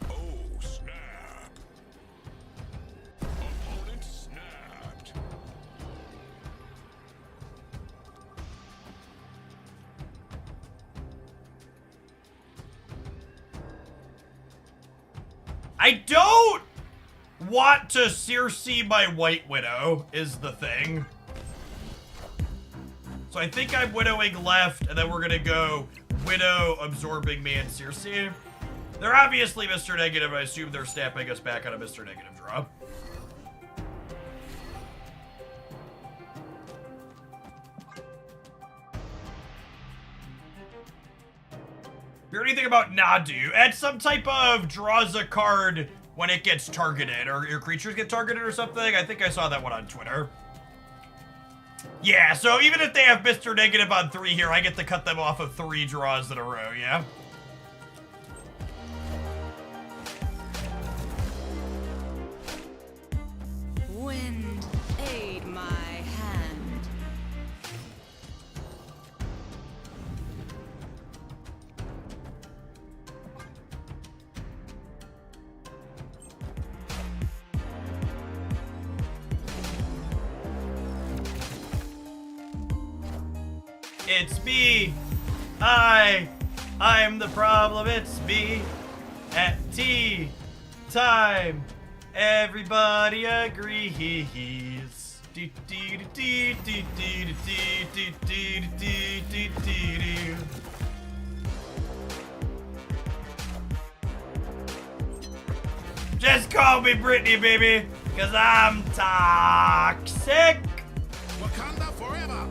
Oh, snap. Opponent snapped. I don't want to Circe my White Widow, is the thing. So I think I'm Widowing left, and then we're gonna go Widow, Absorbing Me, and Circe. They're obviously Mr. Negative. I assume they're snapping us back on a Mr. Negative draw. Hear anything about Nadu? It's some type of draws a card when it gets targeted, or your creatures get targeted or something. I think I saw that one on Twitter. Yeah, so even if they have Mr. Negative on 3 here, I get to cut them off of 3 draws in a row, yeah? Wind, aid my hand. It's me. I'm the problem. It's me. At tea time, everybody agrees. Just call me Brittany, baby, cause I'm toxic. Wakanda forever.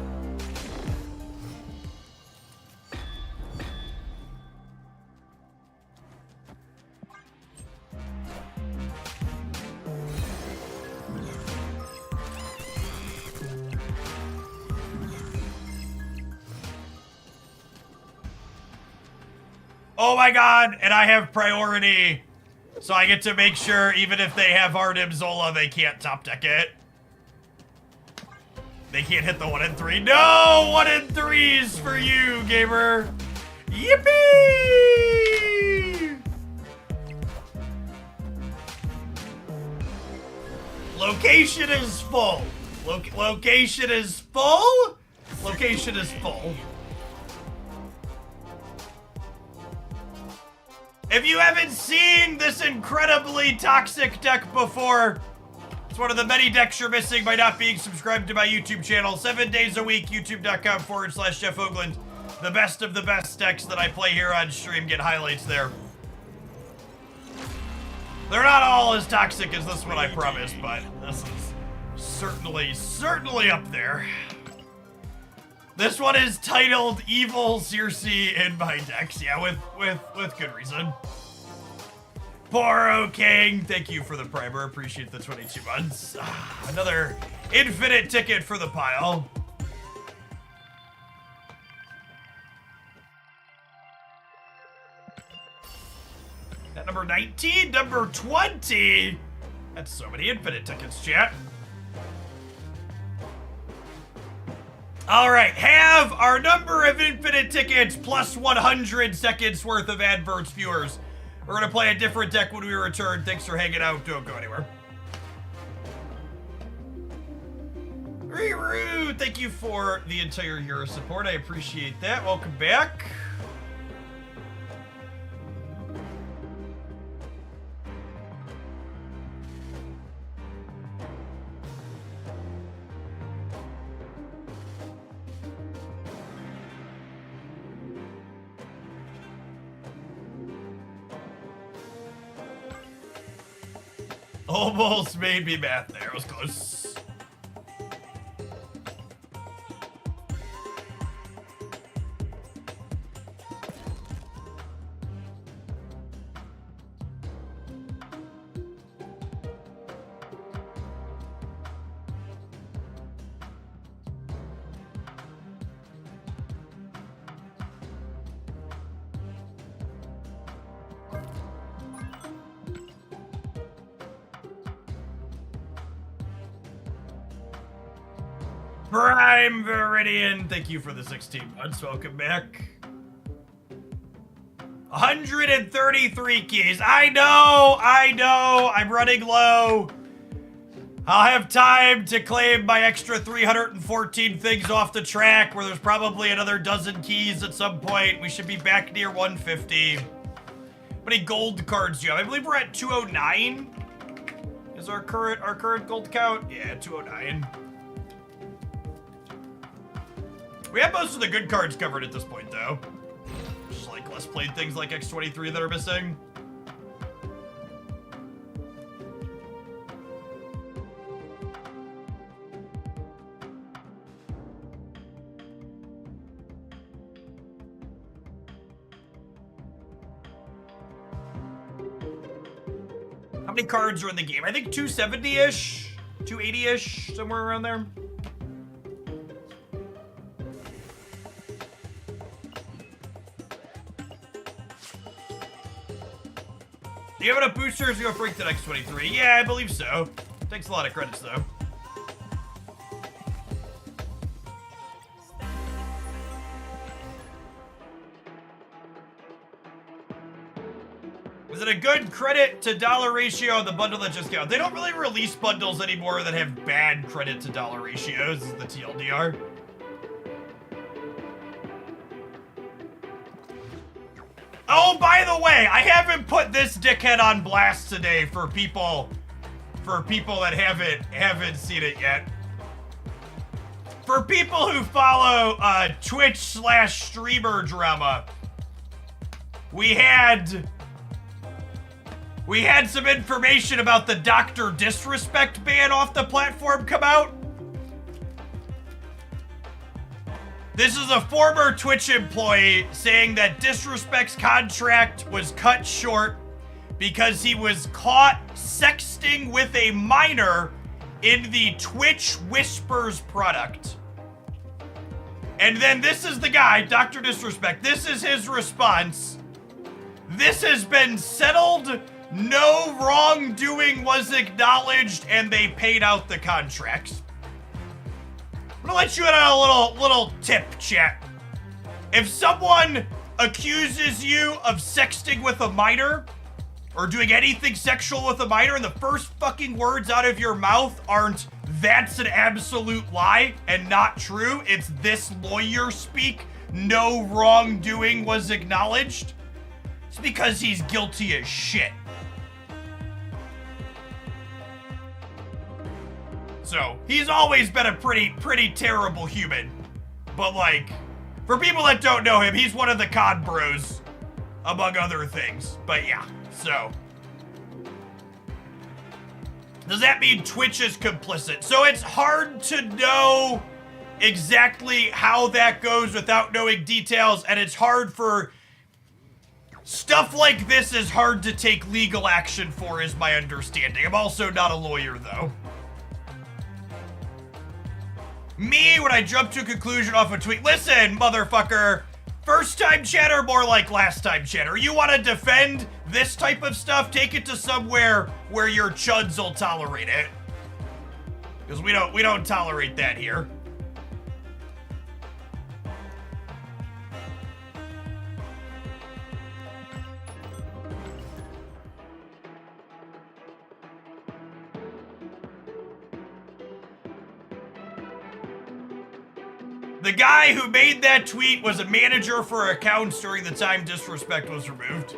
Oh my god, and I have priority. So I get to make sure even if they have Arnim Zola, they can't top deck it. They can't hit the 1 and 3. No! 1 and 3s for you, gamer. Yippee! Location is full. Location is full? Location is full. If you haven't seen this incredibly toxic deck before, it's one of the many decks you're missing by not being subscribed to my YouTube channel. 7 days a week, youtube.com/Jeff Oakland. The best of the best decks that I play here on stream. Get highlights there. They're not all as toxic as this one, I promise, but this is certainly up there. This one is titled Evil Circe in my decks. Yeah, with good reason. Poro King, thank you for the primer. Appreciate the 22 months. Another infinite ticket for the pile. At number 19, number 20. That's so many infinite tickets, chat. All right, have our number of infinite tickets plus 100 seconds worth of adverts viewers. We're gonna play a different deck when we return. Thanks for hanging out. Don't go anywhere. Riru, thank you for the entire year of support. I appreciate that. Welcome back. Almost made me math there. It was close. Prime Viridian, thank you for the 16 months. Welcome back. 133 keys. I know. I'm running low. I'll have time to claim my extra 314 things off the track where there's probably another dozen keys at some point. We should be back near 150. How many gold cards do you have? I believe we're at 209. Is our current gold count? Yeah, 209. We have most of the good cards covered at this point, though. Just like less played things like X23 that are missing. How many cards are in the game? I think 270-ish, 280-ish, somewhere around there. Do you have enough boosters to go freak the next 23? Yeah, I believe so. Takes a lot of credits, though. Is it a good credit to dollar ratio on the bundle that just came out? They don't really release bundles anymore that have bad credit to dollar ratios, is the TLDR. Oh, by the way, I haven't put this dickhead on blast today for people that haven't seen it yet. For people who follow Twitch/streamer drama, we had some information about the Dr. Disrespect ban off the platform come out. This is a former Twitch employee saying that Disrespect's contract was cut short because he was caught sexting with a minor in the Twitch Whispers product. And then this is the guy, Dr. Disrespect. This is his response. This has been settled. No wrongdoing was acknowledged, and they paid out the contracts. I'm gonna let you in on a little tip, chat. If someone accuses you of sexting with a minor or doing anything sexual with a minor and the first fucking words out of your mouth aren't "that's an absolute lie" and not true, it's this lawyer speak, no wrongdoing was acknowledged, it's because he's guilty as shit. So, he's always been a pretty terrible human. But like, for people that don't know him, he's one of the COD bros, among other things. But yeah, so. Does that mean Twitch is complicit? So it's hard to know exactly how that goes without knowing details, and it's hard for... Stuff like this is hard to take legal action for, is my understanding. I'm also not a lawyer, though. Me, when I jump to a conclusion off a tweet, listen, motherfucker, first time chatter, more like last time chatter. You want to defend this type of stuff? Take it to somewhere where your chuds will tolerate it. Because we don't tolerate that here. The guy who made that tweet was a manager for accounts during the time Disrespect was removed.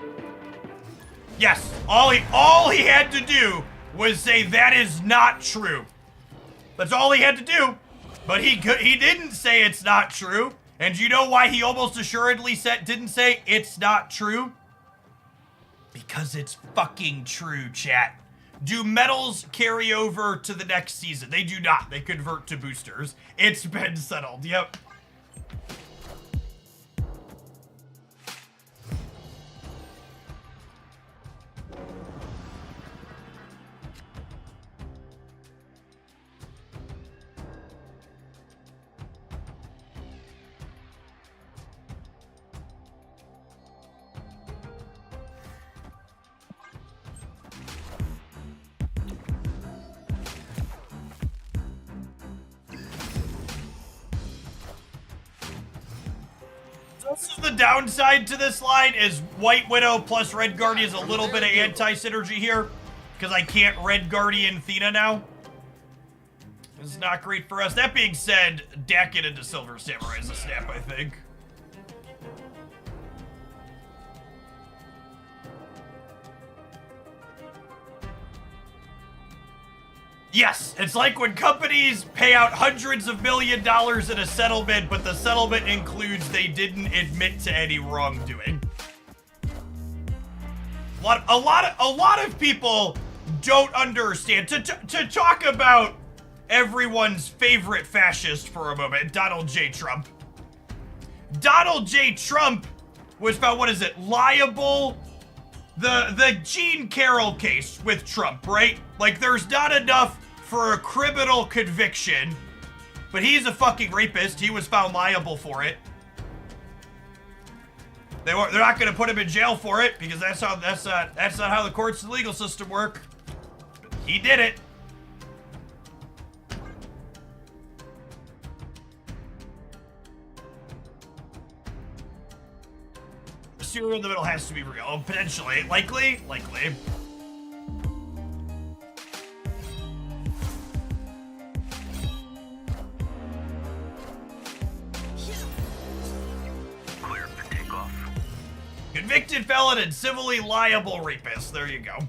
Yes, all he had to do was say that is not true. That's all he had to do. But he didn't say it's not true. And you know why he almost assuredly didn't say it's not true? Because it's fucking true, chat. Do medals carry over to the next season? They do not. They convert to boosters. It's been settled. Yep. This is the downside to this line is White Widow plus Red Guardian is a little bit of anti-synergy here because I can't Red Guardian Thena now. This is not great for us. That being said, Dakin into Silver Samurai is a snap, I think. Yes, it's like when companies pay out hundreds of $millions in a settlement, but the settlement includes they didn't admit to any wrongdoing. A lot of people don't understand. To talk about everyone's favorite fascist for a moment, Donald J. Trump. Donald J. Trump was found, what is it, liable? The Jean Carroll case with Trump, right? Like, there's not enough for a criminal conviction, but he's a fucking rapist. He was found liable for it. They're not gonna put him in jail for it because that's not how the courts and legal system work. But he did it. The serial in the middle has to be real. Oh, potentially. Likely. Clear for takeoff. Convicted felon and civilly liable rapist. There you go.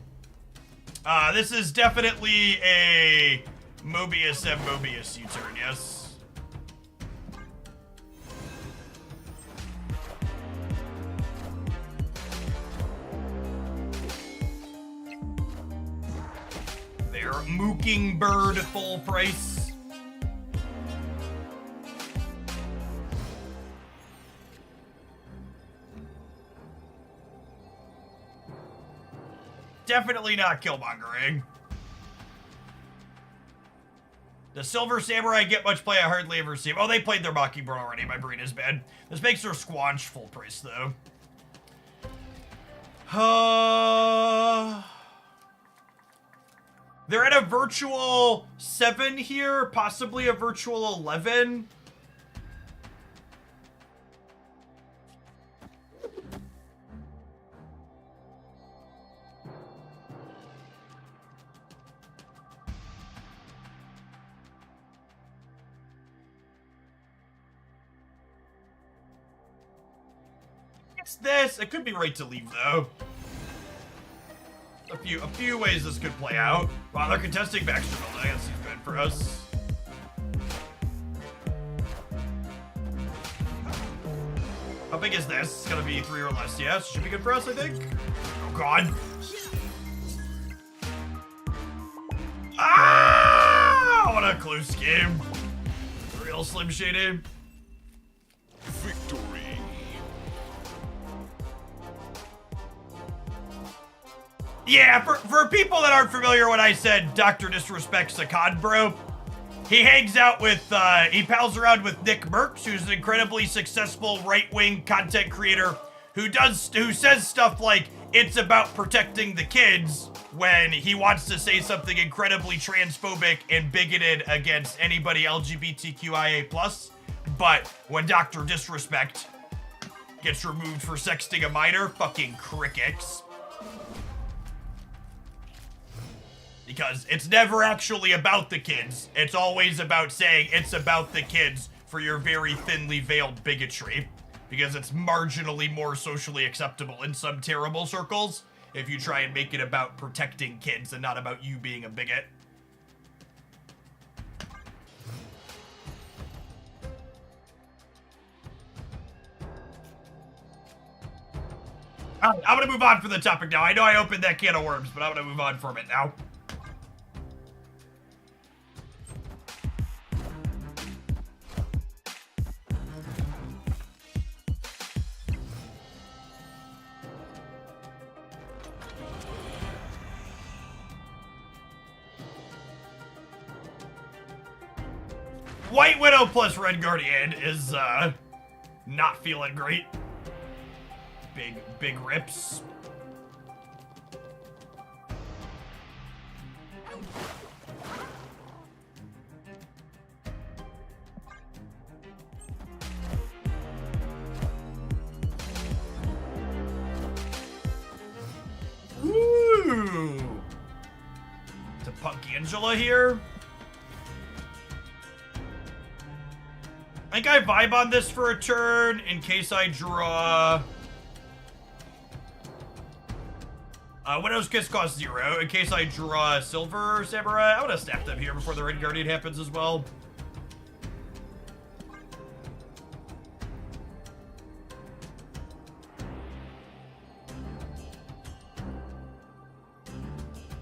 This is definitely a Mobius and Mobius U-turn, yes. They're Mockingbird full price. Definitely not killmongering. Does Silver Samurai get much play? I hardly ever see him. Oh, they played their Mockingbird already. My brain is bad. This makes her Squanch full price, though. They're at a virtual 7 here, possibly a virtual 11. It's this. It could be right to leave, though. A few ways this could play out. Wow, they're contesting Baxter Building. I guess he's good for us. How big is this? It's gonna be 3 or less. Yes, should be good for us, I think. Oh God. Ah! What a close game. Real Slim Shady. Victory. Yeah, for people that aren't familiar when I said Dr. Disrespect's a con bro, he hangs out with, he pals around with Nick Merckx, who's an incredibly successful right-wing content creator who says stuff like, it's about protecting the kids, when he wants to say something incredibly transphobic and bigoted against anybody LGBTQIA+. But when Dr. Disrespect gets removed for sexting a minor, fucking crickets. Because it's never actually about the kids. It's always about saying it's about the kids for your very thinly veiled bigotry. Because it's marginally more socially acceptable in some terrible circles if you try and make it about protecting kids and not about you being a bigot. Alright, I'm gonna move on from the topic now. I know I opened that can of worms, but I'm gonna move on from it now. White Widow plus Red Guardian is, not feeling great. Big rips. Punk Angela here. I think I vibe on this for a turn in case I draw... Widow's Kiss costs 0. In case I draw Silver Samurai, I want to snap them here before the Red Guardian happens as well.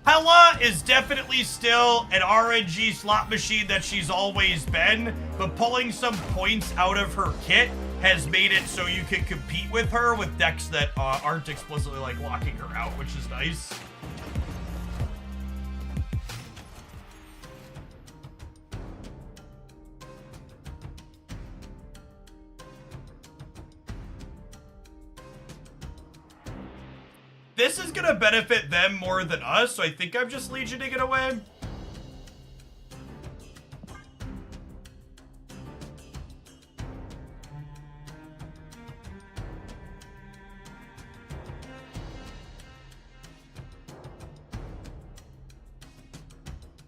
Hella is definitely still an RNG slot machine that she's always been, but pulling some points out of her kit has made it so you can compete with her with decks that aren't explicitly like locking her out, which is nice. This is gonna benefit them more than us, so I think I'm just legioning it away.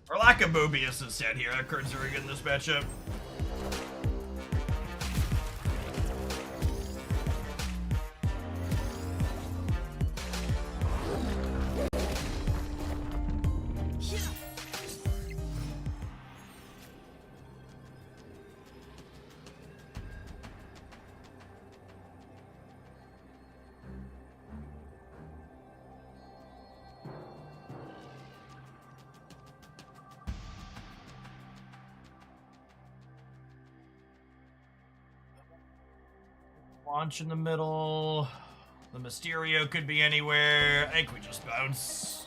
Or lack of Mobius is sad here. That card's very good in this matchup. Launch in the middle. The Mysterio could be anywhere. I think we just bounce.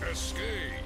Escaped.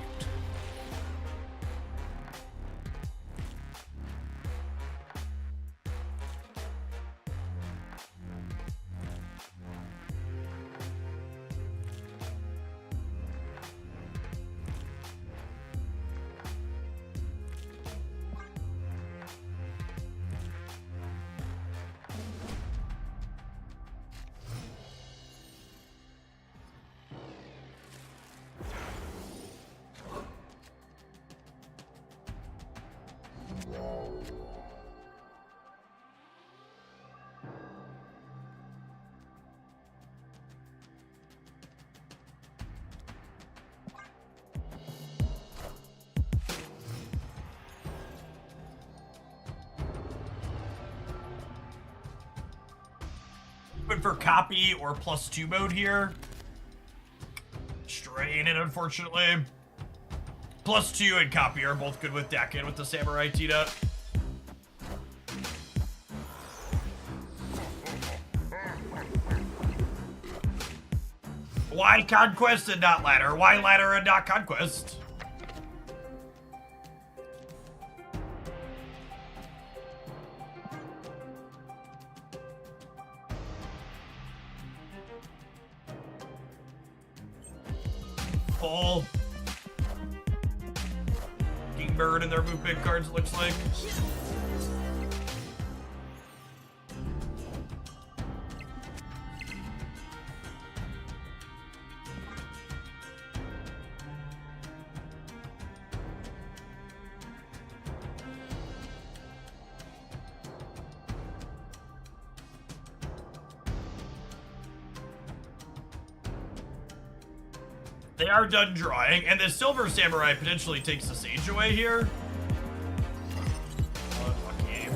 But for copy or +2 mode here. Strain it, unfortunately. +2 and copy are both good with deck and with the Samurai teed up. Why Conquest and not Ladder? Why Ladder and not Conquest? Full. Kingbird in their movement cards, it looks like. They are done drawing, and the Silver Samurai potentially takes the Sage away here. Unlucky.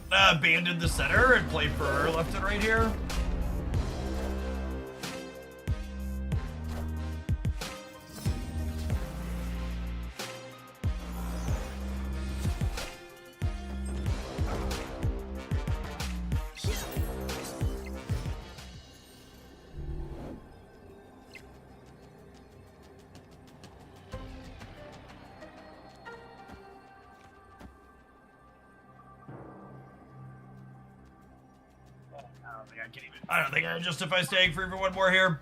Abandon the center and play for left and right here. I don't think I justify staying for even one more here.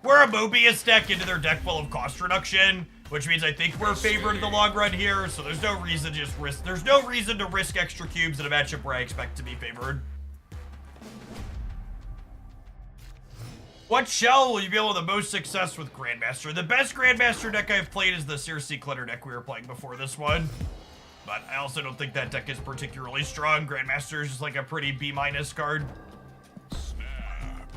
We're a Mobius deck into their deck full of cost reduction, which means I think we're favored in the long run here, so there's no reason to just risk. There's no reason to risk extra cubes in a matchup where I expect to be favored. What shell will you be able to have the most success with Grandmaster? The best Grandmaster deck I've played is the Circe Clutter deck we were playing before this one. But I also don't think that deck is particularly strong. Grandmaster is just like a pretty B- card. Snap.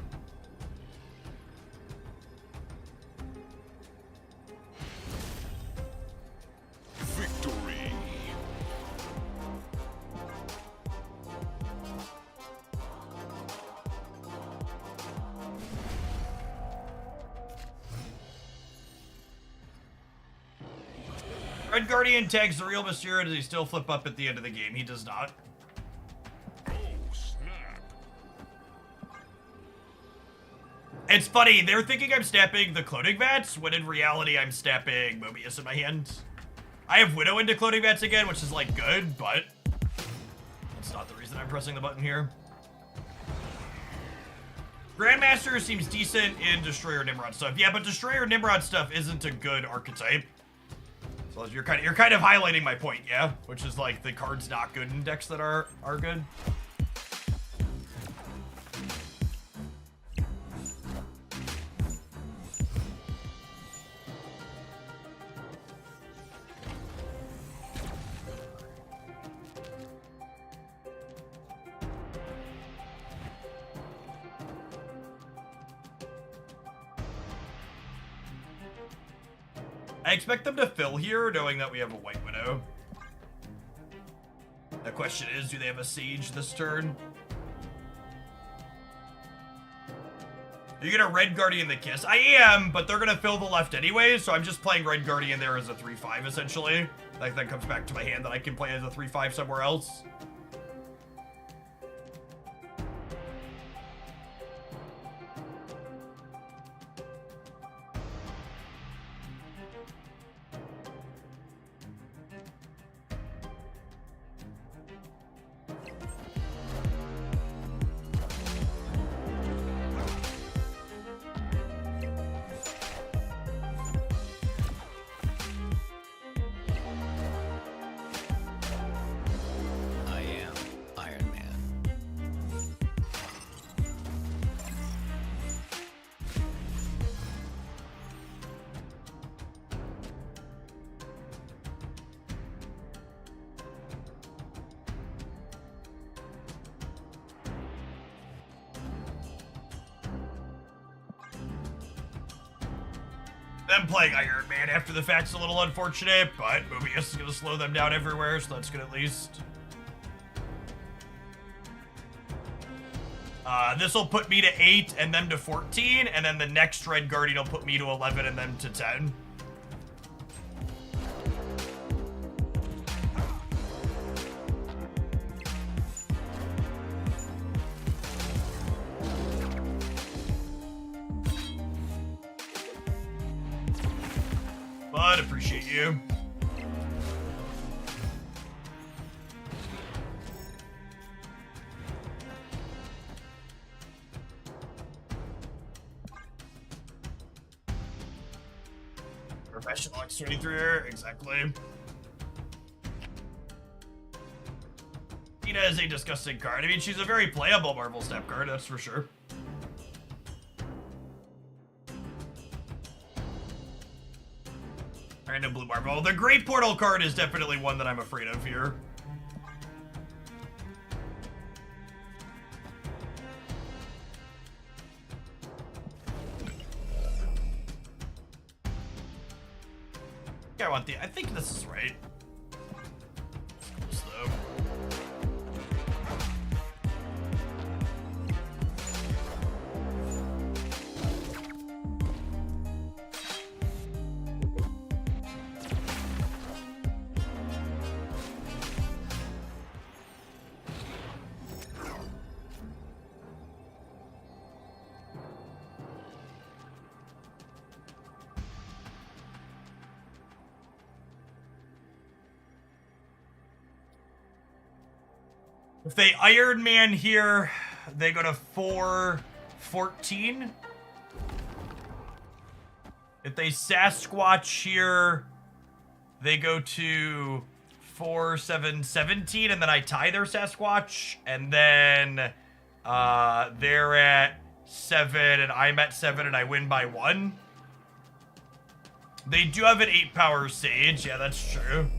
Victory. Red Guardian tags the real Mysterio. Does he still flip up at the end of the game? He does not. Oh, snap. It's funny, they're thinking I'm snapping the Cloning Vats, when in reality I'm snapping Mobius in my hand. I have Widow into Cloning Vats again, which is like good, but that's not the reason I'm pressing the button here. Grandmaster seems decent in Destroyer Nimrod stuff. Yeah, but Destroyer Nimrod stuff isn't a good archetype. So you're kind of highlighting my point, yeah? Which is like the card's not good in decks that are good. I expect them to fill here, knowing that we have a White Widow. The question is, do they have a Siege this turn? Are you gonna Red Guardian the Kiss? I am, but they're gonna fill the left anyway, so I'm just playing Red Guardian there as a 3-5, essentially. Like, that comes back to my hand that I can play as a 3-5 somewhere else. I am Iron Man. Them playing Iron Man after the fact's a little unfortunate, but Mobius is gonna slow them down everywhere, so that's good at least. This will put me to 8 and them to 14, and then the next Red Guardian will put me to 11 and them to 10. But appreciate you. Professional X23, exactly. Tina is a disgusting card. I mean, she's a very playable Marvel Snap card, that's for sure. Random blue Marvel. The Great Portal card is definitely one that I'm afraid of here. Yeah, I think this is right. It's close, though. If they Iron Man here, they go to 414. If they Sasquatch here, they go to 4717, and then I tie their Sasquatch, and then they're at 7, and I'm at 7, and I win by 1. They do have an 8-power Sage. Yeah, that's true.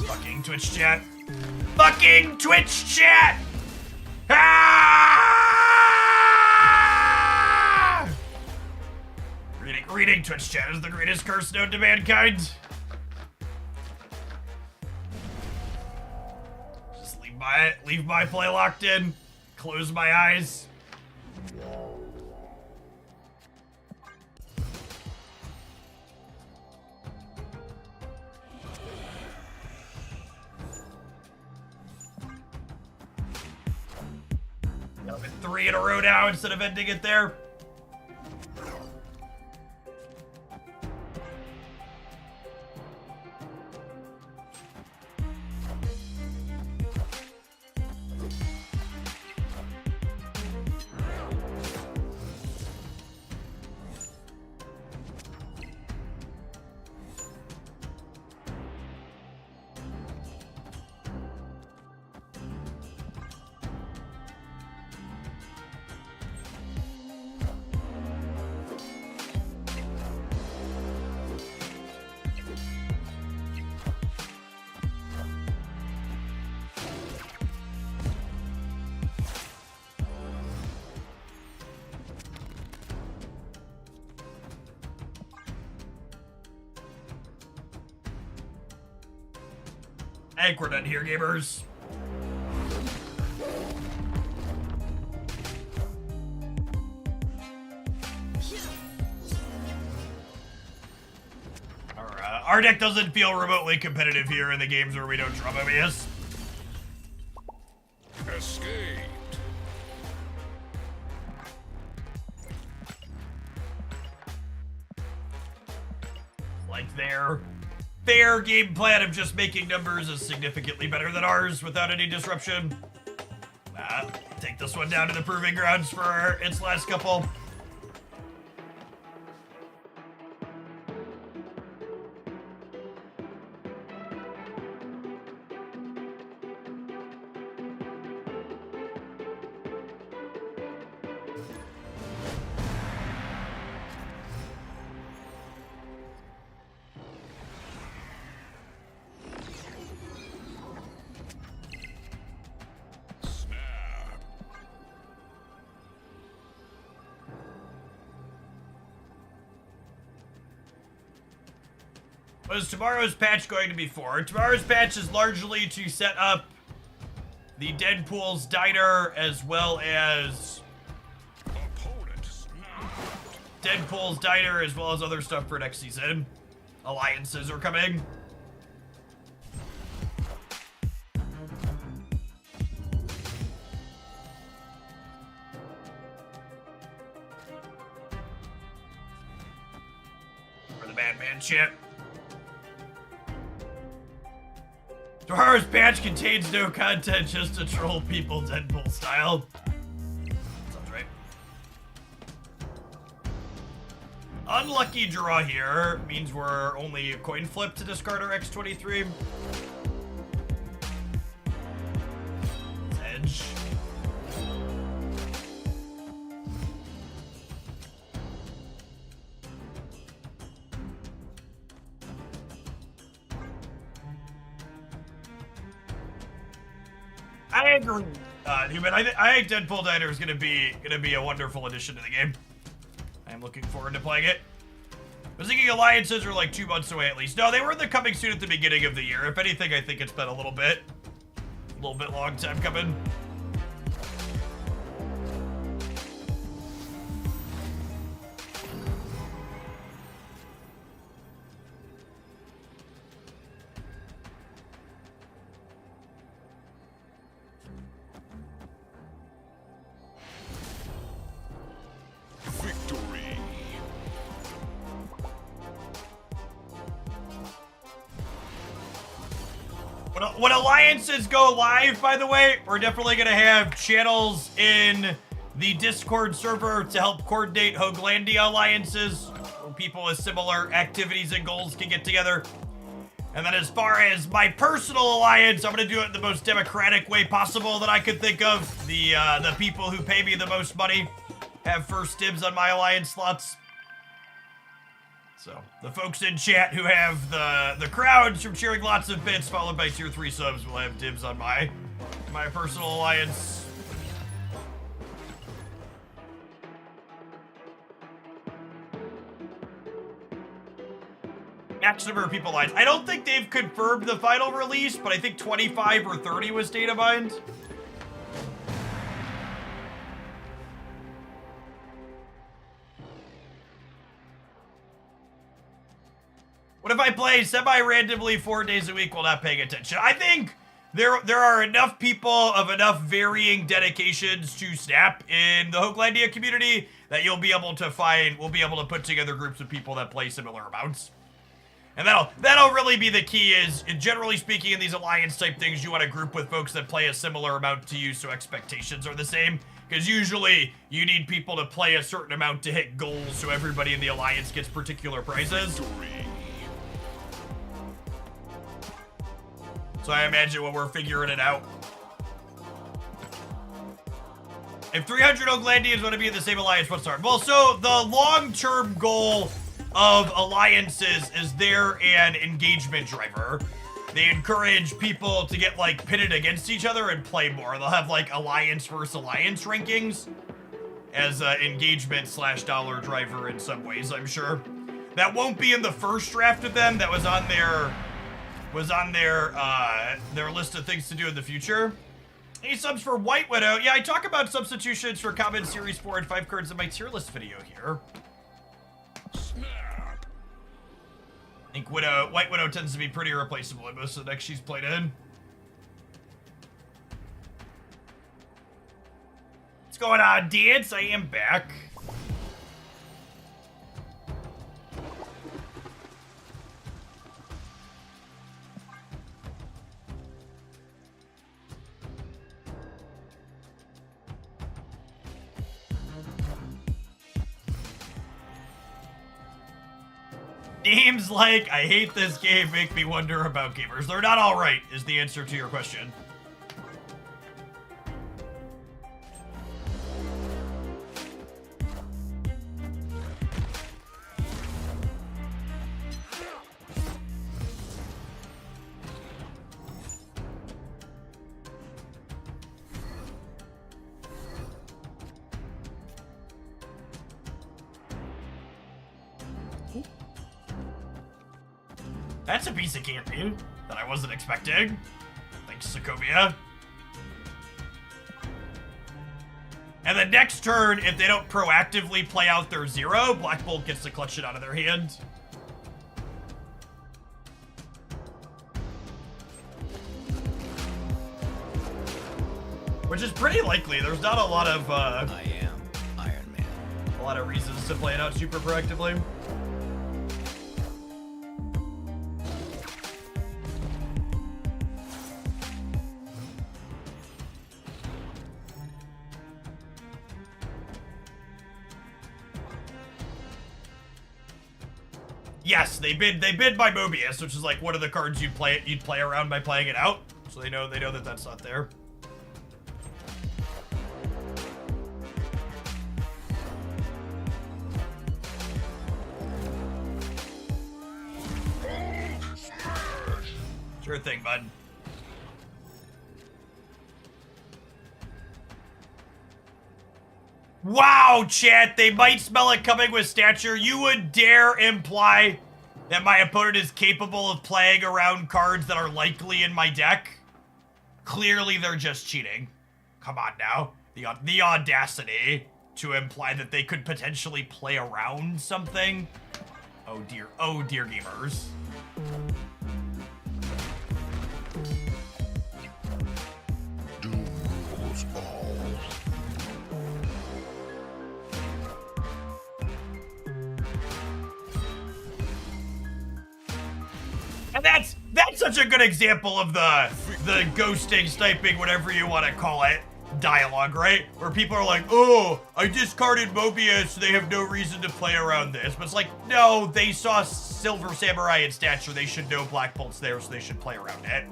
Fucking Twitch chat. Fucking Twitch chat! Ah! Reading Twitch chat is the greatest curse known to mankind. Just leave my play locked in. Close my eyes. I've been 3 in a row now instead of ending it there. I think we're done here, gamers. Our deck doesn't feel remotely competitive here in the games where we don't draw MBS. Escaped. Like their game plan of just making numbers is significantly better than ours without any disruption. Take this one down to the proving grounds for its last couple. What is tomorrow's patch going to be for? Tomorrow's patch is largely to set up the Deadpool's Diner as well as Deadpool's Diner as well as other stuff for next season. Alliances are coming. For the Batman shit. Tomorrow's patch contains no content, just to troll people Deadpool style. Sounds right. Unlucky draw here means we're only a coin flip to discard our X23. Edge. I agree, Newman. I think Deadpool Diner is gonna be a wonderful addition to the game. I'm looking forward to playing it. I was thinking alliances are like 2 months away at least. No, they were coming soon at the beginning of the year. If anything, I think it's been a little bit long time coming. When alliances go live, by the way, we're definitely going to have channels in the Discord server to help coordinate Hoaglandia alliances, where people with similar activities and goals can get together. And then as far as my personal alliance, I'm going to do it in the most democratic way possible that I could think of. The people who pay me the most money have first dibs on my alliance slots. So, the folks in chat who have the crowds from cheering lots of bits, followed by tier 3 subs, will have dibs on my personal alliance. Max number of people lines. I don't think they've confirmed the final release, but I think 25 or 30 was data mined. What if I play semi-randomly 4 days a week while not paying attention? I think there are enough people of enough varying dedications to Snap in the Hoaglandia community that we'll be able to put together groups of people that play similar amounts. And that'll really be the key is, generally speaking, in these alliance type things, you want to group with folks that play a similar amount to you so expectations are the same. Because usually you need people to play a certain amount to hit goals so everybody in the alliance gets particular prizes. So I imagine when we're figuring it out. If 300 Hoaglandians want to be in the same alliance, what's our... Well, so the long-term goal of alliances is they're an engagement driver. They encourage people to get, like, pitted against each other and play more. They'll have, like, alliance versus alliance rankings as engagement / dollar driver in some ways, I'm sure. That won't be in the first draft of them. That was on their list of things to do in the future. Any subs for White Widow? Yeah, I talk about substitutions for common series 4 and 5 cards in my tier list video here. Snap. I think White Widow tends to be pretty replaceable in most of the decks she's played in. What's going on, Dance? I am back. Names like, I hate this game, make me wonder about gamers. They're not all right, is the answer to your question. That's a piece of camping that I wasn't expecting. Thanks, Sokovia. And the next turn, if they don't proactively play out their 0, Black Bolt gets to clutch it out of their hand. Which is pretty likely. There's not a lot of, I am Iron Man. a lot of reasons to play it out super proactively. Yes, they bid by Mobius, which is like one of the cards you'd play around by playing it out. So they know that that's not there. Sure thing, bud. Wow, chat, they might smell it coming with stature. You would dare imply that my opponent is capable of playing around cards that are likely in my deck? Clearly, they're just cheating. Come on now. The audacity to imply that they could potentially play around something. Oh dear gamers. Doom rules all. And that's such a good example of the ghosting, sniping, whatever you want to call it, dialogue, right? Where people are like, oh, I discarded Mobius, so they have no reason to play around this. But it's like, no, they saw Silver Samurai in stature. They should know Black Bolt's there, so they should play around it.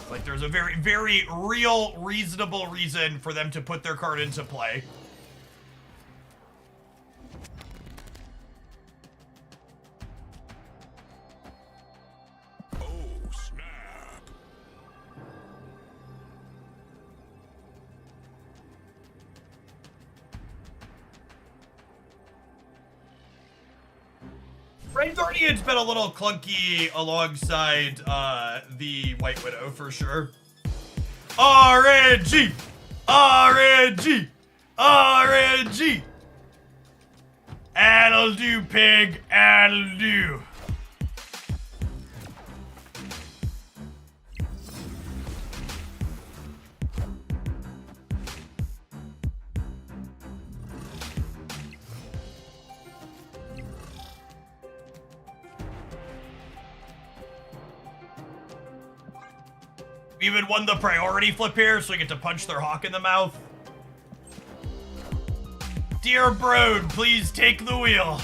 Like, there's a very, very real, reasonable reason for them to put their card into play. Oh, snap. Red Guardian's been a little clunky alongside the White Widow for sure. RNG! RNG! RNG! That'll do, pig. That'll do. We even won the priority flip here, so we get to punch their hawk in the mouth. Dear Broad, please take the wheel.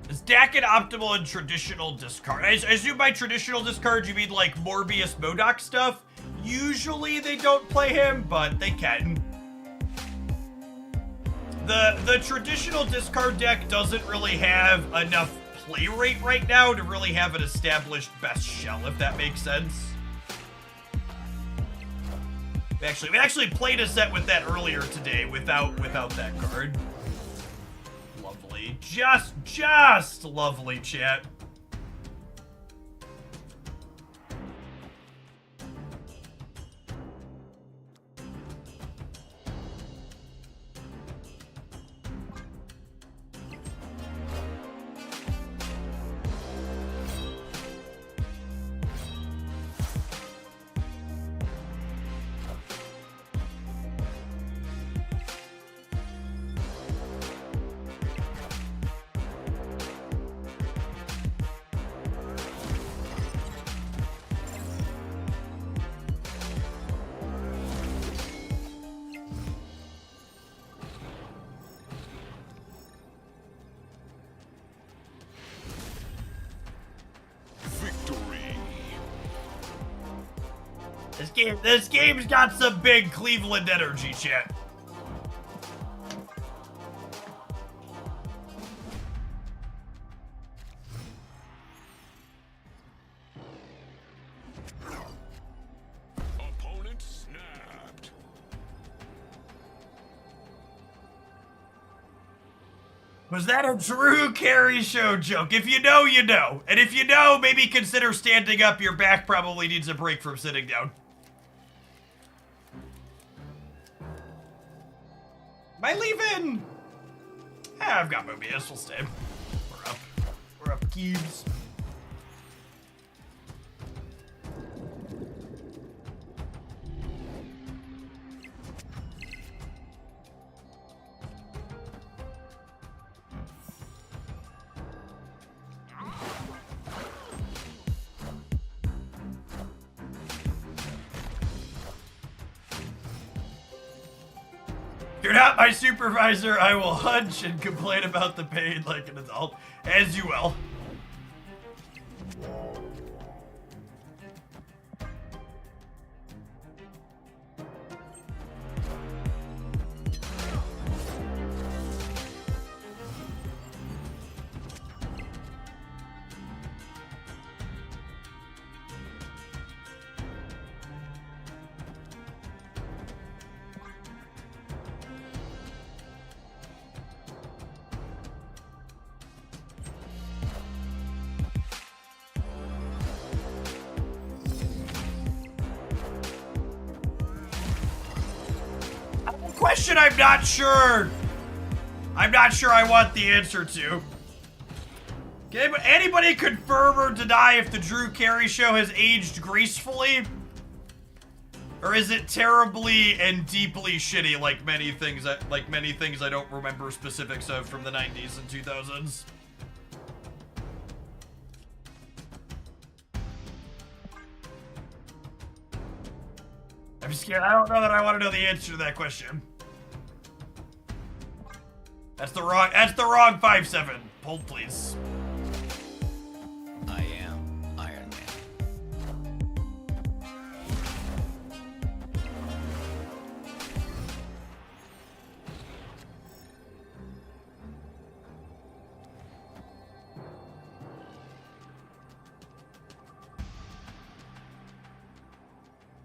Is Dakin optimal in traditional discard? I assume by traditional discard you mean like Morbius MODOK stuff. Usually they don't play him, but they can. The traditional discard deck doesn't really have enough play rate right now to really have an established best shell, if that makes sense. We actually played a set with that earlier today without that card. Lovely. Just lovely, chat. This game's got some big Cleveland energy, chat. Opponent snapped. Was that a true carry show joke? If you know, you know. And if you know, maybe consider standing up. Your back probably needs a break from sitting down. Am I leaving? I've got Mobius. We'll stay. We're up. We're up, Keebs. You're not my supervisor. I will hunch and complain about the pain like an adult. As you will. question I'm not sure. I'm not sure I want the answer to. Okay, but anybody confirm or deny if the Drew Carey show has aged gracefully? Or is it terribly and deeply shitty like many things I don't remember specifics of from the 90s and 2000s? I'm scared. I don't know that I want to know the answer to that question. That's the wrong 5-7. Hold please. I am Iron Man.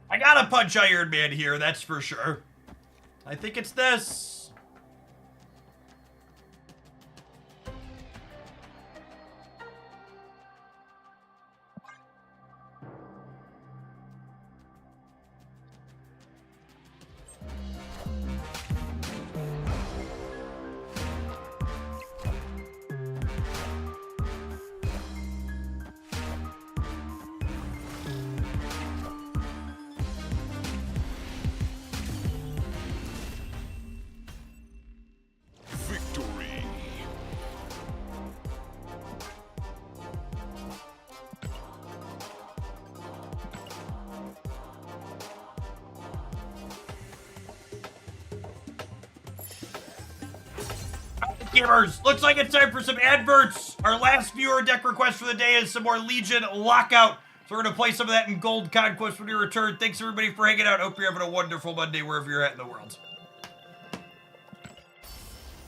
I gotta punch Iron Man here, that's for sure. I think it's this. Victory. Gamers, looks like it's time for some adverts. Our last viewer deck request for the day is some more Legion Lockout. So we're going to play some of that in Gold Conquest when we return. Thanks everybody for hanging out. Hope you're having a wonderful Monday wherever you're at in the world.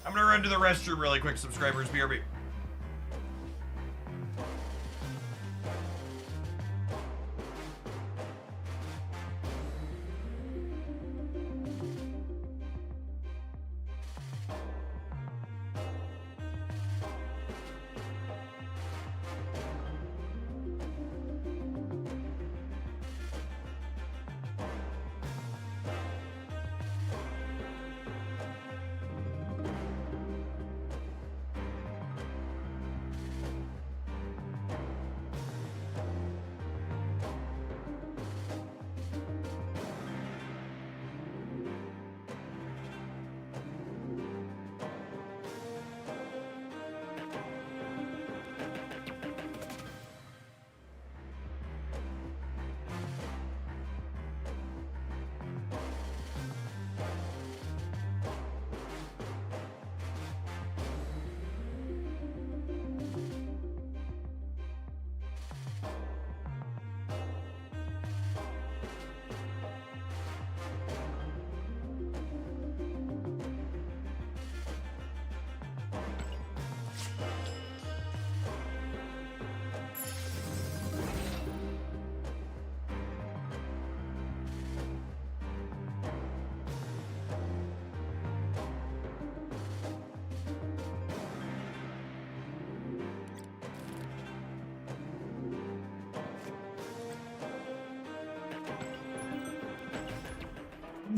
I'm going to run to the restroom really quick, subscribers. BRB.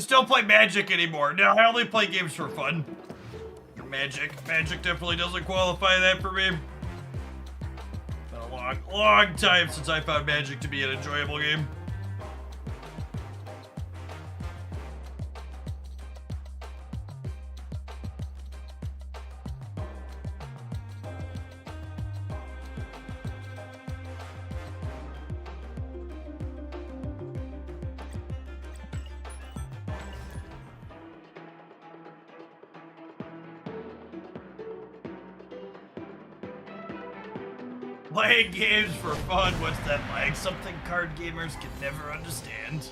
Don't play Magic anymore. No, I only play games for fun. Magic definitely doesn't qualify that for me. Been a long time since I found Magic to be an enjoyable game. Playing games for fun, what's that like? Something card gamers can never understand.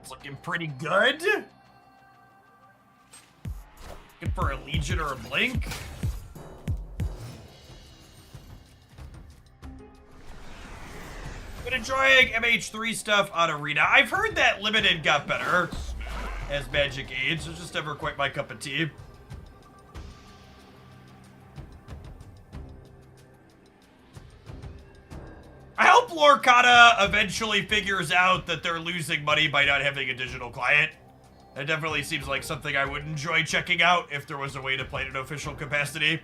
It's looking pretty good. Looking for a Legion or a Blink. Been enjoying MH3 stuff on Arena. I've heard that Limited got better as Magic aged. It's just never quite my cup of tea. I hope hope Lorcana eventually figures out that they're losing money by not having a digital client. That definitely seems like something I would enjoy checking out if there was a way to play in an official capacity.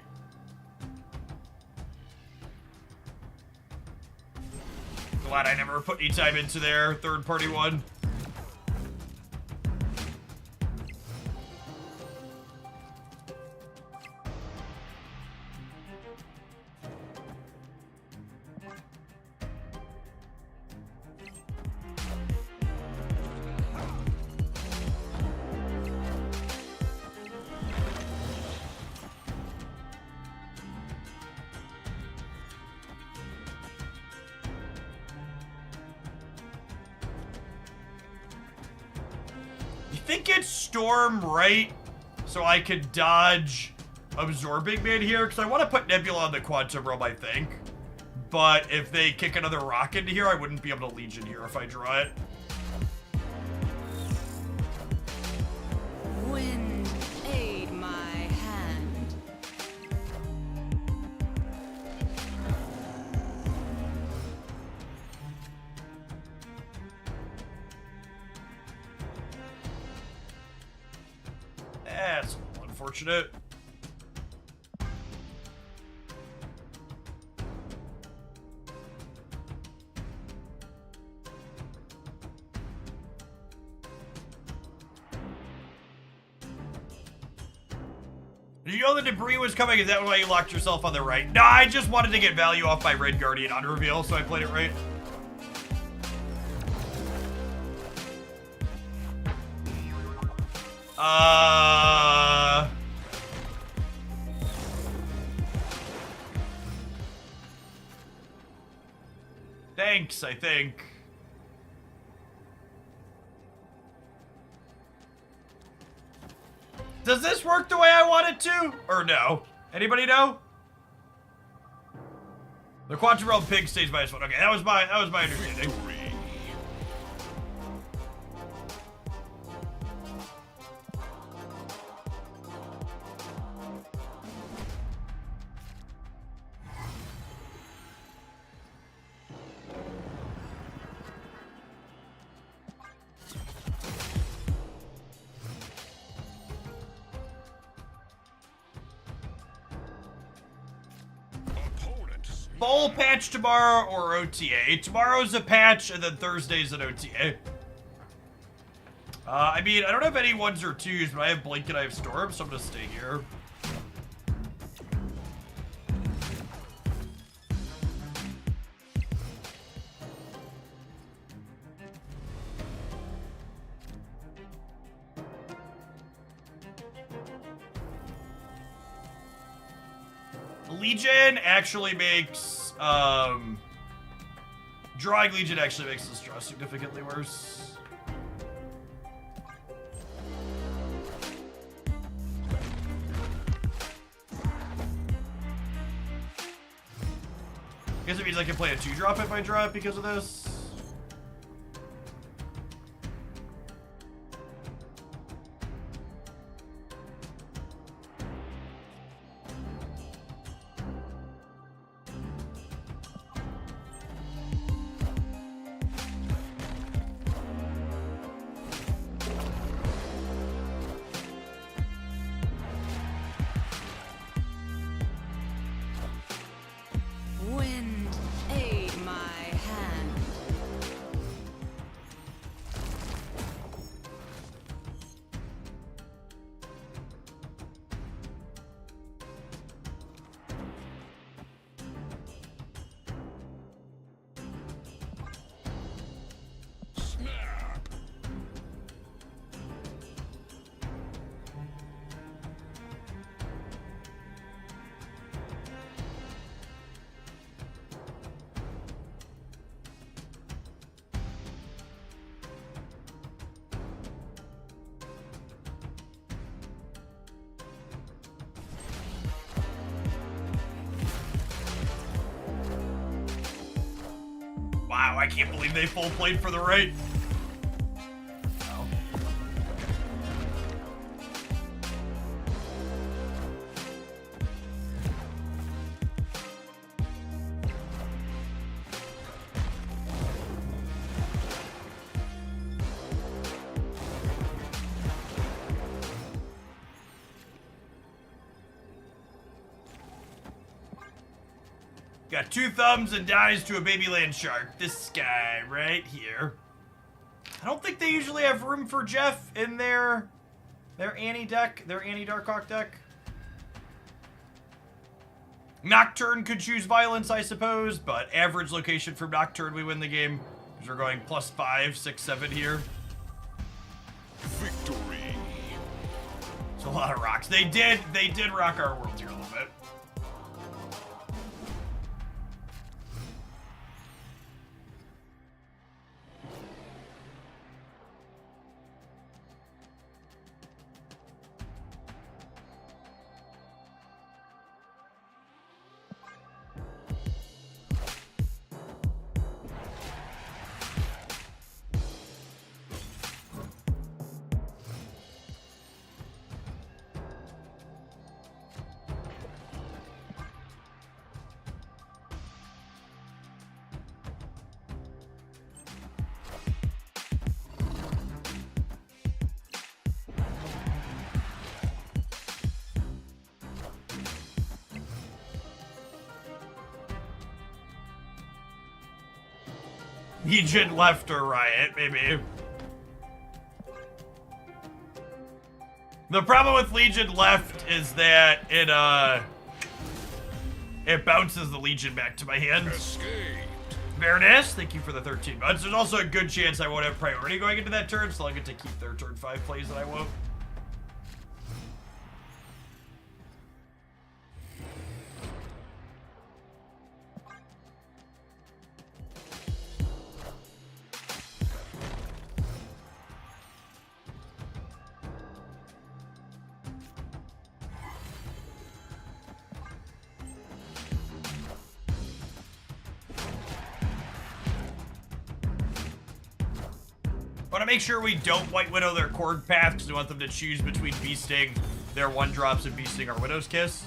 Glad I never put any time into their third-party one. I think it's Storm right, so I could dodge Absorbing Man here, because I want to put Nebula on the Quantum Realm, I think. But if they kick another rock into here, I wouldn't be able to Legion here if I draw it. Wind, aid my hand. That's a little unfortunate. Did you know the debris was coming? Is that why you locked yourself on the right? No, I just wanted to get value off my Red Guardian on reveal, so I played it right. Thanks, I think. Does this work the way I want it to? Or no? Anybody know? The Quantum Realm Pig stays -1. Okay, that was my understanding. Bowl patch tomorrow or OTA? Tomorrow's a patch, and then Thursday's an OTA. I mean, I don't have any 1s or 2s, but I have Blink and I have Storm, so I'm gonna stay here. Legion actually makes, drawing Legion actually makes this draw significantly worse. I guess it means I can play a 2-drop if I draw it because of this. Wind, aid my hand. Snap. Wow, I can't believe they full played for the right. Oh. Got 2 thumbs and dies to a baby land shark. This guy right here. I don't think they usually have room for Jeff in their Annie deck, their Annie Darkhawk deck. Nocturne could choose violence, I suppose, but average location from Nocturne, we win the game. Because we're going +5, 6, 7 here. Victory. It's a lot of rocks. They did rock our world here a little bit. Legion left or riot, maybe. The problem with Legion left is that it bounces the Legion back to my hand. Escaped. Fairness, thank you for the 13 months. There's also a good chance I won't have priority going into that turn, so I'll get to keep their turn 5 plays that I won't. I want to make sure we don't White Widow their Chord Path because we want them to choose between beasting their 1-drops and beasting our Widow's Kiss.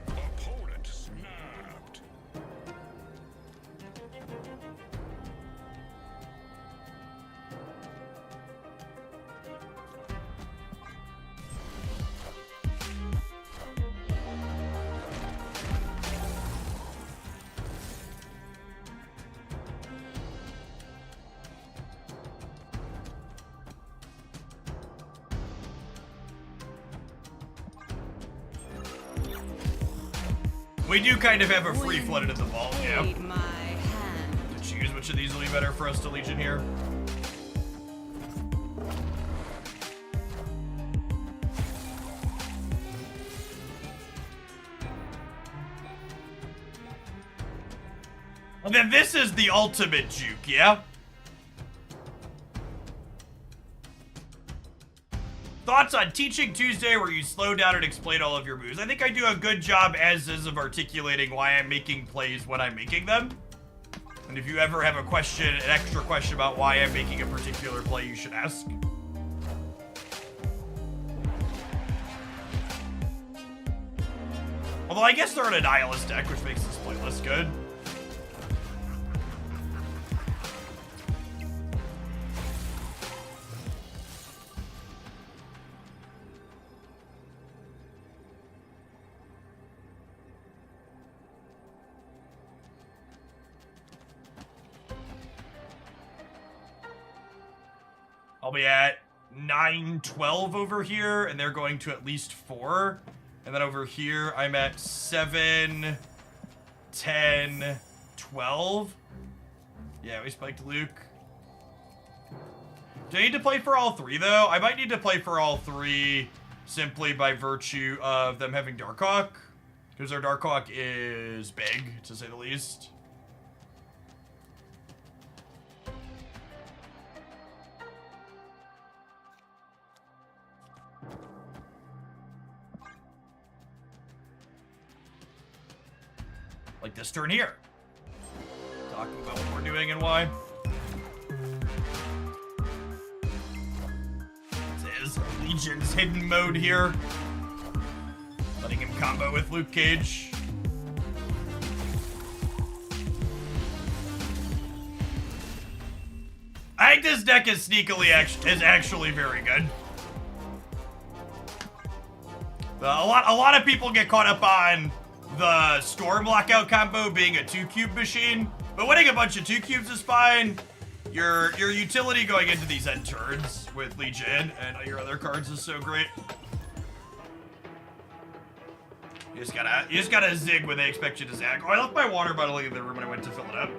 Opponent snapped. We do kind of have a free flooded in the vault, yeah. Aid my hand. To choose which of these will be better for us to Legion here. And then this is the ultimate juke, yeah? Thoughts on Teaching Tuesday where you slow down and explain all of your moves. I think I do a good job as is of articulating why I'm making plays when I'm making them. And if you ever have a question, an extra question about why I'm making a particular play, you should ask. Although I guess they're in a Nihilist deck, which makes this playlist good. I'll be at 9-12 over here, and they're going to at least 4. And then over here, I'm at 7, 10, 12. Yeah, we spiked Luke. Do I need to play for all 3, though? I might need to play for all 3 simply by virtue of them having Darkhawk. Because their Darkhawk is big, to say the least. Like this turn here. Talking about what we're doing and why. This is Legion's hidden mode here. Letting him combo with Luke Cage. I think this deck is sneakily actually very good. A lot of people get caught up on the Storm Lockout combo being a 2-cube machine, but winning a bunch of 2 cubes is fine. Your utility going into these end turns with Legion and your other cards is so great. You just gotta zig when they expect you to zag. Oh, I left my water bottle in the room when I went to fill it up.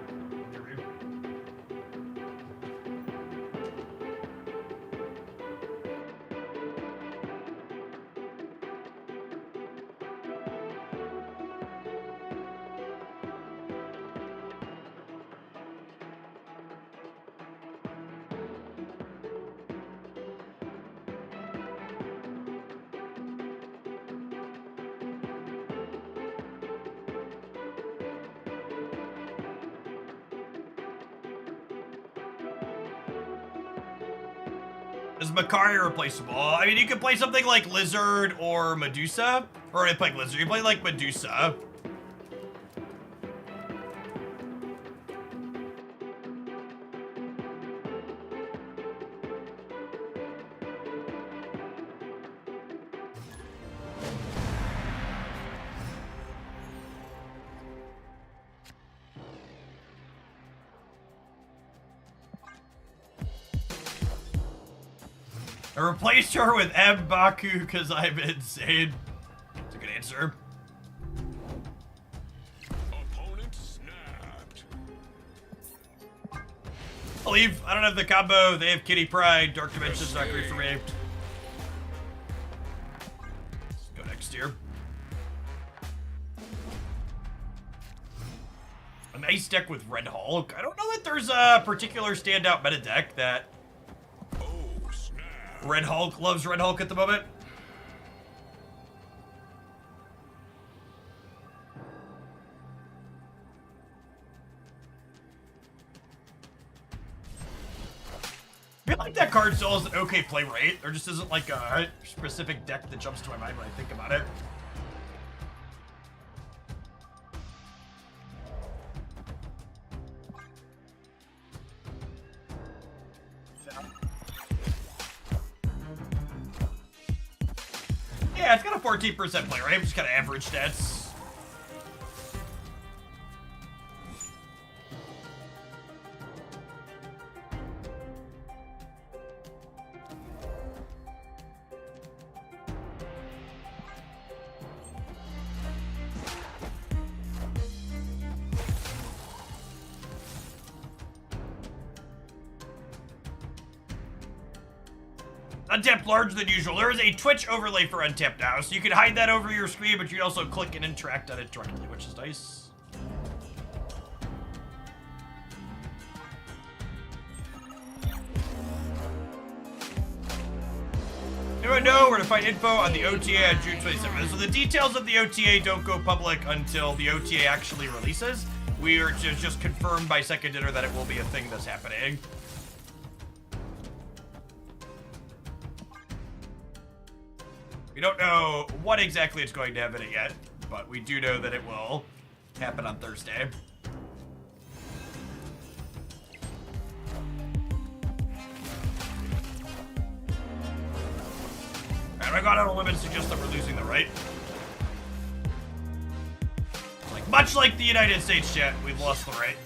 Is Makari replaceable? I mean, you could play something like Lizard or Medusa. Or I play Lizard. You play like Medusa. I replaced her with M'Baku because I'm insane. That's a good answer. Opponent snapped. I'll leave. I don't have the combo. They have Kitty Pride. Dark Dimension's not great for me. Let's go next here. A nice deck with Red Hulk. I don't know that there's a particular standout meta deck that Red Hulk loves Red Hulk at the moment. I feel like that card still has an okay play rate. There just isn't like a specific deck that jumps to my mind when I think about it. Yeah, it's got a 14% play rate, just kind of average stats. Untapped larger than usual. There is a Twitch overlay for Untapped now, so you can hide that over your screen, but you can also click and interact on it directly, which is nice. Anyone know where to find info on the OTA on June 27th? So the details of the OTA don't go public until the OTA actually releases. We are just confirmed by Second Dinner that it will be a thing that's happening. We don't know what exactly it's going to have in it yet, but we do know that it will happen on Thursday. And my God, Outer Limits suggest that we're losing the right. Like, much like the United States, chat, we've lost the right.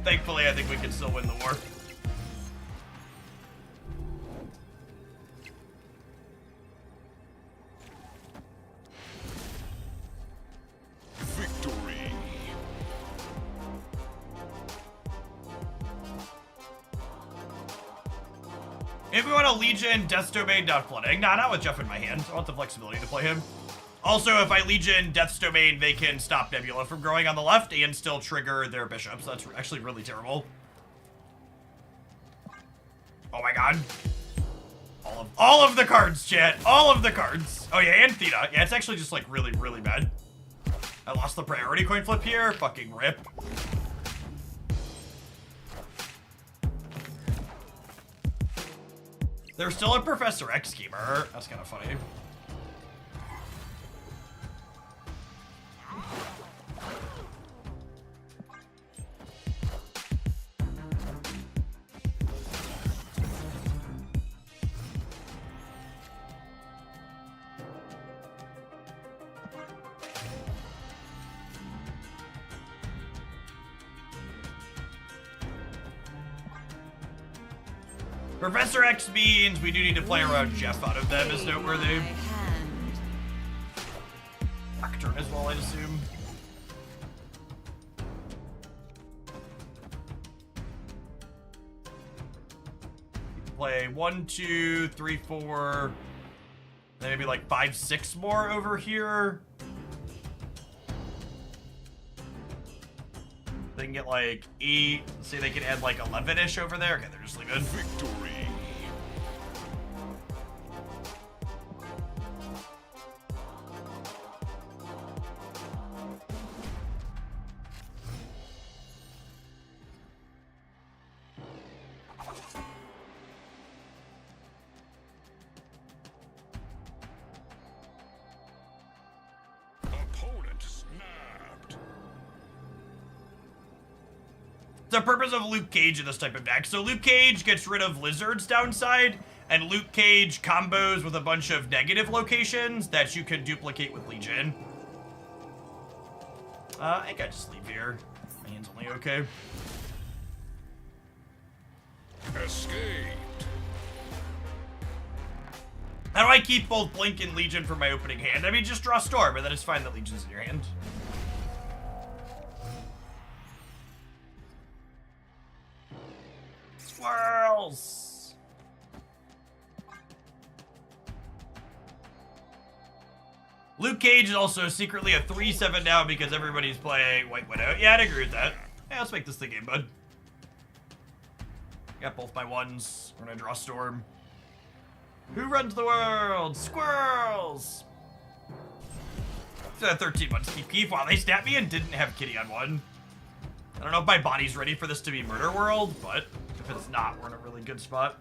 Thankfully, I think we can still win the war. Victory. If we want a Legion, Death's Domain, not flooding. Nah, not with Jeff in my hand. I want the flexibility to play him. Also, if I Legion Death's Domain, they can stop Nebula from growing on the left and still trigger their bishops. That's actually really terrible. Oh my God. All of the cards, chat. All of the cards. Oh yeah, and Theta. Yeah, it's actually just like really, really bad. I lost the priority coin flip here. Fucking rip. There's still a Professor X schemer. That's kind of funny. Professor X means we do need to play around Jeff out of them is noteworthy. My hand. Nocturne as well, I'd assume. Play 1, 2, 3, 4, then maybe like 5, 6 more over here. They can get like 8. Say they can add like 11-ish over there. Okay, they're just leaving. Victory. Opponent snapped. The purpose of Luke Cage in this type of deck. So Luke Cage gets rid of Lizard's downside, and Luke Cage combos with a bunch of negative locations that you can duplicate with Legion. I think I just leave here. My hand's only okay. Escaped. How do I keep both Blink and Legion for my opening hand? I mean, just draw Storm, and then it's fine that Legion's in your hand. Swirls! Luke Cage is also secretly a 3/7 now because everybody's playing White Widow. Yeah, I'd agree with that. Yeah, let's make this the game, bud. Got both my ones. We're gonna draw Storm. Who runs the world? Squirrels! So 13 months keep keep. Wow, they snapped me and didn't have Kitty on one. I don't know if my body's ready for this to be Murder World, but if it's not, we're in a really good spot.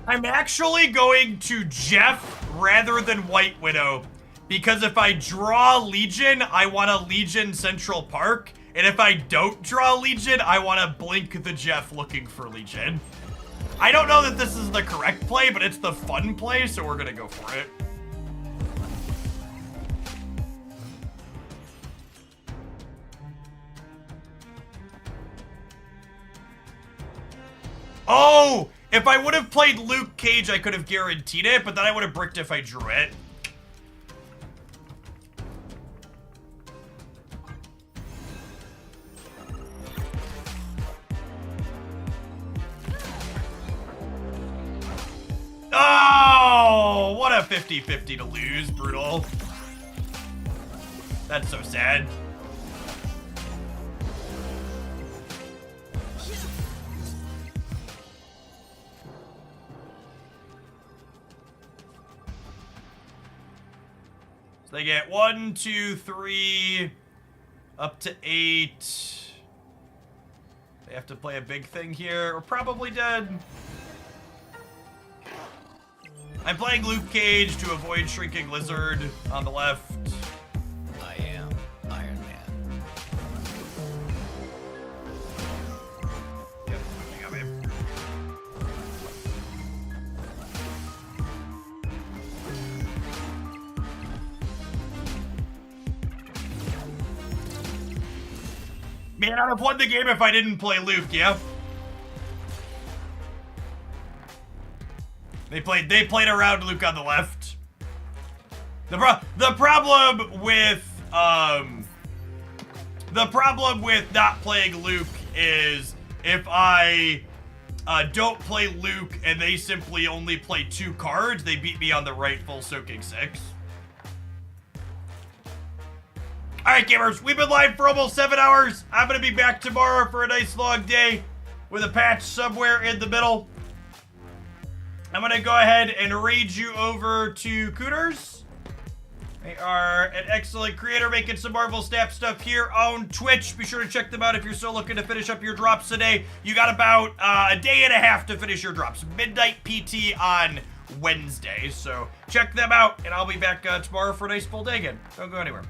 I'm actually going to Jeff rather than White Widow, because if I draw Legion, I want a Legion Central Park, and if I don't draw Legion, I want to Blink the Jeff looking for Legion. I don't know that this is the correct play, but it's the fun play, so we're gonna go for it. Oh! If I would have played Luke Cage, I could have guaranteed it, but then I would have bricked if I drew it. Oh! What a 50-50 to lose. Brutal. That's so sad. They get 1, 2, 3, up to 8. They have to play a big thing here. We're probably dead. I'm playing Luke Cage to avoid Shrinking Lizard on the left. I am Iron Man. Yep, you got me. Man, I'd have won the game if I didn't play Luke, yeah? They played around Luke on the left. The problem with not playing Luke is if I don't play Luke and they simply only play 2 cards, they beat me on the right full soaking 6. All right, gamers, we've been live for almost 7 hours. I'm going to be back tomorrow for a nice long day with a patch somewhere in the middle. I'm going to go ahead and raid you over to Cooters. They are an excellent creator making some Marvel Snap stuff here on Twitch. Be sure to check them out if you're still looking to finish up your drops today. You got about a day and a half to finish your drops. Midnight PT on Wednesday. So check them out, and I'll be back tomorrow for a nice full day again. Don't go anywhere.